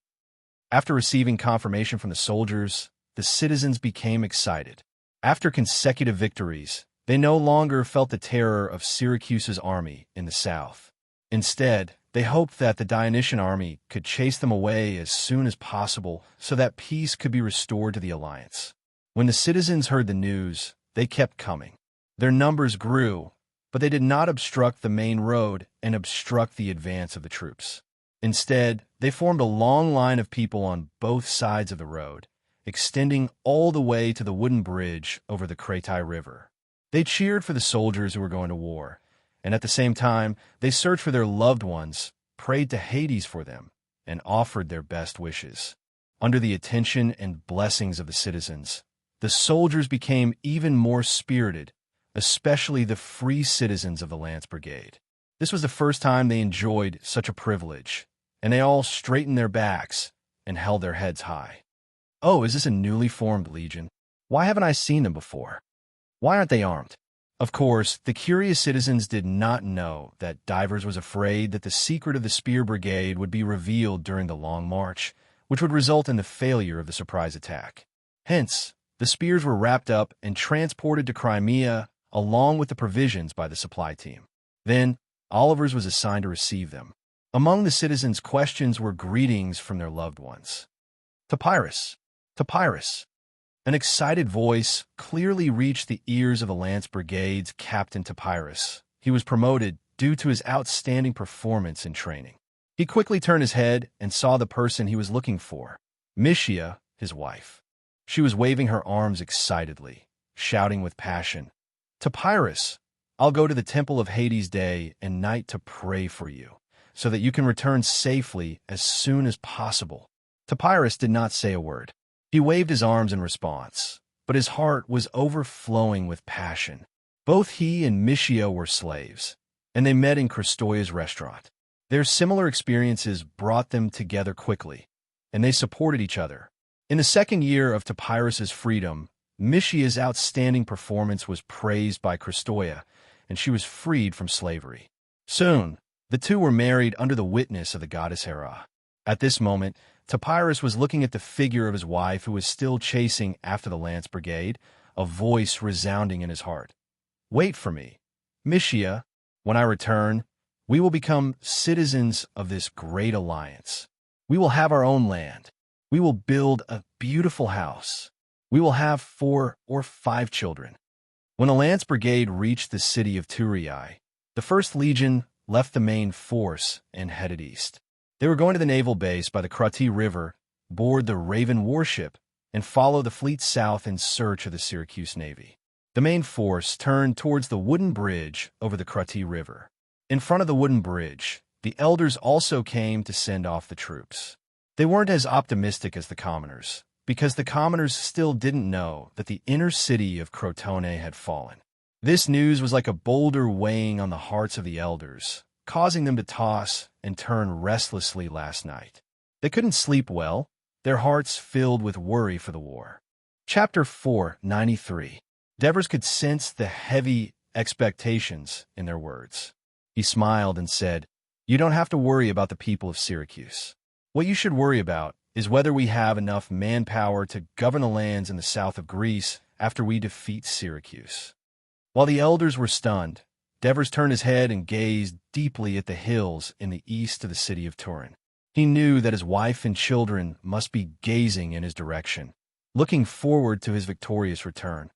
After receiving confirmation from the soldiers, the citizens became excited. After consecutive victories, they no longer felt the terror of Syracuse's army in the south. Instead, they hoped that the Dionysian army could chase them away as soon as possible so that peace could be restored to the alliance. When the citizens heard the news, they kept coming. Their numbers grew, but they did not obstruct the main road and obstruct the advance of the troops. Instead, they formed a long line of people on both sides of the road, extending all the way to the wooden bridge over the Kratai River. They cheered for the soldiers who were going to war, and at the same time, they searched for their loved ones, prayed to Hades for them, and offered their best wishes. Under the attention and blessings of the citizens, the soldiers became even more spirited, especially the free citizens of the Lance Brigade. This was the first time they enjoyed such a privilege, and they all straightened their backs and held their heads high. "Oh, is this a newly formed legion? Why haven't I seen them before? Why aren't they armed?" Of course, the curious citizens did not know that Divers was afraid that the secret of the Spear Brigade would be revealed during the Long March, which would result in the failure of the surprise attack. Hence, the spears were wrapped up and transported to Crimea along with the provisions by the supply team. Then, Oliver's was assigned to receive them. Among the citizens' questions were greetings from their loved ones. "Topyrus! Topyrus!" An excited voice clearly reached the ears of the Lance Brigade's Captain Topyrus. He was promoted due to his outstanding performance in training. He quickly turned his head and saw the person he was looking for, Mishia, his wife. She was waving her arms excitedly, shouting with passion, "Topyrus, I'll go to the Temple of Hades day and night to pray for you, so that you can return safely as soon as possible." Topyrus did not say a word. He waved his arms in response, but his heart was overflowing with passion. Both he and Mishia were slaves, and they met in Kristoya's restaurant. Their similar experiences brought them together quickly, and they supported each other. In the second year of Topyrus's freedom, Mishia's outstanding performance was praised by Kristoya, and she was freed from slavery. Soon, the two were married under the witness of the goddess Hera. At this moment, Topyrus was looking at the figure of his wife who was still chasing after the Lance Brigade, a voice resounding in his heart. Wait for me. Mysia, when I return, we will become citizens of this great alliance. We will have our own land. We will build a beautiful house. We will have 4 or 5 children. When the Lance Brigade reached the city of Turii, the First Legion left the main force and headed east. They were going to the naval base by the Krati River, board the Raven warship, and follow the fleet south in search of the Syracuse Navy. The main force turned towards the wooden bridge over the Krati River. In front of the wooden bridge, the elders also came to send off the troops. They weren't as optimistic as the commoners, because the commoners still didn't know that the inner city of Crotone had fallen. This news was like a boulder weighing on the hearts of the elders, causing them to toss and turn restlessly last night. They couldn't sleep well, their hearts filled with worry for the war. Chapter 493. Devers could sense the heavy expectations in their words. He smiled and said, "You don't have to worry about the people of Syracuse. What you should worry about is whether we have enough manpower to govern the lands in the south of Greece after we defeat Syracuse." While the elders were stunned, Devers turned his head and gazed deeply at the hills in the east of the city of Turin. He knew that his wife and children must be gazing in his direction, looking forward to his victorious return.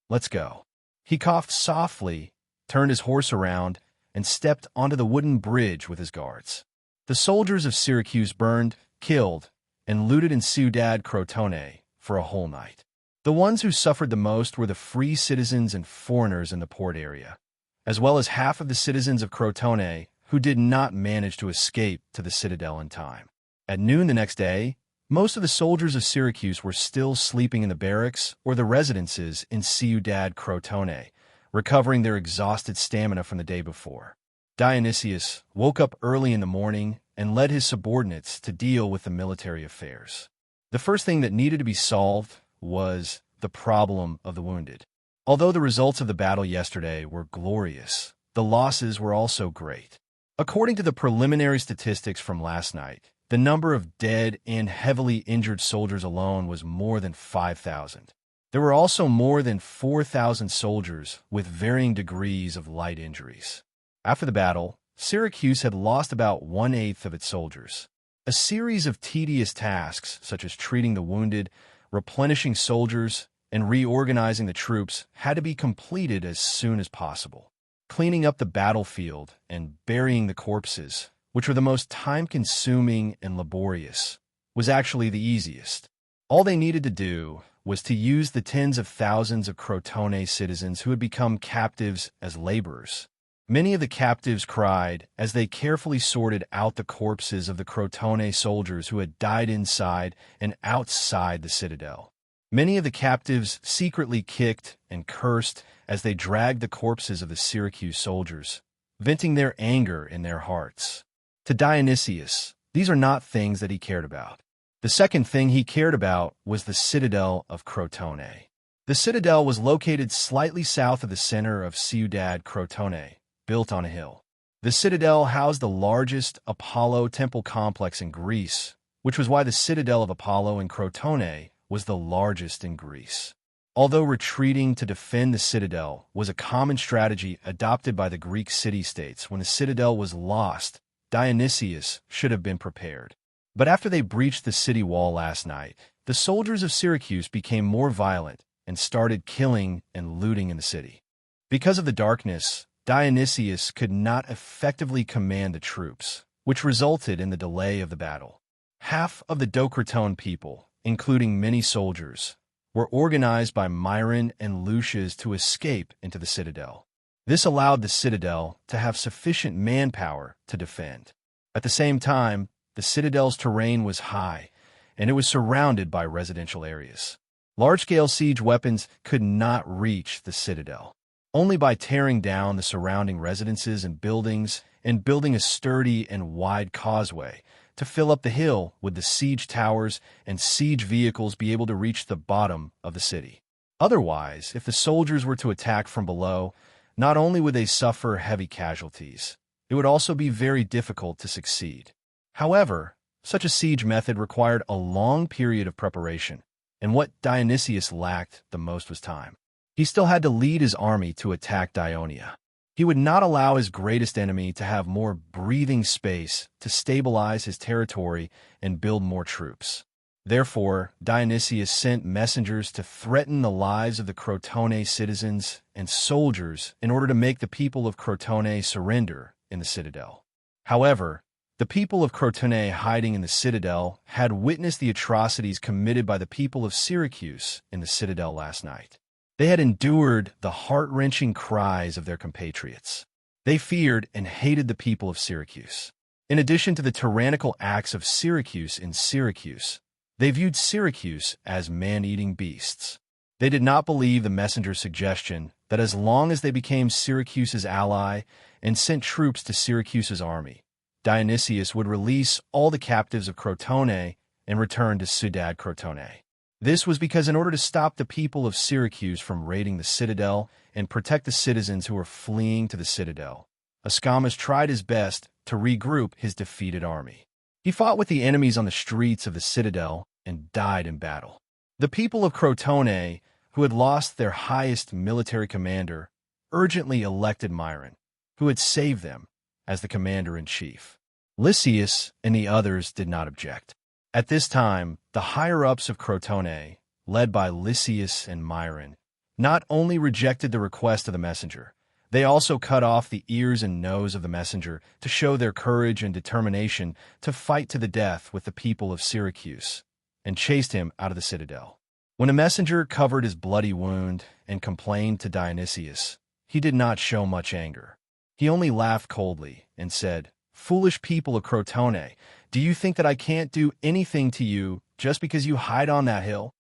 "Let's go." He coughed softly, turned his horse around, and stepped onto the wooden bridge with his guards. The soldiers of Syracuse burned, killed, and looted in Ciudad Crotone for a whole night. The ones who suffered the most were the free citizens and foreigners in the port area, as well as half of the citizens of Crotone who did not manage to escape to the citadel in time. At noon the next day, most of the soldiers of Syracuse were still sleeping in the barracks or the residences in Ciudad Crotone, recovering their exhausted stamina from the day before. Dionysius woke up early in the morning and led his subordinates to deal with the military affairs. The first thing that needed to be solved was the problem of the wounded. Although the results of the battle yesterday were glorious, the losses were also great. According to the preliminary statistics from last night, the number of dead and heavily injured soldiers alone was more than 5,000. There were also more than 4,000 soldiers with varying degrees of light injuries. After the battle, Syracuse had lost about 1/8 of its soldiers. A series of tedious tasks, such as treating the wounded, replenishing soldiers, and reorganizing the troops, had to be completed as soon as possible. Cleaning up the battlefield and burying the corpses, which were the most time-consuming and laborious, was actually the easiest. All they needed to do was to use the tens of thousands of Crotone citizens who had become captives as laborers. Many of the captives cried as they carefully sorted out the corpses of the Crotone soldiers who had died inside and outside the citadel. Many of the captives secretly kicked and cursed as they dragged the corpses of the Syracuse soldiers, venting their anger in their hearts. To Dionysius, these are not things that he cared about. The second thing he cared about was the citadel of Crotone. The citadel was located slightly south of the center of Ciudad Crotone, built on a hill. The citadel housed the largest Apollo temple complex in Greece, which was why the citadel of Apollo in Crotone was the largest in Greece. Although retreating to defend the citadel was a common strategy adopted by the Greek city-states when the citadel was lost, Dionysius should have been prepared. But after they breached the city wall last night, the soldiers of Syracuse became more violent and started killing and looting in the city. Because of the darkness, Dionysius could not effectively command the troops, which resulted in the delay of the battle. Half of the Docratone people, including many soldiers, were organized by Myron and Lucius to escape into the citadel. This allowed the citadel to have sufficient manpower to defend. At the same time, the citadel's terrain was high, and it was surrounded by residential areas. Large-scale siege weapons could not reach the citadel. Only by tearing down the surrounding residences and buildings and building a sturdy and wide causeway to fill up the hill would the siege towers and siege vehicles be able to reach the bottom of the city. Otherwise, if the soldiers were to attack from below, not only would they suffer heavy casualties, it would also be very difficult to succeed. However, such a siege method required a long period of preparation, and what Dionysius lacked the most was time. He still had to lead his army to attack Dionia. He would not allow his greatest enemy to have more breathing space to stabilize his territory and build more troops. Therefore, Dionysius sent messengers to threaten the lives of the Crotone citizens and soldiers in order to make the people of Crotone surrender in the citadel. However, the people of Crotone hiding in the citadel had witnessed the atrocities committed by the people of Syracuse in the citadel last night. They had endured the heart-wrenching cries of their compatriots. They feared and hated the people of Syracuse. In addition to the tyrannical acts of Syracuse in Syracuse, they viewed Syracuse as man-eating beasts. They did not believe the messenger's suggestion that as long as they became Syracuse's ally and sent troops to Syracuse's army, Dionysius would release all the captives of Crotone and return to Ciudad Crotone. This was because in order to stop the people of Syracuse from raiding the citadel and protect the citizens who were fleeing to the citadel, Ascamus tried his best to regroup his defeated army. He fought with the enemies on the streets of the citadel and died in battle. The people of Crotone, who had lost their highest military commander, urgently elected Myron, who had saved them, as the commander-in-chief. Lysias and the others did not object. At this time, the higher-ups of Crotone, led by Lysias and Myron, not only rejected the request of the messenger, they also cut off the ears and nose of the messenger to show their courage and determination to fight to the death with the people of Syracuse, and chased him out of the citadel. When the messenger covered his bloody wound and complained to Dionysius, he did not show much anger. He only laughed coldly and said, "Foolish people of Crotone, do you think that I can't do anything to you just because you hide on that hill?"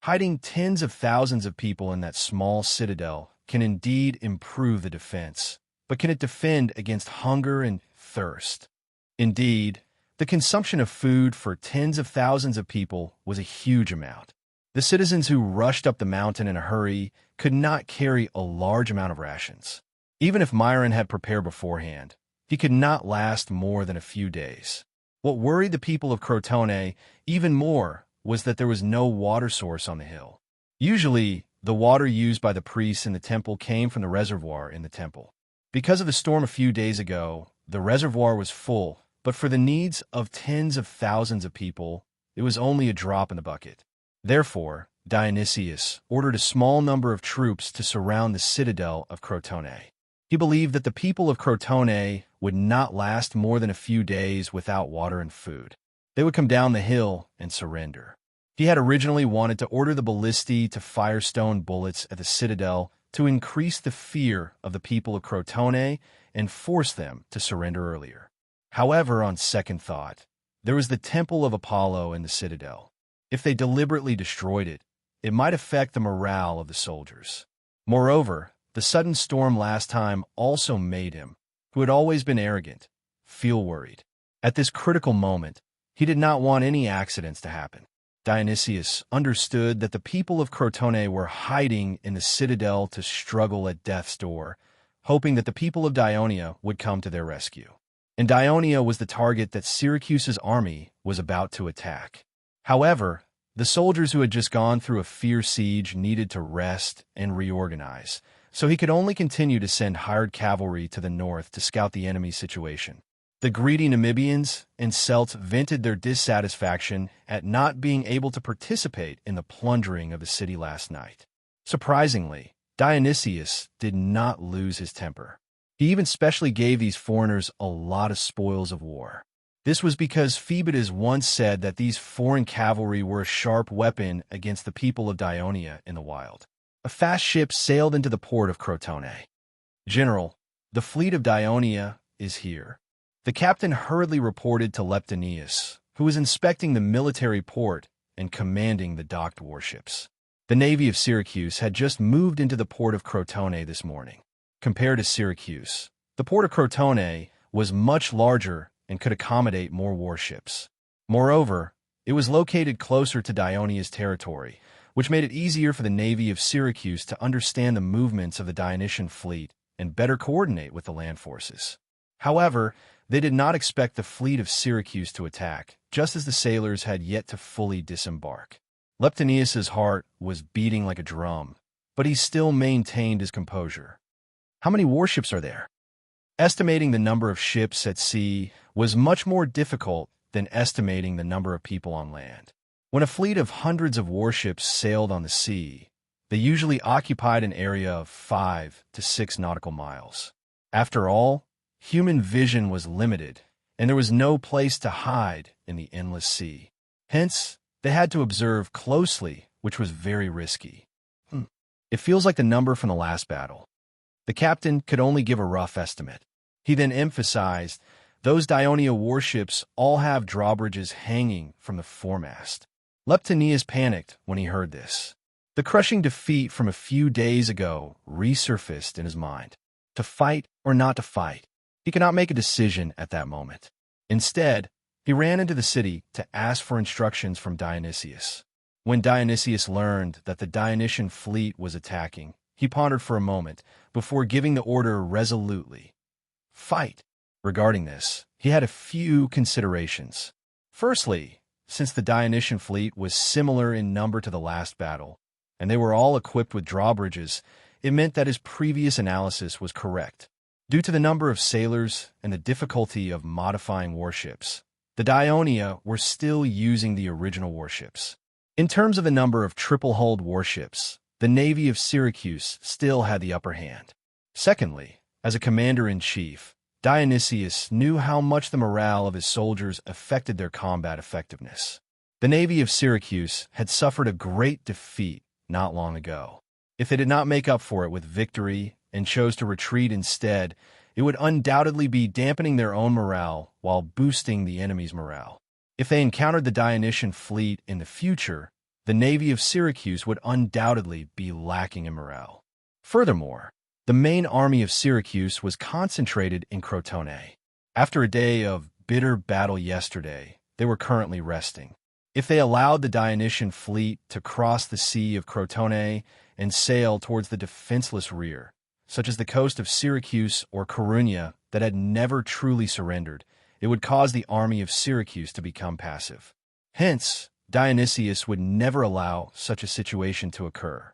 Hiding tens of thousands of people in that small citadel can indeed improve the defense, but can it defend against hunger and thirst? Indeed, the consumption of food for tens of thousands of people was a huge amount. The citizens who rushed up the mountain in a hurry could not carry a large amount of rations. Even if Myron had prepared beforehand, he could not last more than a few days. What worried the people of Crotone even more was that there was no water source on the hill. Usually, the water used by the priests in the temple came from the reservoir in the temple. Because of the storm a few days ago, the reservoir was full, but for the needs of tens of thousands of people, it was only a drop in the bucket. Therefore, Dionysius ordered a small number of troops to surround the citadel of Crotone. He believed that the people of Crotone would not last more than a few days without water and food. They would come down the hill and surrender. He had originally wanted to order the ballistae to fire stone bullets at the citadel to increase the fear of the people of Crotone and force them to surrender earlier. However, on second thought, there was the temple of Apollo in the citadel. If they deliberately destroyed it, it might affect the morale of the soldiers. Moreover, the sudden storm last time also made him, who had always been arrogant, feel worried. At this critical moment, he did not want any accidents to happen. Dionysius understood that the people of Crotone were hiding in the citadel to struggle at death's door, hoping that the people of Dionia would come to their rescue. And Dionia was the target that Syracuse's army was about to attack. However, the soldiers who had just gone through a fierce siege needed to rest and reorganize, so he could only continue to send hired cavalry to the north to scout the enemy's situation. The greedy Namibians and Celts vented their dissatisfaction at not being able to participate in the plundering of the city last night. Surprisingly, Dionysius did not lose his temper. He even specially gave these foreigners a lot of spoils of war. This was because Phoebidas once said that these foreign cavalry were a sharp weapon against the people of Dionia in the wild. A fast ship sailed into the port of Crotone. "General, the fleet of Dionia is here." The captain hurriedly reported to Leptinius, who was inspecting the military port and commanding the docked warships. The navy of Syracuse had just moved into the port of Crotone this morning. Compared to Syracuse, the port of Crotone was much larger and could accommodate more warships. Moreover, it was located closer to Dionia's territory, which made it easier for the navy of Syracuse to understand the movements of the Dionysian fleet and better coordinate with the land forces. However, they did not expect the fleet of Syracuse to attack, just as the sailors had yet to fully disembark. Leptinius's heart was beating like a drum, but he still maintained his composure. How many warships are there? Estimating the number of ships at sea was much more difficult than estimating the number of people on land. When a fleet of hundreds of warships sailed on the sea, they usually occupied an area of 5 to 6 nautical miles. After all, human vision was limited, and there was no place to hide in the endless sea. Hence, they had to observe closely, which was very risky. It feels like the number from the last battle. The captain could only give a rough estimate. He then emphasized, those Dionia warships all have drawbridges hanging from the foremast. Leptonius panicked when he heard this. The crushing defeat from a few days ago resurfaced in his mind. To fight or not to fight, he could not make a decision at that moment. Instead, he ran into the city to ask for instructions from Dionysius. When Dionysius learned that the Dionysian fleet was attacking, he pondered for a moment before giving the order resolutely. Fight. Regarding this, he had a few considerations. Firstly, since the Dionysian fleet was similar in number to the last battle, and they were all equipped with drawbridges, it meant that his previous analysis was correct. Due to the number of sailors and the difficulty of modifying warships, the Dionia were still using the original warships. In terms of the number of triple-hulled warships, the navy of Syracuse still had the upper hand. Secondly, as a commander-in-chief, Dionysius knew how much the morale of his soldiers affected their combat effectiveness. The navy of Syracuse had suffered a great defeat not long ago. If they did not make up for it with victory and chose to retreat instead, it would undoubtedly be dampening their own morale while boosting the enemy's morale. If they encountered the Dionysian fleet in the future, the navy of Syracuse would undoubtedly be lacking in morale. Furthermore, the main army of Syracuse was concentrated in Crotone. After a day of bitter battle yesterday, they were currently resting. If they allowed the Dionysian fleet to cross the Sea of Crotone and sail towards the defenseless rear, such as the coast of Syracuse or Coruña that had never truly surrendered, it would cause the army of Syracuse to become passive. Hence, Dionysius would never allow such a situation to occur.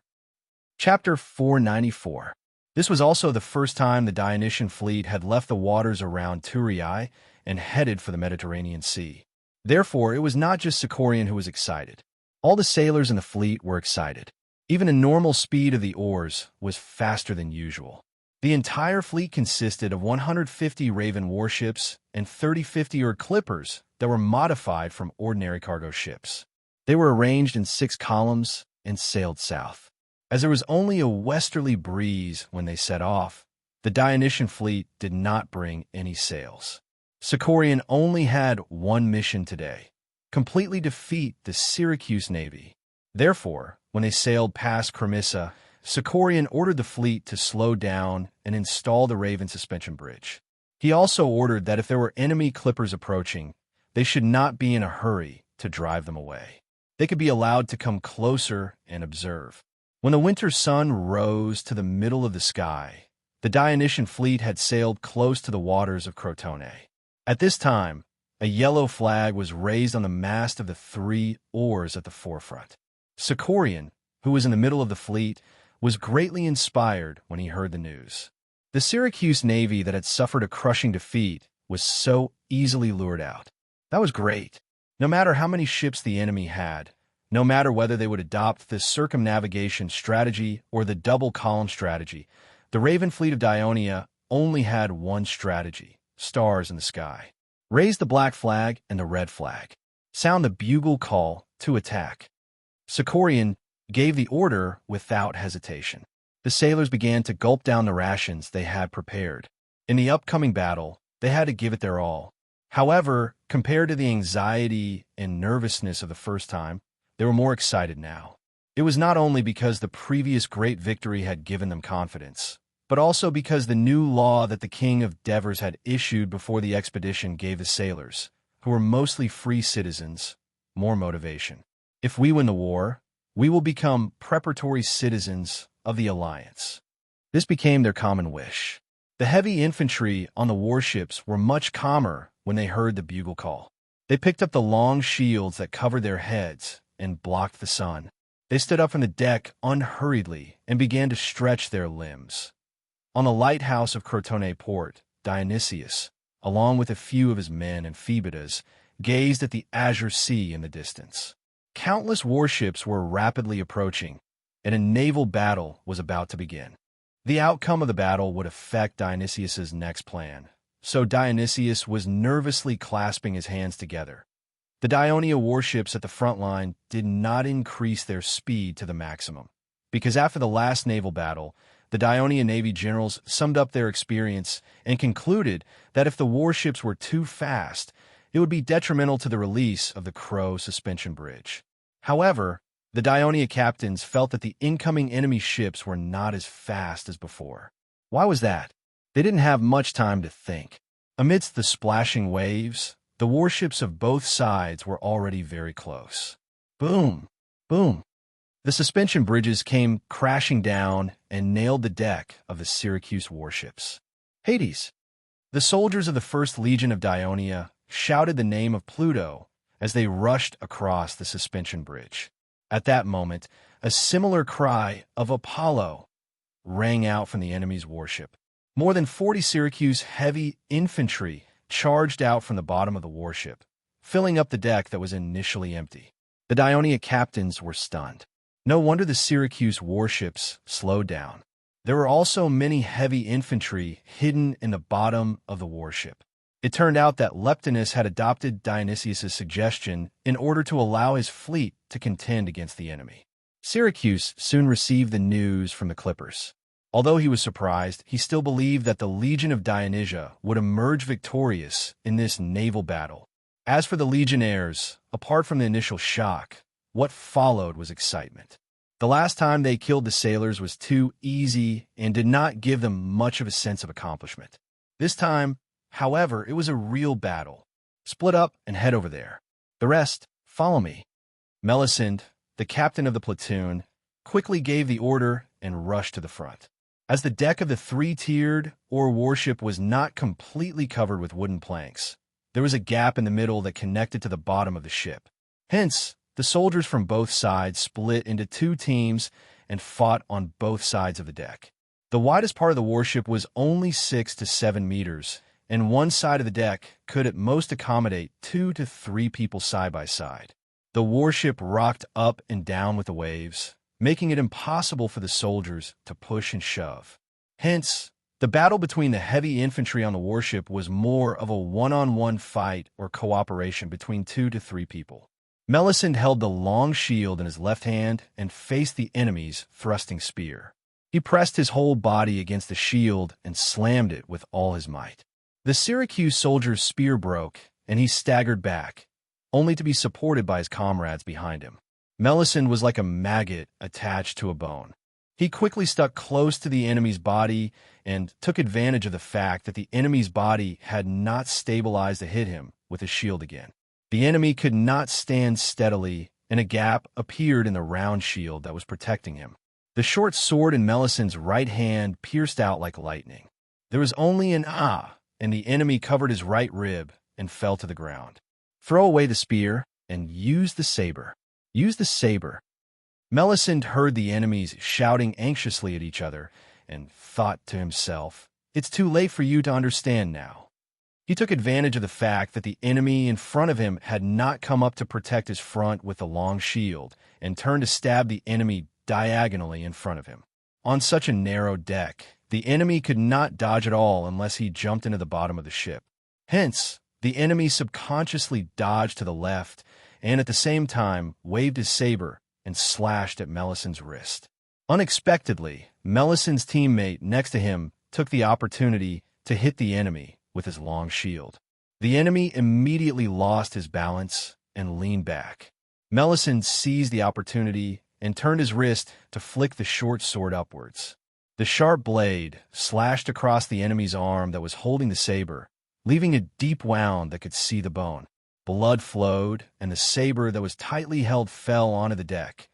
Chapter 494. This was also the first time the Dionysian fleet had left the waters around Thurii and headed for the Mediterranean Sea. Therefore, it was not just Sicorian who was excited. All the sailors in the fleet were excited. Even the normal speed of the oars was faster than usual. The entire fleet consisted of 150 Raven warships and 30 50-er clippers that were modified from ordinary cargo ships. They were arranged in 6 columns and sailed south. As there was only a westerly breeze when they set off, the Dionysian fleet did not bring any sails. Sicorian only had one mission today: completely defeat the Syracuse navy. Therefore, when they sailed past Cremissa, Sicorian ordered the fleet to slow down and install the Raven suspension bridge. He also ordered that if there were enemy clippers approaching, they should not be in a hurry to drive them away. They could be allowed to come closer and observe. When the winter sun rose to the middle of the sky, the Dionysian fleet had sailed close to the waters of Crotone. At this time, a yellow flag was raised on the mast of the 3 oars at the forefront. Sicorian, who was in the middle of the fleet, was greatly inspired when he heard the news. The Syracuse navy that had suffered a crushing defeat was so easily lured out. That was great. No matter how many ships the enemy had, no matter whether they would adopt the circumnavigation strategy or the double column strategy, the Raven fleet of Dionia only had one strategy: stars in the sky. Raise the black flag and the red flag. Sound the bugle call to attack. Sicorian gave the order without hesitation. The sailors began to gulp down the rations they had prepared. In the upcoming battle, they had to give it their all. However, compared to the anxiety and nervousness of the first time, they were more excited now. It was not only because the previous great victory had given them confidence, but also because the new law that the King of Devers had issued before the expedition gave the sailors, who were mostly free citizens, more motivation. If we win the war, we will become preparatory citizens of the Alliance. This became their common wish. The heavy infantry on the warships were much calmer when they heard the bugle call. They picked up the long shields that covered their heads and blocked the sun. They stood up from the deck unhurriedly and began to stretch their limbs. On the lighthouse of Crotone Port, Dionysius, along with a few of his men and Phoebidas, gazed at the azure sea in the distance. Countless warships were rapidly approaching, and a naval battle was about to begin. The outcome of the battle would affect Dionysius's next plan, so Dionysius was nervously clasping his hands together. The Dionia warships at the front line did not increase their speed to the maximum, because after the last naval battle, the Dionia Navy generals summed up their experience and concluded that if the warships were too fast, it would be detrimental to the release of the Crow suspension bridge. However, the Dionia captains felt that the incoming enemy ships were not as fast as before. Why was that? They didn't have much time to think. Amidst the splashing waves, the warships of both sides were already very close. Boom! Boom! The suspension bridges came crashing down and nailed the deck of the Syracuse warships. Hades! The soldiers of the First Legion of Dionia shouted the name of Pluto as they rushed across the suspension bridge. At that moment, a similar cry of Apollo rang out from the enemy's warship. More than 40 Syracuse heavy infantry charged out from the bottom of the warship, filling up the deck that was initially empty. The Dionia captains were stunned. No wonder the Syracuse warships slowed down. There were also many heavy infantry hidden in the bottom of the warship. It turned out that Leptinus had adopted Dionysius' suggestion in order to allow his fleet to contend against the enemy. Syracuse soon received the news from the clippers. Although he was surprised, he still believed that the Legion of Dionysia would emerge victorious in this naval battle. As for the legionnaires, apart from the initial shock, what followed was excitement. The last time they killed the sailors was too easy and did not give them much of a sense of accomplishment. This time, however, it was a real battle. Split up and head over there. The rest, follow me. Melisande, the captain of the platoon, quickly gave the order and rushed to the front. As the deck of the three-tiered or warship was not completely covered with wooden planks, there was a gap in the middle that connected to the bottom of the ship. Hence, the soldiers from both sides split into two teams and fought on both sides of the deck. The widest part of the warship was only 6 to 7 meters, and one side of the deck could at most accommodate 2 to 3 people side by side. The warship rocked up and down with the waves, making it impossible for the soldiers to push and shove. Hence, the battle between the heavy infantry on the warship was more of a one-on-one fight or cooperation between 2 to 3 people. Melisande held the long shield in his left hand and faced the enemy's thrusting spear. He pressed his whole body against the shield and slammed it with all his might. The Syracuse soldier's spear broke, and he staggered back, only to be supported by his comrades behind him. Melisande was like a maggot attached to a bone. He quickly stuck close to the enemy's body and took advantage of the fact that the enemy's body had not stabilized to hit him with his shield again. The enemy could not stand steadily, and a gap appeared in the round shield that was protecting him. The short sword in Melisande's right hand pierced out like lightning. There was only an ah, and the enemy covered his right rib and fell to the ground. Throw away the spear and use the saber. Use the saber. Melisande heard the enemies shouting anxiously at each other and thought to himself, "It's too late for you to understand now." He took advantage of the fact that the enemy in front of him had not come up to protect his front with the long shield and turned to stab the enemy diagonally in front of him. On such a narrow deck, the enemy could not dodge at all unless he jumped into the bottom of the ship. Hence, the enemy subconsciously dodged to the left and at the same time waved his saber and slashed at Melisande's wrist. Unexpectedly, Melisande's teammate next to him took the opportunity to hit the enemy with his long shield. The enemy immediately lost his balance and leaned back. Melisande seized the opportunity and turned his wrist to flick the short sword upwards. The sharp blade slashed across the enemy's arm that was holding the saber, leaving a deep wound that could see the bone. Blood flowed, and the saber that was tightly held fell onto the deck.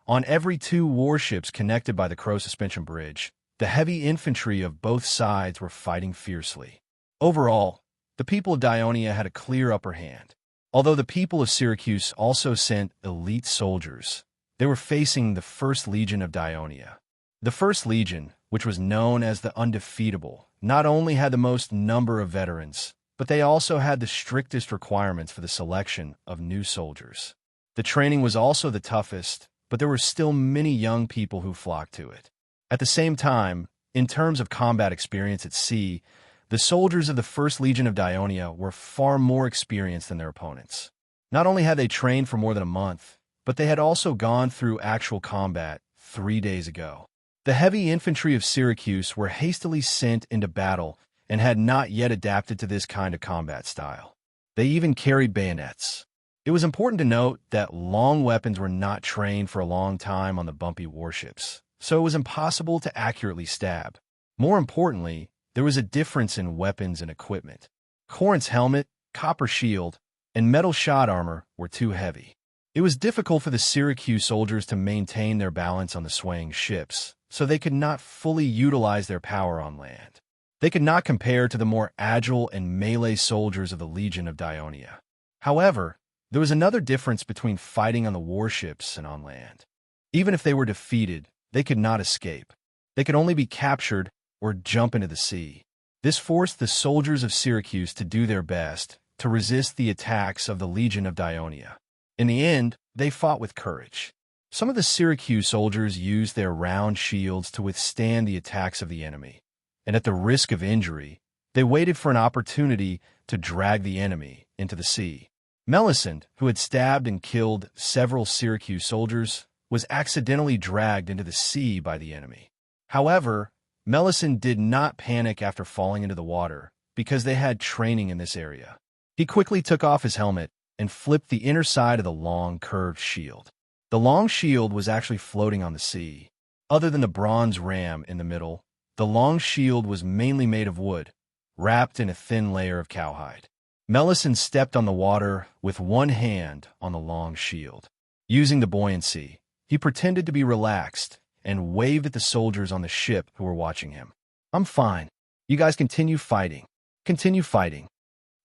On every 2 warships connected by the Crow suspension bridge, the heavy infantry of both sides were fighting fiercely. Overall, the people of Dionia had a clear upper hand. Although the people of Syracuse also sent elite soldiers, They were facing the First Legion of Dionia. The First Legion, which was known as the Undefeatable, not only had the most number of veterans, but they also had the strictest requirements for the selection of new soldiers. The training was also the toughest, but there were still many young people who flocked to it. At the same time, in terms of combat experience at sea, the soldiers of the First Legion of Dionia were far more experienced than their opponents. Not only had they trained for more than a month, but they had also gone through actual combat 3 days ago. The heavy infantry of Syracuse were hastily sent into battle and had not yet adapted to this kind of combat style. They even carried bayonets. It was important to note that long weapons were not trained for a long time on the bumpy warships, so it was impossible to accurately stab. More importantly, there was a difference in weapons and equipment. Corinth's helmet, copper shield, and metal shot armor were too heavy. It was difficult for the Syracuse soldiers to maintain their balance on the swaying ships, so they could not fully utilize their power on land. They could not compare to the more agile and melee soldiers of the Legion of Dionia. However, there was another difference between fighting on the warships and on land. Even if they were defeated, they could not escape. They could only be captured or jump into the sea. This forced the soldiers of Syracuse to do their best to resist the attacks of the Legion of Dionia. In the end, they fought with courage. Some of the Syracuse soldiers used their round shields to withstand the attacks of the enemy, and at the risk of injury, they waited for an opportunity to drag the enemy into the sea. Melisande, who had stabbed and killed several Syracuse soldiers, was accidentally dragged into the sea by the enemy. However, Melisande did not panic after falling into the water because they had training in this area. He quickly took off his helmet and flipped the inner side of the long, curved shield. The long shield was actually floating on the sea. Other than the bronze ram in the middle, the long shield was mainly made of wood, wrapped in a thin layer of cowhide. Melisande stepped on the water with one hand on the long shield. Using the buoyancy, he pretended to be relaxed and waved at the soldiers on the ship who were watching him. "I'm fine. You guys continue fighting. Continue fighting."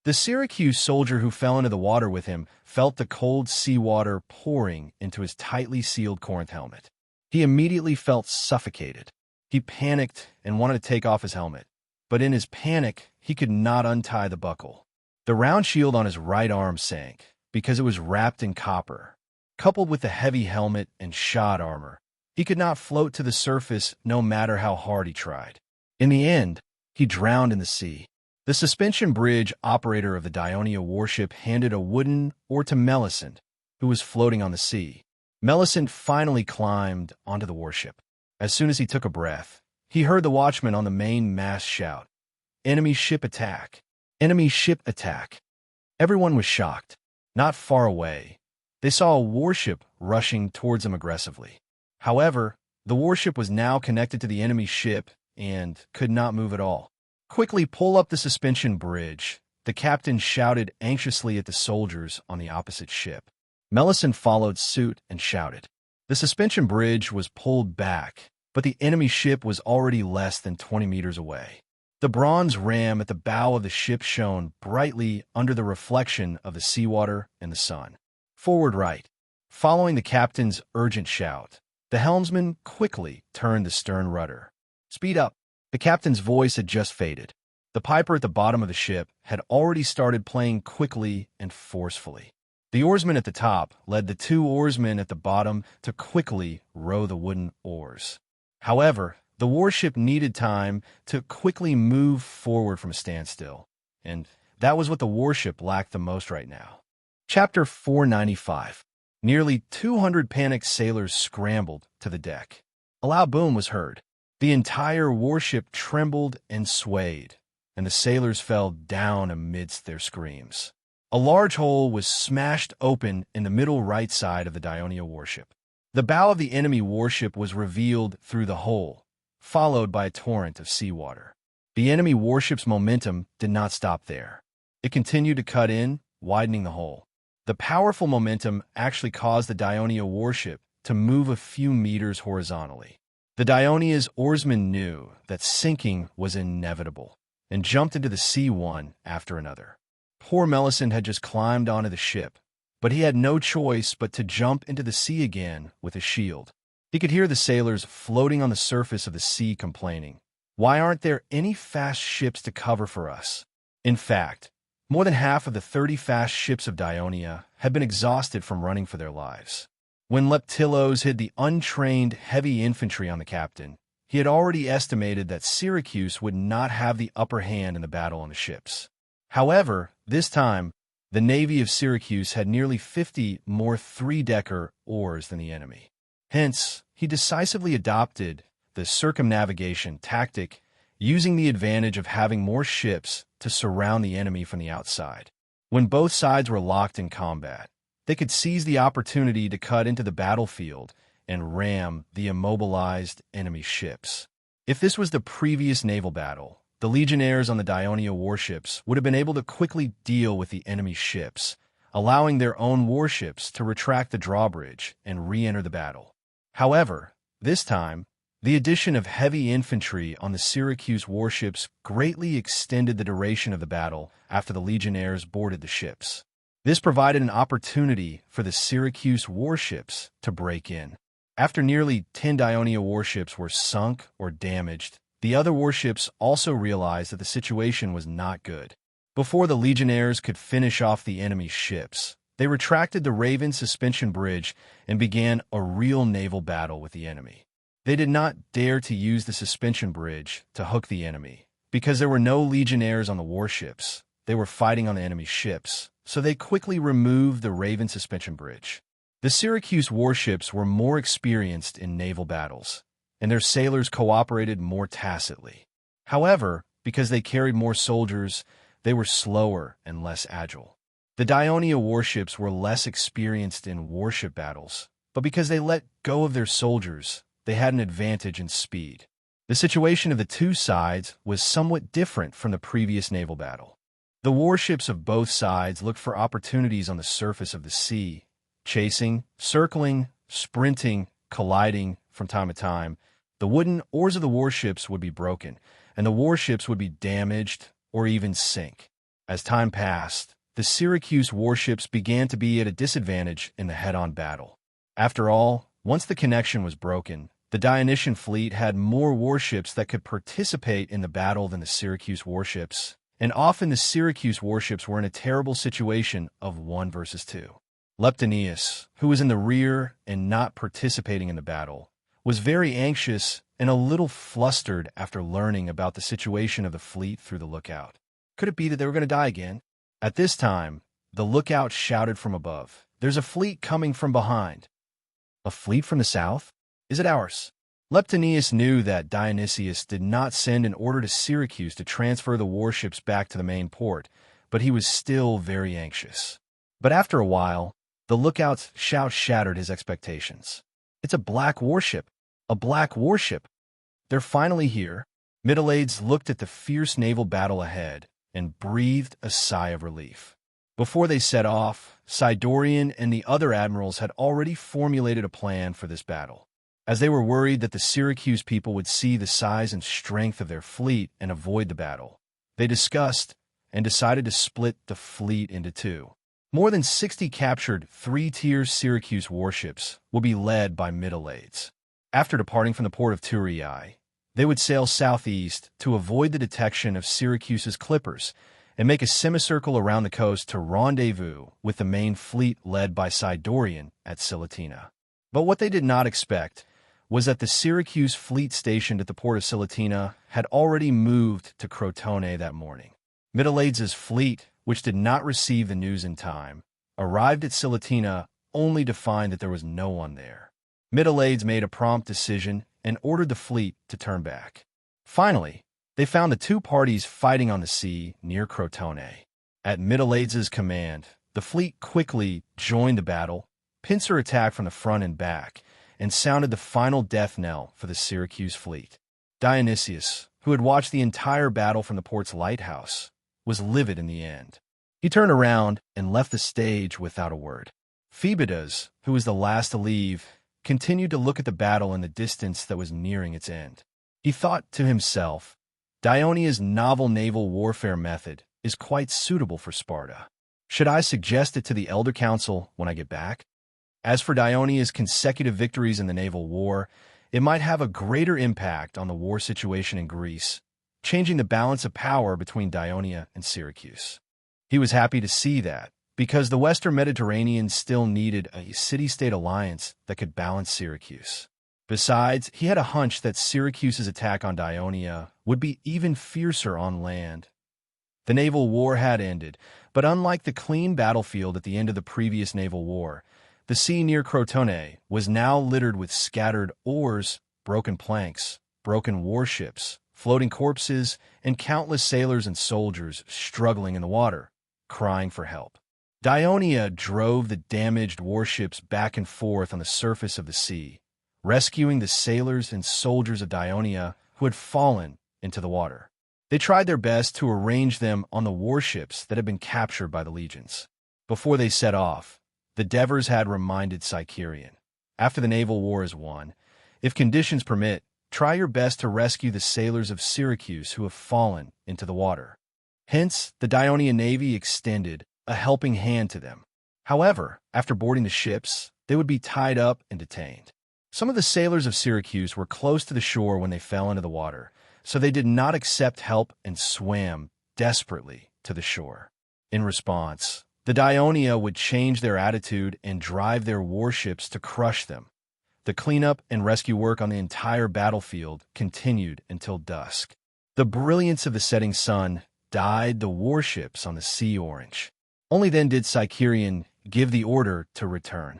The Syracuse soldier who fell into the water with him felt the cold seawater pouring into his tightly sealed Corinth helmet. He immediately felt suffocated. He panicked and wanted to take off his helmet, but in his panic, he could not untie the buckle. The round shield on his right arm sank because it was wrapped in copper. Coupled with the heavy helmet and shot armor, he could not float to the surface no matter how hard he tried. In the end, he drowned in the sea. The suspension bridge operator of the Dionia warship handed a wooden oar to Melisande, who was floating on the sea. Melisande finally climbed onto the warship. As soon as he took a breath, he heard the watchman on the main mast shout, "Enemy ship attack! Enemy ship attack!" Everyone was shocked. Not far away, they saw a warship rushing towards them aggressively. However, the warship was now connected to the enemy ship and could not move at all. "Quickly pull up the suspension bridge," the captain shouted anxiously at the soldiers on the opposite ship. Melisande followed suit and shouted. The suspension bridge was pulled back, but the enemy ship was already less than 20 meters away. The bronze ram at the bow of the ship shone brightly under the reflection of the seawater and the sun. "Forward right." Following the captain's urgent shout, the helmsman quickly turned the stern rudder. "Speed up." The captain's voice had just faded. The piper at the bottom of the ship had already started playing quickly and forcefully. The oarsman at the top led the 2 oarsmen at the bottom to quickly row the wooden oars. However, the warship needed time to quickly move forward from a standstill, and that was what the warship lacked the most right now. Chapter 495. Nearly 200 panicked sailors scrambled to the deck. A loud boom was heard. The entire warship trembled and swayed, and the sailors fell down amidst their screams. A large hole was smashed open in the middle right side of the Dionia warship. The bow of the enemy warship was revealed through the hole, followed by a torrent of seawater. The enemy warship's momentum did not stop there. It continued to cut in, widening the hole. The powerful momentum actually caused the Dionia warship to move a few meters horizontally. The Dionia's oarsmen knew that sinking was inevitable and jumped into the sea one after another. Poor Melisande had just climbed onto the ship, but he had no choice but to jump into the sea again with a shield. He could hear the sailors floating on the surface of the sea complaining, "Why aren't there any fast ships to cover for us?" In fact, more than half of the 30 fast ships of Dionia had been exhausted from running for their lives. When Leptillos hid the untrained heavy infantry on the captain, he had already estimated that Syracuse would not have the upper hand in the battle on the ships. However, this time, the navy of Syracuse had nearly 50 more three-decker oars than the enemy. Hence, he decisively adopted the circumnavigation tactic, using the advantage of having more ships to surround the enemy from the outside. When both sides were locked in combat, they could seize the opportunity to cut into the battlefield and ram the immobilized enemy ships. If this was the previous naval battle, the legionnaires on the Dionia warships would have been able to quickly deal with the enemy ships, allowing their own warships to retract the drawbridge and re-enter the battle. However, this time, the addition of heavy infantry on the Syracuse warships greatly extended the duration of the battle after the legionnaires boarded the ships. This provided an opportunity for the Syracuse warships to break in. After nearly 10 Dionia warships were sunk or damaged, the other warships also realized that the situation was not good. Before the legionnaires could finish off the enemy's ships, they retracted the Raven suspension bridge and began a real naval battle with the enemy. They did not dare to use the suspension bridge to hook the enemy, because there were no legionnaires on the warships. They were fighting on the enemy's ships, so they quickly removed the Raven suspension bridge. The Syracuse warships were more experienced in naval battles, and their sailors cooperated more tacitly. However, because they carried more soldiers, they were slower and less agile. The Dionia warships were less experienced in warship battles, but because they let go of their soldiers, they had an advantage in speed. The situation of the two sides was somewhat different from the previous naval battle. The warships of both sides looked for opportunities on the surface of the sea, chasing, circling, sprinting, colliding from time to time. The wooden oars of the warships would be broken, and the warships would be damaged or even sink. As time passed, the Syracuse warships began to be at a disadvantage in the head-on battle. After all, once the connection was broken, the Dionysian fleet had more warships that could participate in the battle than the Syracuse warships, and often the Syracuse warships were in a terrible situation of 1 versus 2. Leptinius, who was in the rear and not participating in the battle, was very anxious and a little flustered after learning about the situation of the fleet through the lookout. Could it be that they were going to die again? At this time, the lookout shouted from above, "There's a fleet coming from behind." "A fleet from the south? Is it ours?" Leptinius knew that Dionysius did not send an order to Syracuse to transfer the warships back to the main port, but he was still very anxious. But after a while, the lookout's shout shattered his expectations. "It's a black warship! A black warship! They're finally here." Middleades looked at the fierce naval battle ahead and breathed a sigh of relief. Before they set off, Sidorian and the other admirals had already formulated a plan for this battle. As they were worried that the Syracuse people would see the size and strength of their fleet and avoid the battle, they discussed and decided to split the fleet into two. More than 60 captured three-tier Syracuse warships will be led by Middleades. After departing from the port of Thurii, they would sail southeast to avoid the detection of Syracuse's clippers and make a semicircle around the coast to rendezvous with the main fleet led by Sidorian at Silatina. But what they did not expect was that the Syracuse fleet stationed at the port of Silatina had already moved to Crotone that morning. Middleades' fleet, which did not receive the news in time, arrived at Silatina only to find that there was no one there. Middleades made a prompt decision and ordered the fleet to turn back. Finally, they found the two parties fighting on the sea near Crotone. At Middleades' command, the fleet quickly joined the battle, pincer attacked from the front and back, and sounded the final death knell for the Syracuse fleet. Dionysius, who had watched the entire battle from the port's lighthouse, was livid in the end. He turned around and left the stage without a word. Phoebidas, who was the last to leave, continued to look at the battle in the distance that was nearing its end. He thought to himself, Dionia's novel naval warfare method is quite suitable for Sparta. Should I suggest it to the Elder Council when I get back? As for Dionia's consecutive victories in the naval war, it might have a greater impact on the war situation in Greece, changing the balance of power between Dionia and Syracuse. He was happy to see that, because the Western Mediterranean still needed a city-state alliance that could balance Syracuse. Besides, he had a hunch that Syracuse's attack on Dionia would be even fiercer on land. The naval war had ended, but unlike the clean battlefield at the end of the previous naval war, the sea near Crotone was now littered with scattered oars, broken planks, broken warships, floating corpses, and countless sailors and soldiers struggling in the water, crying for help. Dionia drove the damaged warships back and forth on the surface of the sea, rescuing the sailors and soldiers of Dionia who had fallen into the water. They tried their best to arrange them on the warships that had been captured by the legions. Before they set off, the Devers had reminded Sicerian, after the naval war is won, if conditions permit, try your best to rescue the sailors of Syracuse who have fallen into the water. Hence, the Dionian Navy extended a helping hand to them. However, after boarding the ships, they would be tied up and detained. Some of the sailors of Syracuse were close to the shore when they fell into the water, so they did not accept help and swam desperately to the shore. In response, the Dionia would change their attitude and drive their warships to crush them. The cleanup and rescue work on the entire battlefield continued until dusk. The brilliance of the setting sun dyed the warships on the sea orange. Only then did Sicerian give the order to return.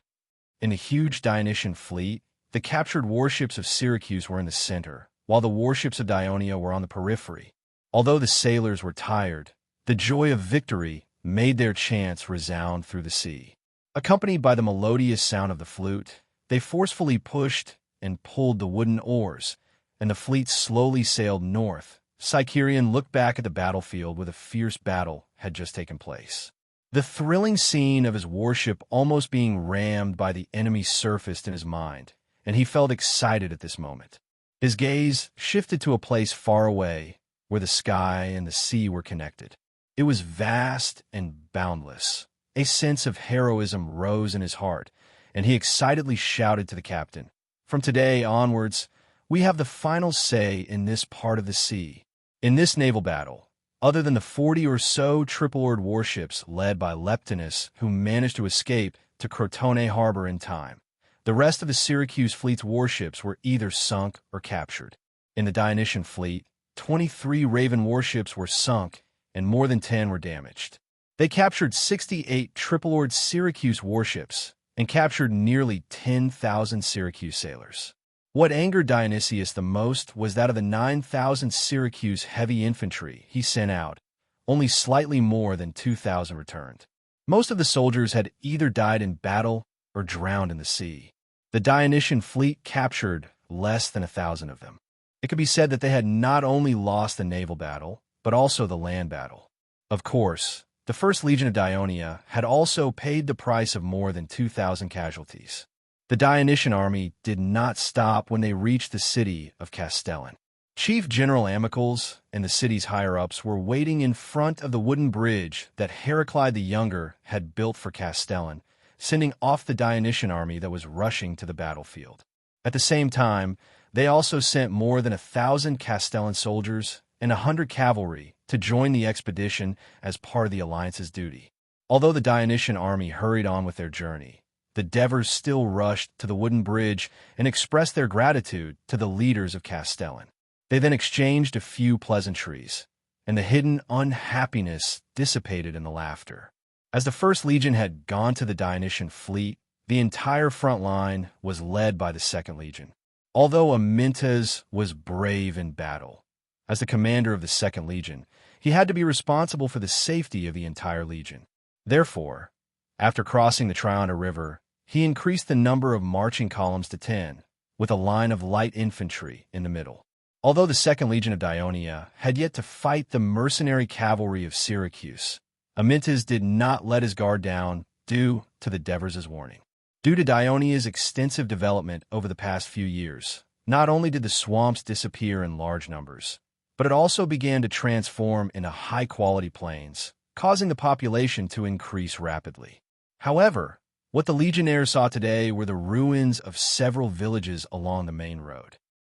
In the huge Dionysian fleet, the captured warships of Syracuse were in the center, while the warships of Dionia were on the periphery. Although the sailors were tired, the joy of victory made their chants resound through the sea. Accompanied by the melodious sound of the flute, they forcefully pushed and pulled the wooden oars, and the fleet slowly sailed north. Sicerian looked back at the battlefield where the fierce battle had just taken place. The thrilling scene of his warship almost being rammed by the enemy surfaced in his mind, and he felt excited at this moment. His gaze shifted to a place far away, where the sky and the sea were connected. It was vast and boundless. A sense of heroism rose in his heart, and he excitedly shouted to the captain, "From today onwards, we have the final say in this part of the sea. In this naval battle, other than the 40 or so triple-oared warships led by Leptinus who managed to escape to Crotone harbor in time, the rest of the Syracuse fleet's warships were either sunk or captured. In the Dionysian fleet, 23 Raven warships were sunk and more than 10 were damaged. They captured 68 triple-oared Syracuse warships and captured nearly 10,000 Syracuse sailors. What angered Dionysius the most was that of the 9,000 Syracuse heavy infantry he sent out, only slightly more than 2,000 returned. Most of the soldiers had either died in battle or drowned in the sea. The Dionysian fleet captured less than 1,000 of them. It could be said that they had not only lost the naval battle, but also the land battle. Of course, the First Legion of Dionia had also paid the price of more than 2,000 casualties. The Dionysian army did not stop when they reached the city of Castellan. Chief General Amicles and the city's higher-ups were waiting in front of the wooden bridge that Heraclide the Younger had built for Castellan, sending off the Dionysian army that was rushing to the battlefield. At the same time, they also sent more than 1,000 Castellan soldiers and 100 cavalry to join the expedition as part of the alliance's duty. Although the Dionysian army hurried on with their journey, the Devers still rushed to the wooden bridge and expressed their gratitude to the leaders of Castellan. They then exchanged a few pleasantries, and the hidden unhappiness dissipated in the laughter. As the First Legion had gone to the Dionysian fleet, the entire front line was led by the Second Legion. Although Amyntas was brave in battle, as the commander of the Second Legion, he had to be responsible for the safety of the entire legion. Therefore, after crossing the Trionda River, he increased the number of marching columns to 10, with a line of light infantry in the middle. Although the Second Legion of Dionia had yet to fight the mercenary cavalry of Syracuse, Amyntas did not let his guard down due to the Devers' warning. Due to Dionia's extensive development over the past few years, not only did the swamps disappear in large numbers, but it also began to transform into high-quality plains, causing the population to increase rapidly. However, what the legionnaires saw today were the ruins of several villages along the main road.